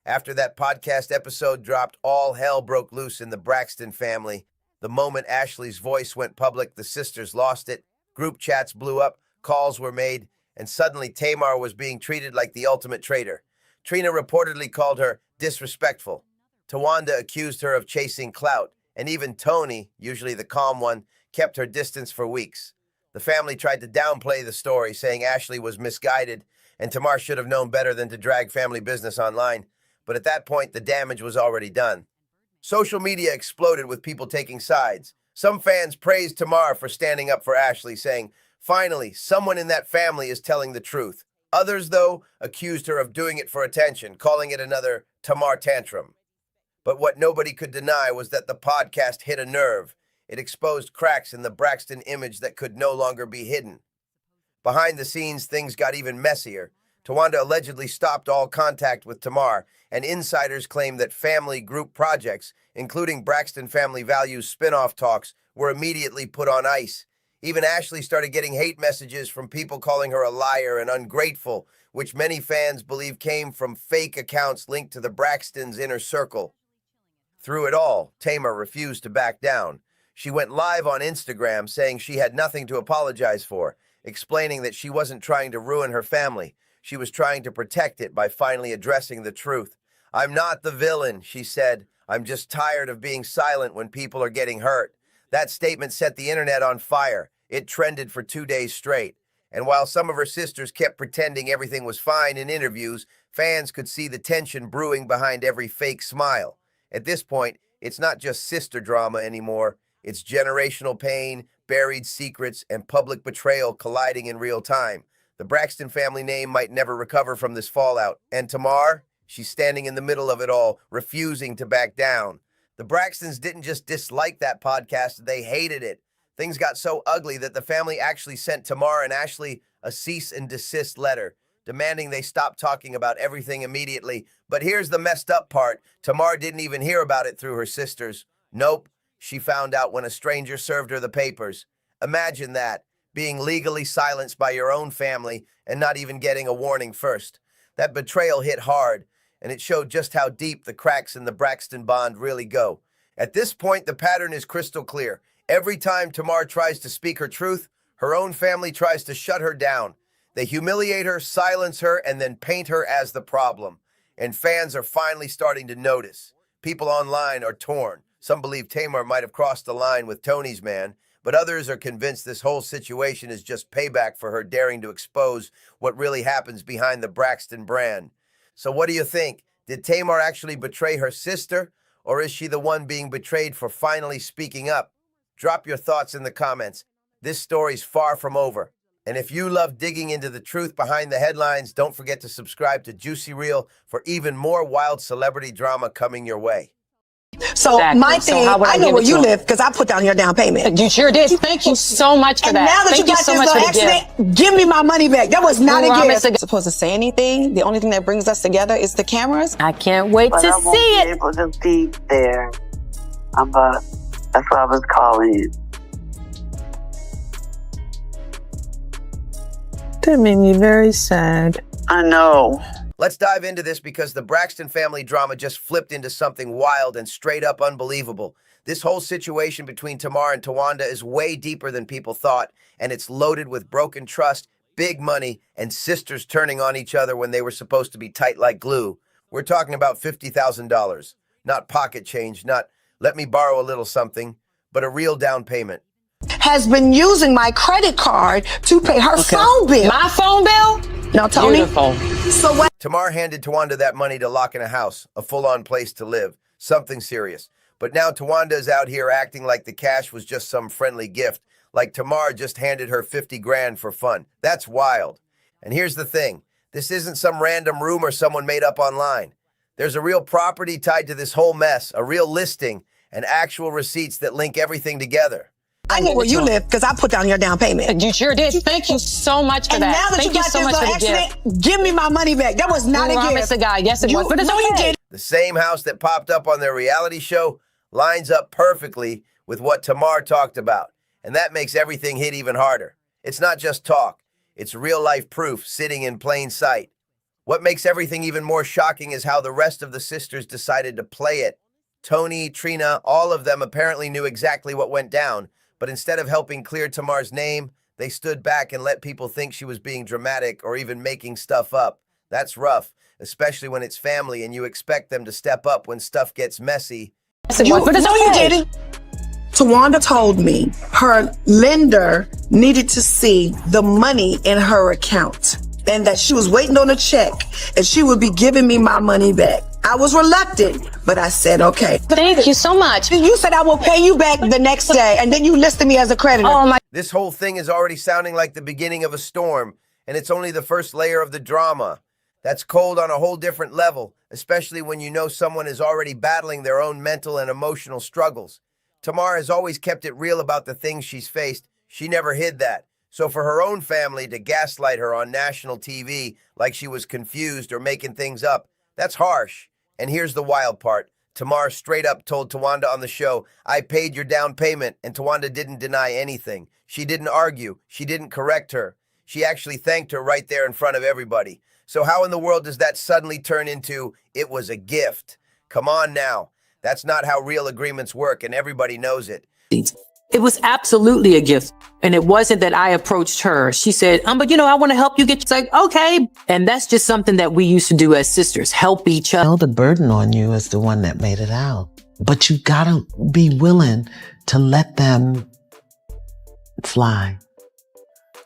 After that podcast episode dropped, all hell broke loose in the Braxton family. The moment Ashley's voice went public, the sisters lost it. Group chats blew up, calls were made, and suddenly Tamar was being treated like the ultimate traitor. Trina reportedly called her disrespectful. Tawanda accused her of chasing clout, and even Tony, usually the calm one, kept her distance for weeks. The family tried to downplay the story, saying Ashley was misguided and Tamar should have known better than to drag family business online. But at that point, the damage was already done. Social media exploded with people taking sides. Some fans praised Tamar for standing up for Ashley, saying, "Finally, someone in that family is telling the truth." Others, though, accused her of doing it for attention, calling it another Tamar tantrum. But what nobody could deny was that the podcast hit a nerve. It exposed cracks in the Braxton image that could no longer be hidden. Behind the scenes, things got even messier. Tawanda allegedly stopped all contact with Tamar, and insiders claim that family group projects, including Braxton Family Values spin-off talks, were immediately put on ice. Even Ashley started getting hate messages from people calling her a liar and ungrateful, which many fans believe came from fake accounts linked to the Braxtons' inner circle. Through it all, Tamar refused to back down. She went live on Instagram saying she had nothing to apologize for, explaining that she wasn't trying to ruin her family. She was trying to protect it by finally addressing the truth. "I'm not the villain," she said. "I'm just tired of being silent when people are getting hurt." That statement set the internet on fire. It trended for 2 days straight. And while some of her sisters kept pretending everything was fine in interviews, fans could see the tension brewing behind every fake smile. At this point, it's not just sister drama anymore. It's generational pain, buried secrets, and public betrayal colliding in real time. The Braxton family name might never recover from this fallout. And Tamar? She's standing in the middle of it all, refusing to back down. The Braxtons didn't just dislike that podcast, they hated it. Things got so ugly that the family actually sent Tamar and Ashley a cease and desist letter, demanding they stop talking about everything immediately. But here's the messed up part. Tamar didn't even hear about it through her sisters. Nope, she found out when a stranger served her the papers. Imagine that, being legally silenced by your own family and not even getting a warning first. That betrayal hit hard, and it showed just how deep the cracks in the Braxton bond really go. At this point, the pattern is crystal clear. Every time Tamar tries to speak her truth, her own family tries to shut her down. They humiliate her, silence her, and then paint her as the problem. And fans are finally starting to notice. People online are torn. Some believe Tamar might have crossed the line with Tony's man, but others are convinced this whole situation is just payback for her daring to expose what really happens behind the Braxton brand. So what do you think? Did Tamar actually betray her sister, or is she the one being betrayed for finally speaking up? Drop your thoughts in the comments. This story's far from over. And if you love digging into the truth behind the headlines, don't forget to subscribe to Juicy Reel for even more wild celebrity drama coming your way.
So my thing, I know where you live because I put down your down payment.
You sure did. Thank you so much for
and
that.
now that
Thank
you got
so
this
much
little
for the gift.
accident, give me my money back. That was not a gift.
I'm supposed to say anything. The only thing that brings us together is the cameras.
I can't wait
But
to
I won't
see
be
it.
able to be there. But that's why I was calling you.
That made me very sad.
I know.
Let's dive into this because the Braxton family drama just flipped into something wild and straight up unbelievable. This whole situation between Tamar and Tawanda is way deeper than people thought, and it's loaded with broken trust, big money, and sisters turning on each other when they were supposed to be tight like glue. We're talking about $50,000. Not pocket change, not let me borrow a little something, but a real down payment.
Has been using my credit card to pay her phone bill.
My phone bill?
No, Tony.
Beautiful.
So what?
Tamar handed Tawanda that money to lock in a house, a full-on place to live, something serious. But now Tawanda is out here acting like the cash was just some friendly gift, like Tamar just handed her 50 grand for fun. That's wild. And here's the thing. This isn't some random rumor someone made up online. There's a real property tied to this whole mess, a real listing, and actual receipts that link everything together.
I know where you live because I put down your down payment.
You sure did. Thank you so much for
and
that.
now that
Thank
you got
so
this
much
little
for the gift.
accident, give me my money back. That was not a gift.
The guy. Yes, it was, but it's
you
okay.
did.
The same house that popped up on their reality show lines up perfectly with what Tamar talked about. And that makes everything hit even harder. It's not just talk. It's real-life proof sitting in plain sight. What makes everything even more shocking is how the rest of the sisters decided to play it. Tony, Trina, all of them apparently knew exactly what went down, but instead of helping clear Tamar's name, they stood back and let people think she was being dramatic or even making stuff up. That's rough, especially when it's family and you expect them to step up when stuff gets messy.
You didn't. Tawanda told me her lender needed to see the money in her account and that she was waiting on a check and she would be giving me my money back. I was reluctant, but I said, okay.
Thank you so much.
You said I will pay you back the next day, and then you listed me as a creditor.
Oh my.
This whole thing is already sounding like the beginning of a storm, and it's only the first layer of the drama. That's cold on a whole different level, especially when you know someone is already battling their own mental and emotional struggles. Tamar has always kept it real about the things she's faced. She never hid that. So for her own family to gaslight her on national TV like she was confused or making things up, that's harsh. And here's the wild part. Tamar straight up told Tawanda on the show, I paid your down payment, and Tawanda didn't deny anything. She didn't argue. She didn't correct her. She actually thanked her right there in front of everybody. So how in the world does that suddenly turn into, it was a gift? Come on now. That's not how real agreements work, and everybody knows it.
It was absolutely a gift. And it wasn't that I approached her. She said, but I want to help you get, it's like, okay. And that's just something that we used to do as sisters, help each other.
The burden on you is the one that made it out. But you gotta be willing to let them fly.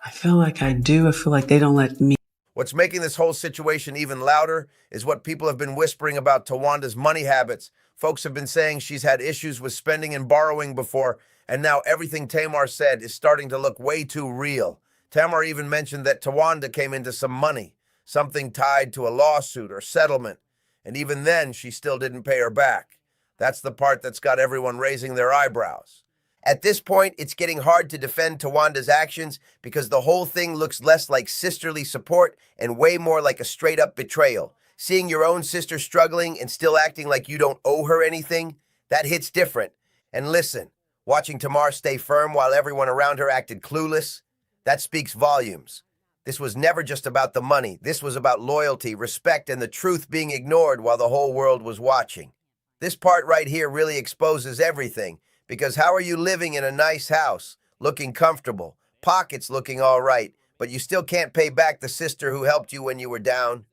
I feel like I do. I feel like they don't let me.
What's making this whole situation even louder is what people have been whispering about Tawanda's money habits. Folks have been saying she's had issues with spending and borrowing before, and now everything Tamar said is starting to look way too real. Tamar even mentioned that Tawanda came into some money, something tied to a lawsuit or settlement, and even then she still didn't pay her back. That's the part that's got everyone raising their eyebrows. At this point, it's getting hard to defend Tawanda's actions because the whole thing looks less like sisterly support and way more like a straight-up betrayal. Seeing your own sister struggling and still acting like you don't owe her anything, that hits different. And listen, watching Tamar stay firm while everyone around her acted clueless, that speaks volumes. This was never just about the money. This was about loyalty, respect, and the truth being ignored while the whole world was watching. This part right here really exposes everything, because how are you living in a nice house, looking comfortable, pockets looking all right, but you still can't pay back the sister who helped you when you were down?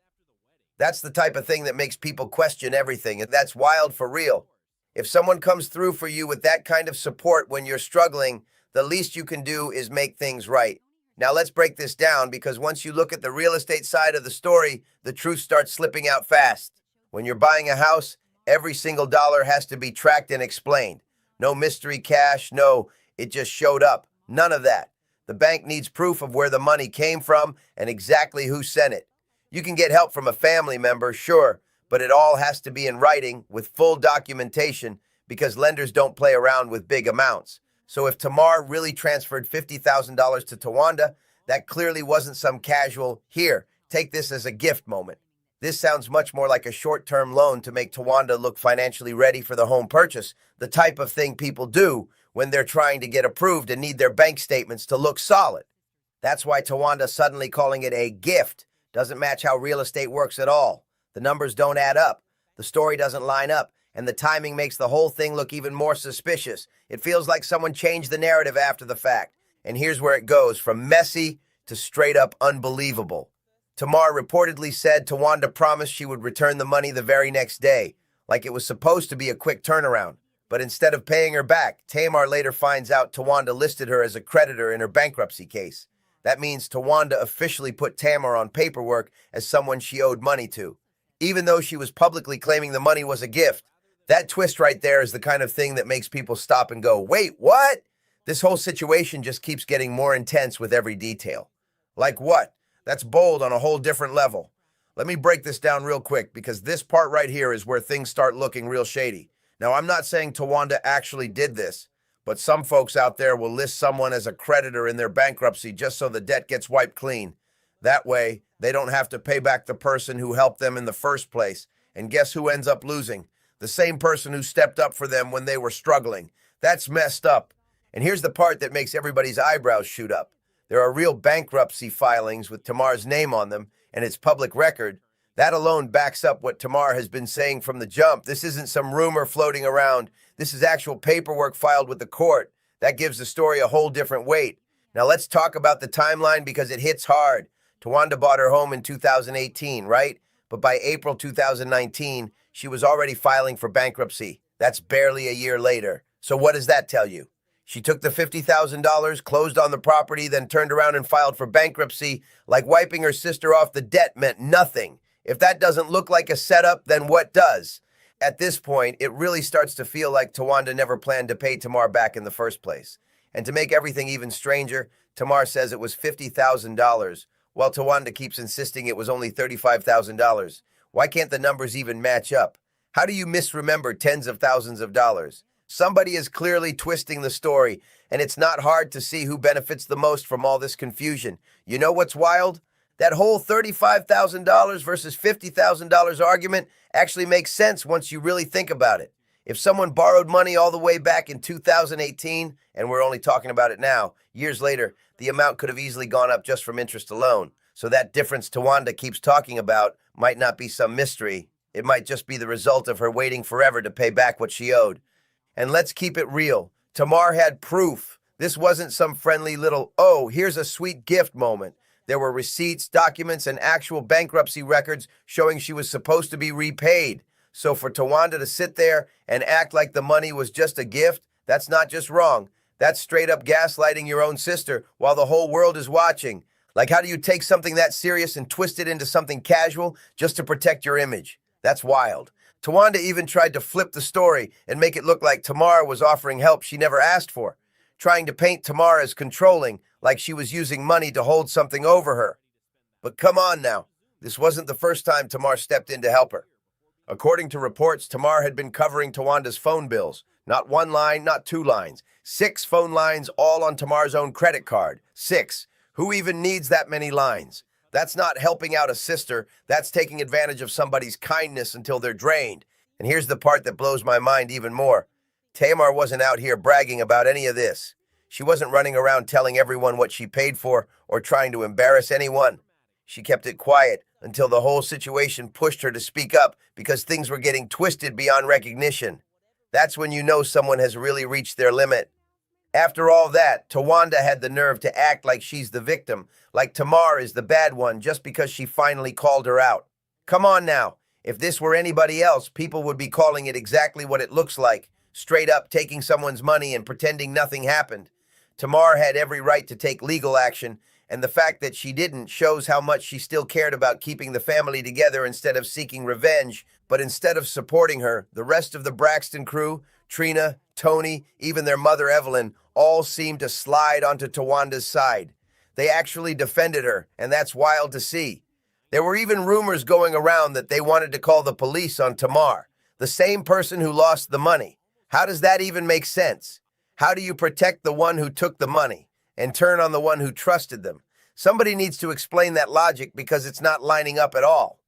That's the type of thing that makes people question everything, and that's wild for real. If someone comes through for you with that kind of support when you're struggling, the least you can do is make things right. Now let's break this down, because once you look at the real estate side of the story, the truth starts slipping out fast. When you're buying a house, every single dollar has to be tracked and explained. No mystery cash, no, it just showed up. None of that. The bank needs proof of where the money came from and exactly who sent it. You can get help from a family member, sure, but it all has to be in writing with full documentation, because lenders don't play around with big amounts. So if Tamar really transferred $50,000 to Tawanda, that clearly wasn't some casual, here, take this as a gift moment. This sounds much more like a short-term loan to make Tawanda look financially ready for the home purchase, the type of thing people do when they're trying to get approved and need their bank statements to look solid. That's why Tawanda suddenly calling it a gift doesn't match how real estate works at all. The numbers don't add up, the story doesn't line up, and the timing makes the whole thing look even more suspicious. It feels like someone changed the narrative after the fact. And here's where it goes, from messy to straight up unbelievable. Tamar reportedly said Tawanda promised she would return the money the very next day, like it was supposed to be a quick turnaround. But instead of paying her back, Tamar later finds out Tawanda listed her as a creditor in her bankruptcy case. That means Tawanda officially put Tamar on paperwork as someone she owed money to, even though she was publicly claiming the money was a gift. That twist right there is the kind of thing that makes people stop and go, wait, what? This whole situation just keeps getting more intense with every detail. Like what? That's bold on a whole different level. Let me break this down real quick, because this part right here is where things start looking real shady. Now, I'm not saying Tawanda actually did this, but some folks out there will list someone as a creditor in their bankruptcy just so the debt gets wiped clean. That way, they don't have to pay back the person who helped them in the first place. And guess who ends up losing? The same person who stepped up for them when they were struggling. That's messed up. And here's the part that makes everybody's eyebrows shoot up. There are real bankruptcy filings with Tamar's name on them, and it's public record. That alone backs up what Tamar has been saying from the jump. This isn't some rumor floating around. This is actual paperwork filed with the court. That gives the story a whole different weight. Now let's talk about the timeline, because it hits hard. Tawanda bought her home in 2018, right? But by April 2019, she was already filing for bankruptcy. That's barely a year later. So what does that tell you? She took the $50,000, closed on the property, then turned around and filed for bankruptcy, like wiping her sister off the debt meant nothing. If that doesn't look like a setup, then what does? At this point, it really starts to feel like Tawanda never planned to pay Tamar back in the first place. And to make everything even stranger, Tamar says it was $50,000, while Tawanda keeps insisting it was only $35,000. Why can't the numbers even match up? How do you misremember tens of thousands of dollars? Somebody is clearly twisting the story, and it's not hard to see who benefits the most from all this confusion. You know what's wild? That whole $35,000 versus $50,000 argument actually makes sense once you really think about it. If someone borrowed money all the way back in 2018, and we're only talking about it now, years later, the amount could have easily gone up just from interest alone. So that difference Tawanda keeps talking about might not be some mystery. It might just be the result of her waiting forever to pay back what she owed. And let's keep it real. Tamar had proof. This wasn't some friendly little, oh, here's a sweet gift moment. There were receipts, documents, and actual bankruptcy records showing she was supposed to be repaid. So for Tawanda to sit there and act like the money was just a gift, that's not just wrong. That's straight up gaslighting your own sister while the whole world is watching. Like, how do you take something that serious and twist it into something casual just to protect your image? That's wild. Tawanda even tried to flip the story and make it look like Tamar was offering help she never asked for, trying to paint Tamar as controlling, like she was using money to hold something over her. But come on now, this wasn't the first time Tamar stepped in to help her. According to reports, Tamar had been covering Tawanda's phone bills. Not one line, not two lines. 6 phone lines, all on Tamar's own credit card. 6. Who even needs that many lines? That's not helping out a sister. That's taking advantage of somebody's kindness until they're drained. And here's the part that blows my mind even more. Tamar wasn't out here bragging about any of this. She wasn't running around telling everyone what she paid for or trying to embarrass anyone. She kept it quiet until the whole situation pushed her to speak up because things were getting twisted beyond recognition. That's when you know someone has really reached their limit. After all that, Tawanda had the nerve to act like she's the victim, like Tamar is the bad one just because she finally called her out. Come on now. If this were anybody else, people would be calling it exactly what it looks like, straight up taking someone's money and pretending nothing happened. Tamar had every right to take legal action, and the fact that she didn't shows how much she still cared about keeping the family together instead of seeking revenge. But instead of supporting her, the rest of the Braxton crew, Trina, Tony, even their mother Evelyn, all seemed to slide onto Tawanda's side. They actually defended her, and that's wild to see. There were even rumors going around that they wanted to call the police on Tamar, the same person who lost the money. How does that even make sense? How do you protect the one who took the money and turn on the one who trusted them? Somebody needs to explain that logic because it's not lining up at all.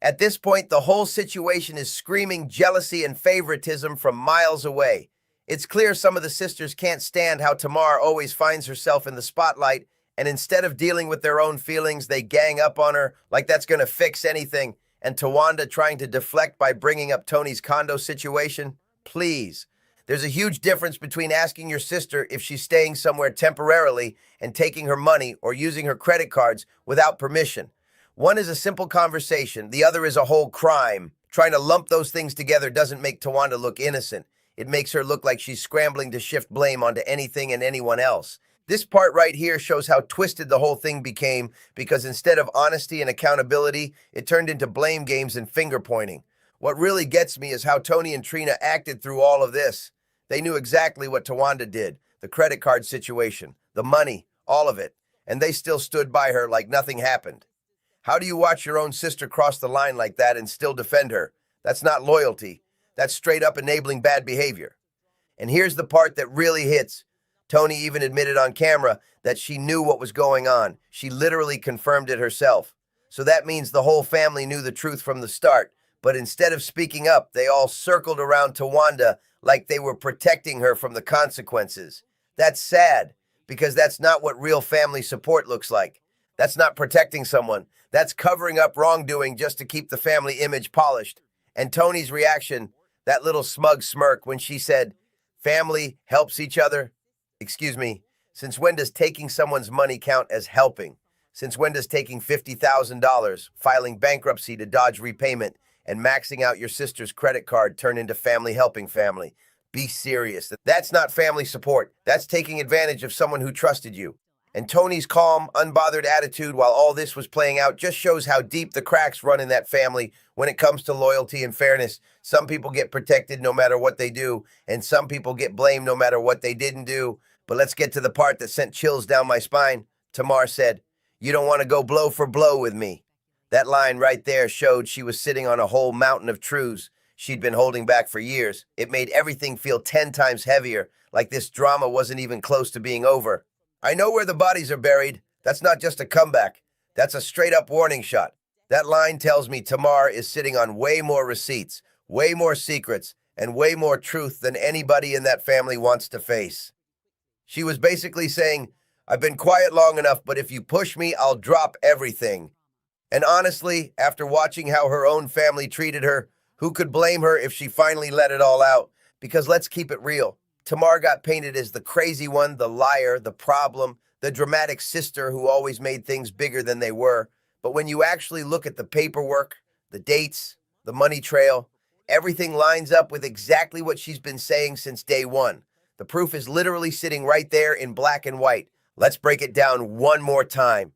At this point, the whole situation is screaming jealousy and favoritism from miles away. It's clear some of the sisters can't stand how Tamar always finds herself in the spotlight, and instead of dealing with their own feelings, they gang up on her like that's going to fix anything, and Tawanda trying to deflect by bringing up Tony's condo situation. Please. There's a huge difference between asking your sister if she's staying somewhere temporarily and taking her money or using her credit cards without permission. One is a simple conversation. The other is a whole crime. Trying to lump those things together doesn't make Tawanda look innocent. It makes her look like she's scrambling to shift blame onto anything and anyone else. This part right here shows how twisted the whole thing became because instead of honesty and accountability, it turned into blame games and finger pointing. What really gets me is how Tony and Trina acted through all of this. They knew exactly what Tawanda did, the credit card situation, the money, all of it, and they still stood by her like nothing happened. How do you watch your own sister cross the line like that and still defend her? That's not loyalty. That's straight up enabling bad behavior. And here's the part that really hits. Tony even admitted on camera that she knew what was going on. She literally confirmed it herself. So that means the whole family knew the truth from the start. But instead of speaking up, they all circled around Tawanda like they were protecting her from the consequences. That's sad, because that's not what real family support looks like. That's not protecting someone. That's covering up wrongdoing just to keep the family image polished. And Tony's reaction, that little smug smirk when she said, family helps each other. Excuse me, since when does taking someone's money count as helping? Since when does taking $50,000, filing bankruptcy to dodge repayment, and maxing out your sister's credit card turn into family helping family? Be serious. That's not family support. That's taking advantage of someone who trusted you. And Tony's calm, unbothered attitude while all this was playing out just shows how deep the cracks run in that family when it comes to loyalty and fairness. Some people get protected no matter what they do, and some people get blamed no matter what they didn't do. But let's get to the part that sent chills down my spine. Tamar said, "You don't want to go blow for blow with me." That line right there showed she was sitting on a whole mountain of truths she'd been holding back for years. It made everything feel 10 times heavier, like this drama wasn't even close to being over. I know where the bodies are buried. That's not just a comeback. That's a straight-up warning shot. That line tells me Tamar is sitting on way more receipts, way more secrets, and way more truth than anybody in that family wants to face. She was basically saying, I've been quiet long enough, but if you push me, I'll drop everything. And honestly, after watching how her own family treated her, who could blame her if she finally let it all out? Because let's keep it real. Tamar got painted as the crazy one, the liar, the problem, the dramatic sister who always made things bigger than they were. But when you actually look at the paperwork, the dates, the money trail, everything lines up with exactly what she's been saying since day one. The proof is literally sitting right there in black and white. Let's break it down one more time.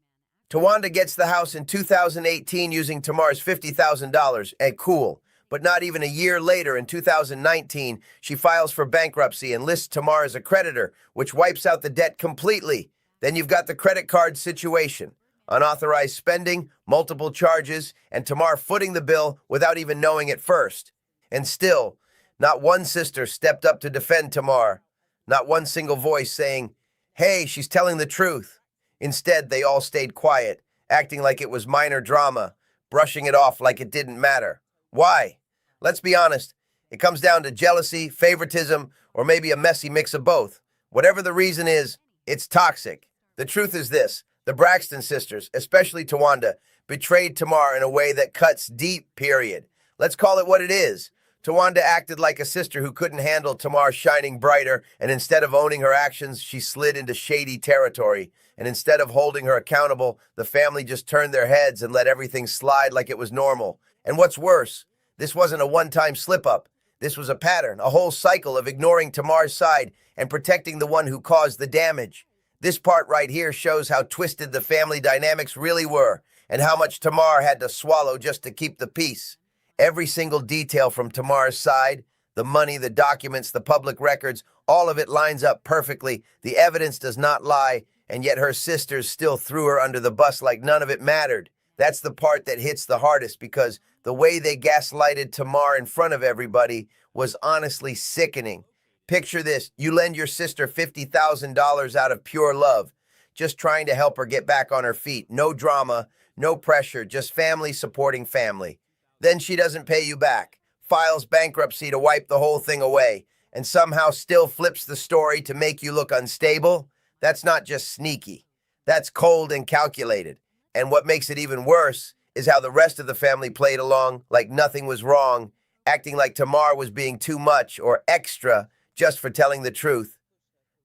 Tawanda gets the house in 2018 using Tamar's $50,000, and cool. But not even a year later, in 2019, she files for bankruptcy and lists Tamar as a creditor, which wipes out the debt completely. Then you've got the credit card situation. Unauthorized spending, multiple charges, and Tamar footing the bill without even knowing it first. And still, not one sister stepped up to defend Tamar. Not one single voice saying, hey, she's telling the truth. Instead, they all stayed quiet, acting like it was minor drama, brushing it off like it didn't matter. Why? Let's be honest. It comes down to jealousy, favoritism, or maybe a messy mix of both. Whatever the reason is, it's toxic. The truth is this. The Braxton sisters, especially Tawanda, betrayed Tamar in a way that cuts deep, period. Let's call it what it is. Tawanda acted like a sister who couldn't handle Tamar shining brighter, and instead of owning her actions, she slid into shady territory. And instead of holding her accountable, the family just turned their heads and let everything slide like it was normal. And what's worse, this wasn't a one-time slip-up. This was a pattern, a whole cycle of ignoring Tamar's side and protecting the one who caused the damage. This part right here shows how twisted the family dynamics really were and how much Tamar had to swallow just to keep the peace. Every single detail from Tamar's side, the money, the documents, the public records, all of it lines up perfectly. The evidence does not lie, and yet her sisters still threw her under the bus like none of it mattered. That's the part that hits the hardest because the way they gaslighted Tamar in front of everybody was honestly sickening. Picture this. You lend your sister $50,000 out of pure love, just trying to help her get back on her feet. No drama, no pressure, just family supporting family. Then she doesn't pay you back, files bankruptcy to wipe the whole thing away, and somehow still flips the story to make you look unstable. That's not just sneaky. That's cold and calculated. And what makes it even worse is how the rest of the family played along like nothing was wrong, acting like Tamar was being too much or extra just for telling the truth.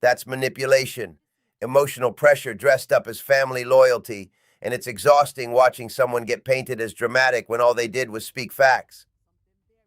That's manipulation, emotional pressure dressed up as family loyalty, and it's exhausting watching someone get painted as dramatic when all they did was speak facts.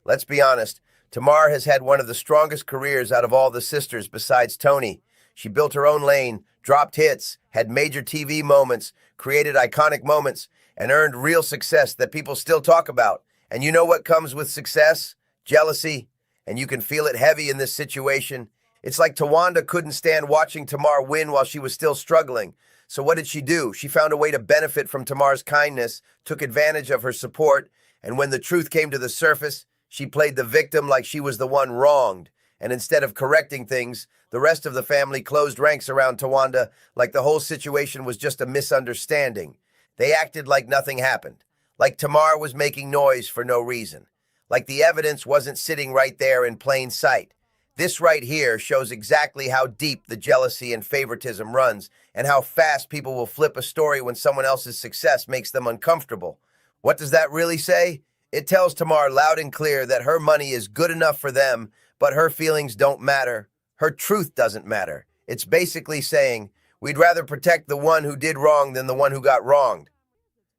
Let's be honest, Tamar has had one of the strongest careers out of all the sisters besides Tony. She built her own lane, dropped hits, had major TV moments, created iconic moments, and earned real success that people still talk about. And you know what comes with success? Jealousy. And you can feel it heavy in this situation. It's like Tawanda couldn't stand watching Tamar win while she was still struggling. So what did she do? She found a way to benefit from Tamar's kindness, took advantage of her support, and when the truth came to the surface, she played the victim like she was the one wronged. And instead of correcting things, the rest of the family closed ranks around Tawanda like the whole situation was just a misunderstanding. They acted like nothing happened, like Tamar was making noise for no reason, like the evidence wasn't sitting right there in plain sight. This right here shows exactly how deep the jealousy and favoritism runs and how fast people will flip a story when someone else's success makes them uncomfortable. What does that really say? It tells Tamar loud and clear that her money is good enough for them, but her feelings don't matter. Her truth doesn't matter. It's basically saying, we'd rather protect the one who did wrong than the one who got wronged.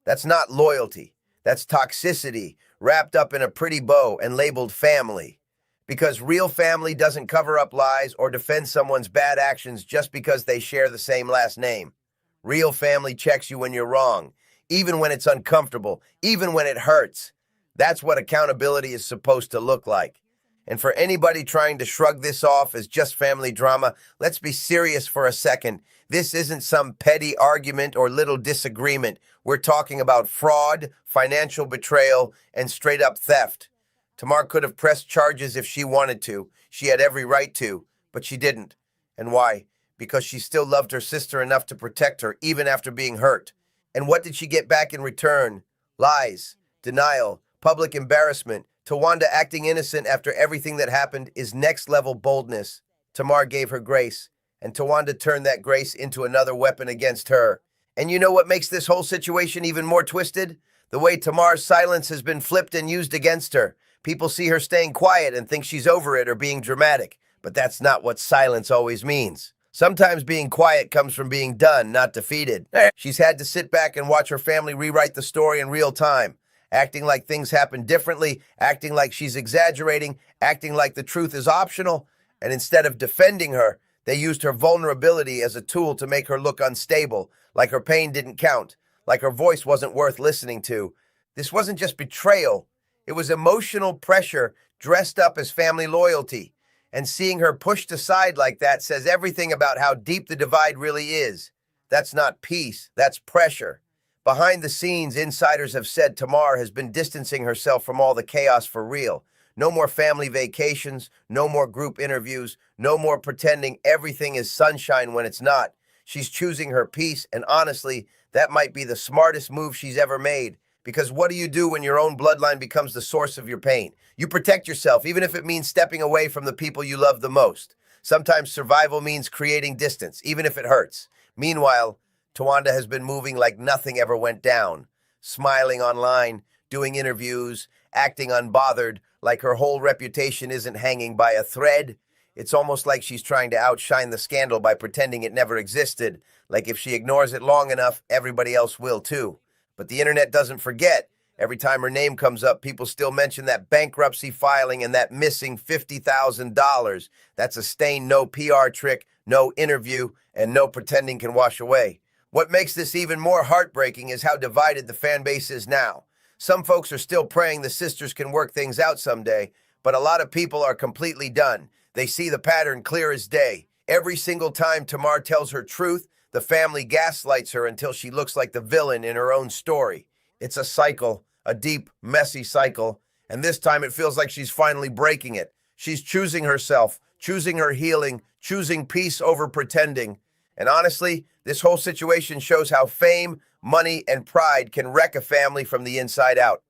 That's not loyalty. That's toxicity wrapped up in a pretty bow and labeled family. Because real family doesn't cover up lies or defend someone's bad actions just because they share the same last name. Real family checks you when you're wrong, even when it's uncomfortable, even when it hurts. That's what accountability is supposed to look like. And for anybody trying to shrug this off as just family drama, let's be serious for a second. This isn't some petty argument or little disagreement. We're talking about fraud, financial betrayal, and straight-up theft. Tamar could have pressed charges if she wanted to. She had every right to, but she didn't. And why? Because she still loved her sister enough to protect her, even after being hurt. And what did she get back in return? Lies, denial, public embarrassment. Tawanda acting innocent after everything that happened is next-level boldness. Tamar gave her grace, and Tawanda turned that grace into another weapon against her. And you know what makes this whole situation even more twisted? The way Tamar's silence has been flipped and used against her. People see her staying quiet and think she's over it or being dramatic. But that's not what silence always means. Sometimes being quiet comes from being done, not defeated. She's had to sit back and watch her family rewrite the story in real time, acting like things happen differently, acting like she's exaggerating, acting like the truth is optional. And instead of defending her, they used her vulnerability as a tool to make her look unstable, like her pain didn't count, like her voice wasn't worth listening to. This wasn't just betrayal. It was emotional pressure dressed up as family loyalty. And seeing her pushed aside like that says everything about how deep the divide really is. That's not peace, that's pressure. Behind the scenes, insiders have said Tamar has been distancing herself from all the chaos for real. No more family vacations, no more group interviews, no more pretending everything is sunshine when it's not. She's choosing her peace, and honestly, that might be the smartest move she's ever made. Because what do you do when your own bloodline becomes the source of your pain? You protect yourself, even if it means stepping away from the people you love the most. Sometimes survival means creating distance, even if it hurts. Meanwhile, Tawanda has been moving like nothing ever went down, smiling online, doing interviews, acting unbothered, like her whole reputation isn't hanging by a thread. It's almost like she's trying to outshine the scandal by pretending it never existed, like if she ignores it long enough, everybody else will too. But the internet doesn't forget. Every time her name comes up, people still mention that bankruptcy filing and that missing $50,000. That's a stain no PR trick, no interview, and no pretending can wash away. What makes this even more heartbreaking is how divided the fan base is now. Some folks are still praying the sisters can work things out someday, but a lot of people are completely done. They see the pattern clear as day. Every single time Tamar tells her truth, the family gaslights her until she looks like the villain in her own story. It's a cycle, a deep, messy cycle, and this time it feels like she's finally breaking it. She's choosing herself, choosing her healing, choosing peace over pretending. And honestly, this whole situation shows how fame, money, and pride can wreck a family from the inside out.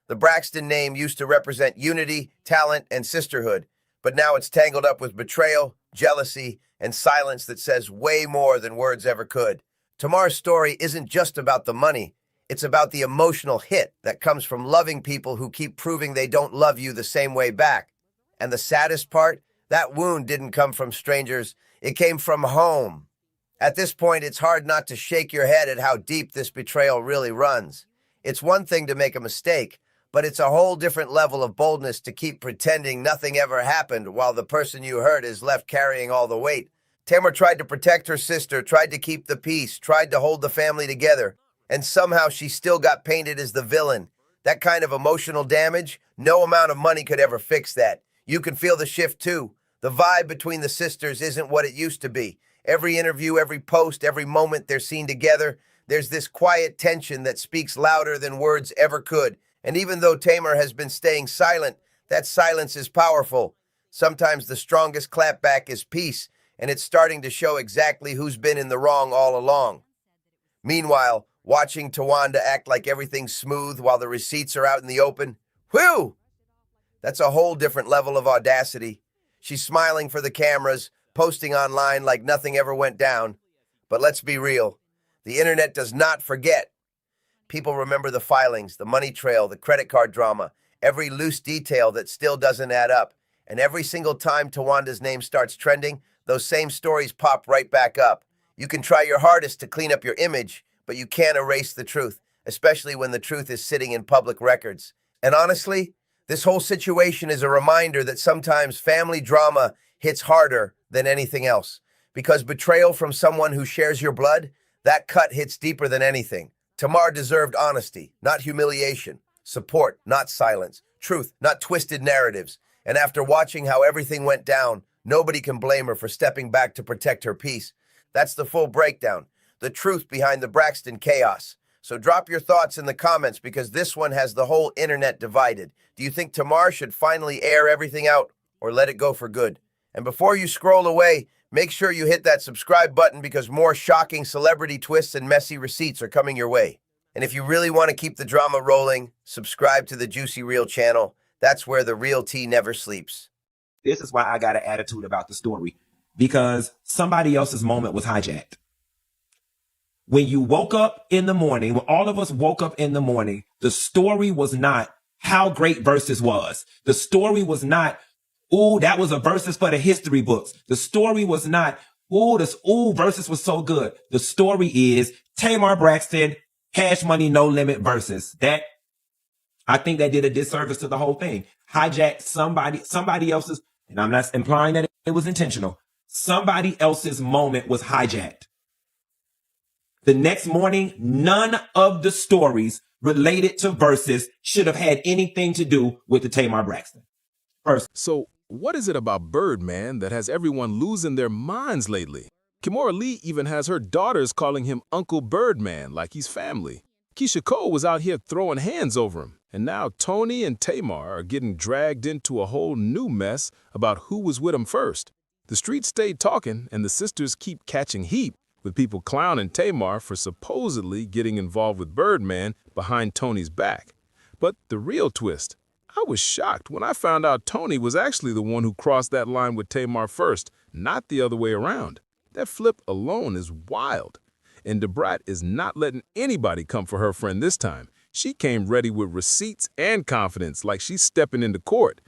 The Braxton name used to represent unity, talent, and sisterhood, but now it's tangled up with betrayal, jealousy, and silence that says way more than words ever could. Tamar's story isn't just about the money. It's about the emotional hit that comes from loving people who keep proving they don't love you the same way back. And the saddest part, that wound didn't come from strangers. It came from home. At this point, it's hard not to shake your head at how deep this betrayal really runs. It's one thing to make a mistake, but it's a whole different level of boldness to keep pretending nothing ever happened while the person you hurt is left carrying all the weight. Tamar tried to protect her sister, tried to keep the peace, tried to hold the family together, and somehow she still got painted as the villain. That kind of emotional damage, no amount of money could ever fix that. You can feel the shift too. The vibe between the sisters isn't what it used to be. Every interview, every post, every moment they're seen together, there's this quiet tension that speaks louder than words ever could. And even though Tamar has been staying silent, that silence is powerful. Sometimes the strongest clapback is peace, and it's starting to show exactly who's been in the wrong all along. Meanwhile, watching Tawanda act like everything's smooth while the receipts are out in the open, whew! That's a whole different level of audacity. She's smiling for the cameras, posting online like nothing ever went down. But let's be real, the internet does not forget. People remember the filings, the money trail, the credit card drama, every loose detail that still doesn't add up. And every single time Tawanda's name starts trending, those same stories pop right back up. You can try your hardest to clean up your image, but you can't erase the truth, especially when the truth is sitting in public records. And honestly, this whole situation is a reminder that sometimes family drama hits harder than anything else. Because betrayal from someone who shares your blood, that cut hits deeper than anything. Tamar deserved honesty, not humiliation, support, not silence, truth, not twisted narratives. And after watching how everything went down, nobody can blame her for stepping back to protect her peace. That's the full breakdown, the truth behind the Braxton chaos. So drop your thoughts in the comments because this one has the whole internet divided. Do you think Tamar should finally air everything out or let it go for good? And before you scroll away, make sure you hit that subscribe button because more shocking celebrity twists and messy receipts are coming your way. And if you really want to keep the drama rolling, subscribe to the Juicy Real channel. That's where the real tea never sleeps.
This is why I got an attitude about the story, because somebody else's moment was hijacked. When you woke up in the morning, when all of us woke up in the morning, the story was not how great Versus was. The story was not ooh, that was a versus for the history books. The story was not, this versus was so good. The story is Tamar Braxton, Cash Money No Limit versus. That, I think that did a disservice to the whole thing. Hijacked somebody else's, and I'm not implying that it was intentional. Somebody else's moment was hijacked. The next morning, none of the stories related to versus should have had anything to do with the Tamar Braxton.
So what is it about Birdman that has everyone losing their minds lately? Kimora Lee even has her daughters calling him Uncle Birdman like he's family. Keisha Cole was out here throwing hands over him. And now Tony and Tamar are getting dragged into a whole new mess about who was with him first. The streets stayed talking, and the sisters keep catching heat, with people clowning Tamar for supposedly getting involved with Birdman behind Tony's back. But the real twist, I was shocked when I found out Tony was actually the one who crossed that line with Tamar first, not the other way around. That flip alone is wild. And DeBrat is not letting anybody come for her friend this time. She came ready with receipts and confidence like she's stepping into court.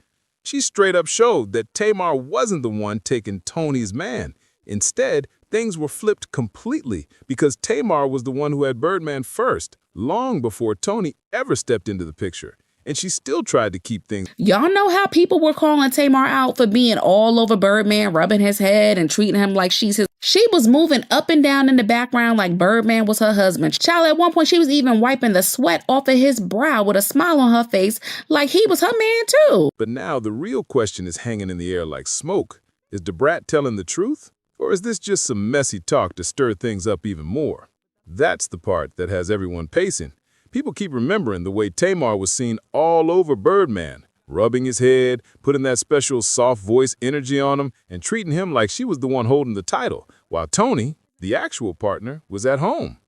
She straight up showed that Tamar wasn't the one taking Tony's man. Instead, things were flipped completely because Tamar was the one who had Birdman first, long before Tony ever stepped into the picture. And she still tried to keep things.
Y'all know how people were calling Tamar out for being all over Birdman, rubbing his head and treating him like she's his. She was moving up and down in the background like Birdman was her husband. Child, at one point, she was even wiping the sweat off of his brow with a smile on her face like he was her man too.
But now the real question is hanging in the air like smoke. Is DeBrat telling the truth? Or is this just some messy talk to stir things up even more? That's the part that has everyone pacing. People keep remembering the way Tamar was seen all over Birdman, rubbing his head, putting that special soft voice energy on him, and treating him like she was the one holding the title, while Tony, the actual partner, was at home.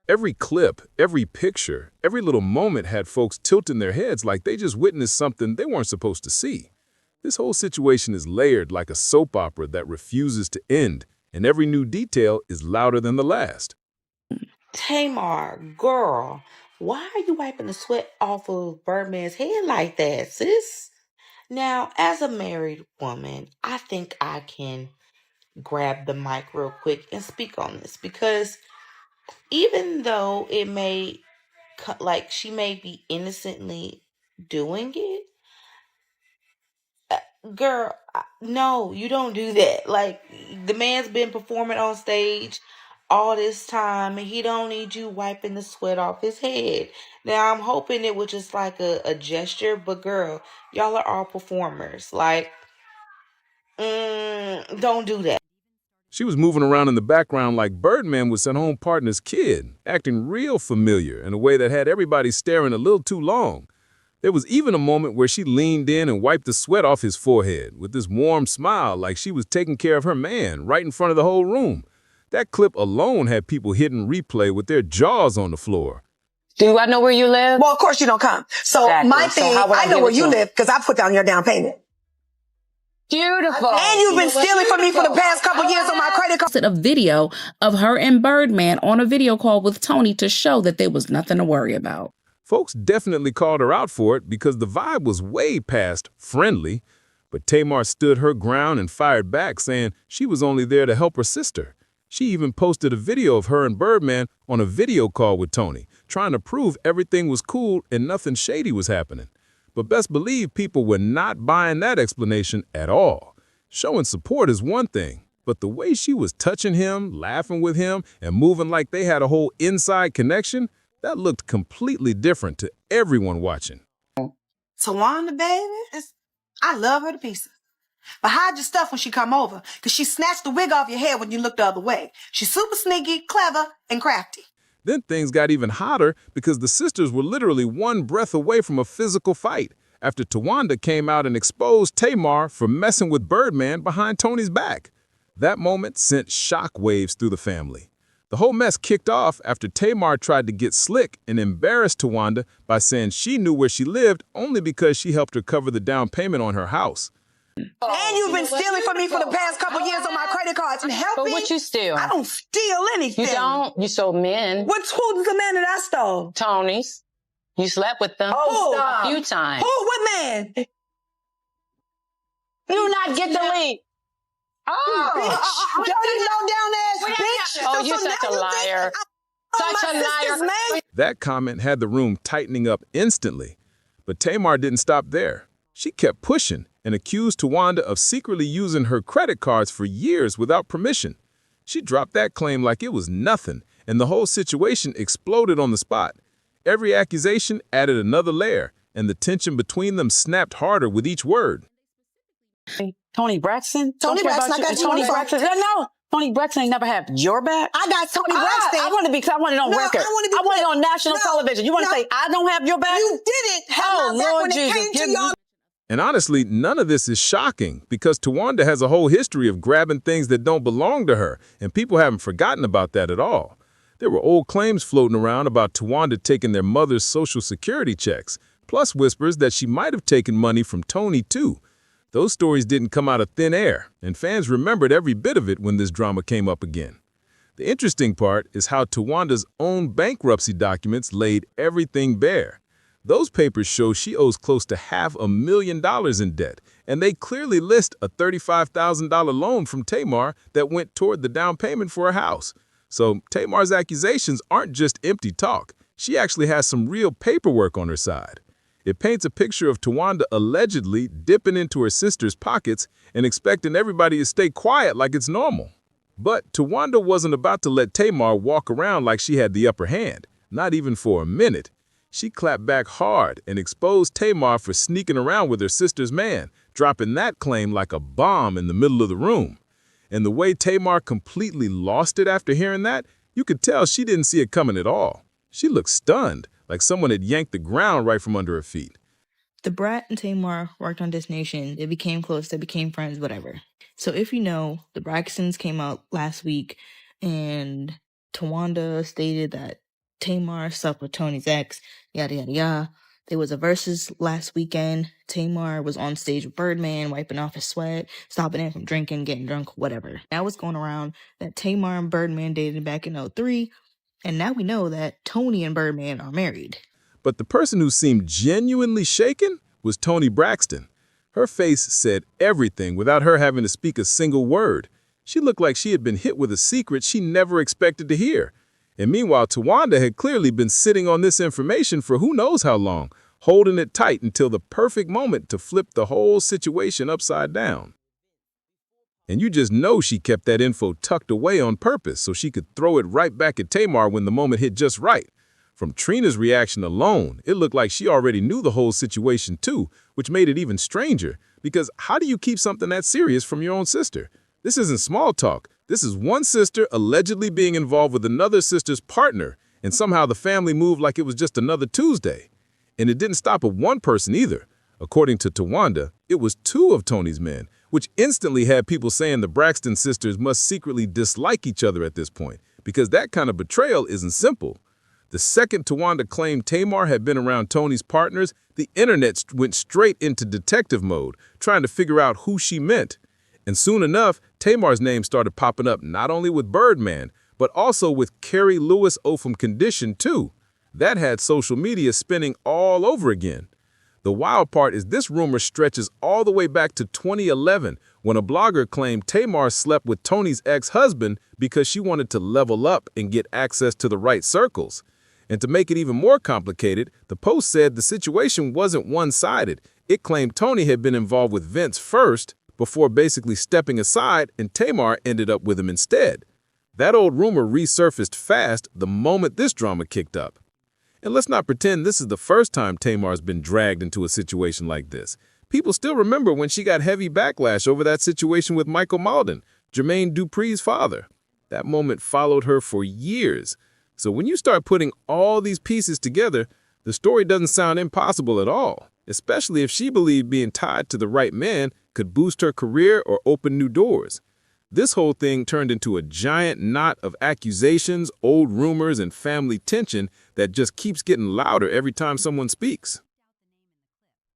Every clip, every picture, every little moment had folks tilting their heads like they just witnessed something they weren't supposed to see. This whole situation is layered like a soap opera that refuses to end, and every new detail is louder than the last.
Tamar, girl, why are you wiping the sweat off of Birdman's head like that, sis? Now, as a married woman, I think I can grab the mic real quick and speak on this because even though it may, like, she may be innocently doing it, girl, no, you don't do that. Like, the man's been performing on stage all this time and he don't need you wiping the sweat off his head. Now, I'm hoping it was just like a gesture, but girl, y'all are all performers. Like, don't do that.
She was moving around in the background like Birdman was her home partner's kid, acting real familiar in a way that had everybody staring a little too long. There was even a moment where she leaned in and wiped the sweat off his forehead with this warm smile like she was taking care of her man right in front of the whole room. That clip alone had people hitting replay with their jaws on the floor.
Do I know where you live? Well, of course you don't come. So
Exactly.
my thing, I know where you live because I put down your down payment.
Beautiful.
And you've been stealing from me for the past couple years on my credit card.
A video of her and Birdman on a video call with Tony to show that there was nothing to worry about.
Folks definitely called her out for it because the vibe was way past friendly. But Tamar stood her ground and fired back, saying she was only there to help her sister. She even posted a video of her and Birdman on a video call with Tony, trying to prove everything was cool and nothing shady was happening. But best believe people were not buying that explanation at all. Showing support is one thing, but the way she was touching him, laughing with him, and moving like they had a whole inside connection, that looked completely different to everyone watching.
Tawanda, baby, I love her to pieces. But hide your stuff when she come over, because she snatched the wig off your head when you look the other way. She's super sneaky, clever, and crafty.
Then things got even hotter because the sisters were literally one breath away from a physical fight after Tawanda came out and exposed Tamar for messing with Birdman behind Tony's back. That moment sent shockwaves through the family. The whole mess kicked off after Tamar tried to get slick and embarrassed Tawanda by saying she knew where she lived only because she helped her cover the down payment on her house.
And you've been stealing from me for the past couple years on my credit cards and help me.
But what you steal?
I don't steal anything.
You don't? You stole men.
Who's the man that I stole?
Tony's. You slept with them
a few
times.
Who? What man?
You not get the lead. Oh,
Bitch. Dirty, low-down ass bitch.
Oh, you're such a liar. Such a liar.
That comment had the room tightening up instantly. But Tamar didn't stop there. She kept pushing and accused Tawanda of secretly using her credit cards for years without permission. She dropped that claim like it was nothing, and the whole situation exploded on the spot. Every accusation added another layer, and the tension between them snapped harder with each word.
Tony Braxton?
Tony Braxton, I got you on
Tony
the phone.
Braxton. No, Tony Braxton ain't never had your back.
I got Tony Braxton.
I want it on record. I want it on national television. You want to say I don't have your back?
You didn't have my back when it came to y'all.
And honestly, none of this is shocking because Tawanda has a whole history of grabbing things that don't belong to her, and people haven't forgotten about that at all. There were old claims floating around about Tawanda taking their mother's Social Security checks, plus whispers that she might have taken money from Tony too. Those stories didn't come out of thin air, and fans remembered every bit of it when this drama came up again. The interesting part is how Tawanda's own bankruptcy documents laid everything bare. Those papers show she owes close to $500,000 in debt, and they clearly list a $35,000 loan from Tamar that went toward the down payment for a house. So Tamar's accusations aren't just empty talk. She actually has some real paperwork on her side. It paints a picture of Tawanda allegedly dipping into her sister's pockets and expecting everybody to stay quiet like it's normal. But Tawanda wasn't about to let Tamar walk around like she had the upper hand, not even for a minute. She clapped back hard and exposed Tamar for sneaking around with her sister's man, dropping that claim like a bomb in the middle of the room. And the way Tamar completely lost it after hearing that, you could tell she didn't see it coming at all. She looked stunned, like someone had yanked the ground right from under her feet.
The Brat and Tamar worked on This Nation. They became close, they became friends, whatever. So if you know, the Braxtons came out last week and Tawanda stated that Tamar slept with Tony's ex, yada, yada, yada. There was a versus last weekend. Tamar was on stage with Birdman, wiping off his sweat, stopping him from drinking, getting drunk, whatever. Now it's going around that Tamar and Birdman dated back in 2003, and now we know that Tony and Birdman are married.
But the person who seemed genuinely shaken was Toni Braxton. Her face said everything without her having to speak a single word. She looked like she had been hit with a secret she never expected to hear. And meanwhile, Tawanda had clearly been sitting on this information for who knows how long, holding it tight until the perfect moment to flip the whole situation upside down. And you just know she kept that info tucked away on purpose so she could throw it right back at Tamar when the moment hit just right. From Trina's reaction alone, it looked like she already knew the whole situation too, which made it even stranger, because how do you keep something that serious from your own sister? This isn't small talk. This is one sister allegedly being involved with another sister's partner, and somehow the family moved like it was just another Tuesday. And it didn't stop at one person either. According to Tawanda, it was two of Tony's men, which instantly had people saying the Braxton sisters must secretly dislike each other at this point, because that kind of betrayal isn't simple. The second Tawanda claimed Tamar had been around Tony's partners, the internet went straight into detective mode, trying to figure out who she meant. And soon enough, Tamar's name started popping up not only with Birdman, but also with Carrie Lewis Opham Condition too. That had social media spinning all over again. The wild part is this rumor stretches all the way back to 2011, when a blogger claimed Tamar slept with Tony's ex-husband because she wanted to level up and get access to the right circles. And to make it even more complicated, the post said the situation wasn't one-sided. It claimed Tony had been involved with Vince first, before basically stepping aside, and Tamar ended up with him instead. That old rumor resurfaced fast the moment this drama kicked up. And let's not pretend this is the first time Tamar's been dragged into a situation like this. People still remember when she got heavy backlash over that situation with Michael Malden, Jermaine Dupri's father. That moment followed her for years. So when you start putting all these pieces together, the story doesn't sound impossible at all, especially if she believed being tied to the right man could boost her career or open new doors. This whole thing turned into a giant knot of accusations, old rumors, and family tension that just keeps getting louder every time someone speaks.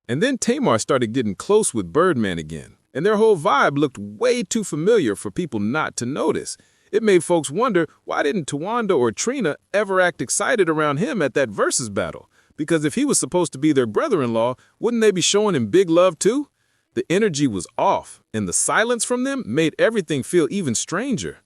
And then Tamar started getting close with Birdman again, and their whole vibe looked way too familiar for people not to notice. It made folks wonder, why didn't Tawanda or Trina ever act excited around him at that versus battle? Because if he was supposed to be their brother-in-law, wouldn't they be showing him big love too? The energy was off, and the silence from them made everything feel even stranger.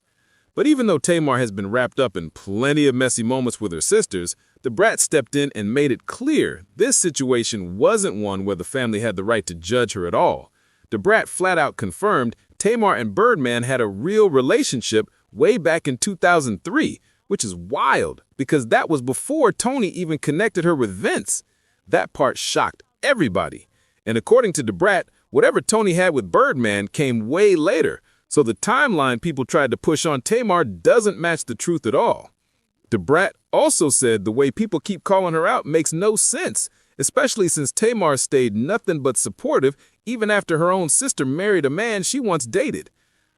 But even though Tamar has been wrapped up in plenty of messy moments with her sisters, the brat stepped in and made it clear this situation wasn't one where the family had the right to judge her at all. The brat flat out confirmed Tamar and Birdman had a real relationship way back in 2003, which is wild because that was before Tony even connected her with Vince. That part shocked everybody. And according to the brat, whatever Tony had with Birdman came way later, so the timeline people tried to push on Tamar doesn't match the truth at all. The brat also said the way people keep calling her out makes no sense, especially since Tamar stayed nothing but supportive even after her own sister married a man she once dated.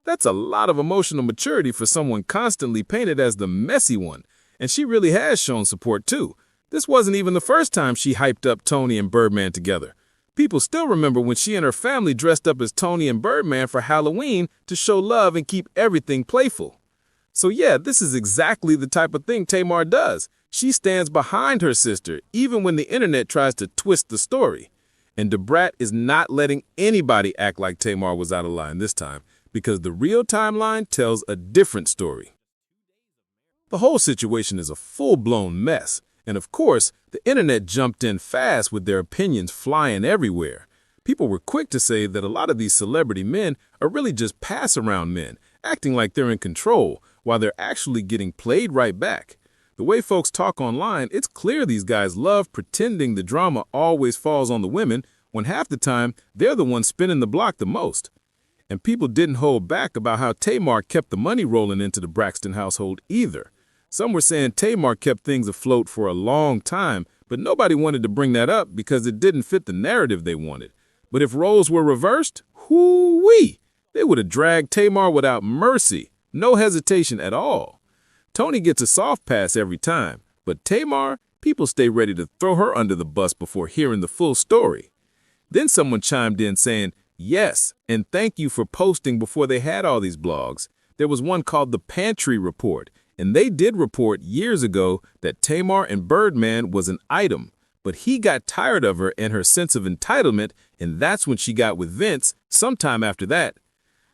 That's a lot of emotional maturity for someone constantly painted as the messy one, and she really has shown support too. This wasn't even the first time she hyped up Tony and Birdman together. People still remember when she and her family dressed up as Tony and Birdman for Halloween to show love and keep everything playful. So yeah, this is exactly the type of thing Tamar does. She stands behind her sister, even when the internet tries to twist the story. And the brat is not letting anybody act like Tamar was out of line this time, because the real timeline tells a different story. The whole situation is a full-blown mess. And of course, the internet jumped in fast with their opinions flying everywhere. People were quick to say that a lot of these celebrity men are really just pass-around men, acting like they're in control, while they're actually getting played right back. The way folks talk online, it's clear these guys love pretending the drama always falls on the women, when half the time they're the ones spinning the block the most. And people didn't hold back about how Tamar kept the money rolling into the Braxton household either. Some were saying Tamar kept things afloat for a long time, but nobody wanted to bring that up because it didn't fit the narrative they wanted. But if roles were reversed, hoo-wee, they would have dragged Tamar without mercy, no hesitation at all. Tony gets a soft pass every time, but Tamar, people stay ready to throw her under the bus before hearing the full story. Then someone chimed in saying, yes, and thank you for posting before they had all these blogs. There was one called The Pantry Report, and they did report years ago that Tamar and Birdman was an item, but he got tired of her and her sense of entitlement, and that's when she got with Vince sometime after that.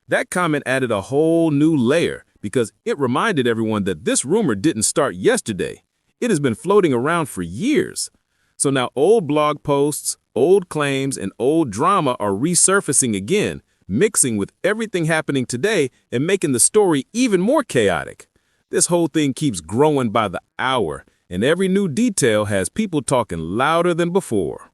That comment added a whole new layer because it reminded everyone that this rumor didn't start yesterday. It has been floating around for years. So now old blog posts, old claims, and old drama are resurfacing again, mixing with everything happening today and making the story even more chaotic. This whole thing keeps growing by the hour, and every new detail has people talking louder than before.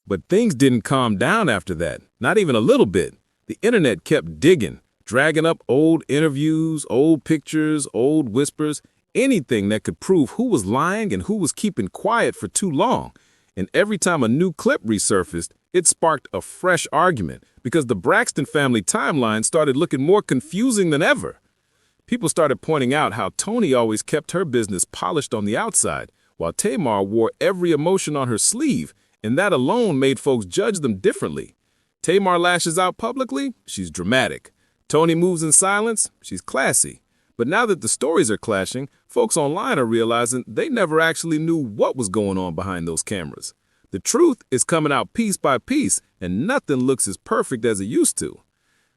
But things didn't calm down after that, not even a little bit. The internet kept digging, dragging up old interviews, old pictures, old whispers, anything that could prove who was lying and who was keeping quiet for too long. And every time a new clip resurfaced, it sparked a fresh argument because the Braxton family timeline started looking more confusing than ever. People started pointing out how Tony always kept her business polished on the outside, while Tamar wore every emotion on her sleeve, and that alone made folks judge them differently. Tamar lashes out publicly, she's dramatic. Tony moves in silence, she's classy. But now that the stories are clashing, folks online are realizing they never actually knew what was going on behind those cameras. The truth is coming out piece by piece, and nothing looks as perfect as it used to.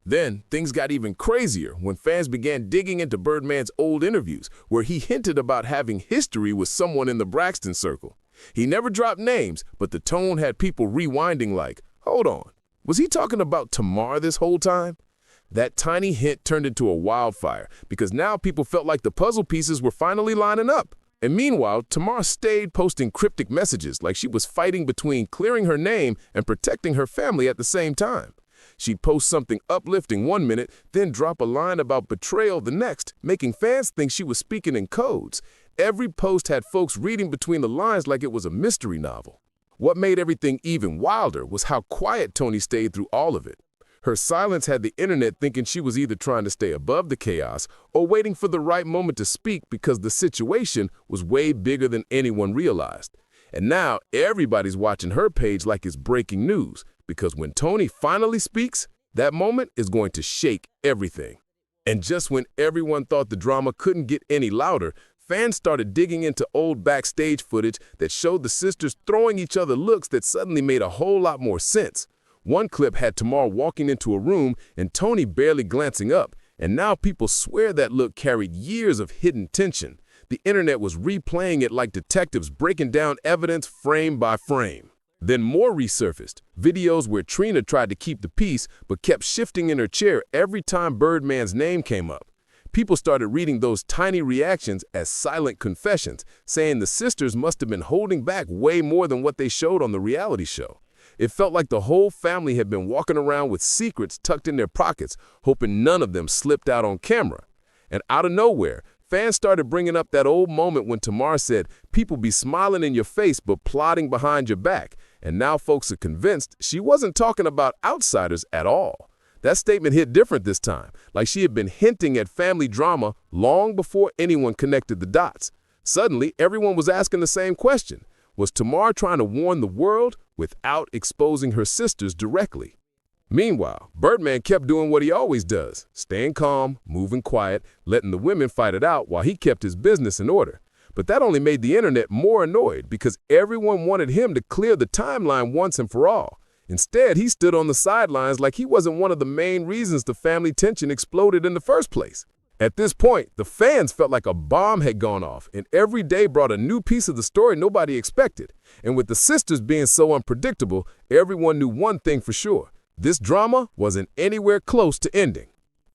Then, things got even crazier when fans began digging into Birdman's old interviews, where he hinted about having history with someone in the Braxton circle. He never dropped names, but the tone had people rewinding like, hold on, was he talking about Tamar this whole time? That tiny hint turned into a wildfire, because now people felt like the puzzle pieces were finally lining up. And meanwhile, Tamar stayed posting cryptic messages like she was fighting between clearing her name and protecting her family at the same time. She'd post something uplifting one minute, then drop a line about betrayal the next, making fans think she was speaking in codes. Every post had folks reading between the lines like it was a mystery novel. What made everything even wilder was how quiet Tony stayed through all of it. Her silence had the internet thinking she was either trying to stay above the chaos or waiting for the right moment to speak because the situation was way bigger than anyone realized. And now everybody's watching her page like it's breaking news, because when Tony finally speaks, that moment is going to shake everything. And just when everyone thought the drama couldn't get any louder, fans started digging into old backstage footage that showed the sisters throwing each other looks that suddenly made a whole lot more sense. One clip had Tamar walking into a room and Tony barely glancing up, and now people swear that look carried years of hidden tension. The internet was replaying it like detectives breaking down evidence frame by frame. Then more resurfaced, videos where Trina tried to keep the peace but kept shifting in her chair every time Birdman's name came up. People started reading those tiny reactions as silent confessions, saying the sisters must have been holding back way more than what they showed on the reality show. It felt like the whole family had been walking around with secrets tucked in their pockets, hoping none of them slipped out on camera. And out of nowhere, fans started bringing up that old moment when Tamar said, "People be smiling in your face but plotting behind your back." And now folks are convinced she wasn't talking about outsiders at all. That statement hit different this time, like she had been hinting at family drama long before anyone connected the dots. Suddenly, everyone was asking the same question. Was Tamar trying to warn the world without exposing her sisters directly? Meanwhile, Birdman kept doing what he always does, staying calm, moving quiet, letting the women fight it out while he kept his business in order. But that only made the internet more annoyed because everyone wanted him to clear the timeline once and for all. Instead, he stood on the sidelines like he wasn't one of the main reasons the family tension exploded in the first place. At this point, the fans felt like a bomb had gone off, and every day brought a new piece of the story nobody expected. And with the sisters being so unpredictable, everyone knew one thing for sure. This drama wasn't anywhere close to ending.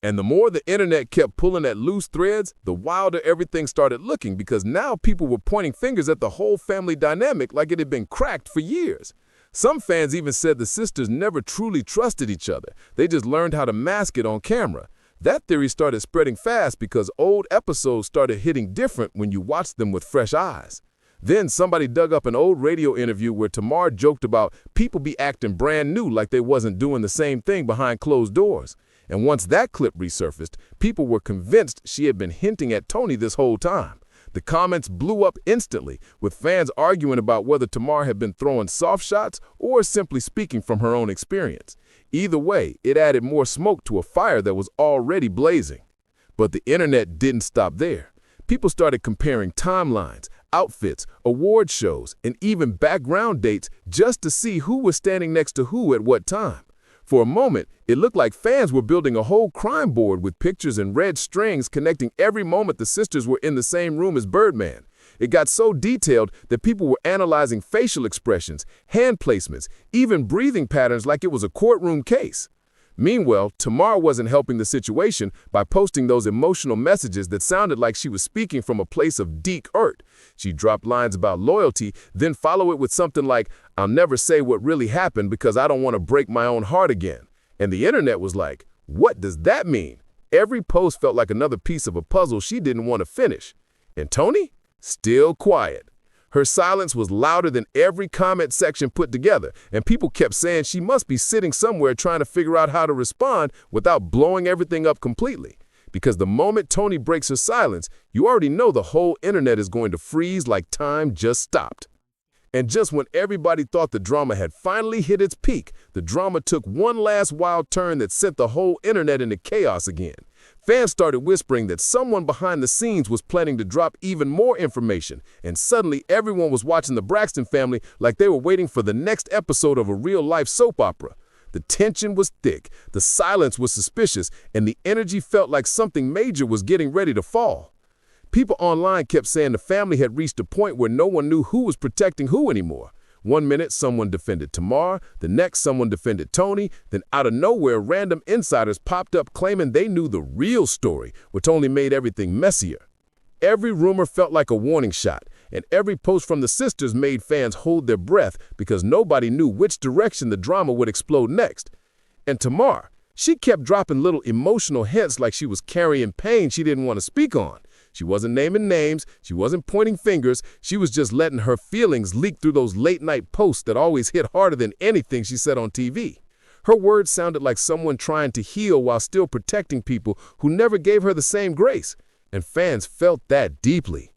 And the more the internet kept pulling at loose threads, the wilder everything started looking because now people were pointing fingers at the whole family dynamic like it had been cracked for years. Some fans even said the sisters never truly trusted each other. They just learned how to mask it on camera. That theory started spreading fast because old episodes started hitting different when you watched them with fresh eyes. Then somebody dug up an old radio interview where Tamar joked about people be acting brand new like they wasn't doing the same thing behind closed doors. And once that clip resurfaced, people were convinced she had been hinting at Tony this whole time. The comments blew up instantly, with fans arguing about whether Tamar had been throwing soft shots or simply speaking from her own experience. Either way, it added more smoke to a fire that was already blazing. But the internet didn't stop there. People started comparing timelines, outfits, award shows, and even background dates just to see who was standing next to who at what time. For a moment, it looked like fans were building a whole crime board with pictures and red strings connecting every moment the sisters were in the same room as Birdman. It got so detailed that people were analyzing facial expressions, hand placements, even breathing patterns like it was a courtroom case. Meanwhile, Tamar wasn't helping the situation by posting those emotional messages that sounded like she was speaking from a place of deep hurt. She dropped lines about loyalty, then follow it with something like, "I'll never say what really happened because I don't want to break my own heart again." And the internet was like, what does that mean? Every post felt like another piece of a puzzle she didn't want to finish. And Tony? Still quiet. Her silence was louder than every comment section put together, and people kept saying she must be sitting somewhere trying to figure out how to respond without blowing everything up completely. Because the moment Tony breaks her silence, you already know the whole internet is going to freeze like time just stopped. And just when everybody thought the drama had finally hit its peak, the drama took one last wild turn that sent the whole internet into chaos again. Fans started whispering that someone behind the scenes was planning to drop even more information, and suddenly everyone was watching the Braxton family like they were waiting for the next episode of a real-life soap opera. The tension was thick, the silence was suspicious, and the energy felt like something major was getting ready to fall. People online kept saying the family had reached a point where no one knew who was protecting who anymore. One minute, someone defended Tamar, the next, someone defended Tony, then out of nowhere, random insiders popped up claiming they knew the real story, which only made everything messier. Every rumor felt like a warning shot, and every post from the sisters made fans hold their breath because nobody knew which direction the drama would explode next. And Tamar, she kept dropping little emotional hints like she was carrying pain she didn't want to speak on. She wasn't naming names, she wasn't pointing fingers, she was just letting her feelings leak through those late-night posts that always hit harder than anything she said on TV. Her words sounded like someone trying to heal while still protecting people who never gave her the same grace, and fans felt that deeply.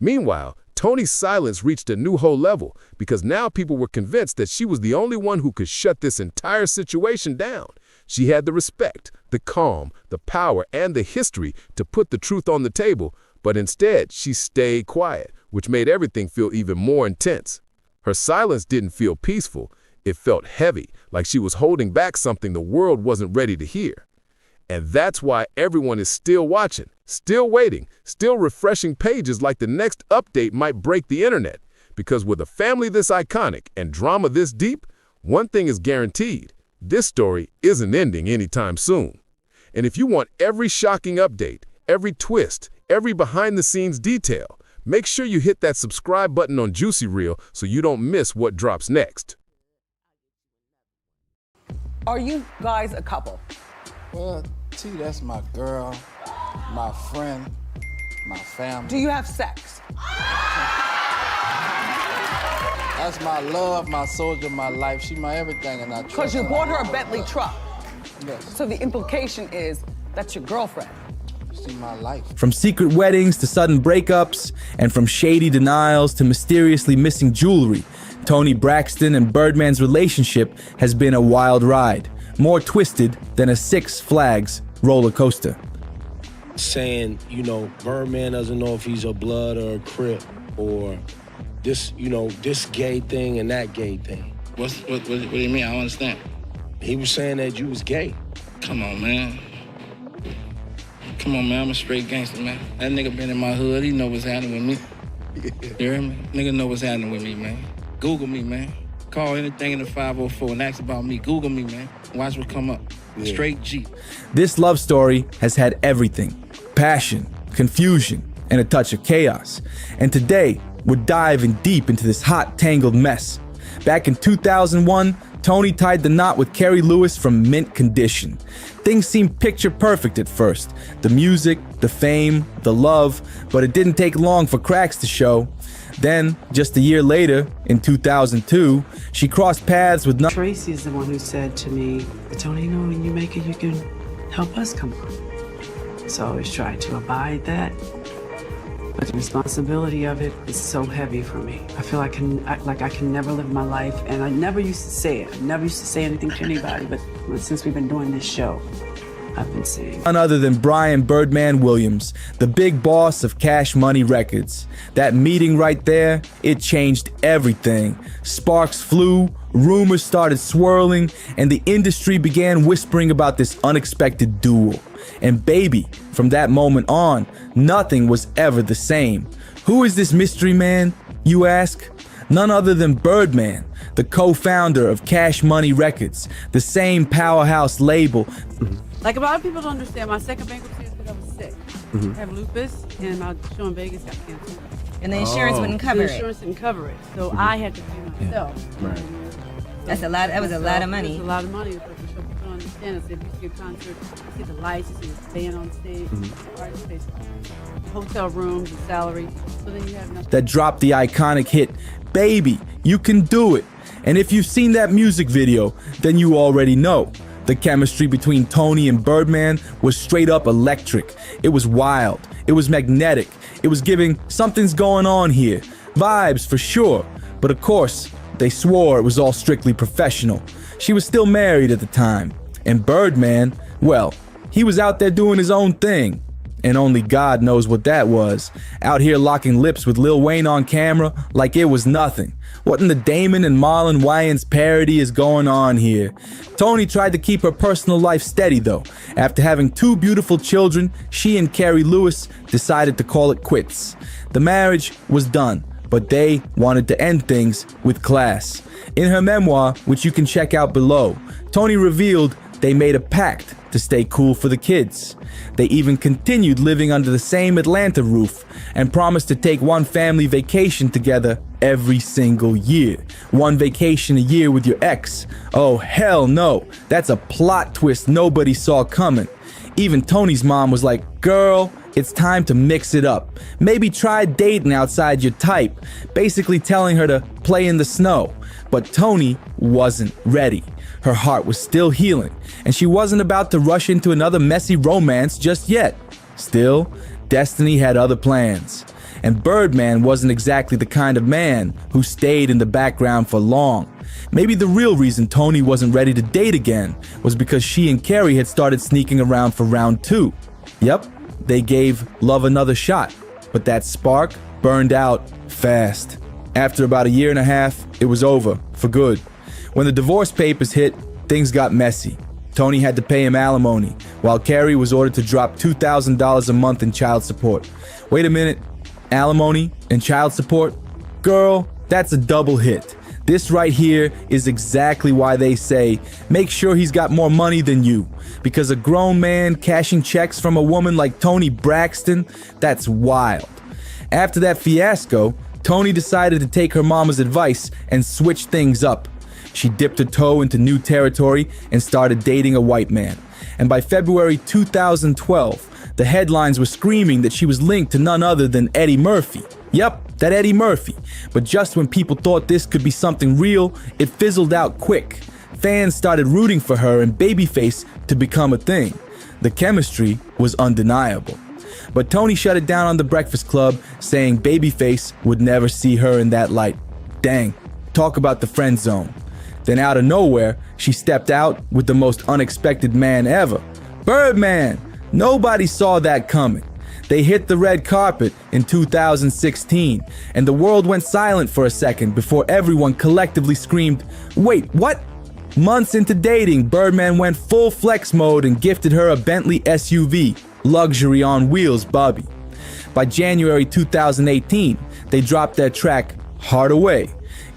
Meanwhile, Tony's silence reached a new whole level because now people were convinced that she was the only one who could shut this entire situation down. She had the respect, the calm, the power, and the history to put the truth on the table, but instead she stayed quiet, which made everything feel even more intense. Her silence didn't feel peaceful. It felt heavy, like she was holding back something the world wasn't ready to hear. And that's why everyone is still watching, still waiting, still refreshing pages like the next update might break the internet. Because with a family this iconic and drama this deep, one thing is guaranteed: this story isn't ending anytime soon. And if you want every shocking update, every twist, every behind-the-scenes detail, make sure you hit that subscribe button on Juicy Reel so you don't miss what drops next.
Are you guys a couple?
Well, T, that's my girl, my friend, my family.
Do you have sex?
That's my love, my soldier, my life. She my everything, and I trust her.
Because you bought her a Bentley truck.
Yes.
So the implication is that's your girlfriend.
She my life.
From secret weddings to sudden breakups, and from shady denials to mysteriously missing jewelry, Toni Braxton and Birdman's relationship has been a wild ride, more twisted than a Six Flags roller coaster.
Saying, Birdman doesn't know if he's a blood or a Crip, or this, this gay thing and that gay thing.
What do you mean? I don't understand.
He was saying that you was gay.
Come on, man. Come on, man. I'm a straight gangster, man. That nigga been in my hood. He know what's happening with me. You hear me? Nigga know what's happening with me, man. Google me, man. Call anything in the 504 and ask about me. Google me, man. Watch what come up. Yeah. Straight G.
This love story has had everything: passion, confusion, and a touch of chaos. And today, we're diving deep into this hot, tangled mess. Back in 2001, Toni tied the knot with Carrie Lewis from mint condition. Things seemed picture perfect at first. The music, the fame, the love, but it didn't take long for cracks to show. Then, just a year later, in 2002, she crossed paths with
Tracy is the one who said to me, Toni, when you make it, you can help us come on. So I always try to abide that. But the responsibility of it is so heavy for me. I feel I can never live my life, and I never used to say it. I never used to say anything to anybody, but since we've been doing this show, I've been saying.
None other than Brian Birdman Williams, the big boss of Cash Money Records. That meeting right there, it changed everything. Sparks flew, rumors started swirling, and the industry began whispering about this unexpected duel. And baby, from that moment on, nothing was ever the same. Who is this mystery man, you ask? None other than Birdman, the co-founder of Cash Money Records, the same powerhouse label.
Like a lot of people don't understand, my second bankruptcy is because I was sick. I have lupus, and my show in Vegas got canceled.
And the insurance wouldn't cover it.
The insurance didn't cover it, so I had to pay myself.
Right. That's a lot. That was a lot of money.
It's a lot of money. But the show people don't understand is if you see a concert, you see the lights, you see the band on stage, the artist pays the hotel rooms, the salary. So then you have nothing.
That dropped the iconic hit, Baby, You Can Do It. And if you've seen that music video, then you already know. The chemistry between Toni and Birdman was straight up electric. It was wild. It was magnetic. It was giving something's going on here. Vibes for sure. But of course, they swore it was all strictly professional. She was still married at the time. And Birdman, well, he was out there doing his own thing. And only God knows what that was. Out here locking lips with Lil Wayne on camera like it was nothing. What in the Damon and Marlon Wayans parody is going on here? Toni tried to keep her personal life steady though. After having 2 beautiful children, she and Carrie Lewis decided to call it quits. The marriage was done, but they wanted to end things with class. In her memoir, which you can check out below, Toni revealed they made a pact to stay cool for the kids. They even continued living under the same Atlanta roof and promised to take one family vacation together every single year. One vacation a year with your ex. Oh, hell no. That's a plot twist nobody saw coming. Even Toni's mom was like, girl, it's time to mix it up. Maybe try dating outside your type. Basically telling her to play in the snow. But Toni wasn't ready. Her heart was still healing, and she wasn't about to rush into another messy romance just yet. Still, destiny had other plans. And Birdman wasn't exactly the kind of man who stayed in the background for long. Maybe the real reason Toni wasn't ready to date again was because she and Carrie had started sneaking around for round 2. Yep, they gave love another shot, but that spark burned out fast. After about a year and a half, it was over for good. When the divorce papers hit, things got messy. Tony had to pay him alimony, while Carrie was ordered to drop $2,000 a month in child support. Wait a minute, alimony and child support? Girl, that's a double hit. This right here is exactly why they say, make sure he's got more money than you. Because a grown man cashing checks from a woman like Toni Braxton, that's wild. After that fiasco, Toni decided to take her mama's advice and switch things up. She dipped her toe into new territory and started dating a white man. And by February 2012, the headlines were screaming that she was linked to none other than Eddie Murphy. Yep, that Eddie Murphy. But just when people thought this could be something real, it fizzled out quick. Fans started rooting for her and Babyface to become a thing. The chemistry was undeniable. But Toni shut it down on The Breakfast Club, saying Babyface would never see her in that light. Dang, talk about the friend zone. Then out of nowhere, she stepped out with the most unexpected man ever. Birdman! Nobody saw that coming. They hit the red carpet in 2016, and the world went silent for a second before everyone collectively screamed, "Wait, what?" Months into dating, Birdman went full flex mode and gifted her a Bentley SUV, luxury on wheels, Bobby. By January 2018, they dropped their track, Hard Away,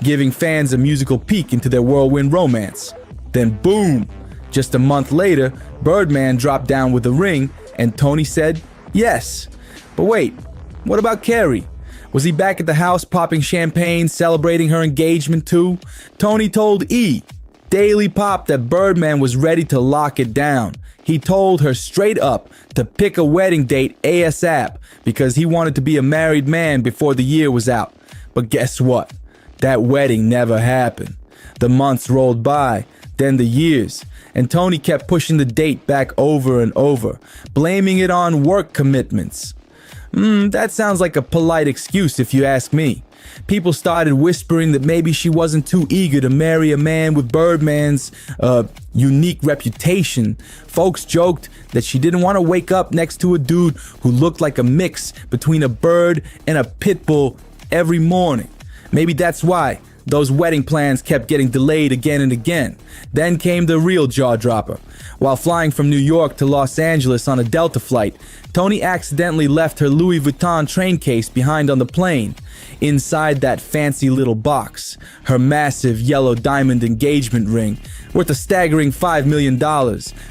giving fans a musical peek into their whirlwind romance. Then boom! Just a month later, Birdman dropped down with a ring, and Toni said yes. But wait, what about Carrie? Was he back at the house popping champagne, celebrating her engagement too? Toni told E! Daily Pop that Birdman was ready to lock it down. He told her straight up to pick a wedding date ASAP because he wanted to be a married man before the year was out. But guess what? That wedding never happened. The months rolled by, then the years, and Toni kept pushing the date back over and over, blaming it on work commitments. That sounds like a polite excuse if you ask me. People started whispering that maybe she wasn't too eager to marry a man with Birdman's unique reputation. Folks joked that she didn't want to wake up next to a dude who looked like a mix between a bird and a pit bull every morning. Maybe that's why those wedding plans kept getting delayed again and again. Then came the real jaw-dropper. While flying from New York to Los Angeles on a Delta flight, Toni accidentally left her Louis Vuitton train case behind on the plane. Inside that fancy little box, her massive yellow diamond engagement ring, worth a staggering $5 million.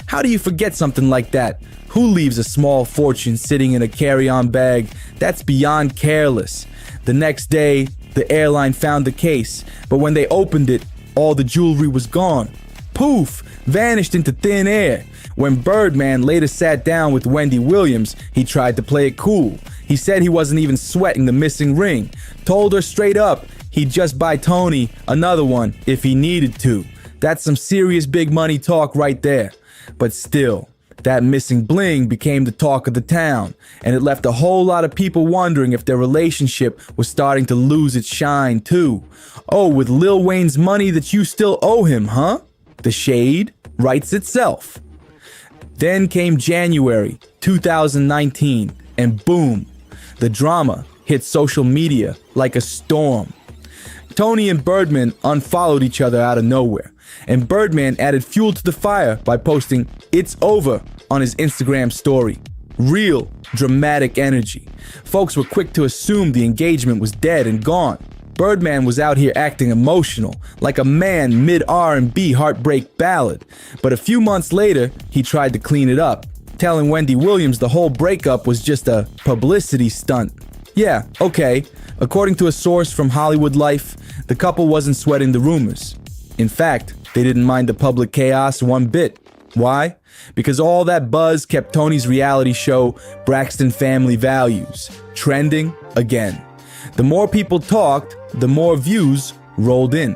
How do you forget something like that? Who leaves a small fortune sitting in a carry-on bag? That's beyond careless. The next day, the airline found the case, but when they opened it, all the jewelry was gone. Poof! Vanished into thin air. When Birdman later sat down with Wendy Williams, he tried to play it cool. He said he wasn't even sweating the missing ring. Told her straight up he'd just buy Toni another one if he needed to. That's some serious big money talk right there. But still, that missing bling became the talk of the town, and it left a whole lot of people wondering if their relationship was starting to lose its shine too. Oh, with Lil Wayne's money that you still owe him, huh? The shade writes itself. Then came January 2019, and boom, the drama hit social media like a storm. Toni and Birdman unfollowed each other out of nowhere, and Birdman added fuel to the fire by posting "It's over" on his Instagram story. Real dramatic energy. Folks were quick to assume the engagement was dead and gone. Birdman was out here acting emotional, like a man mid-R&B heartbreak ballad. But a few months later, he tried to clean it up, telling Wendy Williams the whole breakup was just a publicity stunt. Yeah, okay. According to a source from Hollywood Life, the couple wasn't sweating the rumors. In fact, they didn't mind the public chaos one bit. Why? Because all that buzz kept Toni's reality show, Braxton Family Values, trending again. The more people talked, the more views rolled in.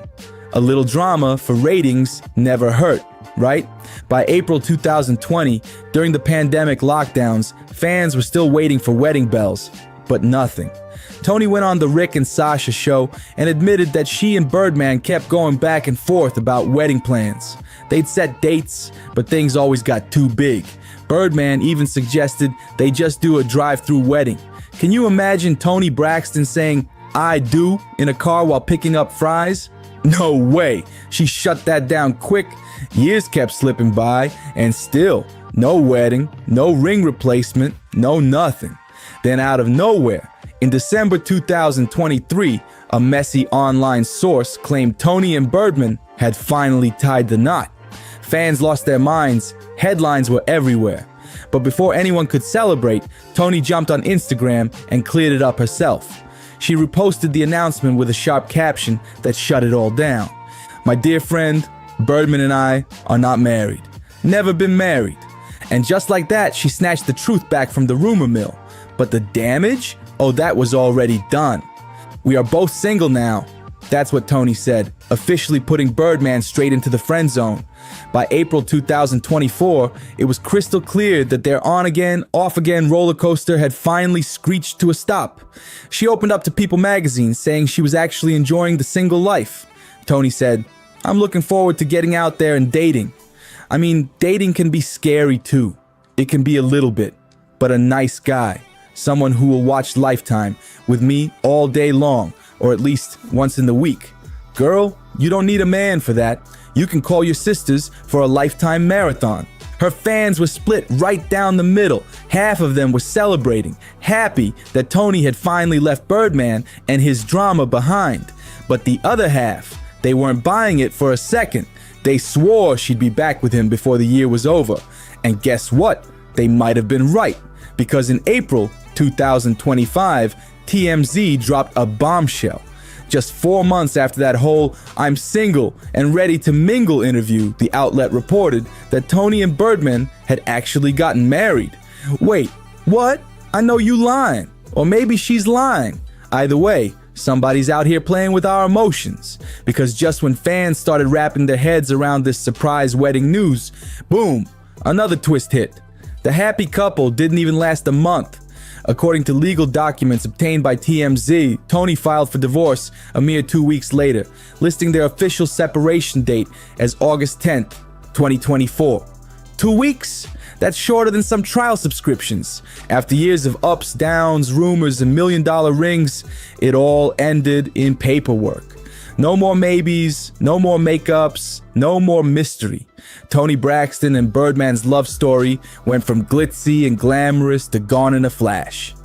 A little drama for ratings never hurt, right? By April 2020, during the pandemic lockdowns, fans were still waiting for wedding bells, but nothing. Toni went on the Rick and Sasha show and admitted that she and Birdman kept going back and forth about wedding plans. They'd set dates, but things always got too big. Birdman even suggested they just do a drive-through wedding. Can you imagine Toni Braxton saying, "I do" in a car while picking up fries? No way. She shut that down quick. Years kept slipping by, and still, no wedding, no ring replacement, no nothing. Then out of nowhere, in December 2023, a messy online source claimed Tony and Birdman had finally tied the knot. Fans lost their minds, headlines were everywhere. But before anyone could celebrate, Tony jumped on Instagram and cleared it up herself. She reposted the announcement with a sharp caption that shut it all down. My dear friend, Birdman and I are not married. Never been married. And just like that, she snatched the truth back from the rumor mill. But the damage? Oh, that was already done. We are both single now. That's what Tony said, officially putting Birdman straight into the friend zone. By April 2024, it was crystal clear that their on-again, off-again roller coaster had finally screeched to a stop. She opened up to People magazine saying she was actually enjoying the single life. Tony said, I'm looking forward to getting out there and dating. I mean, dating can be scary too. It can be a little bit, but a nice guy. Someone who will watch Lifetime with me all day long, or at least once in the week. Girl, you don't need a man for that. You can call your sisters for a Lifetime marathon. Her fans were split right down the middle. Half of them were celebrating, happy that Tony had finally left Birdman and his drama behind. But the other half, they weren't buying it for a second. They swore she'd be back with him before the year was over. And guess what? They might have been right, because in April 2025, TMZ dropped a bombshell. Just 4 months after that whole I'm single and ready to mingle interview, the outlet reported that Tony and Birdman had actually gotten married. Wait, what? I know you lying. Or maybe she's lying. Either way, somebody's out here playing with our emotions. Because just when fans started wrapping their heads around this surprise wedding news, boom, another twist hit. The happy couple didn't even last a month. According to legal documents obtained by TMZ, Tony filed for divorce a mere 2 weeks later, listing their official separation date as August 10th, 2024. 2 weeks? That's shorter than some trial subscriptions. After years of ups, downs, rumors, and million-dollar rings, it all ended in paperwork. No more maybes, no more makeups, no more mystery. Tony Braxton and Birdman's love story went from glitzy and glamorous to gone in a flash.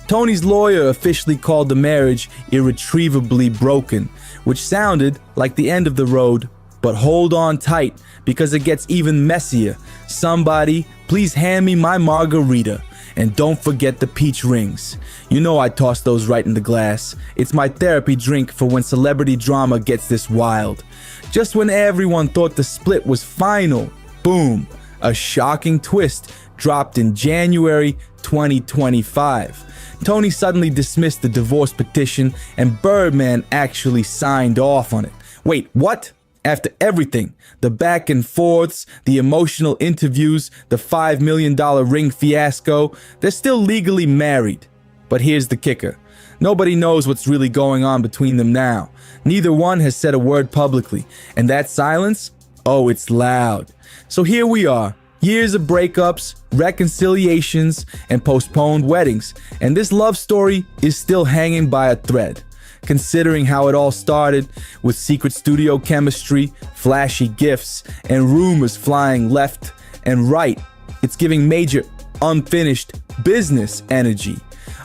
Tony's lawyer officially called the marriage irretrievably broken, which sounded like the end of the road. But hold on tight, because it gets even messier. Somebody, please hand me my margarita. And don't forget the peach rings. You know I toss those right in the glass. It's my therapy drink for when celebrity drama gets this wild. Just when everyone thought the split was final, boom, a shocking twist dropped in January 2025. Tony suddenly dismissed the divorce petition and Birdman actually signed off on it. Wait, what? After everything, the back and forths, the emotional interviews, the $5 million ring fiasco, they're still legally married. But here's the kicker. Nobody knows what's really going on between them now. Neither one has said a word publicly. And that silence? Oh, it's loud. So here we are. Years of breakups, reconciliations, and postponed weddings. And this love story is still hanging by a thread. Considering how it all started with secret studio chemistry, flashy gifts, and rumors flying left and right, it's giving major unfinished business energy.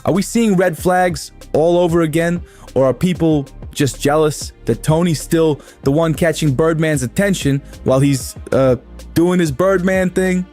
Are we seeing red flags all over again, or are people just jealous that Tony's still the one catching Birdman's attention while he's doing his Birdman thing?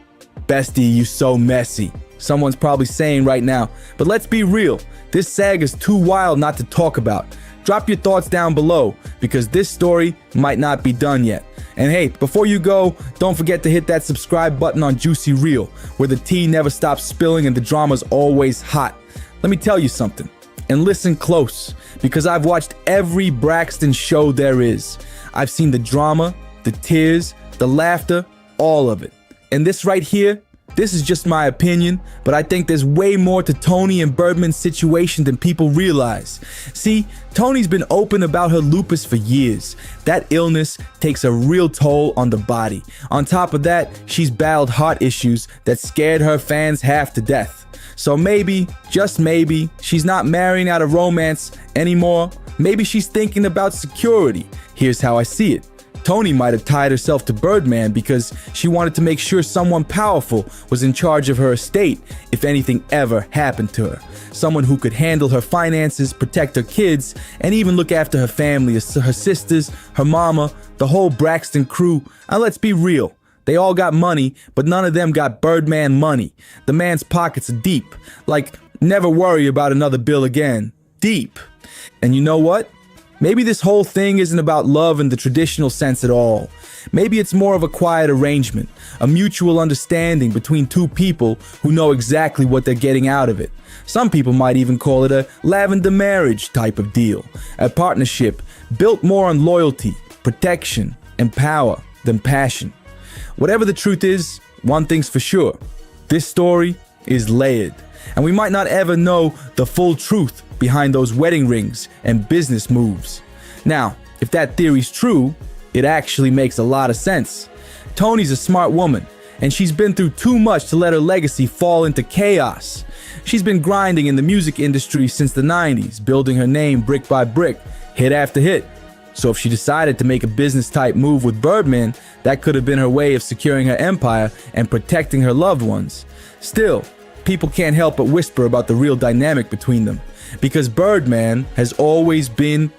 Bestie, you so messy. Someone's probably saying right now, but let's be real. This saga's too wild not to talk about. Drop your thoughts down below, because this story might not be done yet. And hey, before you go, don't forget to hit that subscribe button on Juicy Reel, where the tea never stops spilling and the drama's always hot. Let me tell you something, and listen close, because I've watched every Braxton show there is. I've seen the drama, the tears, the laughter, all of it. And this right here, This is just my opinion, but I think there's way more to Toni and Birdman's situation than people realize. See, Toni's been open about her lupus for years. That illness takes a real toll on the body. On top of that, she's battled heart issues that scared her fans half to death. So maybe, just maybe, she's not marrying out of romance anymore. Maybe she's thinking about security. Here's how I see it. Toni might have tied herself to Birdman because she wanted to make sure someone powerful was in charge of her estate if anything ever happened to her. Someone who could handle her finances, protect her kids, and even look after her family, her sisters, her mama, the whole Braxton crew. Now let's be real. They all got money, but none of them got Birdman money. The man's pockets are deep. Like, never worry about another bill again. Deep. And you know what? Maybe this whole thing isn't about love in the traditional sense at all. Maybe it's more of a quiet arrangement, a mutual understanding between two people who know exactly what they're getting out of it. Some people might even call it a lavender marriage type of deal, a partnership built more on loyalty, protection, and power than passion. Whatever the truth is, one thing's for sure. This story is layered, and we might not ever know the full truth behind those wedding rings and business moves. Now, if that theory's true, it actually makes a lot of sense. Toni's a smart woman, and she's been through too much to let her legacy fall into chaos. She's been grinding in the music industry since the 90s, building her name brick by brick, hit after hit. So if she decided to make a business-type move with Birdman, that could have been her way of securing her empire and protecting her loved ones. Still, people can't help but whisper about the real dynamic between them. Because Birdman has always been,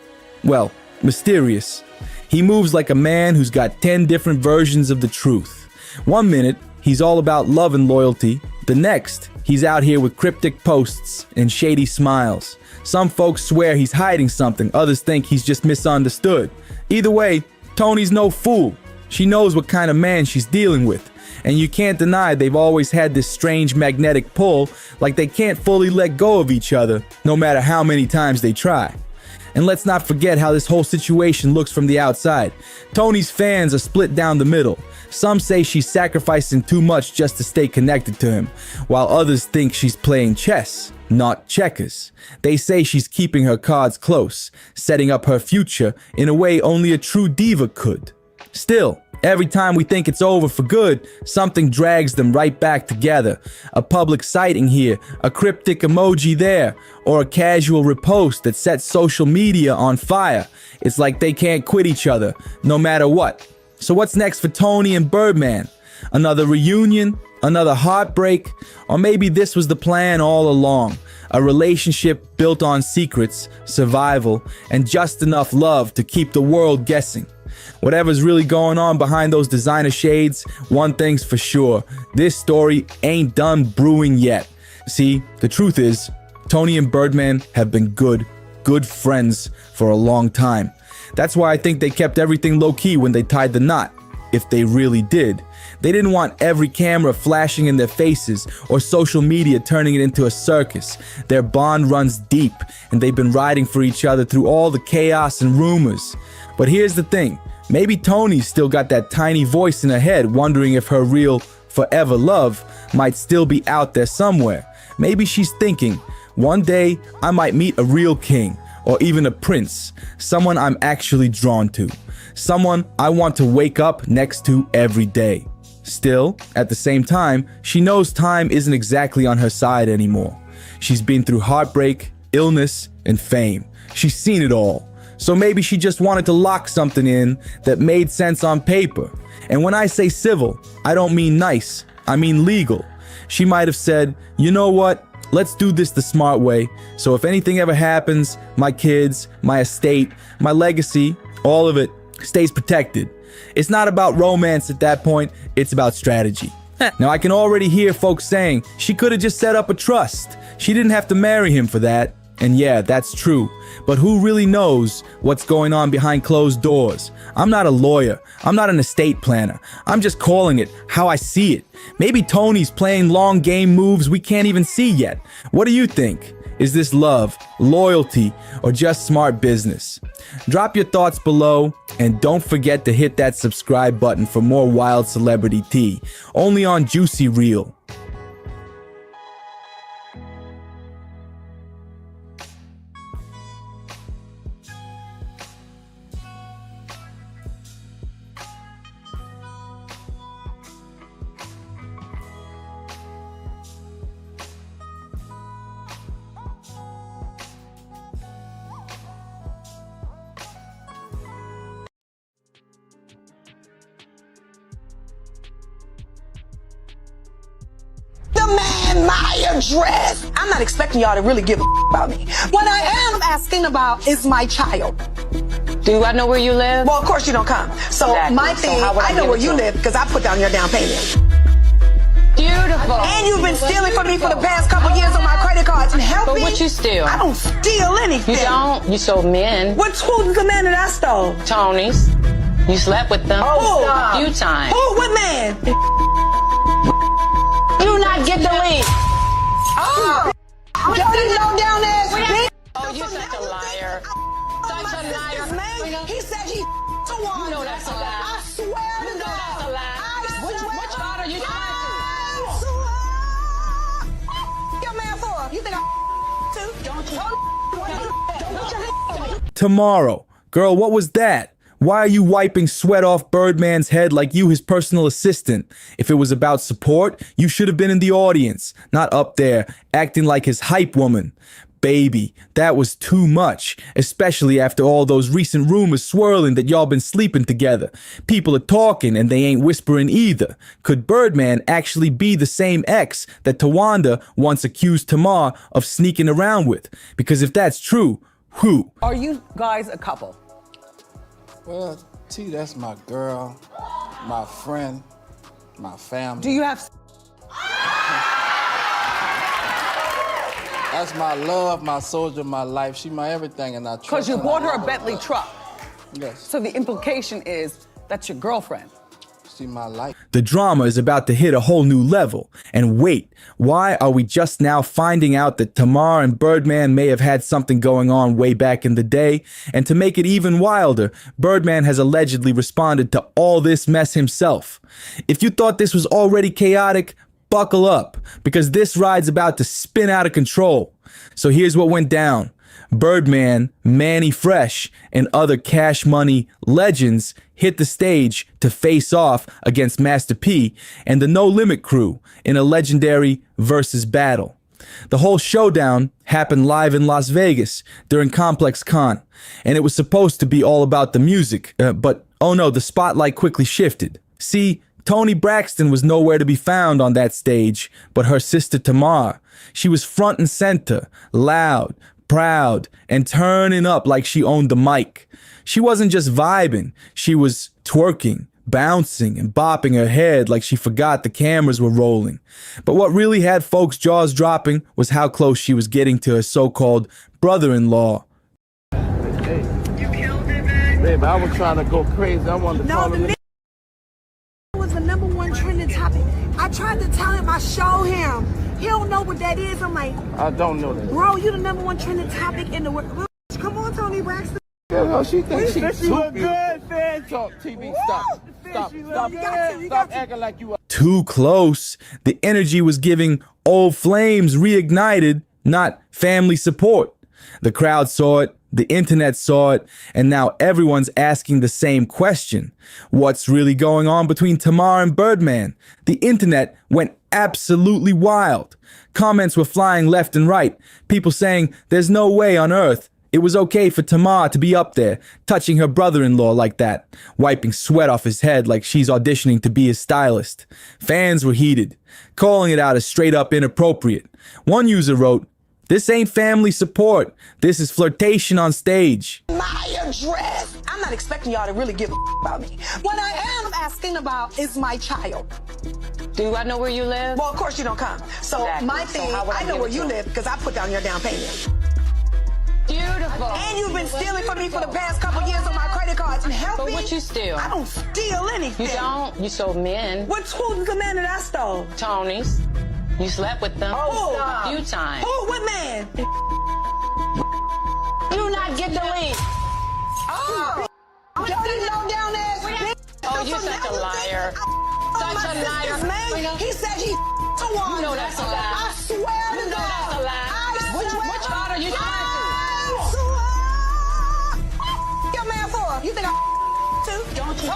well, mysterious. He moves like a man who's got 10 different versions of the truth. One minute, he's all about love and loyalty. The next, he's out here with cryptic posts and shady smiles. Some folks swear he's hiding something, others think he's just misunderstood. Either way, Toni's no fool. She knows what kind of man she's dealing with. And you can't deny they've always had this strange magnetic pull, like they can't fully let go of each other, no matter how many times they try. And let's not forget how this whole situation looks from the outside. Toni's fans are split down the middle. Some say she's sacrificing too much just to stay connected to him, while others think she's playing chess, not checkers. They say she's keeping her cards close, setting up her future in a way only a true diva could. Still, every time we think it's over for good, something drags them right back together. A public sighting here, a cryptic emoji there, or a casual repost that sets social media on fire. It's like they can't quit each other, no matter what. So what's next for Toni and Birdman? Another reunion? Another heartbreak? Or maybe this was the plan all along? A relationship built on secrets, survival, and just enough love to keep the world guessing. Whatever's really going on behind those designer shades, one thing's for sure. This story ain't done brewing yet. See, the truth is, Toni and Birdman have been good friends for a long time. That's why I think they kept everything low-key when they tied the knot, if they really did. They didn't want every camera flashing in their faces or social media turning it into a circus. Their bond runs deep, and they've been riding for each other through all the chaos and rumors. But here's the thing, maybe Toni's still got that tiny voice in her head wondering if her real forever love might still be out there somewhere. Maybe she's thinking, one day I might meet a real king or even a prince, someone I'm actually drawn to, someone I want to wake up next to every day. Still, at the same time, she knows time isn't exactly on her side anymore. She's been through heartbreak, illness, and fame. She's seen it all. So maybe she just wanted to lock something in that made sense on paper. And when I say civil, I don't mean nice, I mean legal. She might have said, you know what? Let's do this the smart way. So if anything ever happens, my kids, my estate, my legacy, all of it stays protected. It's not about romance at that point, it's about strategy. Now I can already hear folks saying she could have just set up a trust. She didn't have to marry him for that. And yeah, that's true. But who really knows what's going on behind closed doors? I'm not a lawyer. I'm not an estate planner. I'm just calling it how I see it. Maybe Toni's playing long game moves we can't even see yet. What do you think? Is this love, loyalty, or just smart business? Drop your thoughts below, and don't forget to hit that subscribe button for more wild celebrity tea, only on Juicy Reel.
Demand my address. I'm not expecting y'all to really give a about me. What I am asking about is my child.
Do I know where you live?
Well, of course you don't come. So
Exactly.
my
So
thing,
how would I
I know
give
where
it
you
to
live because I put down your down payment.
Beautiful.
And you've been stealing from me for the past couple years on my credit cards. And help
But
me.
what you steal?
I don't steal anything.
You don't? You sold men.
Who's the man that I stole?
Tony's. You slept with them.
Oh,
a few times.
Who? What man?
Do not get the link.
Oh, dirty low down ass bitch.
Oh, you're such a liar. Such a liar.
He said he Tawana.
You know that's a lie.
I swear to God.
That's a lie. Which part are you trying
to? Your man for? You think I too?
Tomorrow. Girl, what was that? Why are you wiping sweat off Birdman's head like you his personal assistant? If it was about support, you should have been in the audience, not up there, acting like his hype woman. Baby, that was too much, especially after all those recent rumors swirling that y'all been sleeping together. People are talking and they ain't whispering either. Could Birdman actually be the same ex that Tawanda once accused Tamar of sneaking around with? Because if that's true, who?
Are you guys a couple?
Well, T, that's my girl, my friend, my family.
Do you have...
That's my love, my soldier, my life. She my everything, and I trust her.
Because you bought her a Bentley truck.
Yes.
So the implication is that's your girlfriend.
She my life.
The drama is about to hit a whole new level. And wait, why are we just now finding out that Tamar and Birdman may have had something going on way back in the day? And to make it even wilder, Birdman has allegedly responded to all this mess himself. If you thought this was already chaotic, buckle up, because this ride's about to spin out of control. So here's what went down. Birdman, Manny Fresh, and other Cash Money legends hit the stage to face off against Master P and the No Limit crew in a legendary versus battle. The whole showdown happened live in Las Vegas during Complex Con, and it was supposed to be all about the music, but oh no, the spotlight quickly shifted. See, Toni Braxton was nowhere to be found on that stage, but her sister Tamar. She was front and center, loud, proud, and turning up like she owned the mic. She wasn't just vibing, she was twerking, bouncing, and bopping her head like she forgot the cameras were rolling. But what really had folks' jaws dropping was how close she was getting to her so-called brother-in-law.
Hey. You killed it, man. Babe, I was trying to go crazy. I wanted to call him.
Was the #1 trending topic. I tried to tell him, I showed him. He don't know what that is. I'm like,
I don't know that.
bro, you the #1 trending topic in the world. Come on, Toni Braxton.
Yeah, no, she thinks she's She look super. good, fan. Talk TV, stop acting like you are.
Too close. The energy was giving old flames reignited, not family support. The crowd saw it, the internet saw it, and now everyone's asking the same question. What's really going on between Tamar and Birdman? The internet went absolutely wild. Comments were flying left and right. People saying there's no way on earth it was okay for Tamar to be up there, touching her brother-in-law like that, wiping sweat off his head like she's auditioning to be his stylist. Fans were heated, calling it out as straight up inappropriate. One user wrote, "This ain't family support. This is flirtation on stage."
My address. I'm not expecting y'all to really give a about me. What I am asking about is my child.
Do I know where you live?
Well, of course you don't come. So
Exactly.
my
So
thing,
how would I
I know
give
where
it
you
to
live because I put down your down payment.
Beautiful.
And you've been stealing from me for the past couple years on my credit cards. And help
But
me.
what you steal?
I don't steal anything.
You don't? You sold men.
Who's the man that I stole?
Tony's. You slept with them.
Oh,
a few times.
Who? What man?
delete. Oh,
Dirty low down ass bitch.
oh, you're such a liar. Such a liar.
Man, he said he Tawanda.
You know that's a lie.
I swear to God.
That's a lie. Which part are you trying
to? Your man for? You think I too? Don't you?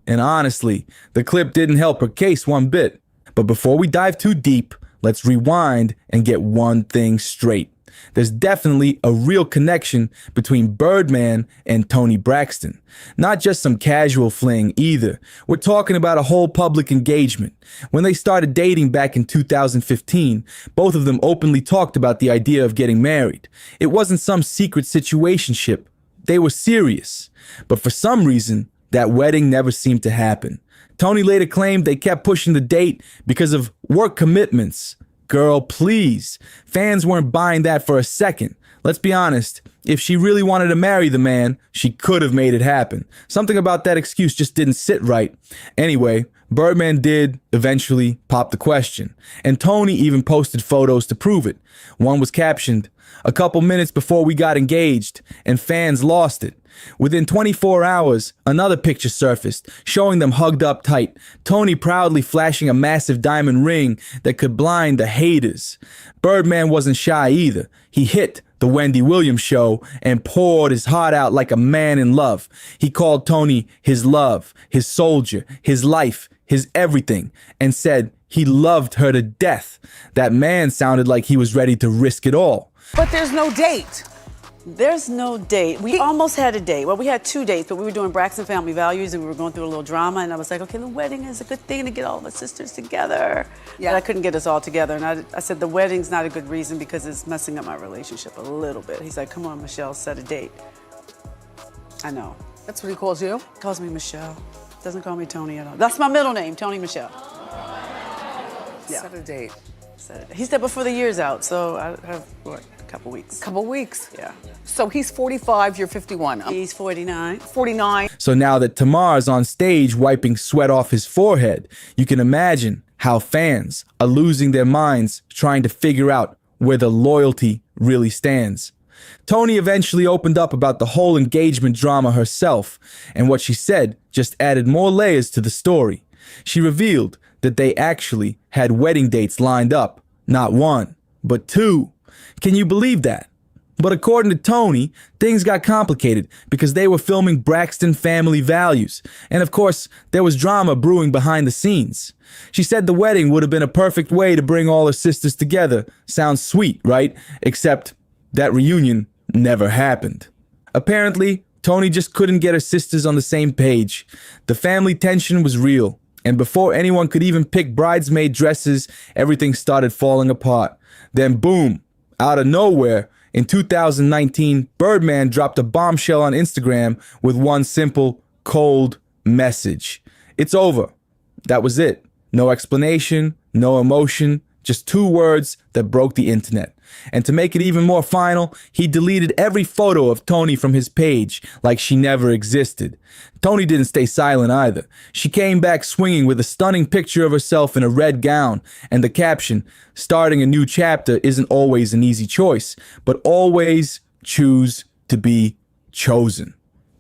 And honestly, the clip didn't help her case one bit. But before we dive too deep, let's rewind and get one thing straight. There's definitely a real connection between Birdman and Toni Braxton. Not just some casual fling either. We're talking about a whole public engagement. When they started dating back in 2015, both of them openly talked about the idea of getting married. It wasn't some secret situationship. They were serious. But for some reason, that wedding never seemed to happen. Toni later claimed they kept pushing the date because of work commitments. Girl, please. Fans weren't buying that for a second. Let's be honest. If she really wanted to marry the man, she could have made it happen. Something about that excuse just didn't sit right. Anyway, Birdman did eventually pop the question. And Toni even posted photos to prove it. One was captioned, "A couple minutes before we got engaged," and fans lost it. Within 24 hours, another picture surfaced, showing them hugged up tight, Toni proudly flashing a massive diamond ring that could blind the haters. Birdman wasn't shy either. He hit the Wendy Williams show and poured his heart out like a man in love. He called Toni his love, his soldier, his life, his everything, and said he loved her to death. That man sounded like he was ready to risk it all.
But there's no date.
There's no date. We almost had a date. Well, we had 2 dates, but we were doing Braxton Family Values and we were going through a little drama. And I was like, okay, the wedding is a good thing to get all of us sisters together. Yeah. But I couldn't get us all together. And I said, the wedding's not a good reason because it's messing up my relationship a little bit. He's like, come on, Michelle, set a date. I know.
That's what he calls you?
He calls me Michelle. Doesn't call me Toni at all. That's my middle name, Toni Michelle. Yeah.
Set a date.
He said before the year's out, so I have, what, a couple weeks.
Couple weeks?
Yeah.
So he's 45, you're 51.
He's 49.
49.
So now that Tamar's on stage wiping sweat off his forehead, you can imagine how fans are losing their minds trying to figure out where the loyalty really stands. Toni eventually opened up about the whole engagement drama herself, and what she said just added more layers to the story. She revealed that they actually had wedding dates lined up. Not one, but two. Can you believe that? But according to Toni, things got complicated because they were filming Braxton Family Values. And of course, there was drama brewing behind the scenes. She said the wedding would have been a perfect way to bring all her sisters together. Sounds sweet, right? Except that reunion never happened. Apparently, Toni just couldn't get her sisters on the same page. The family tension was real. And before anyone could even pick bridesmaid dresses, everything started falling apart. Then boom, out of nowhere, in 2019, Birdman dropped a bombshell on Instagram with one simple, cold message. It's over. That was it. No explanation, no emotion, just 2 words that broke the internet. And to make it even more final, he deleted every photo of Toni from his page like she never existed. Toni didn't stay silent either. She came back swinging with a stunning picture of herself in a red gown and the caption, "Starting a new chapter isn't always an easy choice, but always choose to be chosen."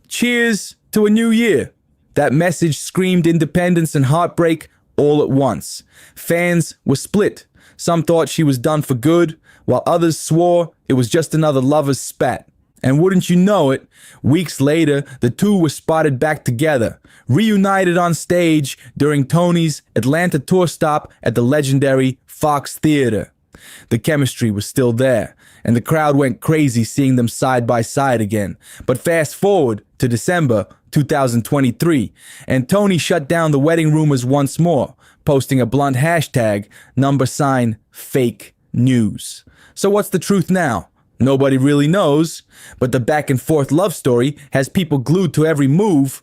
Cheers to a new year. That message screamed independence and heartbreak all at once. Fans were split. Some thought she was done for good, while others swore it was just another lover's spat. And wouldn't you know it, weeks later, the two were spotted back together, reunited on stage during Toni's Atlanta tour stop at the legendary Fox Theater. The chemistry was still there, and the crowd went crazy seeing them side by side again. But fast forward to December 2023, and Toni shut down the wedding rumors once more, posting a blunt hashtag, #fake news. So what's the truth now? Nobody really knows, but the back and forth love story has people glued to every move.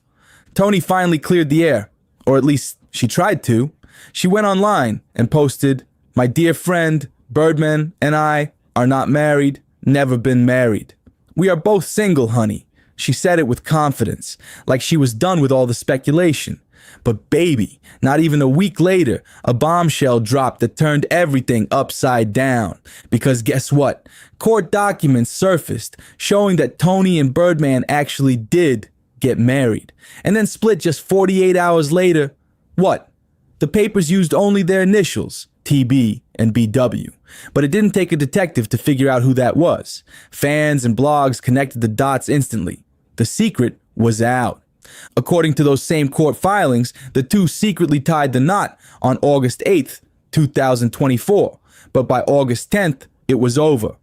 Toni finally cleared the air, or at least she tried to. She went online and posted, "My dear friend, Birdman and I are not married, never been married. We are both single, honey." She said it with confidence, like she was done with all the speculation. But baby, not even a week later, a bombshell dropped that turned everything upside down. Because guess what? Court documents surfaced showing that Tony and Birdman actually did get married. And then split just 48 hours later. What? The papers used only their initials, TB and BW. But it didn't take a detective to figure out who that was. Fans and blogs connected the dots instantly. The secret was out. According to those same court filings, the two secretly tied the knot on August 8th, 2024. But by August 10th, it was over.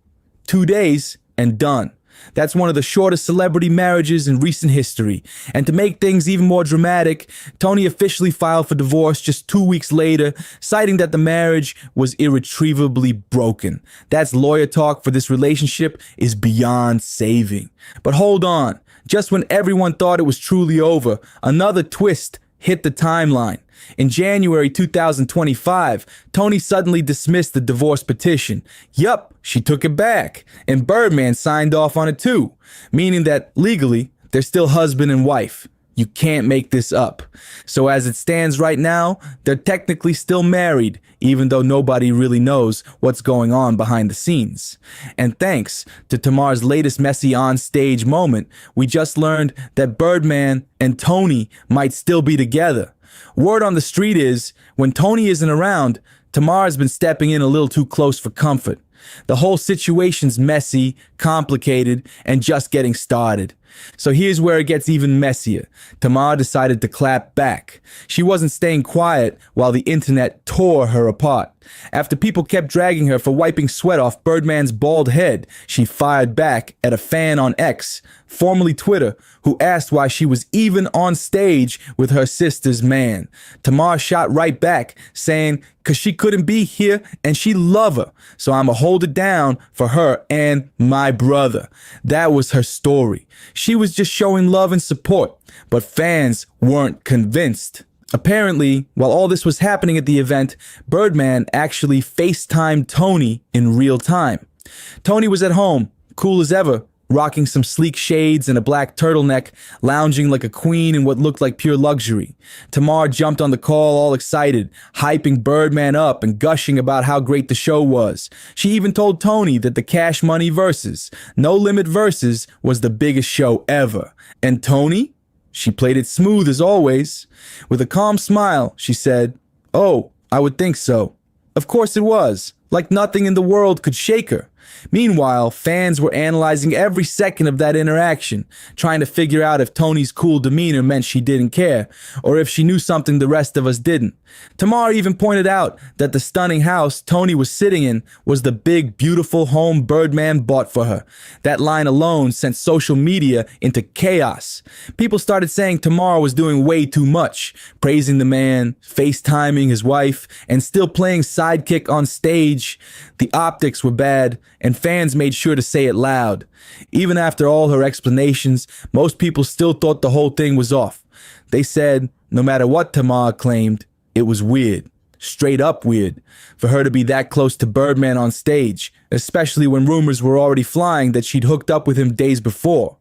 2 days and done. That's one of the shortest celebrity marriages in recent history. And to make things even more dramatic, Tony officially filed for divorce just 2 weeks later, citing that the marriage was irretrievably broken. That's lawyer talk for this relationship is beyond saving. But hold on. Just when everyone thought it was truly over, another twist hit the timeline. In January 2025, Tony suddenly dismissed the divorce petition. Yup, she took it back, and Birdman signed off on it too, meaning that legally, they're still husband and wife. You can't make this up. So as it stands right now, they're technically still married, even though nobody really knows what's going on behind the scenes. And thanks to Tamar's latest messy on-stage moment, we just learned that Birdman and Tony might still be together. Word on the street is, when Tony isn't around, Tamar's been stepping in a little too close for comfort. The whole situation's messy, complicated, and just getting started. So here's where it gets even messier. Tamar decided to clap back. She wasn't staying quiet while the internet tore her apart. After people kept dragging her for wiping sweat off Birdman's bald head, she fired back at a fan on X, formerly Twitter, who asked why she was even on stage with her sister's man. Tamar shot right back, saying, "'Cause she couldn't be here and she love her, so I'ma hold it down for her and my brother." That was her story. She was just showing love and support, but fans weren't convinced. Apparently, while all this was happening at the event, Birdman actually FaceTimed Tony in real time. Tony was at home, cool as ever, rocking some sleek shades and a black turtleneck, lounging like a queen in what looked like pure luxury. Tamar jumped on the call all excited, hyping Birdman up and gushing about how great the show was. She even told Tony that the Cash Money Versus, No Limit Versus, was the biggest show ever. And Tony? She played it smooth as always. With a calm smile, she said, "Oh, I would think so." Of course it was, like nothing in the world could shake her. Meanwhile, fans were analyzing every second of that interaction, trying to figure out if Tony's cool demeanor meant she didn't care, or if she knew something the rest of us didn't. Tamar even pointed out that the stunning house Tony was sitting in was the big, beautiful home Birdman bought for her. That line alone sent social media into chaos. People started saying Tamar was doing way too much, praising the man, FaceTiming his wife, and still playing sidekick on stage. The optics were bad, and fans made sure to say it loud. Even after all her explanations, most people still thought the whole thing was off. They said, no matter what Tamar claimed, it was weird. Straight up weird. For her to be that close to Birdman on stage, especially when rumors were already flying that she'd hooked up with him days before.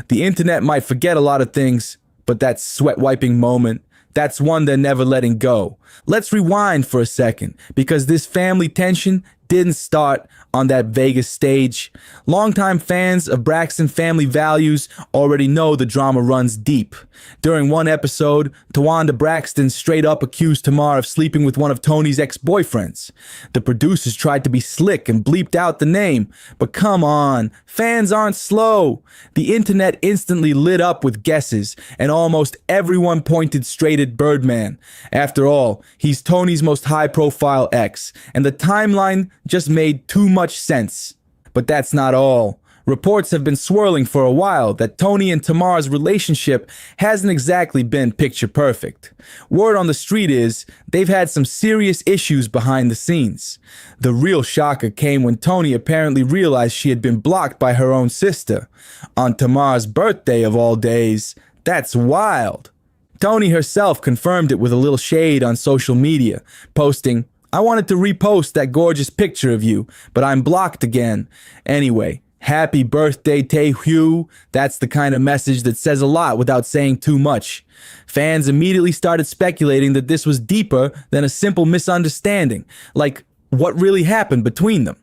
The internet might forget a lot of things, but that sweat-wiping moment, that's one they're never letting go. Let's rewind for a second, because this family tension didn't start on that Vegas stage. Longtime fans of Braxton family values already know the drama runs deep. During one episode, Tamar Braxton straight up accused Tamar of sleeping with one of Tony's ex-boyfriends. The producers tried to be slick and bleeped out the name, but come on, fans aren't slow. The internet instantly lit up with guesses, and almost everyone pointed straight at Birdman. After all, he's Tony's most high-profile ex, and the timeline just made too much sense. But that's not all. Reports have been swirling for a while that Tony and Tamar's relationship hasn't exactly been picture perfect. Word on the street is they've had some serious issues behind the scenes. The real shocker came when Tony apparently realized she had been blocked by her own sister. On Tamar's birthday of all days. That's wild. Tony herself confirmed it with a little shade on social media, posting, "I wanted to repost that gorgeous picture of you, but I'm blocked again. Anyway, Happy birthday, Tae-hyo. That's the kind of message that says a lot without saying too much. Fans immediately started speculating that this was deeper than a simple misunderstanding, like what really happened between them.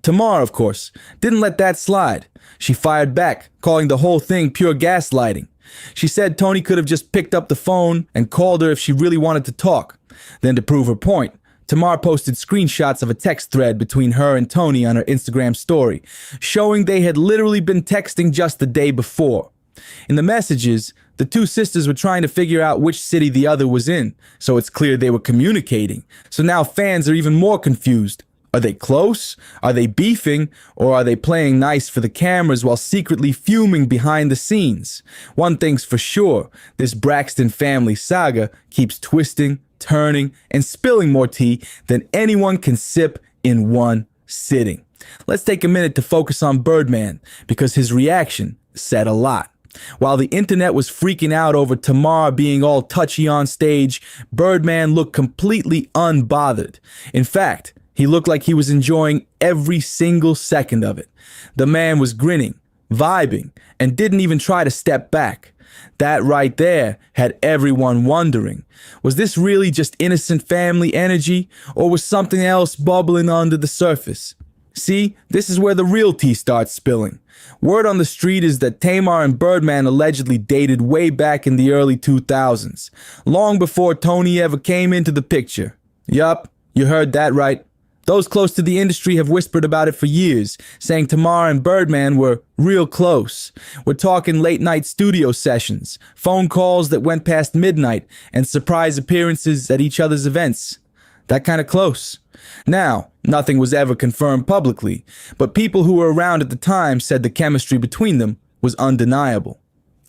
Tamar, of course, didn't let that slide. She fired back, calling the whole thing pure gaslighting. She said Tony could have just picked up the phone and called her if she really wanted to talk. Then to prove her point, Tamar posted screenshots of a text thread between her and Tony on her Instagram story, showing they had literally been texting just the day before. In the messages, the two sisters were trying to figure out which city the other was in, so it's clear they were communicating. So now fans are even more confused. Are they close? Are they beefing? Or are they playing nice for the cameras while secretly fuming behind the scenes? One thing's for sure, this Braxton family saga keeps twisting, turning, and spilling more tea than anyone can sip in one sitting. Let's take a minute to focus on Birdman, because his reaction said a lot. While the internet was freaking out over Tamar being all touchy on stage, Birdman looked completely unbothered. In fact, he looked like he was enjoying every single second of it. The man was grinning, vibing, and didn't even try to step back. That right there had everyone wondering, was this really just innocent family energy, or was something else bubbling under the surface? See, this is where the real tea starts spilling. Word on the street is that Tamar and Birdman allegedly dated way back in the early 2000s, long before Tony ever came into the picture. Yup, you heard that right. Those close to the industry have whispered about it for years, saying Tamar and Birdman were real close. We're talking late-night studio sessions, phone calls that went past midnight, and surprise appearances at each other's events. That kind of close. Now, nothing was ever confirmed publicly, but people who were around at the time said the chemistry between them was undeniable.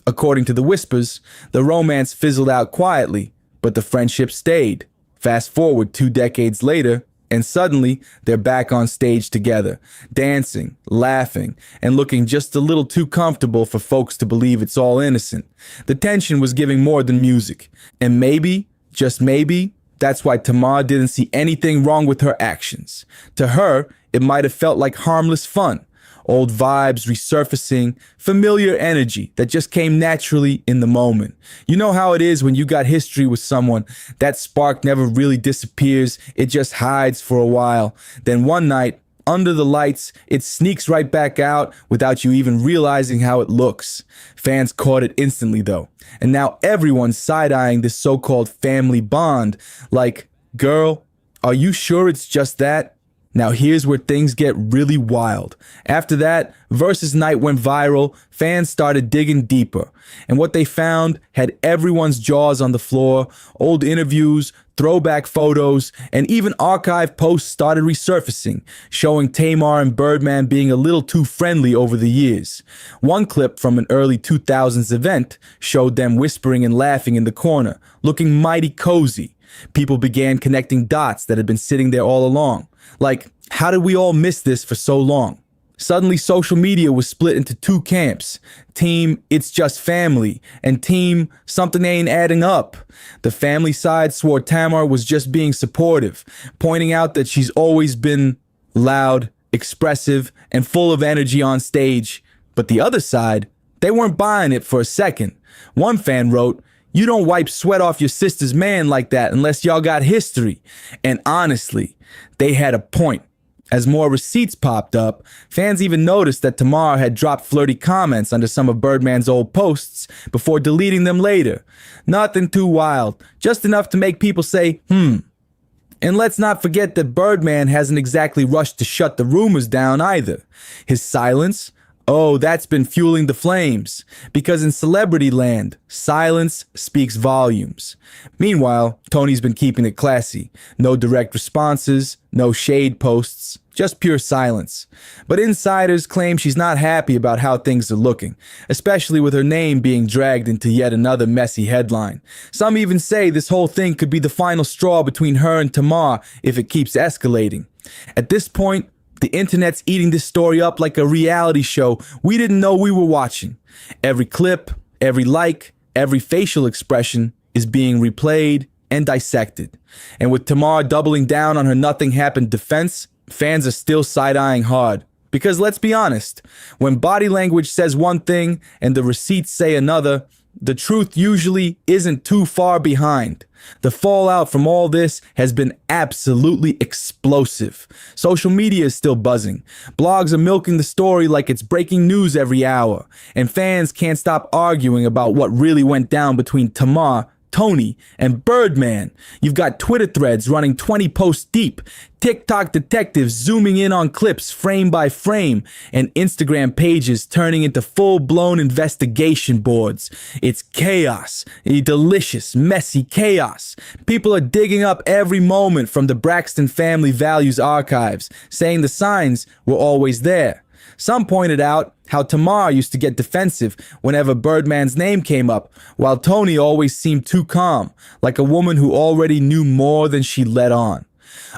According to the whispers, the romance fizzled out quietly, but the friendship stayed. Fast forward 2 decades later, and suddenly, they're back on stage together, dancing, laughing, and looking just a little too comfortable for folks to believe it's all innocent. The tension was giving more than music. And maybe, just maybe, that's why Tamar didn't see anything wrong with her actions. To her, it might have felt like harmless fun. Old vibes resurfacing, familiar energy that just came naturally in the moment. You know how it is when you got history with someone, that spark never really disappears, it just hides for a while. Then one night, under the lights, it sneaks right back out without you even realizing how it looks. Fans caught it instantly though, and now everyone's side-eyeing this so-called family bond, like, girl, are you sure it's just that? Now here's where things get really wild. After that, Versus Night went viral, fans started digging deeper, and what they found had everyone's jaws on the floor. Old interviews, throwback photos, and even archive posts started resurfacing, showing Tamar and Birdman being a little too friendly over the years. One clip from an early 2000s event showed them whispering and laughing in the corner, looking mighty cozy. People began connecting dots that had been sitting there all along. Like, how did we all miss this for so long? Suddenly, social media was split into 2 camps. Team, it's just family, and team, something ain't adding up. The family side swore Tamar was just being supportive, pointing out that she's always been loud, expressive, and full of energy on stage. But the other side, they weren't buying it for a second. One fan wrote, "You don't wipe sweat off your sister's man like that unless y'all got history." And honestly, they had a point. As more receipts popped up, fans even noticed that Tamar had dropped flirty comments under some of Birdman's old posts before deleting them later. Nothing too wild, just enough to make people say, And let's not forget that Birdman hasn't exactly rushed to shut the rumors down either. His silence, oh, that's been fueling the flames, because in celebrity land, silence speaks volumes. Meanwhile, Tony's been keeping it classy. No direct responses, no shade posts, just pure silence. But insiders claim she's not happy about how things are looking, especially with her name being dragged into yet another messy headline. Some even say this whole thing could be the final straw between her and Tamar if it keeps escalating. At this point, the internet's eating this story up like a reality show we didn't know we were watching. Every clip, every like, every facial expression is being replayed and dissected. And with Tamar doubling down on her nothing happened defense, fans are still side-eyeing hard. Because let's be honest, when body language says one thing and the receipts say another, the truth usually isn't too far behind. The fallout from all this has been absolutely explosive. Social media is still buzzing. Blogs are milking the story like it's breaking news every hour. And fans can't stop arguing about what really went down between Tamar, Tony, and Birdman. You've got Twitter threads running 20 posts deep, TikTok detectives zooming in on clips frame by frame, and Instagram pages turning into full-blown investigation boards. It's chaos, a delicious, messy chaos. People are digging up every moment from the Braxton family values archives, saying the signs were always there. Some pointed out how Tamar used to get defensive whenever Birdman's name came up, while Tony always seemed too calm, like a woman who already knew more than she let on.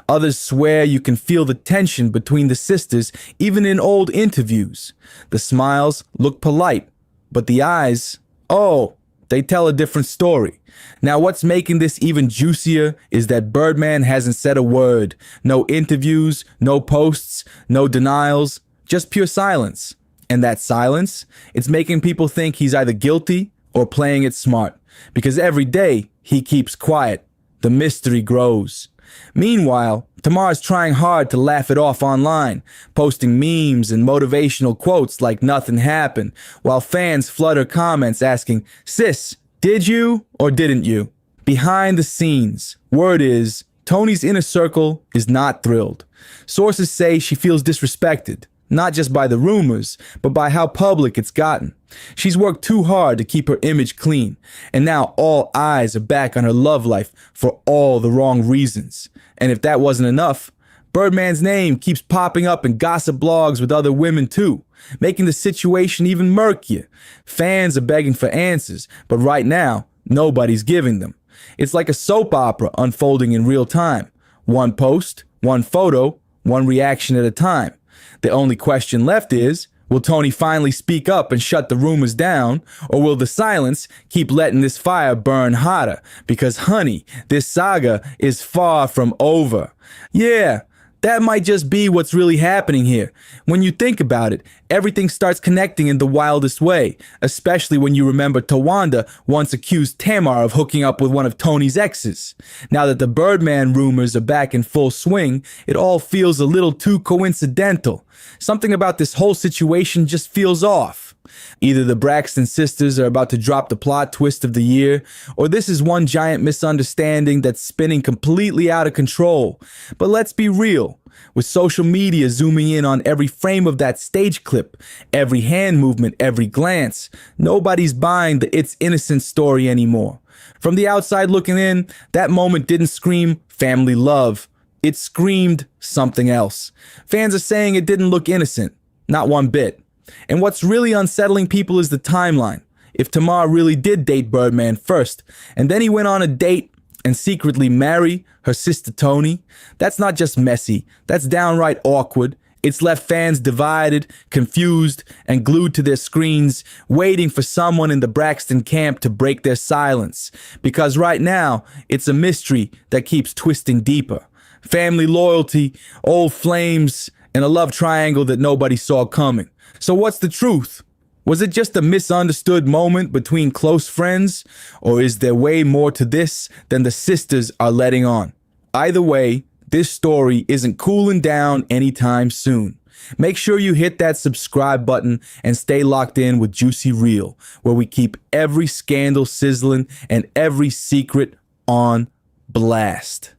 Others swear you can feel the tension between the sisters even in old interviews. The smiles look polite, but the eyes, oh, they tell a different story. Now what's making this even juicier is that Birdman hasn't said a word. No interviews, no posts, no denials. Just pure silence. And that silence, it's making people think he's either guilty or playing it smart. Because every day he keeps quiet, the mystery grows. Meanwhile, Tamar's trying hard to laugh it off online, posting memes and motivational quotes like nothing happened, while fans flood her comments asking, "Sis, did you or didn't you?" Behind the scenes, word is, Tony's inner circle is not thrilled. Sources say she feels disrespected. Not just by the rumors, but by how public it's gotten. She's worked too hard to keep her image clean, and now all eyes are back on her love life for all the wrong reasons. And if that wasn't enough, Birdman's name keeps popping up in gossip blogs with other women too, making the situation even murkier. Fans are begging for answers, but right now, nobody's giving them. It's like a soap opera unfolding in real time. One post, one photo, one reaction at a time. The only question left is, will Tony finally speak up and shut the rumors down, or will the silence keep letting this fire burn hotter? Because honey, this saga is far from over. Yeah, that might just be what's really happening here. When you think about it, everything starts connecting in the wildest way, especially when you remember Tawanda once accused Tamar of hooking up with one of Tony's exes. Now that the Birdman rumors are back in full swing, it all feels a little too coincidental. Something about this whole situation just feels off. Either the Braxton sisters are about to drop the plot twist of the year, or this is one giant misunderstanding that's spinning completely out of control. But let's be real. With social media zooming in on every frame of that stage clip, every hand movement, every glance, nobody's buying the "it's innocent" story anymore. From the outside looking in, that moment didn't scream family love. It screamed something else. Fans are saying it didn't look innocent. Not one bit. And what's really unsettling people is the timeline. If Tamar really did date Birdman first, and then he went on a date and secretly marry her sister Tony, that's not just messy, that's downright awkward. It's left fans divided, confused, and glued to their screens, waiting for someone in the Braxton camp to break their silence. Because right now, it's a mystery that keeps twisting deeper. Family loyalty, old flames, and a love triangle that nobody saw coming. So what's the truth? Was it just a misunderstood moment between close friends? Or is there way more to this than the sisters are letting on? Either way, this story isn't cooling down anytime soon. Make sure you hit that subscribe button and stay locked in with Juicy Real, where we keep every scandal sizzling and every secret on blast.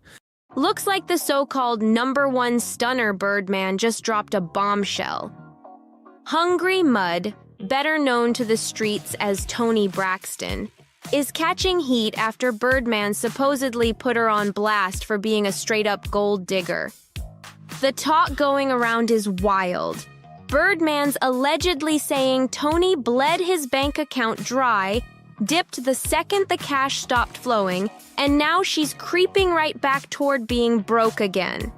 Looks like the so-called #1 stunner Birdman just dropped a bombshell. Hungry Mud, better known to the streets as Toni Braxton, is catching heat after Birdman supposedly put her on blast for being a straight-up gold digger. The talk going around is wild. Birdman's allegedly saying Tony bled his bank account dry, dipped the second the cash stopped flowing, and now she's creeping right back toward being broke again.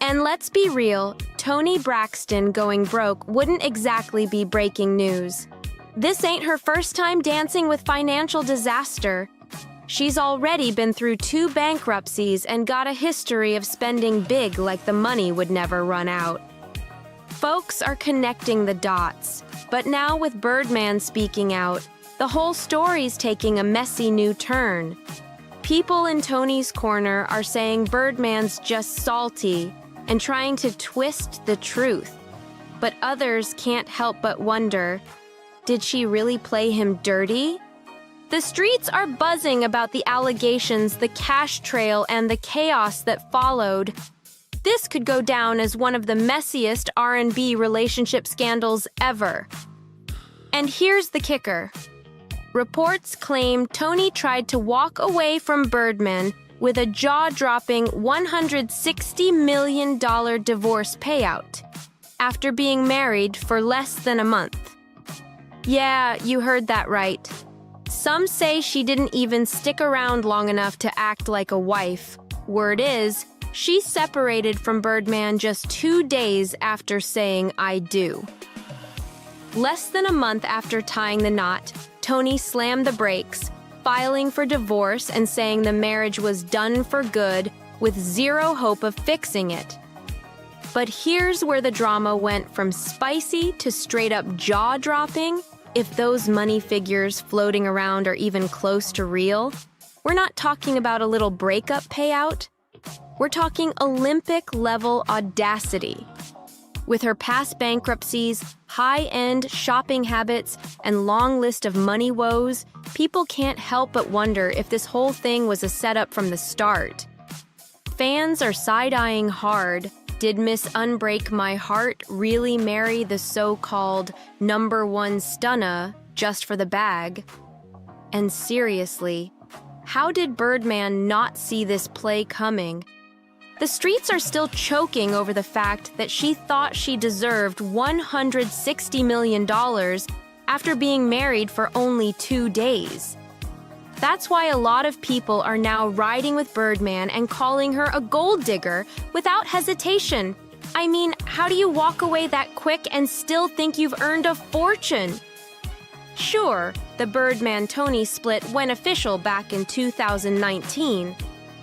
And let's be real, Toni Braxton going broke wouldn't exactly be breaking news. This ain't her first time dancing with financial disaster. She's already been through 2 bankruptcies and got a history of spending big like the money would never run out. Folks are connecting the dots, but now with Birdman speaking out, the whole story's taking a messy new turn. People in Tony's corner are saying Birdman's just salty and trying to twist the truth. But others can't help but wonder, did she really play him dirty? The streets are buzzing about the allegations, the cash trail, and the chaos that followed. This could go down as one of the messiest R&B relationship scandals ever. And here's the kicker. Reports claim Tony tried to walk away from Birdman with a jaw-dropping $160 million divorce payout after being married for less than a month. Yeah, you heard that right. Some say she didn't even stick around long enough to act like a wife. Word is, she separated from Birdman just 2 days after saying I do. Less than a month after tying the knot, Tony slammed the brakes, filing for divorce and saying the marriage was done for good with zero hope of fixing it. But here's where the drama went from spicy to straight-up jaw-dropping. If those money figures floating around are even close to real, we're not talking about a little breakup payout. We're talking Olympic-level audacity. With her past bankruptcies, high-end shopping habits, and long list of money woes, people can't help but wonder if this whole thing was a setup from the start. Fans are side-eyeing hard. Did Miss Unbreak My Heart really marry the so-called #1 stunner just for the bag? And seriously, how did Birdman not see this play coming? The streets are still choking over the fact that she thought she deserved $160 million after being married for only 2 days. That's why a lot of people are now riding with Birdman and calling her a gold digger without hesitation. I mean, how do you walk away that quick and still think you've earned a fortune? Sure, the Birdman-Tony split went official back in 2019,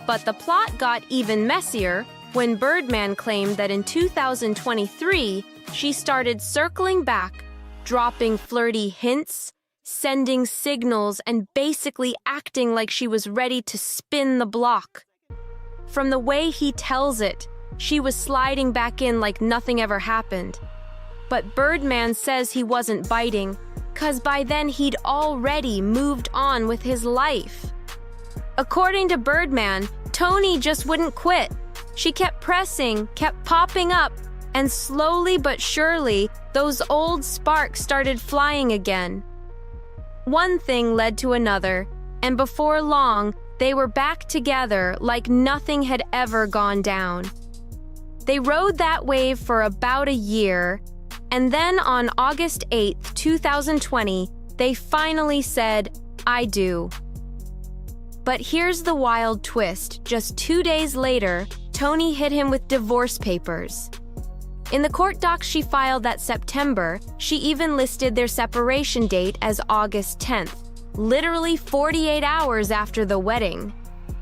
but the plot got even messier when Birdman claimed that in 2023, she started circling back, dropping flirty hints, sending signals, and basically acting like she was ready to spin the block. From the way he tells it, she was sliding back in like nothing ever happened. But Birdman says he wasn't biting, 'cause by then he'd already moved on with his life. According to Birdman, Tony just wouldn't quit. She kept pressing, kept popping up, and slowly but surely, those old sparks started flying again. One thing led to another, and before long, they were back together like nothing had ever gone down. They rode that wave for about a year, and then on August 8th, 2020, they finally said, I do. But here's the wild twist. Just 2 days later, Tony hit him with divorce papers. In the court docs she filed that September, she even listed their separation date as August 10th, literally 48 hours after the wedding.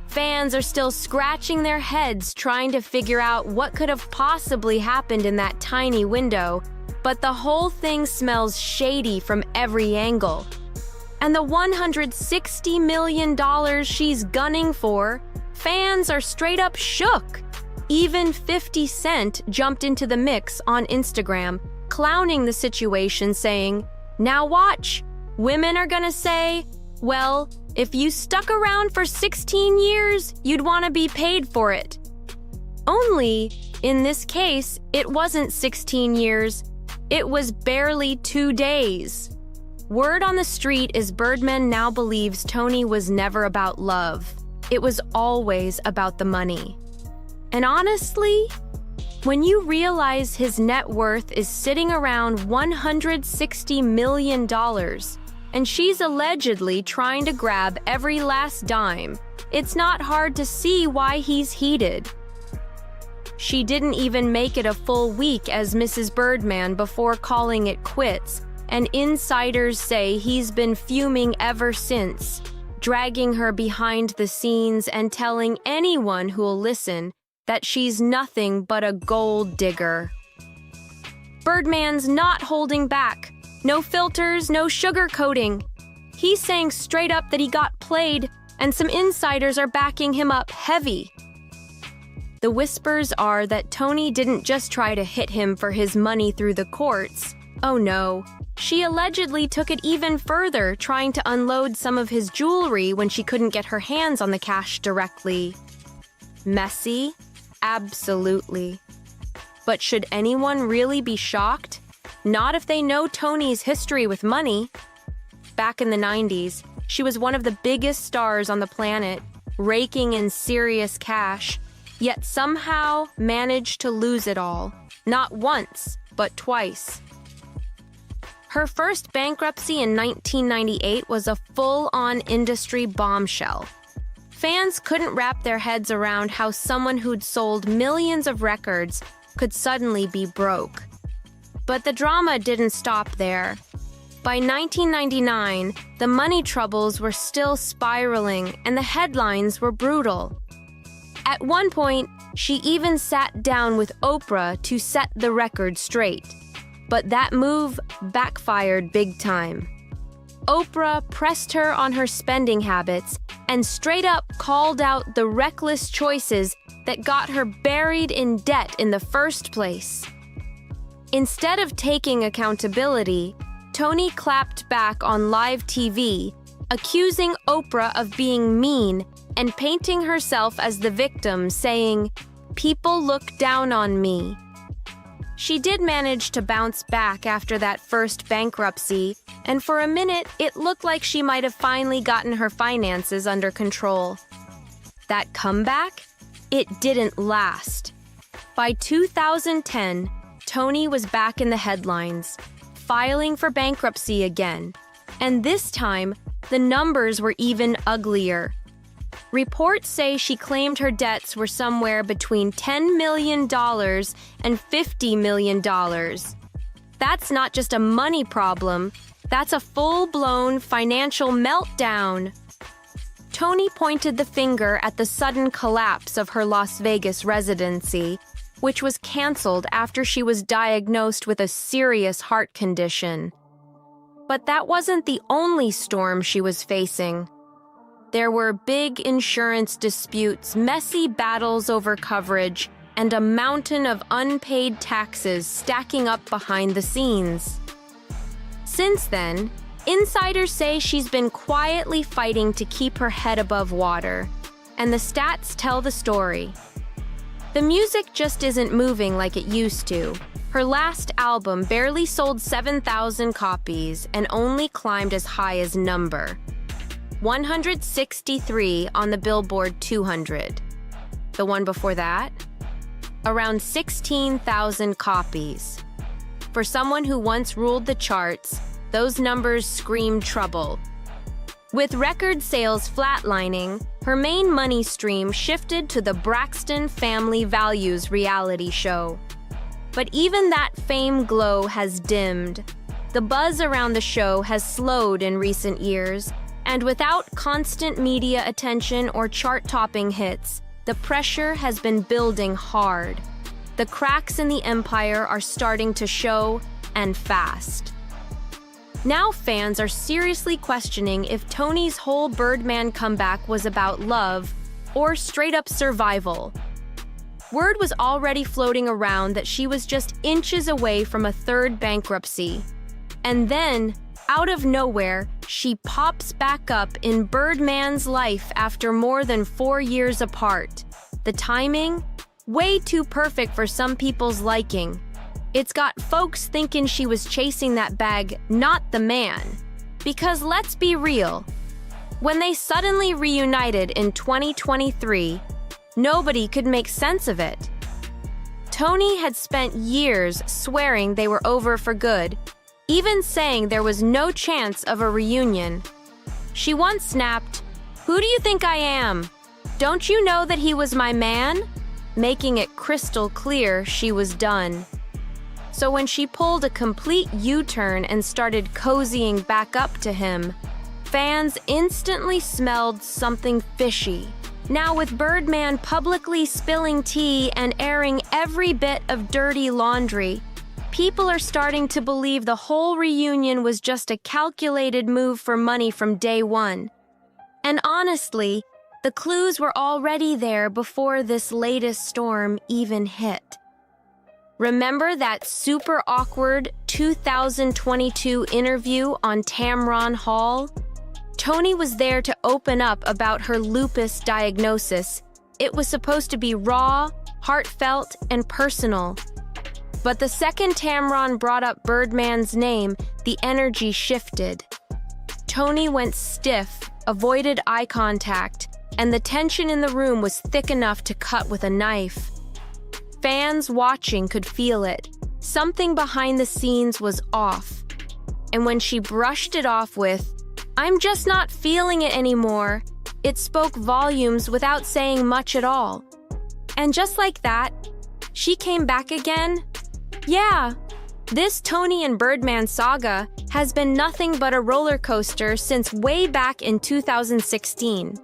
Fans are still scratching their heads trying to figure out what could have possibly happened in that tiny window, but the whole thing smells shady from every angle. And the $160 million she's gunning for, fans are straight up shook. Even 50 Cent jumped into the mix on Instagram, clowning the situation, saying, "Now watch, women are gonna say, well, if you stuck around for 16 years, you'd want to be paid for it." Only, in this case, it wasn't 16 years, it was barely 2 days. Word on the street is Birdman now believes Tony was never about love. It was always about the money. And honestly, when you realize his net worth is sitting around $160 million, and she's allegedly trying to grab every last dime, it's not hard to see why he's heated. She didn't even make it a full week as Mrs. Birdman before calling it quits, and insiders say he's been fuming ever since, dragging her behind the scenes and telling anyone who'll listen that she's nothing but a gold digger. Birdman's not holding back. No filters, no sugarcoating. He's saying straight up that he got played, and some insiders are backing him up heavy. The whispers are that Toni didn't just try to hit him for his money through the courts. Oh no. She allegedly took it even further, trying to unload some of his jewelry when she couldn't get her hands on the cash directly. Messy? Absolutely. But should anyone really be shocked? Not if they know Toni's history with money. Back in the 90s, she was one of the biggest stars on the planet, raking in serious cash, yet somehow managed to lose it all. Not once, but twice. Her first bankruptcy in 1998 was a full-on industry bombshell. Fans couldn't wrap their heads around how someone who'd sold millions of records could suddenly be broke. But the drama didn't stop there. By 1999, the money troubles were still spiraling and the headlines were brutal. At one point, she even sat down with Oprah to set the record straight. But that move backfired big time. Oprah pressed her on her spending habits and straight up called out the reckless choices that got her buried in debt in the first place. Instead of taking accountability, Toni clapped back on live TV, accusing Oprah of being mean and painting herself as the victim, saying, "People look down on me." She did manage to bounce back after that first bankruptcy, and for a minute, it looked like she might have finally gotten her finances under control. That comeback? It didn't last. By 2010, Toni was back in the headlines, filing for bankruptcy again, and this time, the numbers were even uglier. Reports say she claimed her debts were somewhere between $10 million and $50 million. That's not just a money problem, that's a full-blown financial meltdown. Toni pointed the finger at the sudden collapse of her Las Vegas residency, which was canceled after she was diagnosed with a serious heart condition. But that wasn't the only storm she was facing. There were big insurance disputes, messy battles over coverage, and a mountain of unpaid taxes stacking up behind the scenes. Since then, insiders say she's been quietly fighting to keep her head above water, and the stats tell the story. The music just isn't moving like it used to. Her last album barely sold 7,000 copies and only climbed as high as number 163 on the Billboard 200. The one before that? Around 16,000 copies. For someone who once ruled the charts, those numbers scream trouble. With record sales flatlining, her main money stream shifted to the Braxton Family Values reality show. But even that fame glow has dimmed. The buzz around the show has slowed in recent years, and without constant media attention or chart-topping hits, the pressure has been building hard. The cracks in the empire are starting to show, and fast. Now fans are seriously questioning if Toni's whole Birdman comeback was about love or straight-up survival. Word was already floating around that she was just inches away from a third bankruptcy. And then, out of nowhere, she pops back up in Birdman's life after more than 4 years apart. The timing? Way too perfect for some people's liking. It's got folks thinking she was chasing that bag, not the man. Because let's be real, when they suddenly reunited in 2023, nobody could make sense of it. Toni had spent years swearing they were over for good, even saying there was no chance of a reunion. She once snapped, "Who do you think I am? Don't you know that he was my man?" Making it crystal clear she was done. So when she pulled a complete U-turn and started cozying back up to him, fans instantly smelled something fishy. Now with Birdman publicly spilling tea and airing every bit of dirty laundry, People are starting to believe the whole reunion was just a calculated move for money from day one. And honestly, the clues were already there before this latest storm even hit. Remember that super awkward 2022 interview on Tamron Hall? Toni was there to open up about her lupus diagnosis. It was supposed to be raw, heartfelt, and personal. But the second Tamron brought up Birdman's name, the energy shifted. Toni went stiff, avoided eye contact, and the tension in the room was thick enough to cut with a knife. Fans watching could feel it. Something behind the scenes was off. And when she brushed it off with, "I'm just not feeling it anymore," it spoke volumes without saying much at all. And just like that, she came back again. Yeah, this Toni and Birdman saga has been nothing but a roller coaster since way back in 2016.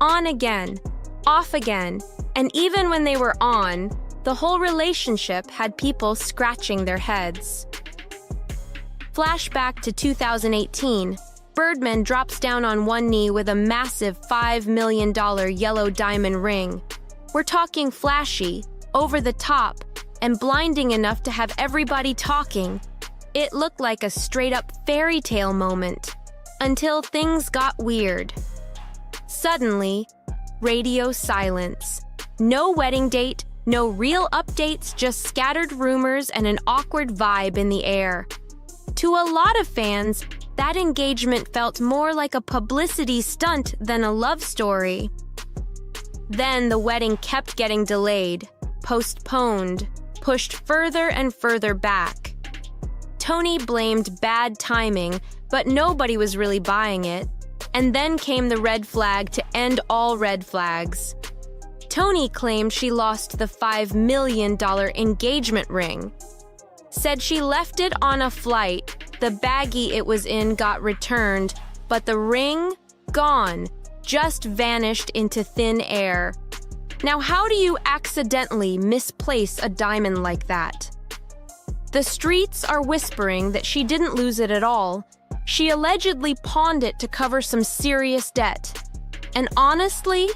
On again, off again, and even when they were on, the whole relationship had people scratching their heads. Flashback to 2018, Birdman drops down on one knee with a massive $5 million yellow diamond ring. We're talking flashy, over the top, and blinding enough to have everybody talking. It looked like a straight-up fairy tale moment, until things got weird. Suddenly, radio silence. No wedding date, no real updates, just scattered rumors and an awkward vibe in the air. To a lot of fans, that engagement felt more like a publicity stunt than a love story. Then the wedding kept getting delayed, postponed, pushed further and further back. Toni blamed bad timing, but nobody was really buying it. And then came the red flag to end all red flags. Toni claimed she lost the $5 million engagement ring. Said she left it on a flight, the baggie it was in got returned, but the ring, gone, just vanished into thin air. Now, how do you accidentally misplace a diamond like that? The streets are whispering that she didn't lose it at all. She allegedly pawned it to cover some serious debt. And honestly,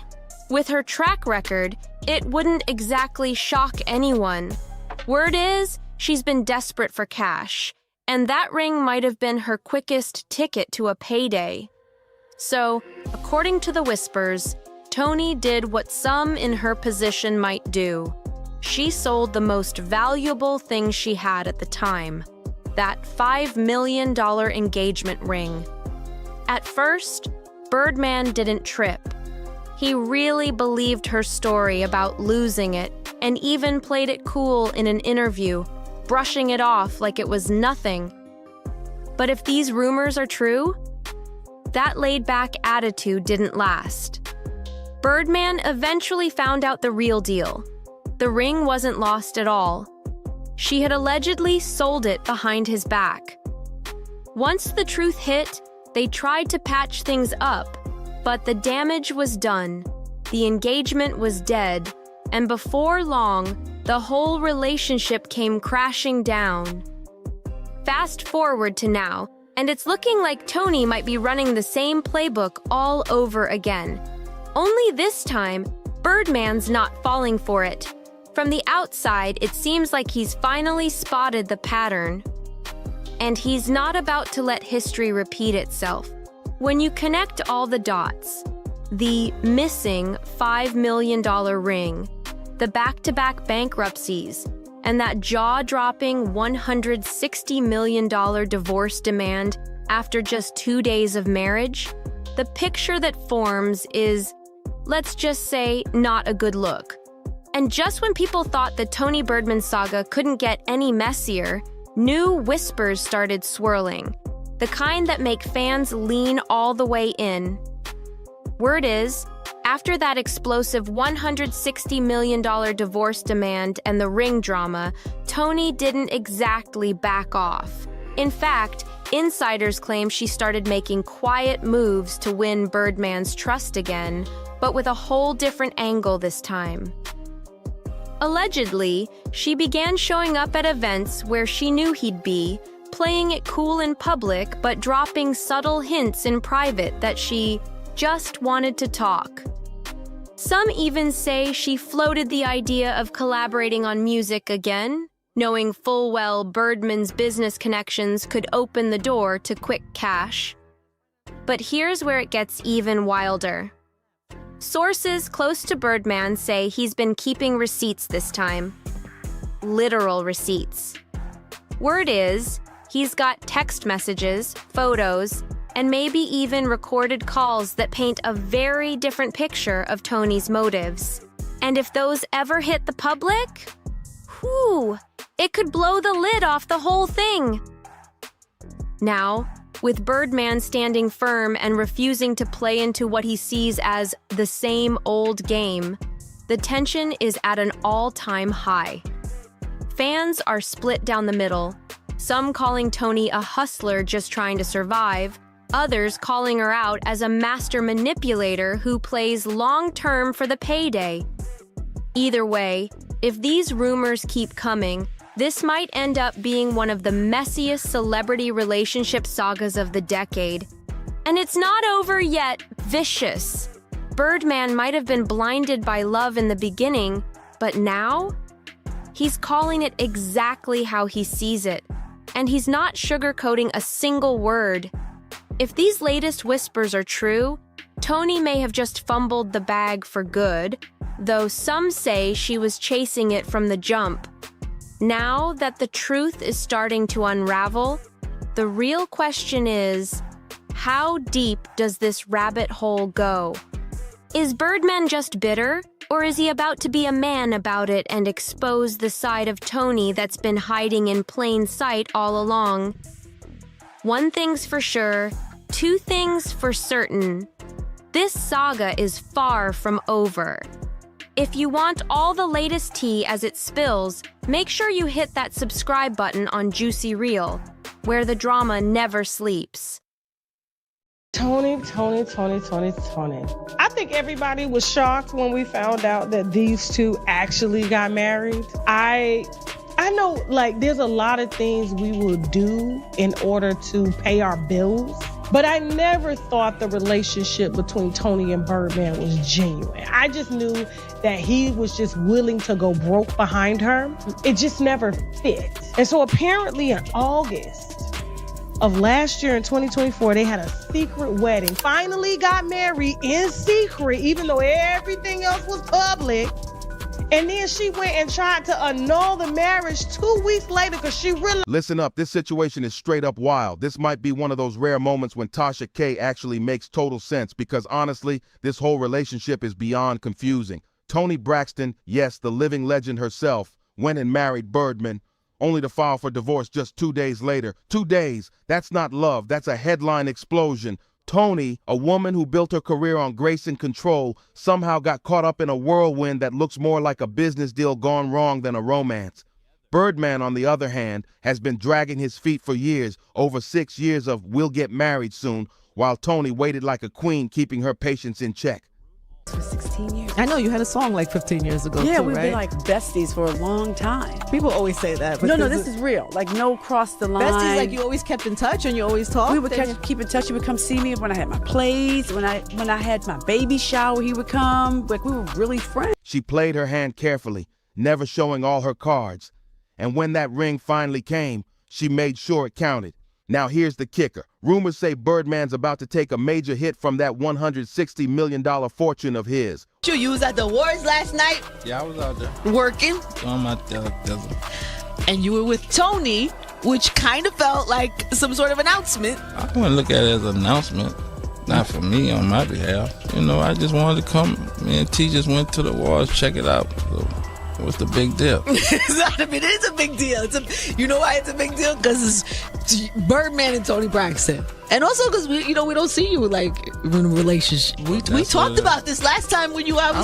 with her track record, it wouldn't exactly shock anyone. Word is, she's been desperate for cash, and that ring might have been her quickest ticket to a payday. So, according to the whispers, Toni did what some in her position might do. She sold the most valuable thing she had at the time, that $5 million engagement ring. At first, Birdman didn't trip. He really believed her story about losing it and even played it cool in an interview, brushing it off like it was nothing. But if these rumors are true, that laid-back attitude didn't last. Birdman eventually found out the real deal. The ring wasn't lost at all. She had allegedly sold it behind his back. Once the truth hit, they tried to patch things up, but the damage was done. The engagement was dead, and before long, the whole relationship came crashing down. Fast forward to now, and it's looking like Toni might be running the same playbook all over again. Only this time, Birdman's not falling for it. From the outside, it seems like he's finally spotted the pattern. And he's not about to let history repeat itself. When you connect all the dots, the missing $5 million ring, the back-to-back bankruptcies, and that jaw-dropping $160 million divorce demand after just 2 days of marriage, the picture that forms is, let's just say, not a good look. And just when people thought the Toni Birdman saga couldn't get any messier, new whispers started swirling, the kind that make fans lean all the way in. Word is, after that explosive $160 million divorce demand and the ring drama, Toni didn't exactly back off. In fact, insiders claim she started making quiet moves to win Birdman's trust again, but with a whole different angle this time. Allegedly, she began showing up at events where she knew he'd be, playing it cool in public but dropping subtle hints in private that she just wanted to talk. Some even say she floated the idea of collaborating on music again, knowing full well Birdman's business connections could open the door to quick cash. But here's where it gets even wilder. Sources close to Birdman say he's been keeping receipts this time. Literal receipts. Word is, he's got text messages, photos, and maybe even recorded calls that paint a very different picture of Tony's motives. And if those ever hit the public, whew, it could blow the lid off the whole thing. Now, with Birdman standing firm and refusing to play into what he sees as the same old game, the tension is at an all-time high. Fans are split down the middle, some calling Tony a hustler just trying to survive, others calling her out as a master manipulator who plays long-term for the payday. Either way, if these rumors keep coming, this might end up being one of the messiest celebrity relationship sagas of the decade. And it's not over yet, vicious. Birdman might have been blinded by love in the beginning, but now? He's calling it exactly how he sees it, and he's not sugarcoating a single word. If these latest whispers are true, Tony may have just fumbled the bag for good, though some say she was chasing it from the jump. Now that the truth is starting to unravel, the real question is, how deep does this rabbit hole go? Is Birdman just bitter, or is he about to be a man about it and expose the side of Tony that's been hiding in plain sight all along? One thing's for sure, two things for certain. This saga is far from over. If you want all the latest tea as it spills, make sure you hit that subscribe button on Juicy Reel, where the drama never sleeps.
Tony. I think everybody was shocked when we found out that these two actually got married. I know, like, there's a lot of things we will do in order to pay our bills, but I never thought the relationship between Tony and Birdman was genuine. I just knew that he was just willing to go broke behind her. It just never fit. And so apparently in August of last year in 2024, they had a secret wedding. Finally got married in secret, even though everything else was public. And then she went and tried to annul the marriage 2 weeks later because she realized.
Listen up, this situation is straight up wild. This might be one of those rare moments when Tasha K actually makes total sense because honestly, this whole relationship is beyond confusing. Toni Braxton, yes, the living legend herself, went and married Birdman, only to file for divorce just 2 days later. 2 days, that's not love, that's a headline explosion. Toni, a woman who built her career on grace and control, somehow got caught up in a whirlwind that looks more like a business deal gone wrong than a romance. Birdman, on the other hand, has been dragging his feet for years, over 6 years of we'll get married soon, while Toni waited like a queen, keeping her patience in check.
For 16 years. I know you had a song like 15 years ago.
Yeah,
too,
we've
right?
been like besties for a long time.
People always say that. But
No, this is real. Like no cross the line.
Besties, like you always kept in touch and you always talked.
We would keep in touch. He would come see me when I had my plays. When I had my baby shower, he would come. Like we were really friends.
She played her hand carefully, never showing all her cards. And when that ring finally came, she made sure it counted. Now here's the kicker. Rumors say Birdman's about to take a major hit from that $160 million fortune of his.
You was at the awards last night?
Yeah, I was out there.
Working?
Doing my thizzle.
And you were with Tony, which kind of felt like some sort of announcement.
I wouldn't look at it as an announcement. Not for me, on my behalf. You know, I just wanted to come. Me and T just went to the awards, check it out. So, what's the big deal?
It is a big deal. You know why it's a big deal? Because it's Birdman and Toni Braxton. And also because we don't see you like in a relationship. We talked about this last time when you
I've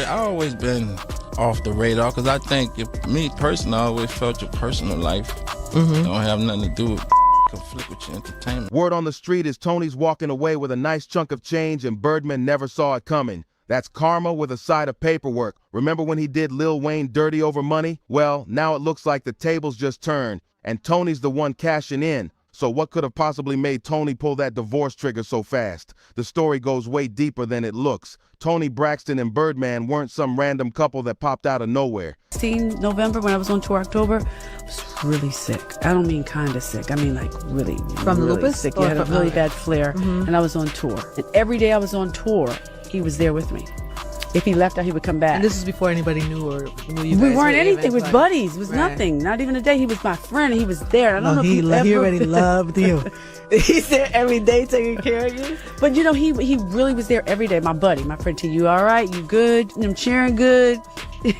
always been off the radar because I think me personally, I always felt your personal life don't have nothing to do with conflict with your entertainment.
Word on the street is Tony's walking away with a nice chunk of change and Birdman never saw it coming. That's karma with a side of paperwork. Remember when he did Lil Wayne dirty over money? Well, now it looks like the tables just turned, and Tony's the one cashing in. So what could have possibly made Tony pull that divorce trigger so fast? The story goes way deeper than it looks. Tony Braxton and Birdman weren't some random couple that popped out of nowhere.
16 November, when I was on tour October, I was really sick. I don't mean kind of sick. I mean like really,
From the
really
lupus?
sick.
Or
I had a
from-
really
okay.
bad flare, and I was on tour. And every day I was on tour, he was there with me. If he left out, he would come back.
And this is before anybody knew or knew you
We
guys
weren't
were
anything.
even
It was
like-
buddies. It was
Right.
nothing. Not even a day. He was my friend. And he was there. I don't know if
he
you ever...
already loved you.
He's there every day taking care of you. But you know, he really was there every day. My buddy, my friend T. You all right? You good? I'm cheering good.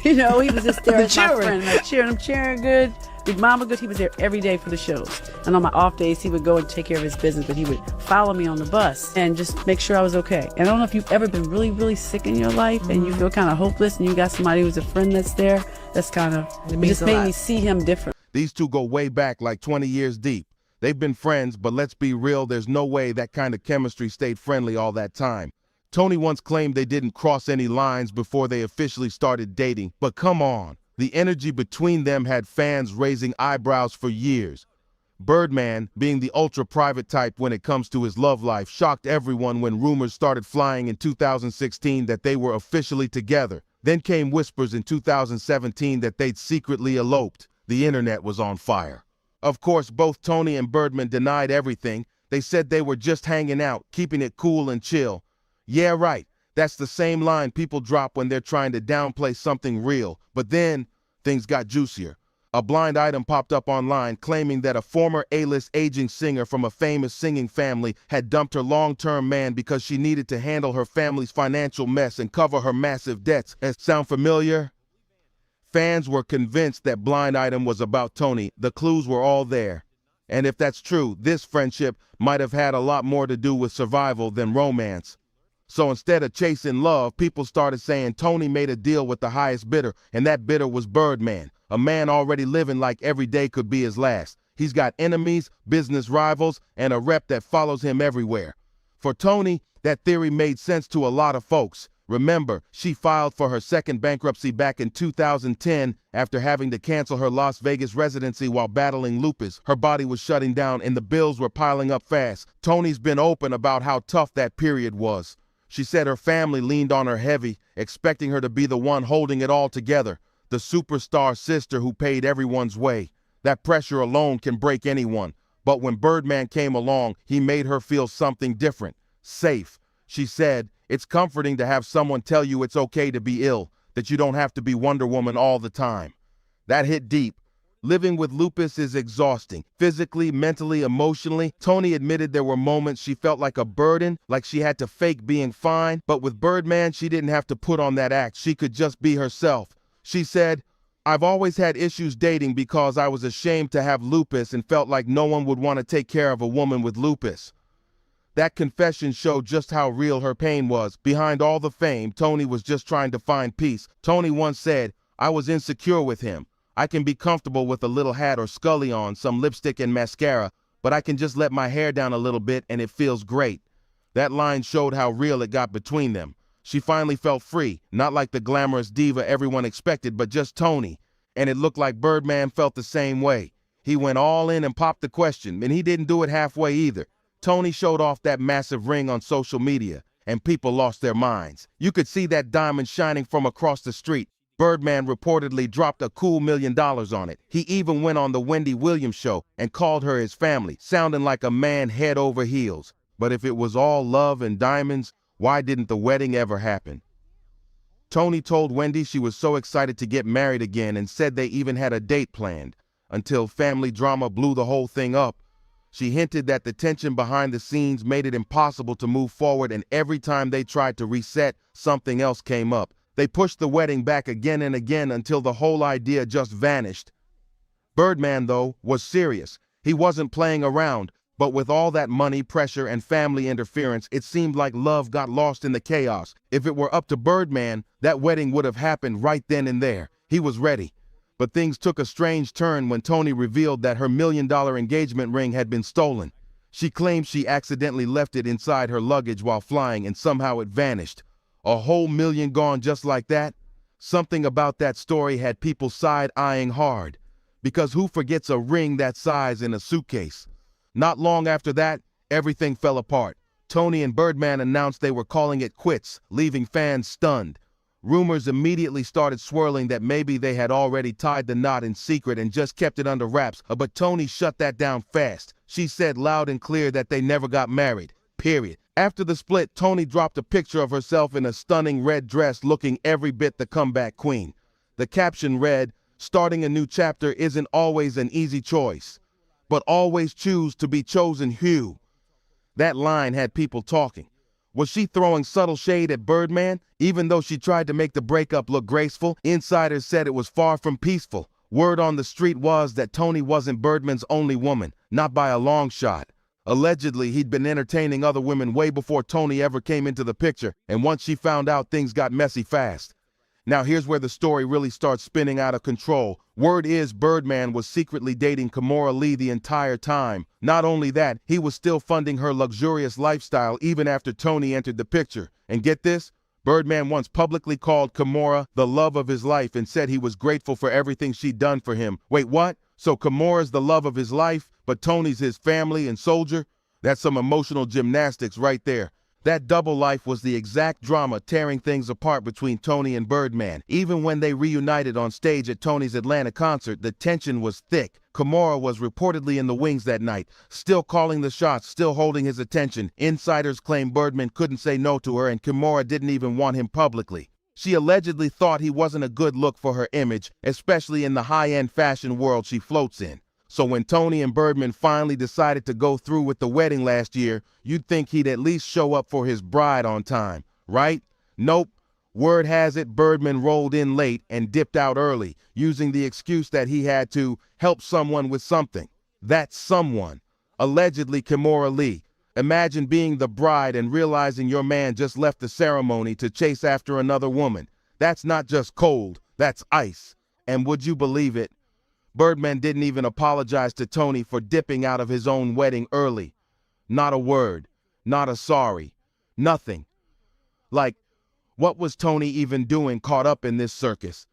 You know, he was just there as my
Cheering.
friend. I'm cheering good. Big Mama good. He was there every day for the shows. And on my off days, he would go and take care of his business, but he would follow me on the bus and just make sure I was okay. And I don't know if you've ever been really, really sick in your life and you feel kind of hopeless and you got somebody who's a friend that's there. That's kind of, it
means
just
a
made
lot.
me see him different.
These two go way back, like 20 years deep. They've been friends, but let's be real, there's no way that kind of chemistry stayed friendly all that time. Tony once claimed they didn't cross any lines before they officially started dating, but come on. The energy between them had fans raising eyebrows for years. Birdman, being the ultra-private type when it comes to his love life, shocked everyone when rumors started flying in 2016 that they were officially together. Then came whispers in 2017 that they'd secretly eloped. The internet was on fire. Of course, both Tony and Birdman denied everything. They said they were just hanging out, keeping it cool and chill. Yeah, right. That's the same line people drop when they're trying to downplay something real. But then, things got juicier. A blind item popped up online claiming that a former A-list aging singer from a famous singing family had dumped her long-term man because she needed to handle her family's financial mess and cover her massive debts. Sound familiar? Fans were convinced that blind item was about Tony. The clues were all there. And if that's true, this friendship might have had a lot more to do with survival than romance. So instead of chasing love, people started saying Tony made a deal with the highest bidder, and that bidder was Birdman, a man already living like every day could be his last. He's got enemies, business rivals, and a rep that follows him everywhere. For Tony, that theory made sense to a lot of folks. Remember, she filed for her second bankruptcy back in 2010 after having to cancel her Las Vegas residency while battling lupus. Her body was shutting down and the bills were piling up fast. Tony's been open about how tough that period was. She said her family leaned on her heavy, expecting her to be the one holding it all together, the superstar sister who paid everyone's way. That pressure alone can break anyone. But when Birdman came along, he made her feel something different, safe. She said, "It's comforting to have someone tell you it's okay to be ill, that you don't have to be Wonder Woman all the time." That hit deep. Living with lupus is exhausting, physically, mentally, emotionally. Tony admitted there were moments she felt like a burden, like she had to fake being fine. But with Birdman, she didn't have to put on that act. She could just be herself. She said, "I've always had issues dating because I was ashamed to have lupus and felt like no one would want to take care of a woman with lupus." That confession showed just how real her pain was. Behind all the fame, Tony was just trying to find peace. Tony once said, "I was insecure with him. I can be comfortable with a little hat or scully on, some lipstick and mascara, but I can just let my hair down a little bit and it feels great." That line showed how real it got between them. She finally felt free, not like the glamorous diva everyone expected, but just Tony. And it looked like Birdman felt the same way. He went all in and popped the question, and he didn't do it halfway either. Tony showed off that massive ring on social media, and people lost their minds. You could see that diamond shining from across the street. Birdman reportedly dropped a cool $1 million on it. He even went on the Wendy Williams show and called her his family, sounding like a man head over heels. But if it was all love and diamonds, why didn't the wedding ever happen? Tony told Wendy she was so excited to get married again and said they even had a date planned, until family drama blew the whole thing up. She hinted that the tension behind the scenes made it impossible to move forward, and every time they tried to reset, something else came up. They pushed the wedding back again and again until the whole idea just vanished. Birdman, though, was serious. He wasn't playing around, but with all that money, pressure, and family interference, it seemed like love got lost in the chaos. If it were up to Birdman, that wedding would have happened right then and there. He was ready. But things took a strange turn when Tony revealed that her $1 million engagement ring had been stolen. She claimed she accidentally left it inside her luggage while flying and somehow it vanished. A whole million gone just like that? Something about that story had people side-eyeing hard. Because who forgets a ring that size in a suitcase? Not long after that, everything fell apart. Tony and Birdman announced they were calling it quits, leaving fans stunned. Rumors immediately started swirling that maybe they had already tied the knot in secret and just kept it under wraps, but Tony shut that down fast. She said loud and clear that they never got married, period. After the split, Tony dropped a picture of herself in a stunning red dress looking every bit the comeback queen. The caption read, "Starting a new chapter isn't always an easy choice, but always choose to be chosen Hugh." That line had people talking. Was she throwing subtle shade at Birdman? Even though she tried to make the breakup look graceful, insiders said it was far from peaceful. Word on the street was that Tony wasn't Birdman's only woman, not by a long shot. Allegedly, he'd been entertaining other women way before Tony ever came into the picture, and once she found out, things got messy fast. Now here's where the story really starts spinning out of control. Word is Birdman was secretly dating Kimora Lee the entire time. Not only that, he was still funding her luxurious lifestyle even after Tony entered the picture. And get this, Birdman once publicly called Kimora the love of his life and said he was grateful for everything she'd done for him. Wait, what? So Kimora's the love of his life, but Tony's his family and soldier? That's some emotional gymnastics right there. That double life was the exact drama tearing things apart between Tony and Birdman. Even when they reunited on stage at Tony's Atlanta concert, the tension was thick. Kimora was reportedly in the wings that night, still calling the shots, still holding his attention. Insiders claim Birdman couldn't say no to her and Kimora didn't even want him publicly. She allegedly thought he wasn't a good look for her image, especially in the high-end fashion world she floats in. So when Tony and Birdman finally decided to go through with the wedding last year, you'd think he'd at least show up for his bride on time, right? Nope. Word has it Birdman rolled in late and dipped out early, using the excuse that he had to help someone with something. That someone, allegedly Kimora Lee. Imagine being the bride and realizing your man just left the ceremony to chase after another woman. That's not just cold, that's ice. And would you believe it? Birdman didn't even apologize to Tony for dipping out of his own wedding early. Not a word, not a sorry, nothing. Like, what was Tony even doing caught up in this circus?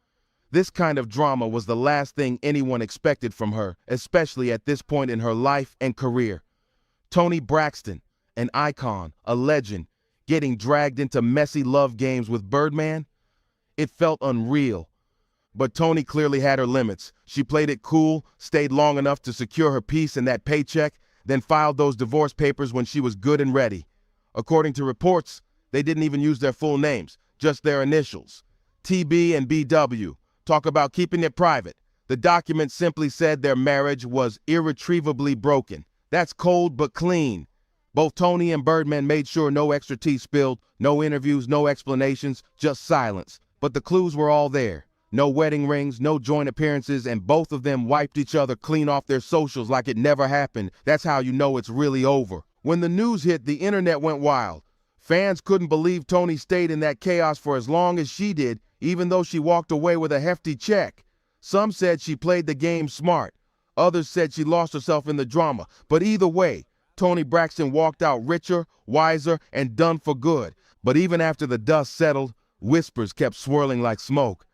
This kind of drama was the last thing anyone expected from her, especially at this point in her life and career. Toni Braxton, an icon, a legend, getting dragged into messy love games with Birdman? It felt unreal. But Tony clearly had her limits. She played it cool, stayed long enough to secure her peace and that paycheck, then filed those divorce papers when she was good and ready. According to reports, they didn't even use their full names, just their initials. TB and BW. Talk about keeping it private. The document simply said their marriage was irretrievably broken. That's cold but clean. Both Tony and Birdman made sure no extra tea spilled, no interviews, no explanations, just silence. But the clues were all there. No wedding rings, no joint appearances, and both of them wiped each other clean off their socials like it never happened. That's how you know it's really over. When the news hit, the internet went wild. Fans couldn't believe Tony stayed in that chaos for as long as she did, even though she walked away with a hefty check. Some said she played the game smart. Others said she lost herself in the drama. But either way, Toni Braxton walked out richer, wiser, and done for good. But even after the dust settled, whispers kept swirling like smoke.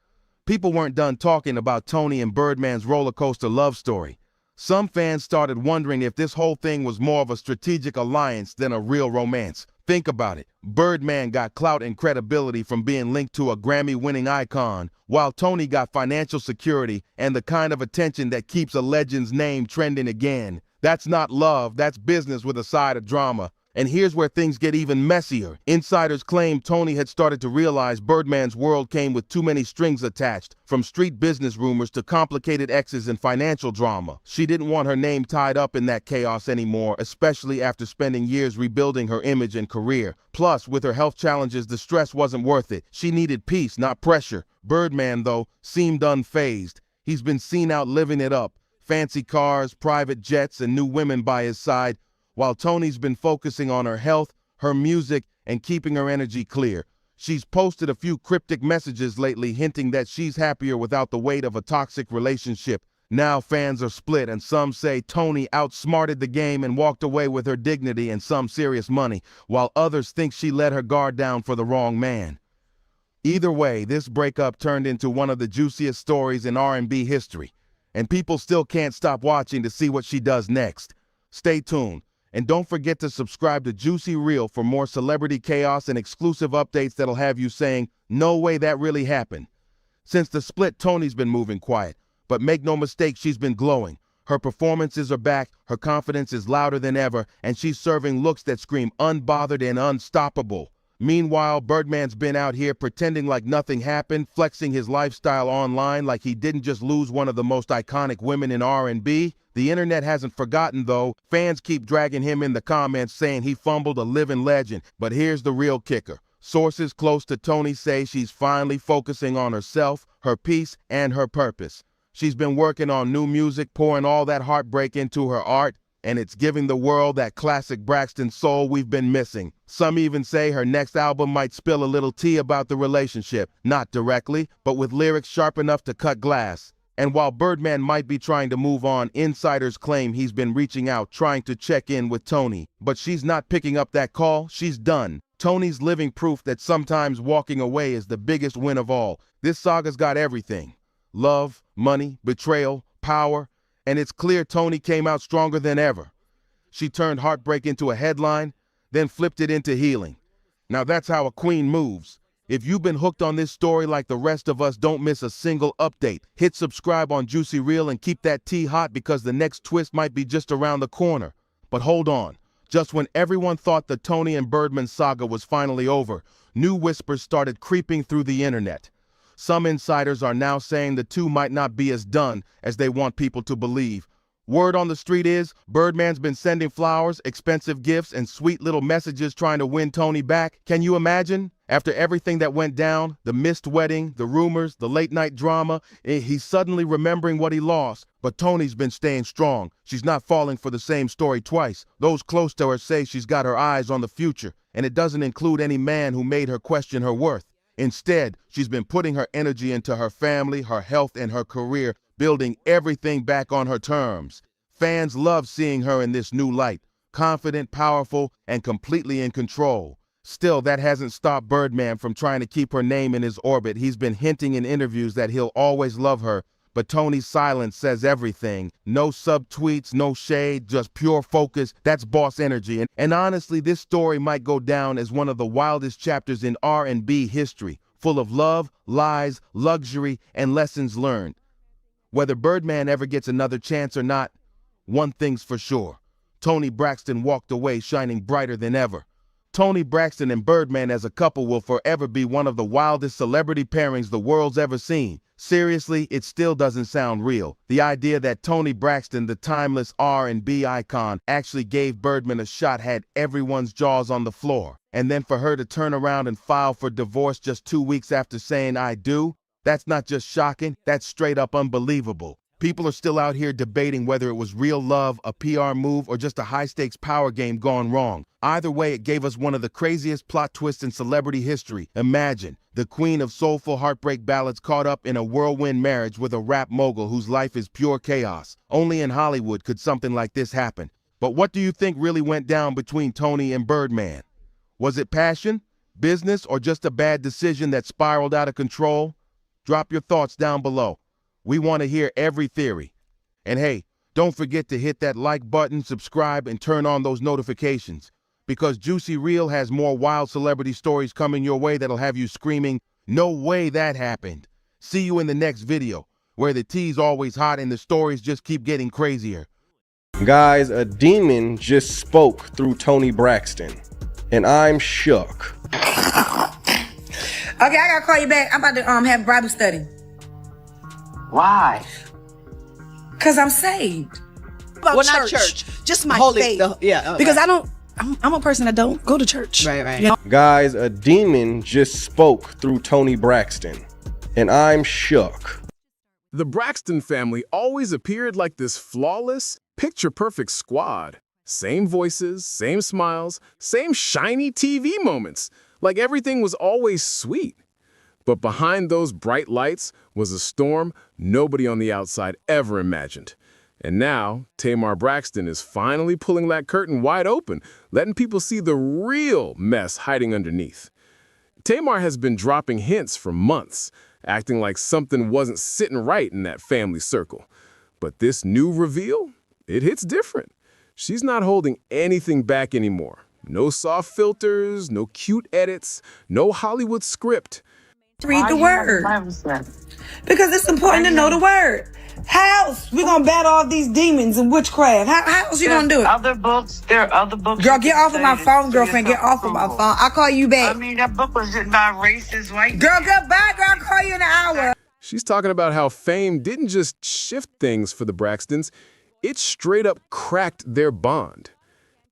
People weren't done talking about Tony and Birdman's roller coaster love story. Some fans started wondering if this whole thing was more of a strategic alliance than a real romance. Think about it. Birdman got clout and credibility from being linked to a Grammy-winning icon, while Tony got financial security and the kind of attention that keeps a legend's name trending again. That's not love, that's business with a side of drama. And here's where things get even messier. Insiders claim Tony had started to realize Birdman's world came with too many strings attached, from street business rumors to complicated exes and financial drama. She didn't want her name tied up in that chaos anymore, especially after spending years rebuilding her image and career. Plus, with her health challenges, the stress wasn't worth it. She needed peace, not pressure. Birdman, though, seemed unfazed. He's been seen out living it up. Fancy cars, private jets, and new women by his side, while Tony's been focusing on her health, her music, and keeping her energy clear. She's posted a few cryptic messages lately hinting that she's happier without the weight of a toxic relationship. Now fans are split, and some say Tony outsmarted the game and walked away with her dignity and some serious money, while others think she let her guard down for the wrong man. Either way, this breakup turned into one of the juiciest stories in R&B history, and people still can't stop watching to see what she does next. Stay tuned, and don't forget to subscribe to Juicy Reel for more celebrity chaos and exclusive updates that'll have you saying, "No way that really happened." Since the split, Toni's been moving quiet, but make no mistake, she's been glowing. Her performances are back, her confidence is louder than ever, and she's serving looks that scream unbothered and unstoppable. Meanwhile, Birdman's been out here pretending like nothing happened, flexing his lifestyle online like he didn't just lose one of the most iconic women in R&B. The internet hasn't forgotten, though. Fans keep dragging him in the comments saying he fumbled a living legend. But here's the real kicker. Sources close to Toni say she's finally focusing on herself, her peace, and her purpose. She's been working on new music, pouring all that heartbreak into her art, and it's giving the world that classic Braxton soul we've been missing. Some even say her next album might spill a little tea about the relationship, not directly, but with lyrics sharp enough to cut glass. And while Birdman might be trying to move on, insiders claim he's been reaching out, trying to check in with Toni. But she's not picking up that call, she's done. Toni's living proof that sometimes walking away is the biggest win of all. This saga's got everything. Love, money, betrayal, power, and it's clear Toni came out stronger than ever. She turned heartbreak into a headline, then flipped it into healing. Now that's how a queen moves. If you've been hooked on this story like the rest of us, don't miss a single update. Hit subscribe on Juicy Reel and keep that tea hot because the next twist might be just around the corner. But hold on. Just when everyone thought the Toni and Birdman saga was finally over, new whispers started creeping through the internet. Some insiders are now saying the two might not be as done as they want people to believe. Word on the street is Birdman's been sending flowers, expensive gifts, and sweet little messages trying to win Toni back. Can you imagine? After everything that went down, the missed wedding, the rumors, the late-night drama, he's suddenly remembering what he lost. But Toni's been staying strong. She's not falling for the same story twice. Those close to her say she's got her eyes on the future, and it doesn't include any man who made her question her worth. Instead, she's been putting her energy into her family, her health, and her career, building everything back on her terms. Fans love seeing her in this new light, confident, powerful, and completely in control. Still, that hasn't stopped Birdman from trying to keep her name in his orbit. He's been hinting in interviews that he'll always love her, but Toni's silence says everything. No subtweets, no shade, just pure focus. That's boss energy. And honestly, this story might go down as one of the wildest chapters in R&B history, full of love, lies, luxury, and lessons learned. Whether Birdman ever gets another chance or not, one thing's for sure. Toni Braxton walked away shining brighter than ever. Toni Braxton and Birdman as a couple will forever be one of the wildest celebrity pairings the world's ever seen. Seriously, it still doesn't sound real. The idea that Toni Braxton, the timeless R&B icon, actually gave Birdman a shot had everyone's jaws on the floor. And then for her to turn around and file for divorce just 2 weeks after saying "I do," that's not just shocking, that's straight up unbelievable. People are still out here debating whether it was real love, a PR move, or just a high-stakes power game gone wrong. Either way, it gave us one of the craziest plot twists in celebrity history. Imagine, the queen of soulful heartbreak ballads caught up in a whirlwind marriage with a rap mogul whose life is pure chaos. Only in Hollywood could something like this happen. But what do you think really went down between Toni and Birdman? Was it passion, business, or just a bad decision that spiraled out of control? Drop your thoughts down below. We want to hear every theory. And hey, don't forget to hit that like button, subscribe, and turn on those notifications. Because Juicy Reel has more wild celebrity stories coming your way that'll have you screaming, "No way that happened." See you in the next video, where the tea's always hot and the stories just keep getting crazier.
Guys, a demon just spoke through Toni Braxton, and I'm shook.
Okay, I gotta call you back. I'm about to have Bible study.
Why?
Cause I'm saved.
Well, not church.
Just my
Holy,
faith.
yeah.
Because I'm a person that don't go to church.
Right.
You know?
Guys, a demon just spoke through Toni Braxton, and I'm shook.
The Braxton family always appeared like this flawless, picture-perfect squad. Same voices, same smiles, same shiny TV moments. Like everything was always sweet. But behind those bright lights was a storm nobody on the outside ever imagined. And now, Tamar Braxton is finally pulling that curtain wide open, letting people see the real mess hiding underneath. Tamar has been dropping hints for months, acting like something wasn't sitting right in that family circle. But this new reveal, it hits different. She's not holding anything back anymore. No soft filters, no cute edits, no Hollywood script.
Read the word. Because it's important to know the word. How else we gonna battle all these demons and witchcraft? How else you gonna do it?
There are other books.
Girl, get off of my phone, girlfriend. Get off of my phone. I'll call you back.
I mean, that book was written by racist white.
Girl, goodbye, girl. I'll call you in an hour.
She's talking about how fame didn't just shift things for the Braxtons, it straight up cracked their bond.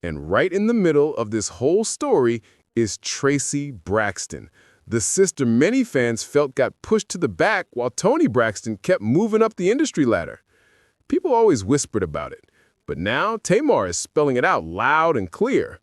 And right in the middle of this whole story is Tracy Braxton, the sister many fans felt got pushed to the back while Toni Braxton kept moving up the industry ladder. People always whispered about it, but now Tamar is spelling it out loud and clear.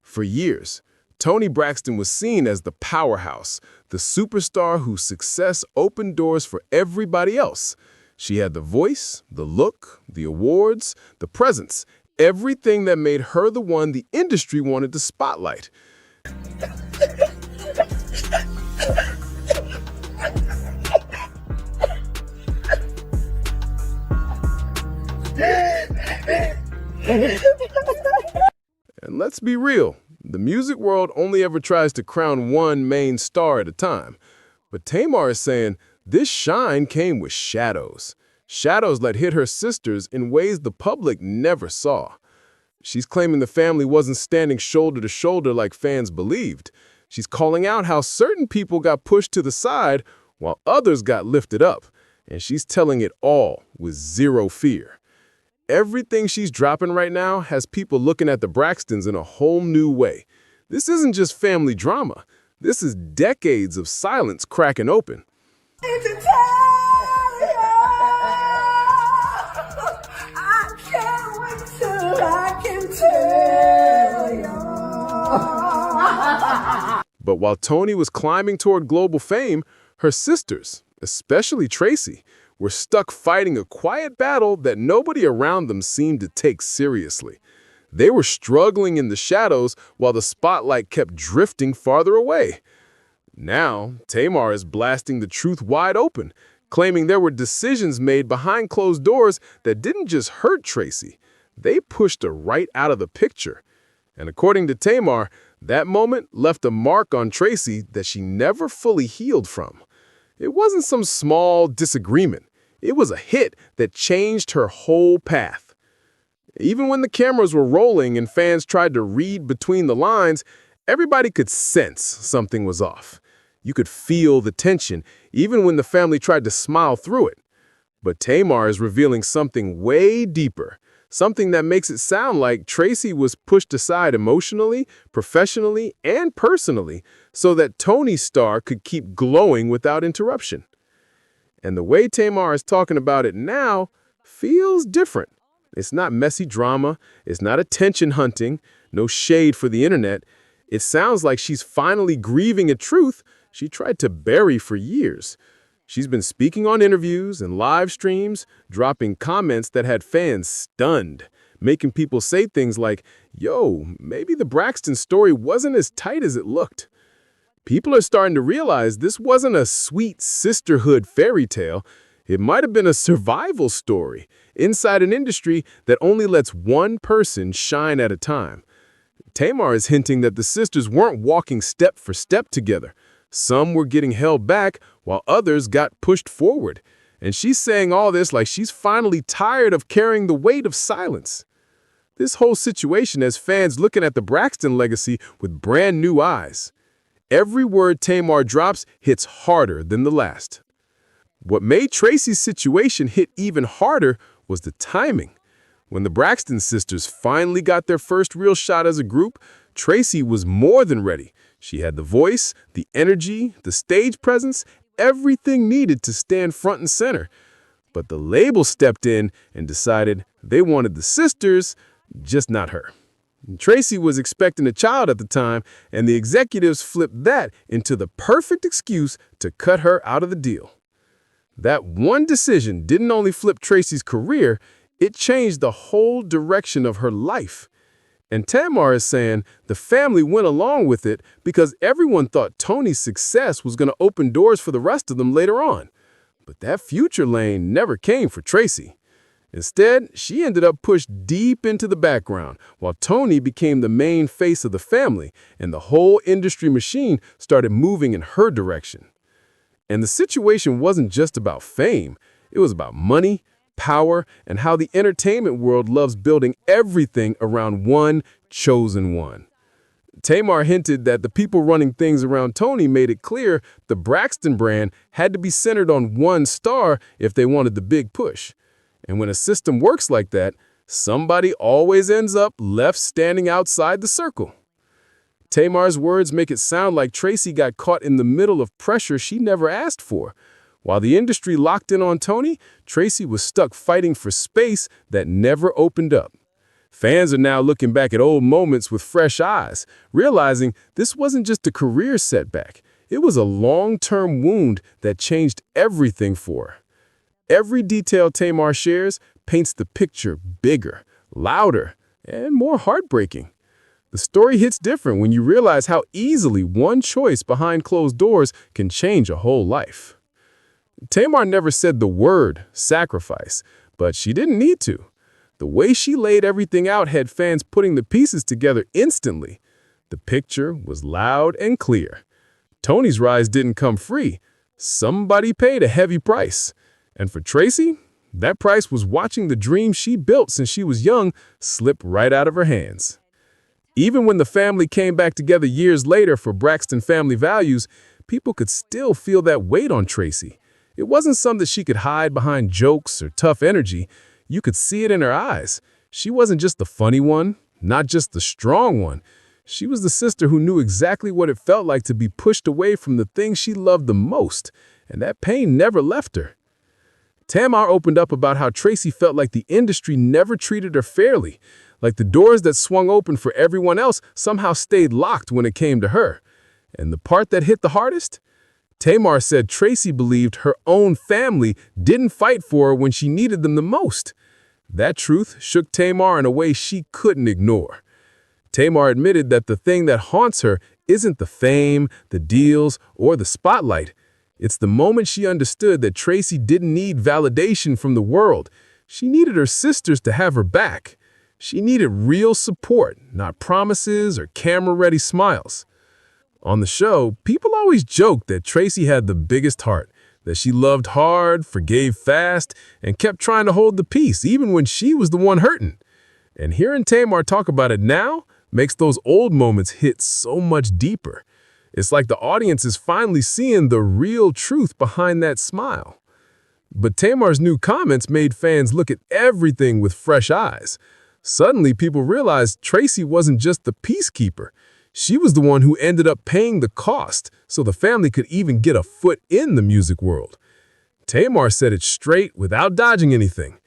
For years, Toni Braxton was seen as the powerhouse, the superstar whose success opened doors for everybody else. She had the voice, the look, the awards, the presence, everything that made her the one the industry wanted to spotlight. And let's be real, the music world only ever tries to crown one main star at a time. But Tamar is saying this shine came with shadows. Shadows that hit her sisters in ways the public never saw. She's claiming the family wasn't standing shoulder to shoulder like fans believed. She's calling out how certain people got pushed to the side while others got lifted up. And she's telling it all with zero fear. Everything she's dropping right now has people looking at the Braxtons in a whole new way. This isn't just family drama. This is decades of silence cracking open. But while Toni was climbing toward global fame, her sisters, especially Tracy, were stuck fighting a quiet battle that nobody around them seemed to take seriously. They were struggling in the shadows while the spotlight kept drifting farther away. Now, Tamar is blasting the truth wide open, claiming there were decisions made behind closed doors that didn't just hurt Tracy. They pushed her right out of the picture. And according to Tamar, that moment left a mark on Tracy that she never fully healed from. It wasn't some small disagreement. It was a hit that changed her whole path. Even when the cameras were rolling and fans tried to read between the lines, everybody could sense something was off. You could feel the tension, even when the family tried to smile through it. But Tamar is revealing something way deeper, something that makes it sound like Tracy was pushed aside emotionally, professionally, and personally so that Toni's star could keep glowing without interruption. And the way Tamar is talking about it now feels different. It's not messy drama. It's not attention hunting. No shade for the internet. It sounds like she's finally grieving a truth she tried to bury for years. She's been speaking on interviews and live streams, dropping comments that had fans stunned, making people say things like, yo, maybe the Braxton story wasn't as tight as it looked. People are starting to realize this wasn't a sweet sisterhood fairy tale. It might have been a survival story inside an industry that only lets one person shine at a time. Tamar is hinting that the sisters weren't walking step for step together. Some were getting held back while others got pushed forward. And she's saying all this like she's finally tired of carrying the weight of silence. This whole situation has fans looking at the Braxton legacy with brand new eyes. Every word Tamar drops hits harder than the last. What made Tracy's situation hit even harder was the timing. When the Braxton sisters finally got their first real shot as a group, Tracy was more than ready. She had the voice, the energy, the stage presence, everything needed to stand front and center. But the label stepped in and decided they wanted the sisters, just not her. Tracy was expecting a child at the time, and the executives flipped that into the perfect excuse to cut her out of the deal. That one decision didn't only flip Tracy's career, it changed the whole direction of her life. And Tamar is saying the family went along with it because everyone thought Tony's success was going to open doors for the rest of them later on. But that future lane never came for Tracy. Instead, she ended up pushed deep into the background, while Tony became the main face of the family, and the whole industry machine started moving in her direction. And the situation wasn't just about fame. It was about money, power, and how the entertainment world loves building everything around one chosen one. Tamar hinted that the people running things around Tony made it clear the Braxton brand had to be centered on one star if they wanted the big push. And when a system works like that, somebody always ends up left standing outside the circle. Tamar's words make it sound like Tracy got caught in the middle of pressure she never asked for. While the industry locked in on Tony, Tracy was stuck fighting for space that never opened up. Fans are now looking back at old moments with fresh eyes, realizing this wasn't just a career setback. It was a long-term wound that changed everything for her. Every detail Tamar shares paints the picture bigger, louder, and more heartbreaking. The story hits different when you realize how easily one choice behind closed doors can change a whole life. Tamar never said the word sacrifice, but she didn't need to. The way she laid everything out had fans putting the pieces together instantly. The picture was loud and clear. Tony's rise didn't come free. Somebody paid a heavy price. And for Tracy, that price was watching the dream she built since she was young slip right out of her hands. Even when the family came back together years later for Braxton Family Values, people could still feel that weight on Tracy. It wasn't something that she could hide behind jokes or tough energy. You could see it in her eyes. She wasn't just the funny one, not just the strong one. She was the sister who knew exactly what it felt like to be pushed away from the thing she loved the most, and that pain never left her. Tamar opened up about how Tracy felt like the industry never treated her fairly, like the doors that swung open for everyone else somehow stayed locked when it came to her. And the part that hit the hardest? Tamar said Tracy believed her own family didn't fight for her when she needed them the most. That truth shook Tamar in a way she couldn't ignore. Tamar admitted that the thing that haunts her isn't the fame, the deals, or the spotlight. It's the moment she understood that Tracy didn't need validation from the world. She needed her sisters to have her back. She needed real support, not promises or camera-ready smiles. On the show, people always joked that Tracy had the biggest heart, that she loved hard, forgave fast, and kept trying to hold the peace, even when she was the one hurting. And hearing Tamar talk about it now makes those old moments hit so much deeper. It's like the audience is finally seeing the real truth behind that smile. But Tamar's new comments made fans look at everything with fresh eyes. Suddenly, people realized Tracy wasn't just the peacekeeper. She was the one who ended up paying the cost so the family could even get a foot in the music world. Tamar said it straight without dodging anything.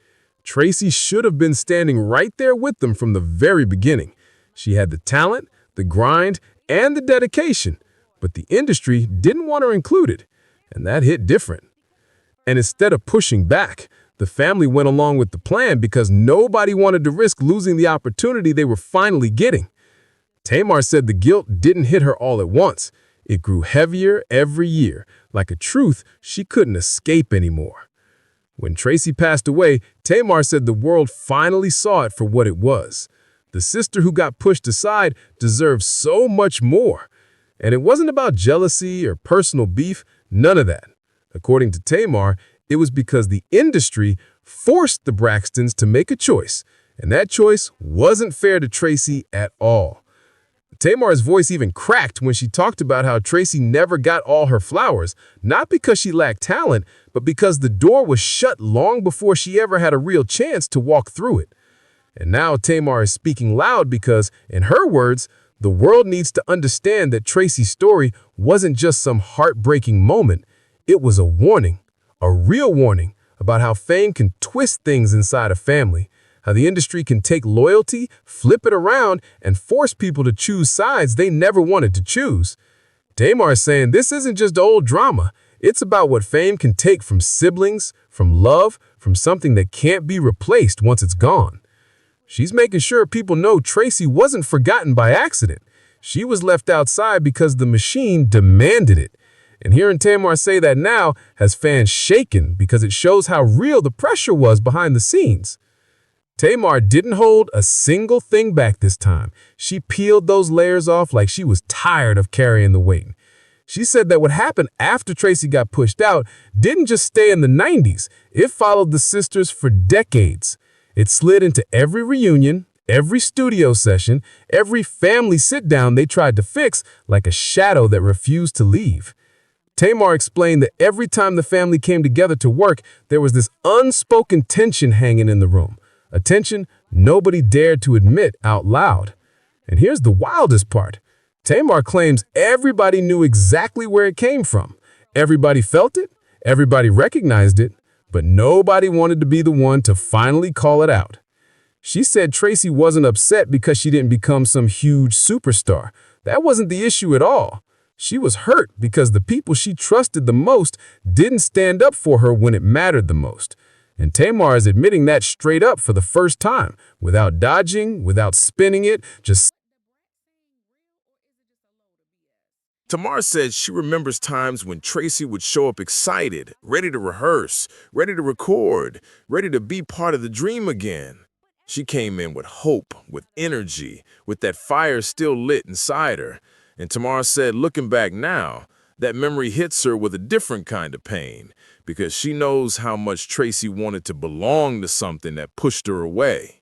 Tracy should have been standing right there with them from the very beginning. She had the talent, the grind, and the dedication, but the industry didn't want her included, and that hit different. And instead of pushing back, the family went along with the plan because nobody wanted to risk losing the opportunity they were finally getting. Tamar said the guilt didn't hit her all at once. It grew heavier every year, like a truth she couldn't escape anymore. When Tracy passed away, Tamar said the world finally saw it for what it was. The sister who got pushed aside deserved so much more. And it wasn't about jealousy or personal beef, none of that. According to Tamar, it was because the industry forced the Braxtons to make a choice, and that choice wasn't fair to Tracy at all. Tamar's voice even cracked when she talked about how Tracy never got all her flowers, not because she lacked talent, but because the door was shut long before she ever had a real chance to walk through it. And now Tamar is speaking loud because, in her words, the world needs to understand that Tracy's story wasn't just some heartbreaking moment. It was a warning, a real warning about how fame can twist things inside a family, how the industry can take loyalty, flip it around, and force people to choose sides they never wanted to choose. Tamar is saying this isn't just old drama. It's about what fame can take from siblings, from love, from something that can't be replaced once it's gone. She's making sure people know Tracy wasn't forgotten by accident. She was left outside because the machine demanded it. And hearing Tamar say that now has fans shaken because it shows how real the pressure was behind the scenes. Tamar didn't hold a single thing back this time. She peeled those layers off like she was tired of carrying the weight. She said that what happened after Tracy got pushed out didn't just stay in the 90s. It followed the sisters for decades. It slid into every reunion, every studio session, every family sit-down they tried to fix like a shadow that refused to leave. Tamar explained that every time the family came together to work, there was this unspoken tension hanging in the room, a tension nobody dared to admit out loud. And here's the wildest part. Tamar claims everybody knew exactly where it came from. Everybody felt it, everybody recognized it, but nobody wanted to be the one to finally call it out. She said Tracy wasn't upset because she didn't become some huge superstar. That wasn't the issue at all. She was hurt because the people she trusted the most didn't stand up for her when it mattered the most. And Tamar is admitting that straight up for the first time, without dodging, without spinning it, just.
Tamar said she remembers times when Tracy would show up excited, ready to rehearse, ready to record, ready to be part of the dream again. She came in with hope, with energy, with that fire still lit inside her. And Tamar said, looking back now, that memory hits her with a different kind of pain because she knows how much Tracy wanted to belong to something that pushed her away.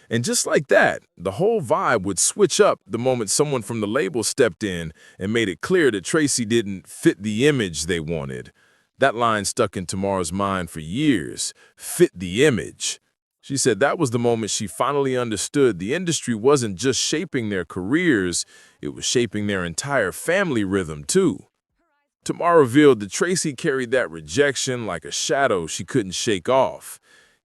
And just like that, the whole vibe would switch up the moment someone from the label stepped in and made it clear that Tracy didn't fit the image they wanted. That line stuck in Tamar's mind for years, fit the image. She said that was the moment she finally understood the industry wasn't just shaping their careers, it was shaping their entire family rhythm too. Tamar revealed that Tracy carried that rejection like a shadow she couldn't shake off.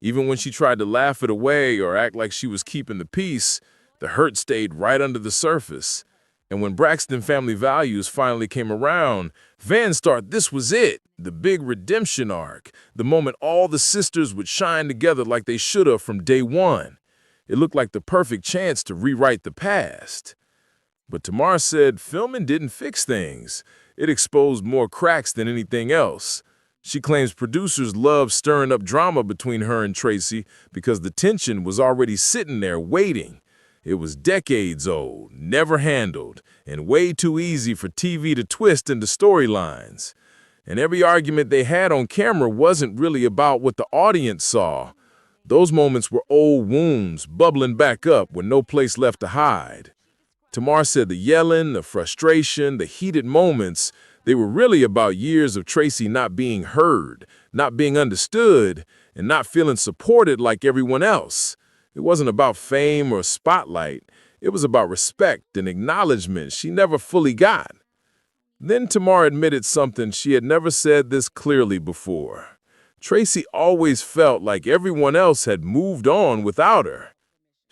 Even when she tried to laugh it away or act like she was keeping the peace, the hurt stayed right under the surface. And when Braxton Family Values finally came around, fans thought this was it, the big redemption arc, the moment all the sisters would shine together like they should have from day one. It looked like the perfect chance to rewrite the past. But Tamar said filming didn't fix things. It exposed more cracks than anything else. She claims producers loved stirring up drama between her and Tracy because the tension was already sitting there waiting. It was decades old, never handled, and way too easy for TV to twist into storylines. And every argument they had on camera wasn't really about what the audience saw. Those moments were old wounds bubbling back up with no place left to hide. Tamar said the yelling, the frustration, the heated moments, they were really about years of Tracy not being heard, not being understood, and not feeling supported like everyone else. It wasn't about fame or spotlight. It was about respect and acknowledgement she never fully got. Then Tamar admitted something she had never said this clearly before. Tracy always felt like everyone else had moved on without her.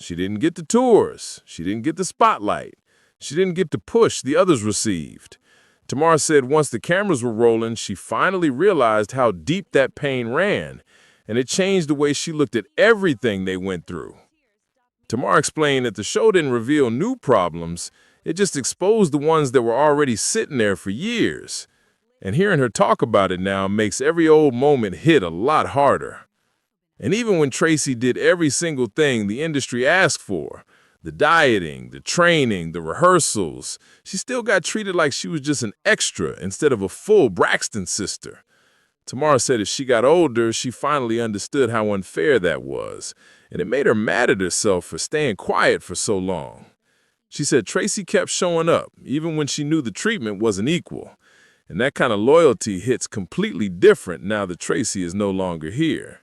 She didn't get the tours. She didn't get the spotlight. She didn't get the push the others received. Tamar said once the cameras were rolling, she finally realized how deep that pain ran, and it changed the way she looked at everything they went through. Tamar explained that the show didn't reveal new problems, it just exposed the ones that were already sitting there for years. And hearing her talk about it now makes every old moment hit a lot harder. And even when Tracy did every single thing the industry asked for, the dieting, the training, the rehearsals, she still got treated like she was just an extra instead of a full Braxton sister. Tamar said as she got older, she finally understood how unfair that was, and it made her mad at herself for staying quiet for so long. She said Tracy kept showing up, even when she knew the treatment wasn't equal, and that kind of loyalty hits completely different now that Tracy is no longer here.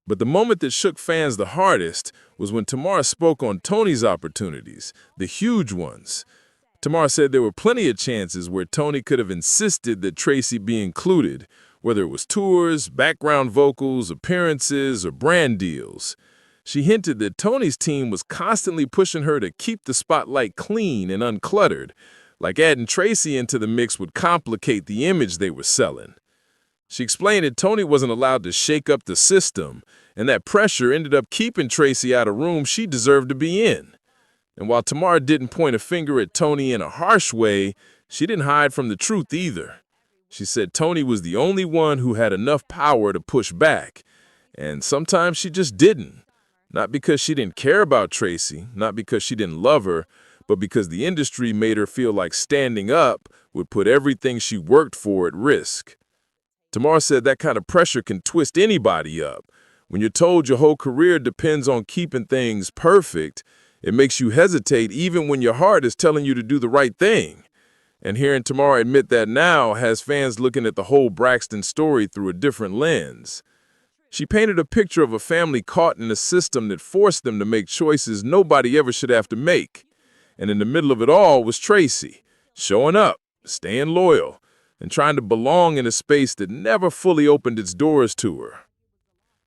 But the moment that shook fans the hardest was when Tamar spoke on Tony's opportunities, the huge ones. Tamar said there were plenty of chances where Tony could have insisted that Tracy be included, whether it was tours, background vocals, appearances, or brand deals. She hinted that Tony's team was constantly pushing her to keep the spotlight clean and uncluttered, like adding Tracy into the mix would complicate the image they were selling. She explained that Tony wasn't allowed to shake up the system,
And that pressure ended up keeping Tracy out of rooms she deserved to be in. And while Tamar didn't point a finger at Tony in a harsh way, she didn't hide from the truth either. She said Tony was the only one who had enough power to push back. And sometimes she just didn't. Not because she didn't care about Tracy, not because she didn't love her, but because the industry made her feel like standing up would put everything she worked for at risk. Tamar said that kind of pressure can twist anybody up. When you're told your whole career depends on keeping things perfect, it makes you hesitate even when your heart is telling you to do the right thing. And hearing Tamar admit that now has fans looking at the whole Braxton story through a different lens. She painted a picture of a family caught in a system that forced them to make choices nobody ever should have to make. And in the middle of it all was Tracy, showing up, staying loyal, and trying to belong in a space that never fully opened its doors to her.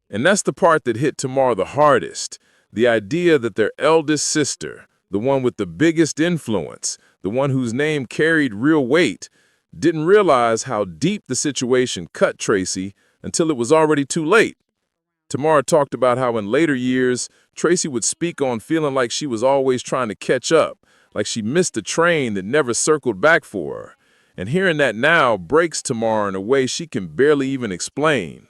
And that's the part that hit Tamar the hardest, the idea that their eldest sister, the one with the biggest influence, the one whose name carried real weight, didn't realize how deep the situation cut Tracy until it was already too late. Tamar talked about how in later years, Tracy would speak on feeling like she was always trying to catch up, like she missed a train that never circled back for her. And hearing that now breaks Tamar in a way she can barely even explain.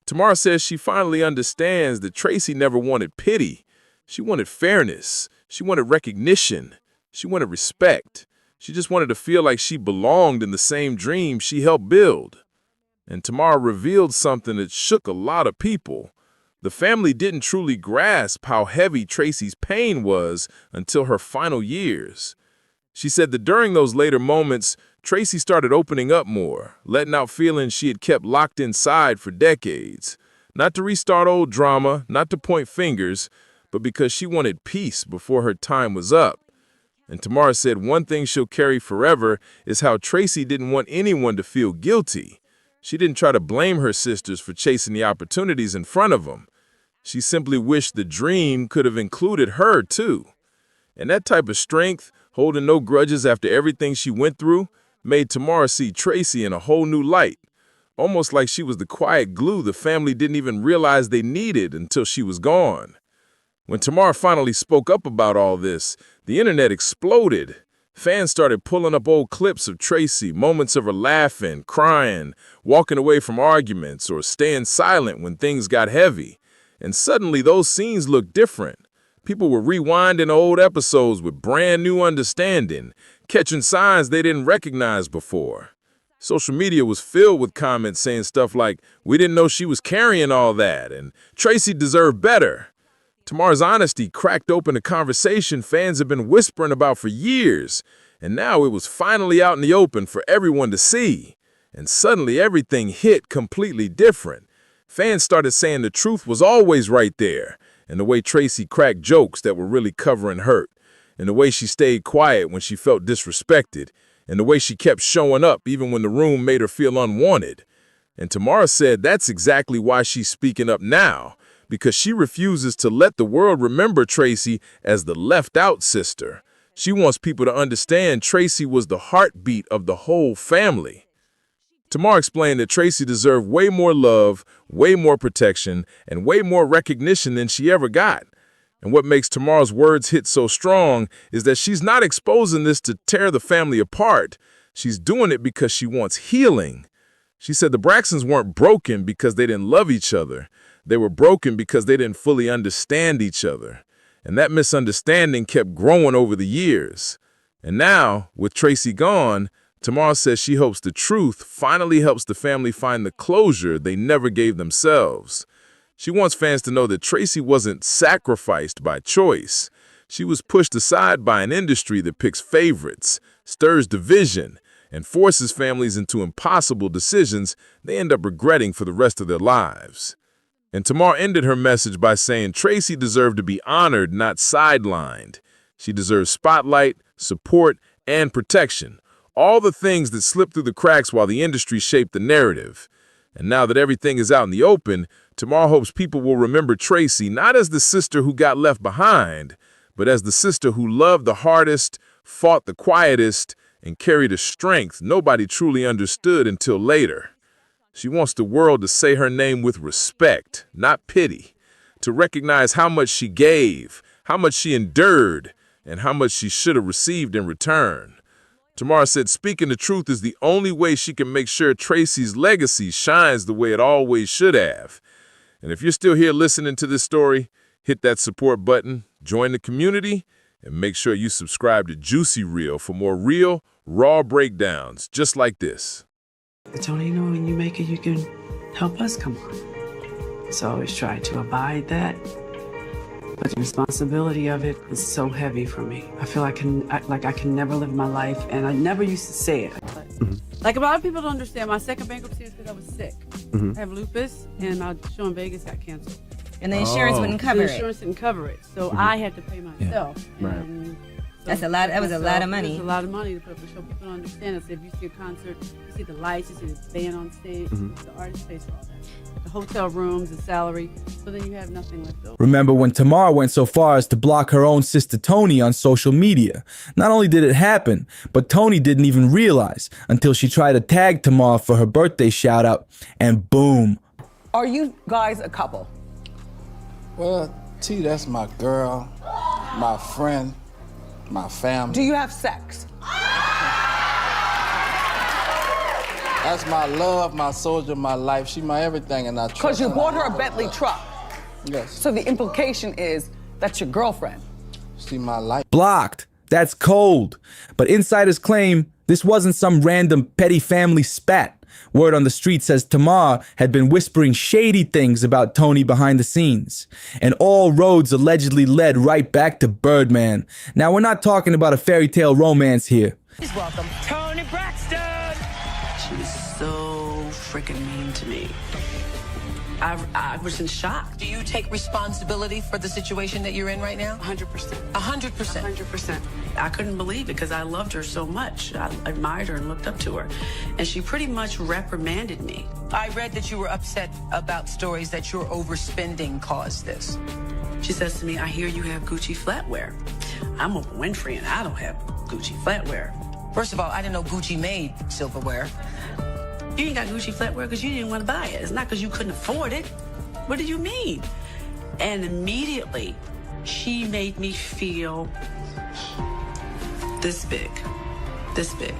Tamar says she finally understands that Tracy never wanted pity. She wanted fairness. She wanted recognition. She wanted respect. She just wanted to feel like she belonged in the same dream she helped build. And Tamar revealed something that shook a lot of people. The family didn't truly grasp how heavy Tracy's pain was until her final years. She said that during those later moments, Tracy started opening up more, letting out feelings she had kept locked inside for decades. Not to restart old drama, not to point fingers, but because she wanted peace before her time was up. And Tamar said one thing she'll carry forever is how Tracy didn't want anyone to feel guilty. She didn't try to blame her sisters for chasing the opportunities in front of them. She simply wished the dream could have included her, too. And that type of strength, holding no grudges after everything she went through, made Tamar see Tracy in a whole new light, almost like she was the quiet glue the family didn't even realize they needed until she was gone. When Tamar finally spoke up about all this, the internet exploded. Fans started pulling up old clips of Tracy, moments of her laughing, crying, walking away from arguments, or staying silent when things got heavy. And suddenly those scenes looked different. People were rewinding old episodes with brand new understanding, catching signs they didn't recognize before. Social media was filled with comments saying stuff like, "We didn't know she was carrying all that," and "Tracy deserved better." Tamar's honesty cracked open a conversation fans had been whispering about for years, and now it was finally out in the open for everyone to see. And suddenly everything hit completely different. Fans started saying the truth was always right there, and the way Tracy cracked jokes that were really covering hurt, and the way she stayed quiet when she felt disrespected, and the way she kept showing up even when the room made her feel unwanted. And Tamar said that's exactly why she's speaking up now, because she refuses to let the world remember Tracy as the left-out sister. She wants people to understand Tracy was the heartbeat of the whole family. Tamar explained that Tracy deserved way more love, way more protection, and way more recognition than she ever got. And what makes Tamar's words hit so strong is that she's not exposing this to tear the family apart. She's doing it because she wants healing. She said the Braxtons weren't broken because they didn't love each other. They were broken because they didn't fully understand each other. And that misunderstanding kept growing over the years. And now, with Tracy gone, Tamar says she hopes the truth finally helps the family find the closure they never gave themselves. She wants fans to know that Tracy wasn't sacrificed by choice. She was pushed aside by an industry that picks favorites, stirs division, and forces families into impossible decisions they end up regretting for the rest of their lives. And Tamar ended her message by saying Tracy deserved to be honored, not sidelined. She deserves spotlight, support, and protection. All the things that slipped through the cracks while the industry shaped the narrative. And now that everything is out in the open, Tamar hopes people will remember Tracy not as the sister who got left behind, but as the sister who loved the hardest, fought the quietest, and carried a strength nobody truly understood until later. She wants the world to say her name with respect, not pity, to recognize how much she gave, how much she endured, and how much she should have received in return. Tamar said speaking the truth is the only way she can make sure Tracy's legacy shines the way it always should have. And if you're still here listening to this story, hit that support button, join the community, and make sure you subscribe to Juicy Reel for more real, raw breakdowns just like this.
Tony, when you make it, you can help us come on. So I always try to abide that. But the responsibility of it is so heavy for me. I feel I can never live my life, and I never used to say it. Like a lot of people don't understand, my second bankruptcy is because I was sick. I have lupus, and my show in Vegas got canceled.
And the insurance wouldn't cover it.
The insurance didn't cover it, so I had to pay myself.
Yeah.
Right.
That's a lot. That was a lot of money.
It was a lot of money to put up a show. People don't understand it. So if you see a concert, you see the lights, you see the band on stage, the artist pays for all that. The hotel rooms, the salary. So then you have nothing left over.
Remember when Tamar went so far as to block her own sister Tony on social media? Not only did it happen, but Tony didn't even realize until she tried to tag Tamar for her birthday shout out, and boom.
Are you guys a couple?
Well, T, that's my girl, my friend, my family.
Do you have sex?
That's my love, my soldier, my life. She my everything, and I trust her.
Because you bought her a Bentley truck.
Yes.
So the implication is that's your girlfriend.
She my life.
Blocked. That's cold. But insiders claim this wasn't some random petty family spat. Word on the street says Tamar had been whispering shady things about Tony behind the scenes. And all roads allegedly led right back to Birdman. Now, we're not talking about a fairy tale romance here.
Please welcome Tony Braxton.
She was so freaking mean to me. I was in shock.
Do you take responsibility for the situation that you're in right now?
100%.
100%.
100%. I couldn't believe it because I loved her so much. I admired her and looked up to her. And she pretty much reprimanded me.
I read that you were upset about stories that your overspending caused this.
She says to me, I hear you have Gucci flatware. I'm Oprah Winfrey and I don't have Gucci flatware.
First of all, I didn't know Gucci made silverware.
You ain't got Gucci flatware because you didn't want to buy it. It's not because you couldn't afford it. What did you mean? And immediately, she made me feel this big. This big.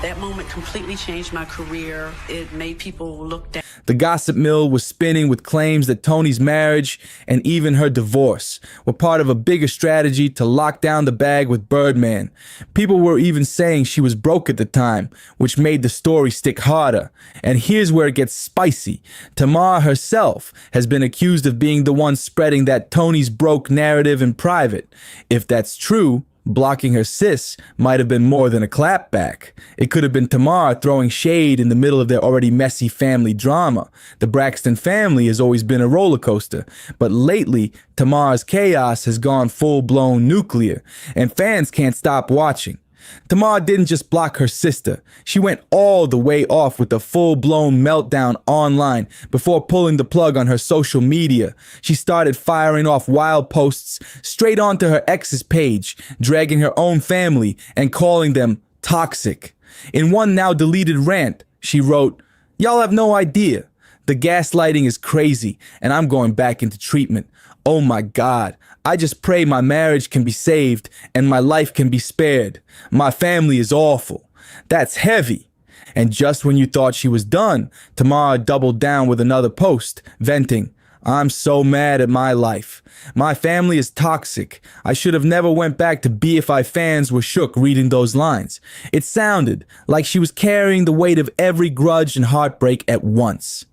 That moment completely changed my career. It made people look down.
The gossip mill was spinning with claims that Tony's marriage and even her divorce were part of a bigger strategy to lock down the bag with Birdman. People were even saying she was broke at the time, which made the story stick harder. And here's where it gets spicy. Tamar herself has been accused of being the one spreading that Tony's broke narrative in private. If that's true, blocking her sis might have been more than a clapback. It could have been Tamar throwing shade in the middle of their already messy family drama. The Braxton family has always been a roller coaster, but lately, Tamar's chaos has gone full-blown nuclear, and fans can't stop watching. Tamar didn't just block her sister. She went all the way off with a full-blown meltdown online before pulling the plug on her social media. She started firing off wild posts straight onto her ex's page, dragging her own family and calling them toxic. In one now deleted rant, she wrote, "Y'all have no idea. The gaslighting is crazy, and I'm going back into treatment. Oh my God, I just pray my marriage can be saved and my life can be spared. My family is awful." That's heavy. And just when you thought she was done, Tamar doubled down with another post, venting, "I'm so mad at my life. My family is toxic. I should have never went back to BFI." Fans were shook reading those lines. It sounded like she was carrying the weight of every grudge and heartbreak at once.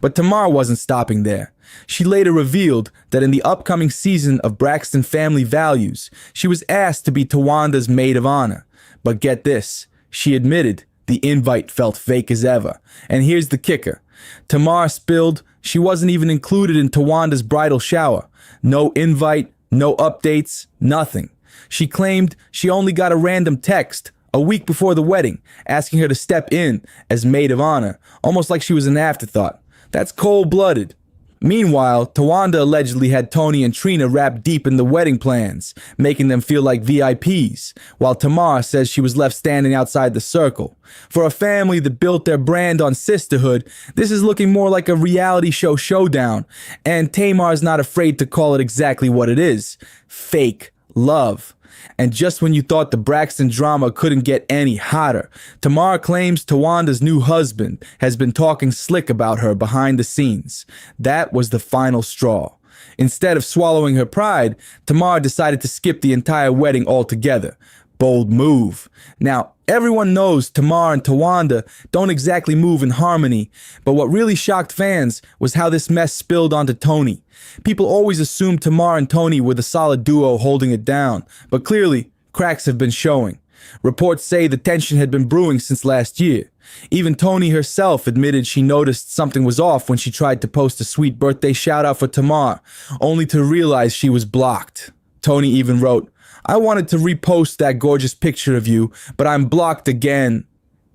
But Tamar wasn't stopping there. She later revealed that in the upcoming season of Braxton Family Values, she was asked to be Tawanda's maid of honor. But get this, she admitted the invite felt fake as ever. And here's the kicker. Tamar spilled she wasn't even included in Tawanda's bridal shower. No invite, no updates, nothing. She claimed she only got a random text a week before the wedding, asking her to step in as maid of honor, almost like she was an afterthought. That's cold-blooded. Meanwhile, Tawanda allegedly had Tony and Trina wrapped deep in the wedding plans, making them feel like VIPs, while Tamar says she was left standing outside the circle. For a family that built their brand on sisterhood, this is looking more like a reality show showdown, and Tamar's not afraid to call it exactly what it is: fake love. And just when you thought the Braxton drama couldn't get any hotter, Tamar claims Tawanda's new husband has been talking slick about her behind the scenes. That was the final straw. Instead of swallowing her pride, Tamar decided to skip the entire wedding altogether. Bold move. Now, everyone knows Tamar and Tawanda don't exactly move in harmony, but what really shocked fans was how this mess spilled onto Tony. People always assumed Tamar and Tony were the solid duo holding it down, but clearly, cracks have been showing. Reports say the tension had been brewing since last year. Even Tony herself admitted she noticed something was off when she tried to post a sweet birthday shout-out for Tamar, only to realize she was blocked. Tony even wrote, "I wanted to repost that gorgeous picture of you, but I'm blocked again.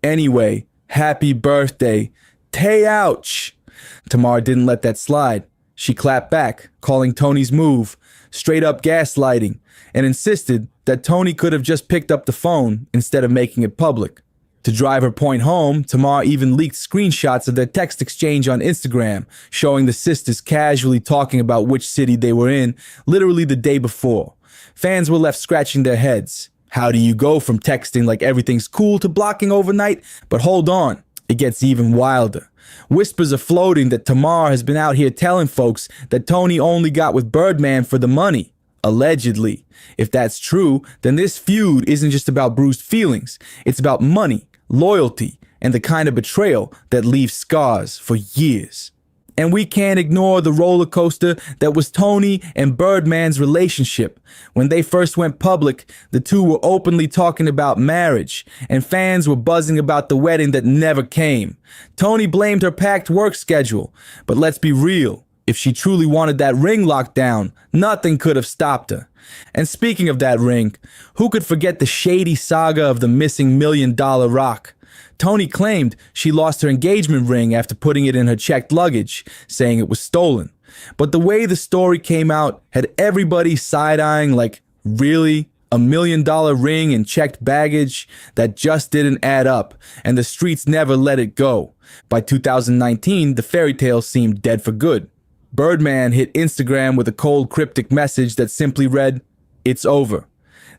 Anyway, happy birthday. Tay ouch." Tamar didn't let that slide. She clapped back, calling Tony's move straight up gaslighting, and insisted that Tony could have just picked up the phone instead of making it public. To drive her point home, Tamar even leaked screenshots of their text exchange on Instagram, showing the sisters casually talking about which city they were in, literally the day before. Fans were left scratching their heads. How do you go from texting like everything's cool to blocking overnight? But hold on, it gets even wilder. Whispers are floating that Tamar has been out here telling folks that Tony only got with Birdman for the money. Allegedly. If that's true, then this feud isn't just about bruised feelings. It's about money, loyalty, and the kind of betrayal that leaves scars for years. And we can't ignore the roller coaster that was Tony and Birdman's relationship. When they first went public, the two were openly talking about marriage, and fans were buzzing about the wedding that never came. Tony blamed her packed work schedule, but let's be real. If she truly wanted that ring locked down, nothing could have stopped her. And speaking of that ring, who could forget the shady saga of the missing $1 million rock? Tony claimed she lost her engagement ring after putting it in her checked luggage, saying it was stolen. But the way the story came out had everybody side-eyeing like, really? $1 million ring in checked baggage? That just didn't add up, and the streets never let it go. By 2019, the fairy tale seemed dead for good. Birdman hit Instagram with a cold, cryptic message that simply read, "It's over."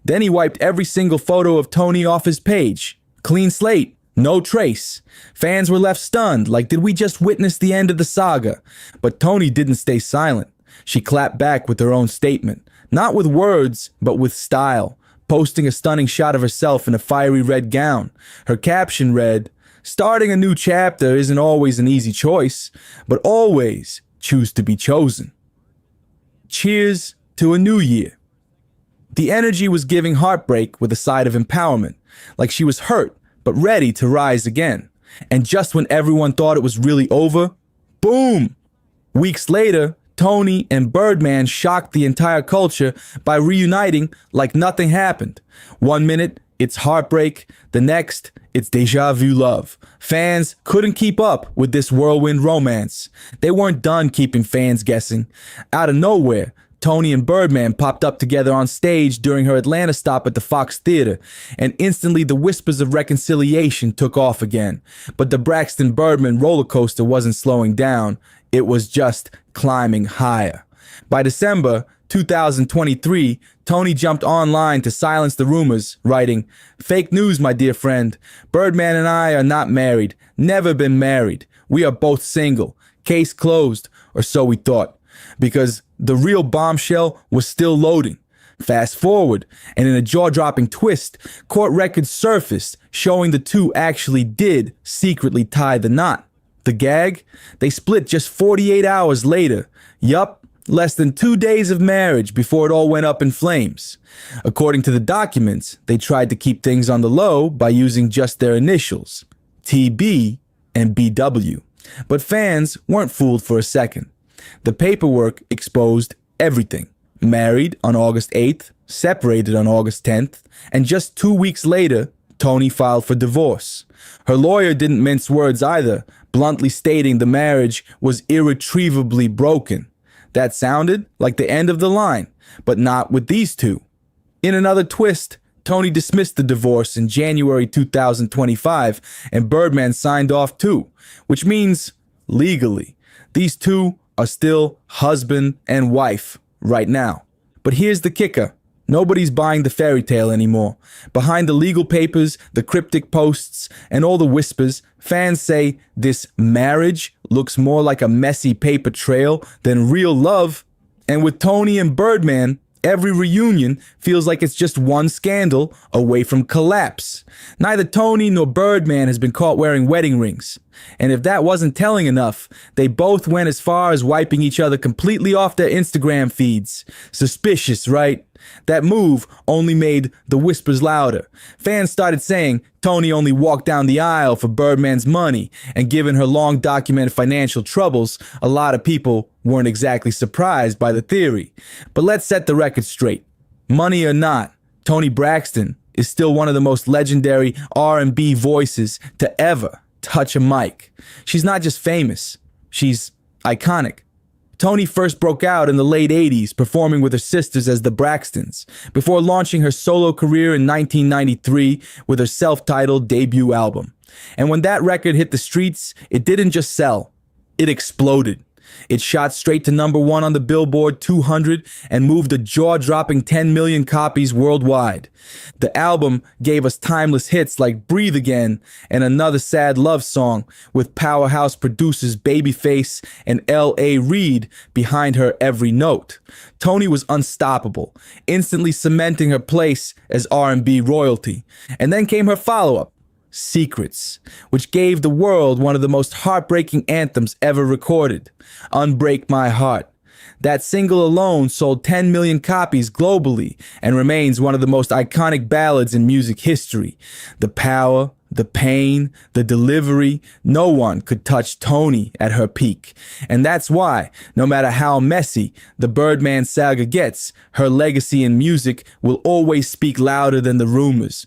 Then he wiped every single photo of Tony off his page. Clean slate. No trace. Fans were left stunned, like, did we just witness the end of the saga? But Tony didn't stay silent. She clapped back with her own statement. Not with words, but with style, posting a stunning shot of herself in a fiery red gown. Her caption read, "Starting a new chapter isn't always an easy choice, but always choose to be chosen. Cheers to a new year." The energy was giving heartbreak with a side of empowerment, like she was hurt, but ready to rise again. And just when everyone thought it was really over, boom! Weeks later, Tony and Birdman shocked the entire culture by reuniting like nothing happened. 1 minute, it's heartbreak. The next, it's deja vu love. Fans couldn't keep up with this whirlwind romance. They weren't done keeping fans guessing. Out of nowhere, Tony and Birdman popped up together on stage during her Atlanta stop at the Fox Theater, and instantly the whispers of reconciliation took off again. But the Braxton-Birdman roller coaster wasn't slowing down. It was just climbing higher. By December 2023, Tony jumped online to silence the rumors, writing, "Fake news, my dear friend. Birdman and I are not married, never been married. We are both single. Case closed, or so we thought." Because the real bombshell was still loading. Fast forward, and in a jaw-dropping twist, court records surfaced showing the two actually did secretly tie the knot. The gag? They split just 48 hours later. Yup, less than 2 days of marriage before it all went up in flames. According to the documents, they tried to keep things on the low by using just their initials, TB and BW. But fans weren't fooled for a second. The paperwork exposed everything. Married on August 8th, separated on August 10th, and just 2 weeks later, Tony filed for divorce. Her lawyer didn't mince words either, bluntly stating the marriage was irretrievably broken. That sounded like the end of the line, but not with these two. In another twist, Tony dismissed the divorce in January 2025, and Birdman signed off too, which means, legally, these two are still husband and wife right now. But here's the kicker. Nobody's buying the fairy tale anymore. Behind the legal papers, the cryptic posts, and all the whispers, fans say this marriage looks more like a messy paper trail than real love. And with Tony and Birdman, every reunion feels like it's just one scandal away from collapse. Neither Tony nor Birdman has been caught wearing wedding rings. And if that wasn't telling enough, they both went as far as wiping each other completely off their Instagram feeds. Suspicious, right? That move only made the whispers louder. Fans started saying Tony only walked down the aisle for Birdman's money, and given her long documented financial troubles, a lot of people weren't exactly surprised by the theory. But let's set the record straight. Money or not, Toni Braxton is still one of the most legendary R&B voices to ever touch a mic. She's not just famous, she's iconic. Toni first broke out in the late 80s, performing with her sisters as the Braxtons, before launching her solo career in 1993 with her self-titled debut album. And when that record hit the streets, it didn't just sell, it exploded. It shot straight to #1 on the Billboard 200 and moved a jaw-dropping 10 million copies worldwide. The album gave us timeless hits like Breathe Again and Another Sad Love Song, with powerhouse producers Babyface and L.A. Reid behind her every note. Toni was unstoppable, instantly cementing her place as R&B royalty. And then came her follow-up, Secrets, which gave the world one of the most heartbreaking anthems ever recorded, Unbreak My Heart. That single alone sold 10 million copies globally and remains one of the most iconic ballads in music history. The power, the pain, the delivery, no one could touch Toni at her peak. And that's why, no matter how messy the Birdman saga gets, her legacy in music will always speak louder than the rumors.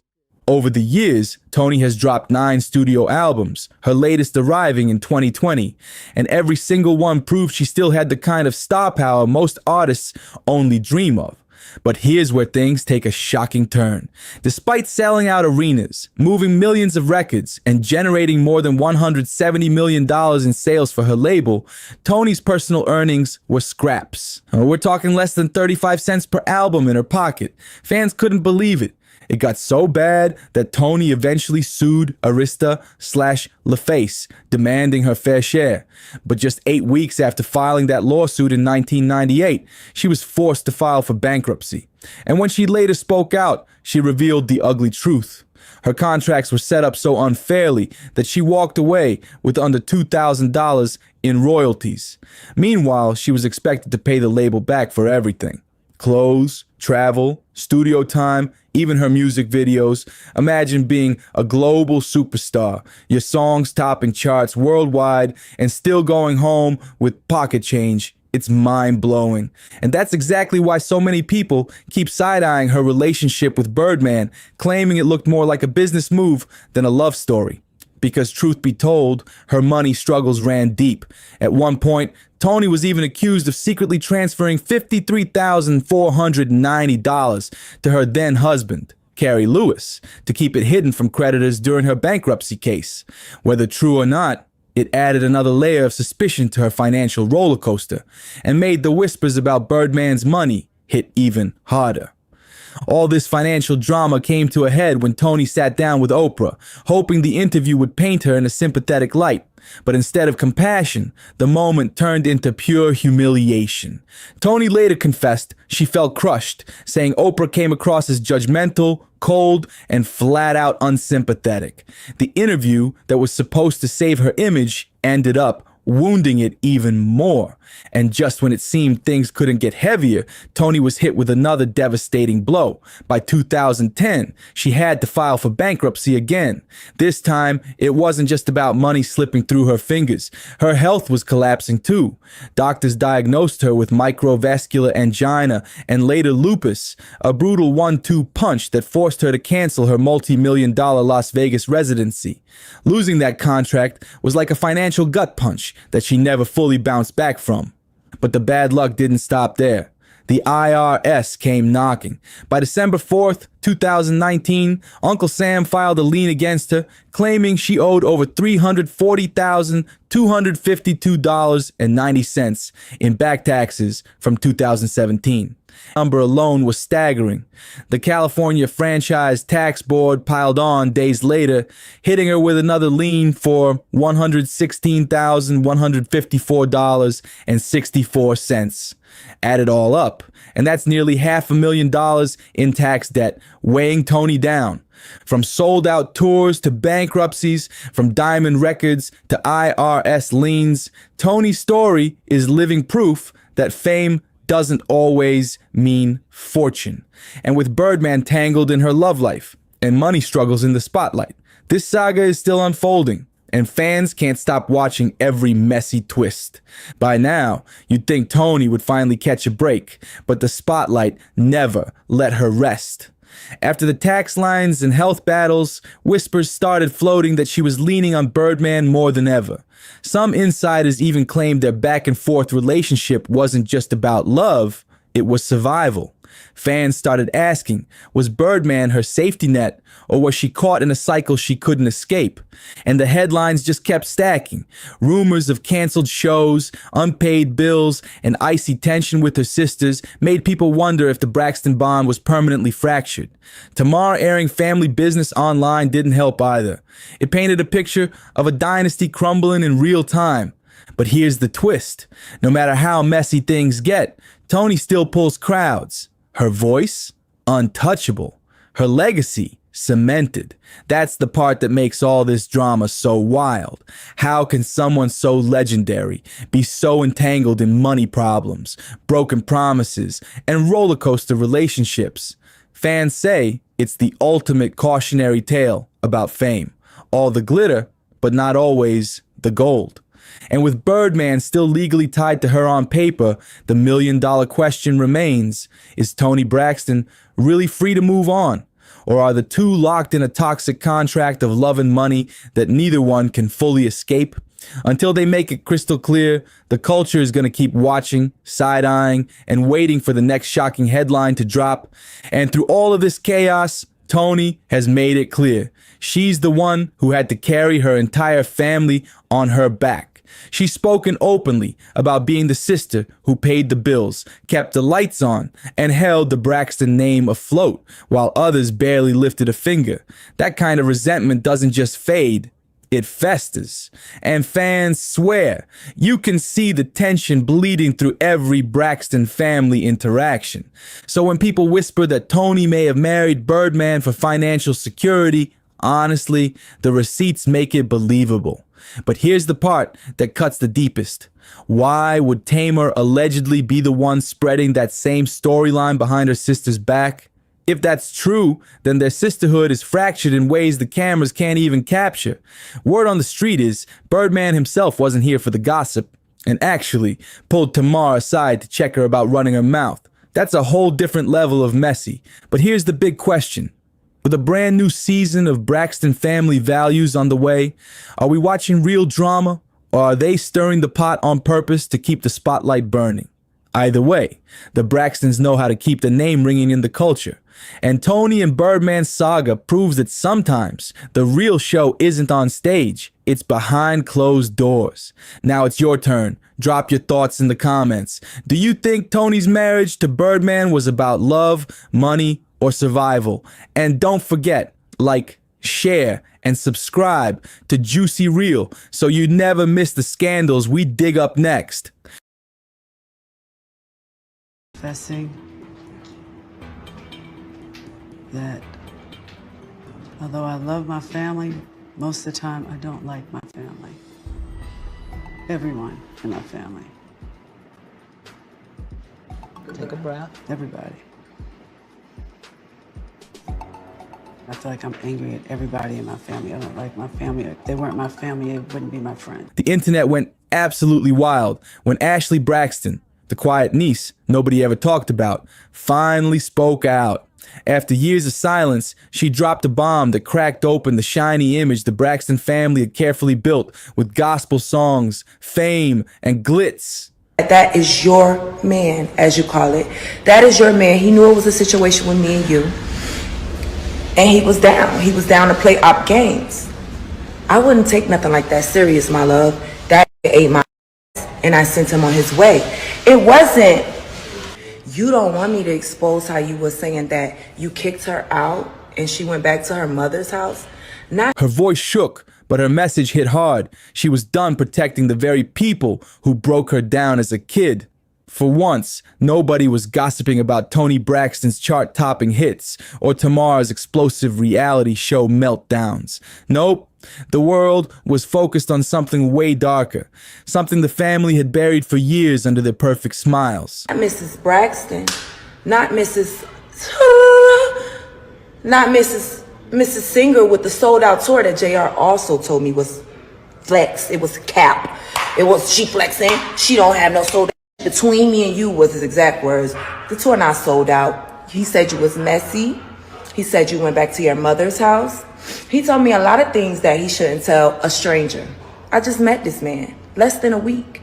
Over the years, Toni has dropped 9 studio albums, her latest arriving in 2020, and every single one proved she still had the kind of star power most artists only dream of. But here's where things take a shocking turn. Despite selling out arenas, moving millions of records, and generating more than $170 million in sales for her label, Toni's personal earnings were scraps. We're talking less than 35 cents per album in her pocket. Fans couldn't believe it. It got so bad that Toni eventually sued Arista/LaFace, demanding her fair share. But just 8 weeks after filing that lawsuit in 1998, she was forced to file for bankruptcy. And when she later spoke out, she revealed the ugly truth. Her contracts were set up so unfairly that she walked away with under $2,000 in royalties. Meanwhile, she was expected to pay the label back for everything. Clothes, travel, studio time, even her music videos. Imagine being a global superstar, your songs topping charts worldwide, and still going home with pocket change. It's mind-blowing. And that's exactly why so many people keep side-eyeing her relationship with Birdman, claiming it looked more like a business move than a love story. Because truth be told, her money struggles ran deep. At one point, Toni was even accused of secretly transferring $53,490 to her then husband, Carrie Lewis, to keep it hidden from creditors during her bankruptcy case. Whether true or not, it added another layer of suspicion to her financial roller coaster and made the whispers about Birdman's money hit even harder. All this financial drama came to a head when Toni sat down with Oprah, hoping the interview would paint her in a sympathetic light. But instead of compassion, the moment turned into pure humiliation. Toni later confessed she felt crushed, saying Oprah came across as judgmental, cold, and flat out unsympathetic. The interview that was supposed to save her image ended up wounding it even more. And just when it seemed things couldn't get heavier, Toni was hit with another devastating blow. By 2010, she had to file for bankruptcy again. This time, it wasn't just about money slipping through her fingers. Her health was collapsing too. Doctors diagnosed her with microvascular angina and later lupus, a brutal 1-2 punch that forced her to cancel her multi-million-dollar Las Vegas residency. Losing that contract was like a financial gut punch that she never fully bounced back from. But the bad luck didn't stop there. The IRS came knocking. By December 4th, 2019, Uncle Sam filed a lien against her, claiming she owed over $340,252.90 in back taxes from 2017. Number alone was staggering. The California Franchise Tax Board piled on days later, hitting her with another lien for $116,154.64. Add it all up, and that's nearly $500,000 in tax debt, weighing Toni down. From sold-out tours to bankruptcies, from Diamond Records to IRS liens, Toni's story is living proof that fame doesn't always mean fortune. And with Birdman tangled in her love life and money struggles in the spotlight, this saga is still unfolding, and fans can't stop watching every messy twist. By now, you'd think Toni would finally catch a break, but the spotlight never let her rest. After the tax lines and health battles, whispers started floating that she was leaning on Birdman more than ever. Some insiders even claimed their back-and-forth relationship wasn't just about love, it was survival. Fans started asking, was Birdman her safety net, or was she caught in a cycle she couldn't escape? And the headlines just kept stacking. Rumors of canceled shows, unpaid bills, and icy tension with her sisters made people wonder if the Braxton bond was permanently fractured. Tamar airing family business online didn't help either. It painted a picture of a dynasty crumbling in real time. But here's the twist. No matter how messy things get, Toni still pulls crowds. Her voice? Untouchable. Her legacy? Cemented. That's the part that makes all this drama so wild. How can someone so legendary be so entangled in money problems, broken promises, and roller coaster relationships? Fans say it's the ultimate cautionary tale about fame. All the glitter, but not always the gold. And with Birdman still legally tied to her on paper, the million-dollar question remains, is Toni Braxton really free to move on? Or are the two locked in a toxic contract of love and money that neither one can fully escape? Until they make it crystal clear, the culture is going to keep watching, side-eyeing, and waiting for the next shocking headline to drop. And through all of this chaos, Toni has made it clear. She's the one who had to carry her entire family on her back. She's spoken openly about being the sister who paid the bills, kept the lights on, and held the Braxton name afloat, while others barely lifted a finger. That kind of resentment doesn't just fade, it festers. And fans swear you can see the tension bleeding through every Braxton family interaction. So when people whisper that Toni may have married Birdman for financial security, honestly, the receipts make it believable. But here's the part that cuts the deepest. Why would Tamar allegedly be the one spreading that same storyline behind her sister's back? If that's true, then their sisterhood is fractured in ways the cameras can't even capture. Word on the street is Birdman himself wasn't here for the gossip and actually pulled Tamar aside to check her about running her mouth. That's a whole different level of messy. But here's the big question. With a brand new season of Braxton family values on the way, are we watching real drama, or are they stirring the pot on purpose to keep the spotlight burning? Either way, the Braxtons know how to keep the name ringing in the culture. And Toni and Birdman's saga proves that sometimes the real show isn't on stage, it's behind closed doors. Now it's your turn. Drop your thoughts in the comments. Do you think Toni's marriage to Birdman was about love, money, or survival? And don't forget, like, share, and subscribe to Juicy Real so you never miss the scandals we dig up next.
Confessing that although I love my family, most of the time I don't like my family. Everyone in our family.
Take a breath.
Everybody. I feel like I'm angry at everybody in my family. I don't like my family. If they weren't my family, it wouldn't be my friend.
The internet went absolutely wild when Ashley Braxton, the quiet niece nobody ever talked about, finally spoke out. After years of silence, she dropped a bomb that cracked open the shiny image the Braxton family had carefully built with gospel songs, fame, and glitz.
That is your man, as you call it. That is your man. He knew it was a situation with me and you. And he was down. He was down to play op games. I wouldn't take nothing like that serious, my love. That ate my ass, and I sent him on his way. It wasn't, you don't want me to expose how you were saying that you kicked her out and she went back to her mother's house.
Her voice shook, but her message hit hard. She was done protecting the very people who broke her down as a kid. For once, nobody was gossiping about Toni Braxton's chart-topping hits or Tamar's explosive reality show meltdowns. Nope, the world was focused on something way darker, something the family had buried for years under their perfect smiles.
Not Mrs. Braxton, not Mrs. Singer with the sold-out tour that JR also told me was flex. It was cap. It was she flexing. She don't have no sold out. Between me and you was his exact words. The tour not sold out. He said you was messy. He said you went back to your mother's house. He told me a lot of things that he shouldn't tell a stranger. I just met this man less than a week.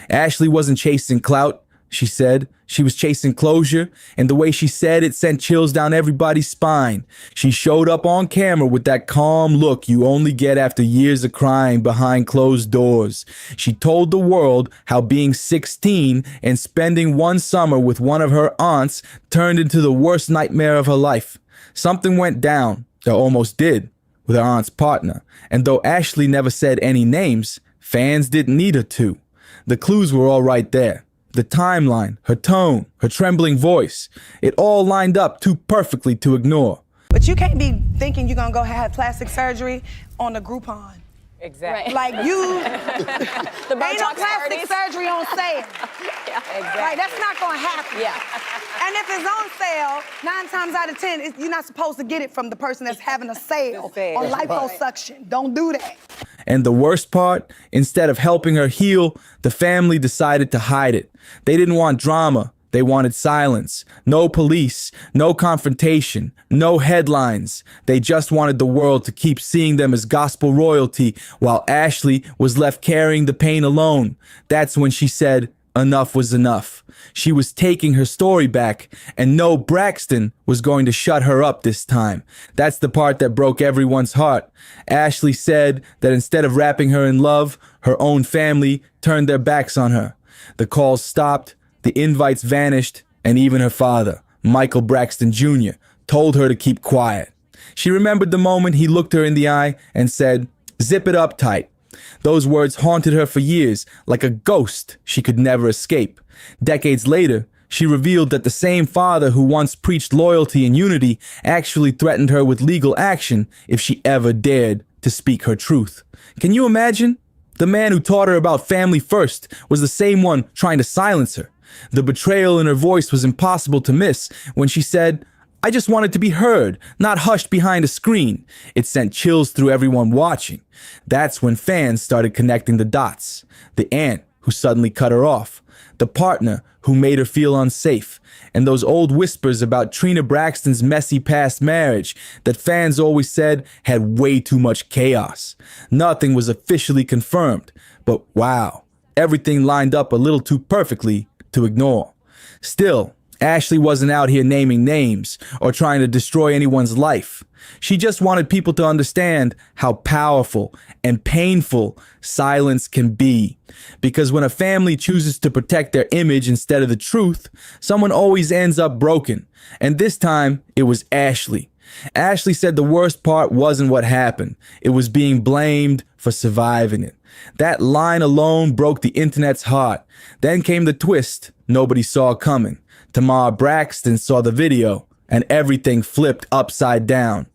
Ashley wasn't chasing clout, she said. She was chasing closure, and the way she said it sent chills down everybody's spine. She showed up on camera with that calm look you only get after years of crying behind closed doors. She told the world how being 16 and spending one summer with one of her aunts turned into the worst nightmare of her life. Something went down, or almost did, with her aunt's partner, and though Ashley never said any names, fans didn't need her to. The clues were all right there. The timeline, her tone, her trembling voice, it all lined up too perfectly to ignore.
But you can't be thinking you're gonna go have plastic surgery on a Groupon.
Exactly.
Like you,
The
ain't no plastic surgery on sale.
Yeah, exactly.
Like that's not gonna happen.
Yeah.
And if it's on sale, 9 times out of 10, you're not supposed to get it from the person that's having a sale on liposuction. Don't do that.
And the worst part, instead of helping her heal, the family decided to hide it. They didn't want drama. They wanted silence. No police, no confrontation, no headlines. They just wanted the world to keep seeing them as gospel royalty while Ashley was left carrying the pain alone. That's when she said enough was enough. She was taking her story back, and no Braxton was going to shut her up this time. That's the part that broke everyone's heart. Ashley said that instead of wrapping her in love, her own family turned their backs on her. The calls stopped, the invites vanished, and even her father, Michael Braxton Jr., told her to keep quiet. She remembered the moment he looked her in the eye and said, "Zip it up tight." Those words haunted her for years, like a ghost she could never escape. Decades later, she revealed that the same father who once preached loyalty and unity actually threatened her with legal action if she ever dared to speak her truth. Can you imagine? The man who taught her about family first was the same one trying to silence her. The betrayal in her voice was impossible to miss when she said, "I just wanted to be heard, not hushed behind a screen." It sent chills through everyone watching. That's when fans started connecting the dots. The aunt who suddenly cut her off, the partner who made her feel unsafe, and those old whispers about Trina Braxton's messy past marriage that fans always said had way too much chaos. Nothing was officially confirmed, but wow, everything lined up a little too perfectly to ignore. Still, Ashley wasn't out here naming names or trying to destroy anyone's life. She just wanted people to understand how powerful and painful silence can be. Because when a family chooses to protect their image instead of the truth, someone always ends up broken. And this time, it was Ashley. Ashley said the worst part wasn't what happened. It was being blamed for surviving it. That line alone broke the internet's heart. Then came the twist nobody saw coming. Tamar Braxton saw the video, and everything flipped upside down.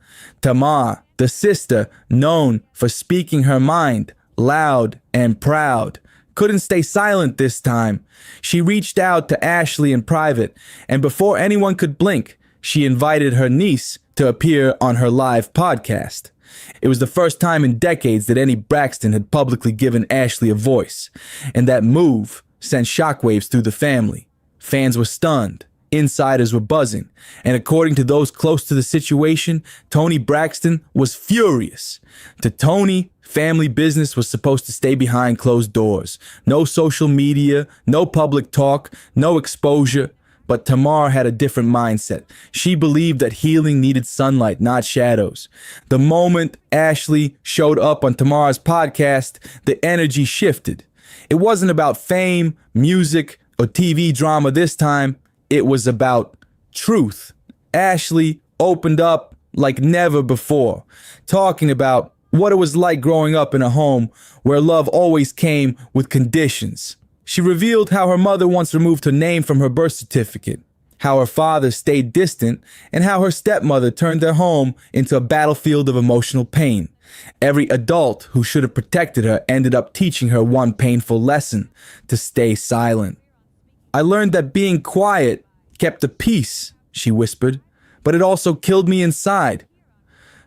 Tamar, the sister known for speaking her mind loud and proud. Couldn't stay silent this time. She reached out to Ashley in private, and before anyone could blink, she invited her niece to appear on her live podcast. It was the first time in decades that any Braxton had publicly given Ashley a voice, and that move sent shockwaves through the family. Fans were stunned. Insiders were buzzing, and according to those close to the situation, Toni Braxton was furious. To Toni, family business was supposed to stay behind closed doors. No social media, no public talk, no exposure. But Tamar had a different mindset. She believed that healing needed sunlight, not shadows. The moment Ashley showed up on Tamar's podcast, the energy shifted. It wasn't about fame, music, or TV drama this time. It was about truth. Ashley opened up like never before, talking about what it was like growing up in a home where love always came with conditions. She revealed how her mother once removed her name from her birth certificate, how her father stayed distant, and how her stepmother turned their home into a battlefield of emotional pain. Every adult who should have protected her ended up teaching her one painful lesson: to stay silent. I learned that being quiet kept the peace, she whispered, but it also killed me inside.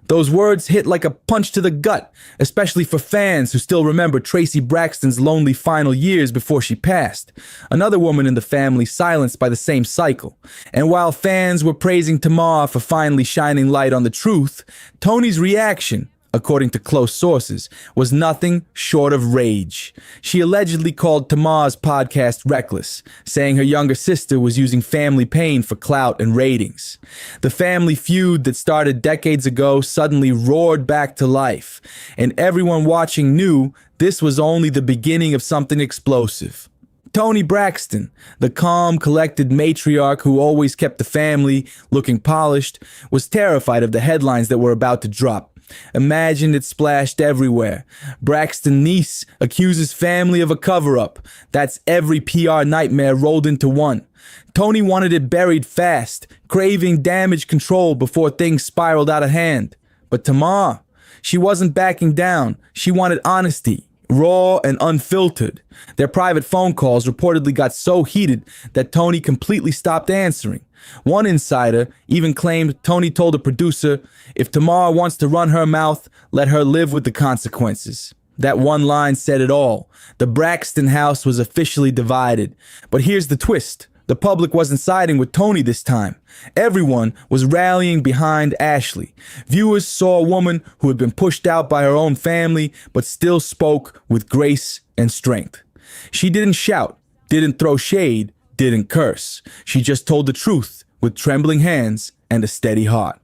Those words hit like a punch to the gut, especially for fans who still remember Tracy Braxton's lonely final years before she passed. Another woman in the family silenced by the same cycle. And while fans were praising Tamar for finally shining light on the truth, Toni's reaction, according to close sources, was nothing short of rage. She allegedly called Tamar's podcast reckless, saying her younger sister was using family pain for clout and ratings. The family feud that started decades ago suddenly roared back to life, and everyone watching knew this was only the beginning of something explosive. Toni Braxton, the calm, collected matriarch who always kept the family looking polished, was terrified of the headlines that were about to drop. Imagine it splashed everywhere. Braxton niece accuses family of a cover-up. That's every PR nightmare rolled into one. Toni wanted it buried fast, craving damage control before things spiraled out of hand. But Tamar, she wasn't backing down. She wanted honesty, raw and unfiltered. Their private phone calls reportedly got so heated that Toni completely stopped answering. One insider even claimed Toni told a producer, "If Tamar wants to run her mouth, let her live with the consequences." That one line said it all. The Braxton house was officially divided. But here's the twist. The public wasn't siding with Toni this time. Everyone was rallying behind Ashley. Viewers saw a woman who had been pushed out by her own family, but still spoke with grace and strength. She didn't shout, didn't throw shade, didn't curse. She just told the truth with trembling hands and a steady heart.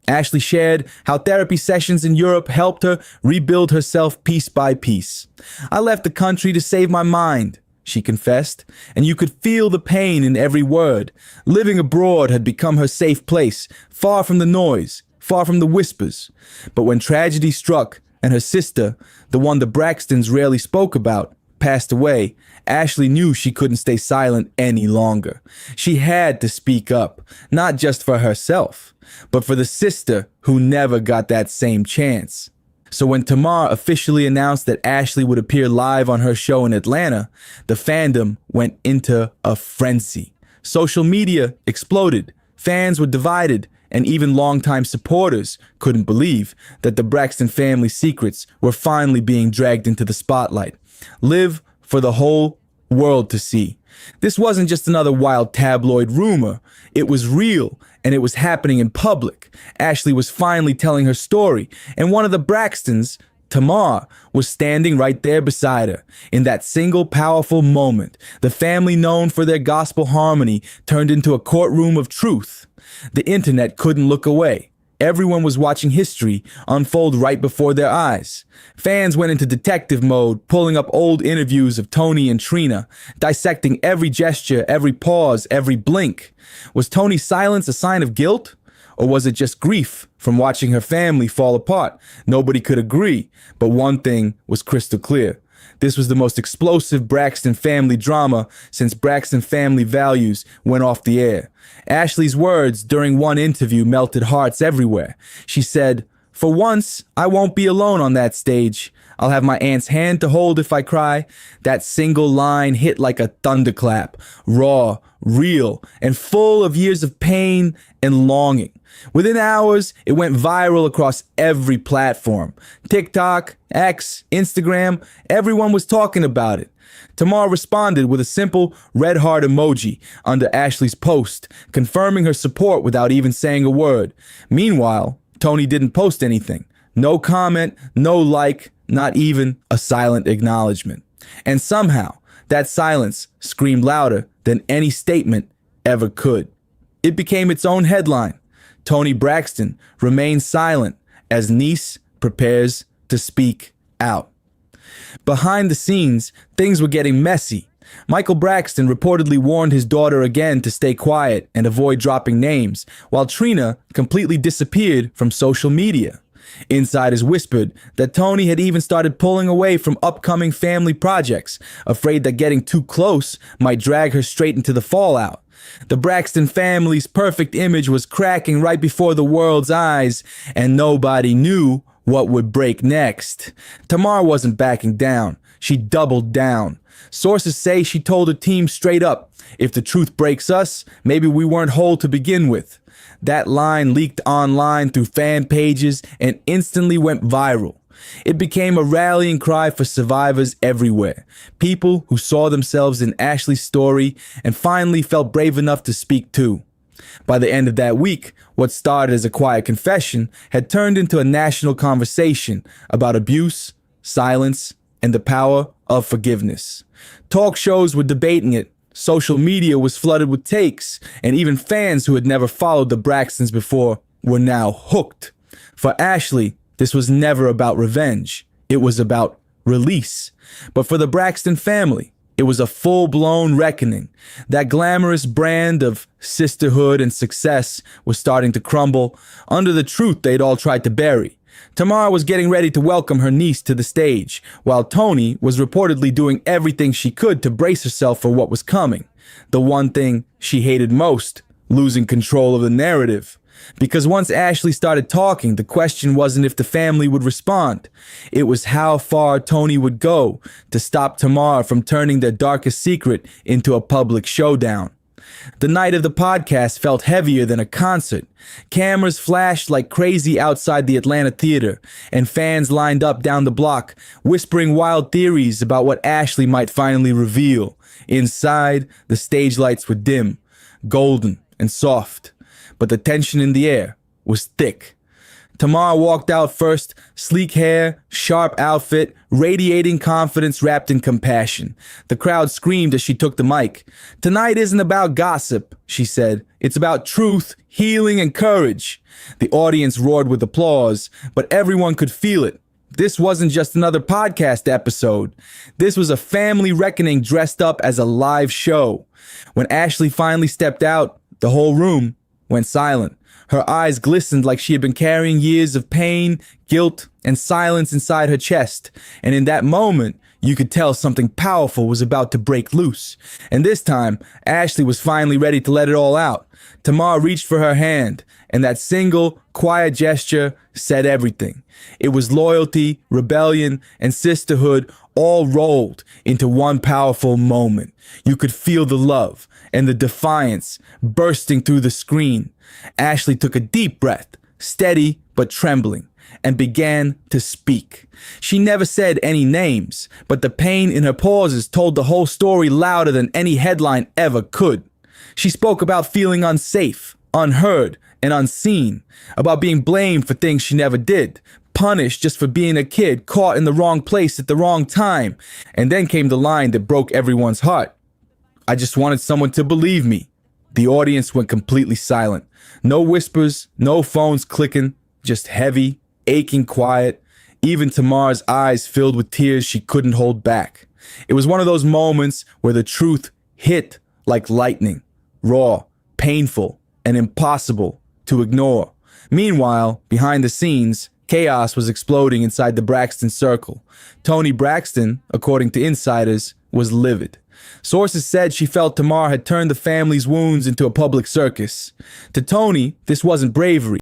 Ashley shared how therapy sessions in Europe helped her rebuild herself piece by piece. "I left the country to save my mind," she confessed, and you could feel the pain in every word. Living abroad had become her safe place, far from the noise, far from the whispers. But when tragedy struck and her sister, the one the Braxtons rarely spoke about, passed away, Ashley knew she couldn't stay silent any longer. She had to speak up, not just for herself, but for the sister who never got that same chance. So when Tamar officially announced that Ashley would appear live on her show in Atlanta, the fandom went into a frenzy. Social media exploded, fans were divided, and even longtime supporters couldn't believe that the Braxton family secrets were finally being dragged into the spotlight. Live for the whole world to see. This wasn't just another wild tabloid rumor. It was real, and it was happening in public. Ashley was finally telling her story, and one of the Braxtons, Tamar, was standing right there beside her. In that single powerful moment, the family known for their gospel harmony turned into a courtroom of truth. The internet couldn't look away. Everyone was watching history unfold right before their eyes. Fans went into detective mode, pulling up old interviews of Toni and Trina, dissecting every gesture, every pause, every blink. Was Toni's silence a sign of guilt? Or was it just grief from watching her family fall apart? Nobody could agree, but one thing was crystal clear. This was the most explosive Braxton family drama since Braxton Family Values went off the air. Ashley's words during one interview melted hearts everywhere. She said, For once, I won't be alone on that stage. I'll have my aunt's hand to hold if I cry. That single line hit like a thunderclap, raw, real, and full of years of pain and longing. Within hours, it went viral across every platform. TikTok, X, Instagram, everyone was talking about it. Tamar responded with a simple red heart emoji under Ashley's post, confirming her support without even saying a word. Meanwhile, Tony didn't post anything. No comment, no like, not even a silent acknowledgement. And somehow, that silence screamed louder than any statement ever could. It became its own headline. Tony Braxton remains silent as niece prepares to speak out. Behind the scenes, things were getting messy. Michael Braxton reportedly warned his daughter again to stay quiet and avoid dropping names, while Trina completely disappeared from social media. Insiders whispered that Tony had even started pulling away from upcoming family projects, afraid that getting too close might drag her straight into the fallout. The Braxton family's perfect image was cracking right before the world's eyes, and nobody knew what would break next. Tamar wasn't backing down. She doubled down. Sources say she told her team straight up, if the truth breaks us, maybe we weren't whole to begin with. That line leaked online through fan pages and instantly went viral. It became a rallying cry for survivors everywhere, people who saw themselves in Ashley's story and finally felt brave enough to speak too. By the end of that week, what started as a quiet confession had turned into a national conversation about abuse, silence, and the power of forgiveness. Talk shows were debating it. Social media was flooded with takes, and even fans who had never followed the Braxtons before were now hooked. For Ashley, this was never about revenge. It was about release. But for the Braxton family, it was a full-blown reckoning. That glamorous brand of sisterhood and success was starting to crumble under the truth they'd all tried to bury. Tamar was getting ready to welcome her niece to the stage, while Tony was reportedly doing everything she could to brace herself for what was coming. The one thing she hated most, losing control of the narrative. Because once Ashley started talking, the question wasn't if the family would respond. It was how far Tony would go to stop Tamar from turning their darkest secret into a public showdown. The night of the podcast felt heavier than a concert. Cameras flashed like crazy outside the Atlanta theater, and fans lined up down the block, whispering wild theories about what Ashley might finally reveal. Inside, the stage lights were dim, golden and soft, but the tension in the air was thick. Tamar walked out first, sleek hair, sharp outfit, radiating confidence wrapped in compassion. The crowd screamed as she took the mic. "Tonight isn't about gossip," she said. "It's about truth, healing, and courage." The audience roared with applause, but everyone could feel it. This wasn't just another podcast episode. This was a family reckoning dressed up as a live show. When Ashley finally stepped out, the whole room went silent. Her eyes glistened like she had been carrying years of pain, guilt, and silence inside her chest. And in that moment, you could tell something powerful was about to break loose. And this time, Ashley was finally ready to let it all out. Tamar reached for her hand, and that single, quiet gesture said everything. It was loyalty, rebellion, and sisterhood all rolled into one powerful moment. You could feel the love and the defiance bursting through the screen. Ashley took a deep breath, steady but trembling, and began to speak. She never said any names, but the pain in her pauses told the whole story louder than any headline ever could. She spoke about feeling unsafe, unheard, and unseen, about being blamed for things she never did, punished just for being a kid caught in the wrong place at the wrong time. And then came the line that broke everyone's heart. "I just wanted someone to believe me." The audience went completely silent. No whispers, no phones clicking, just heavy, aching quiet. Even Tamar's eyes filled with tears she couldn't hold back. It was one of those moments where the truth hit like lightning, raw, painful, and impossible to ignore. Meanwhile, behind the scenes, chaos was exploding inside the Braxton circle. Tony Braxton, according to insiders, was livid. Sources said she felt Tamar had turned the family's wounds into a public circus. To Tony, this wasn't bravery.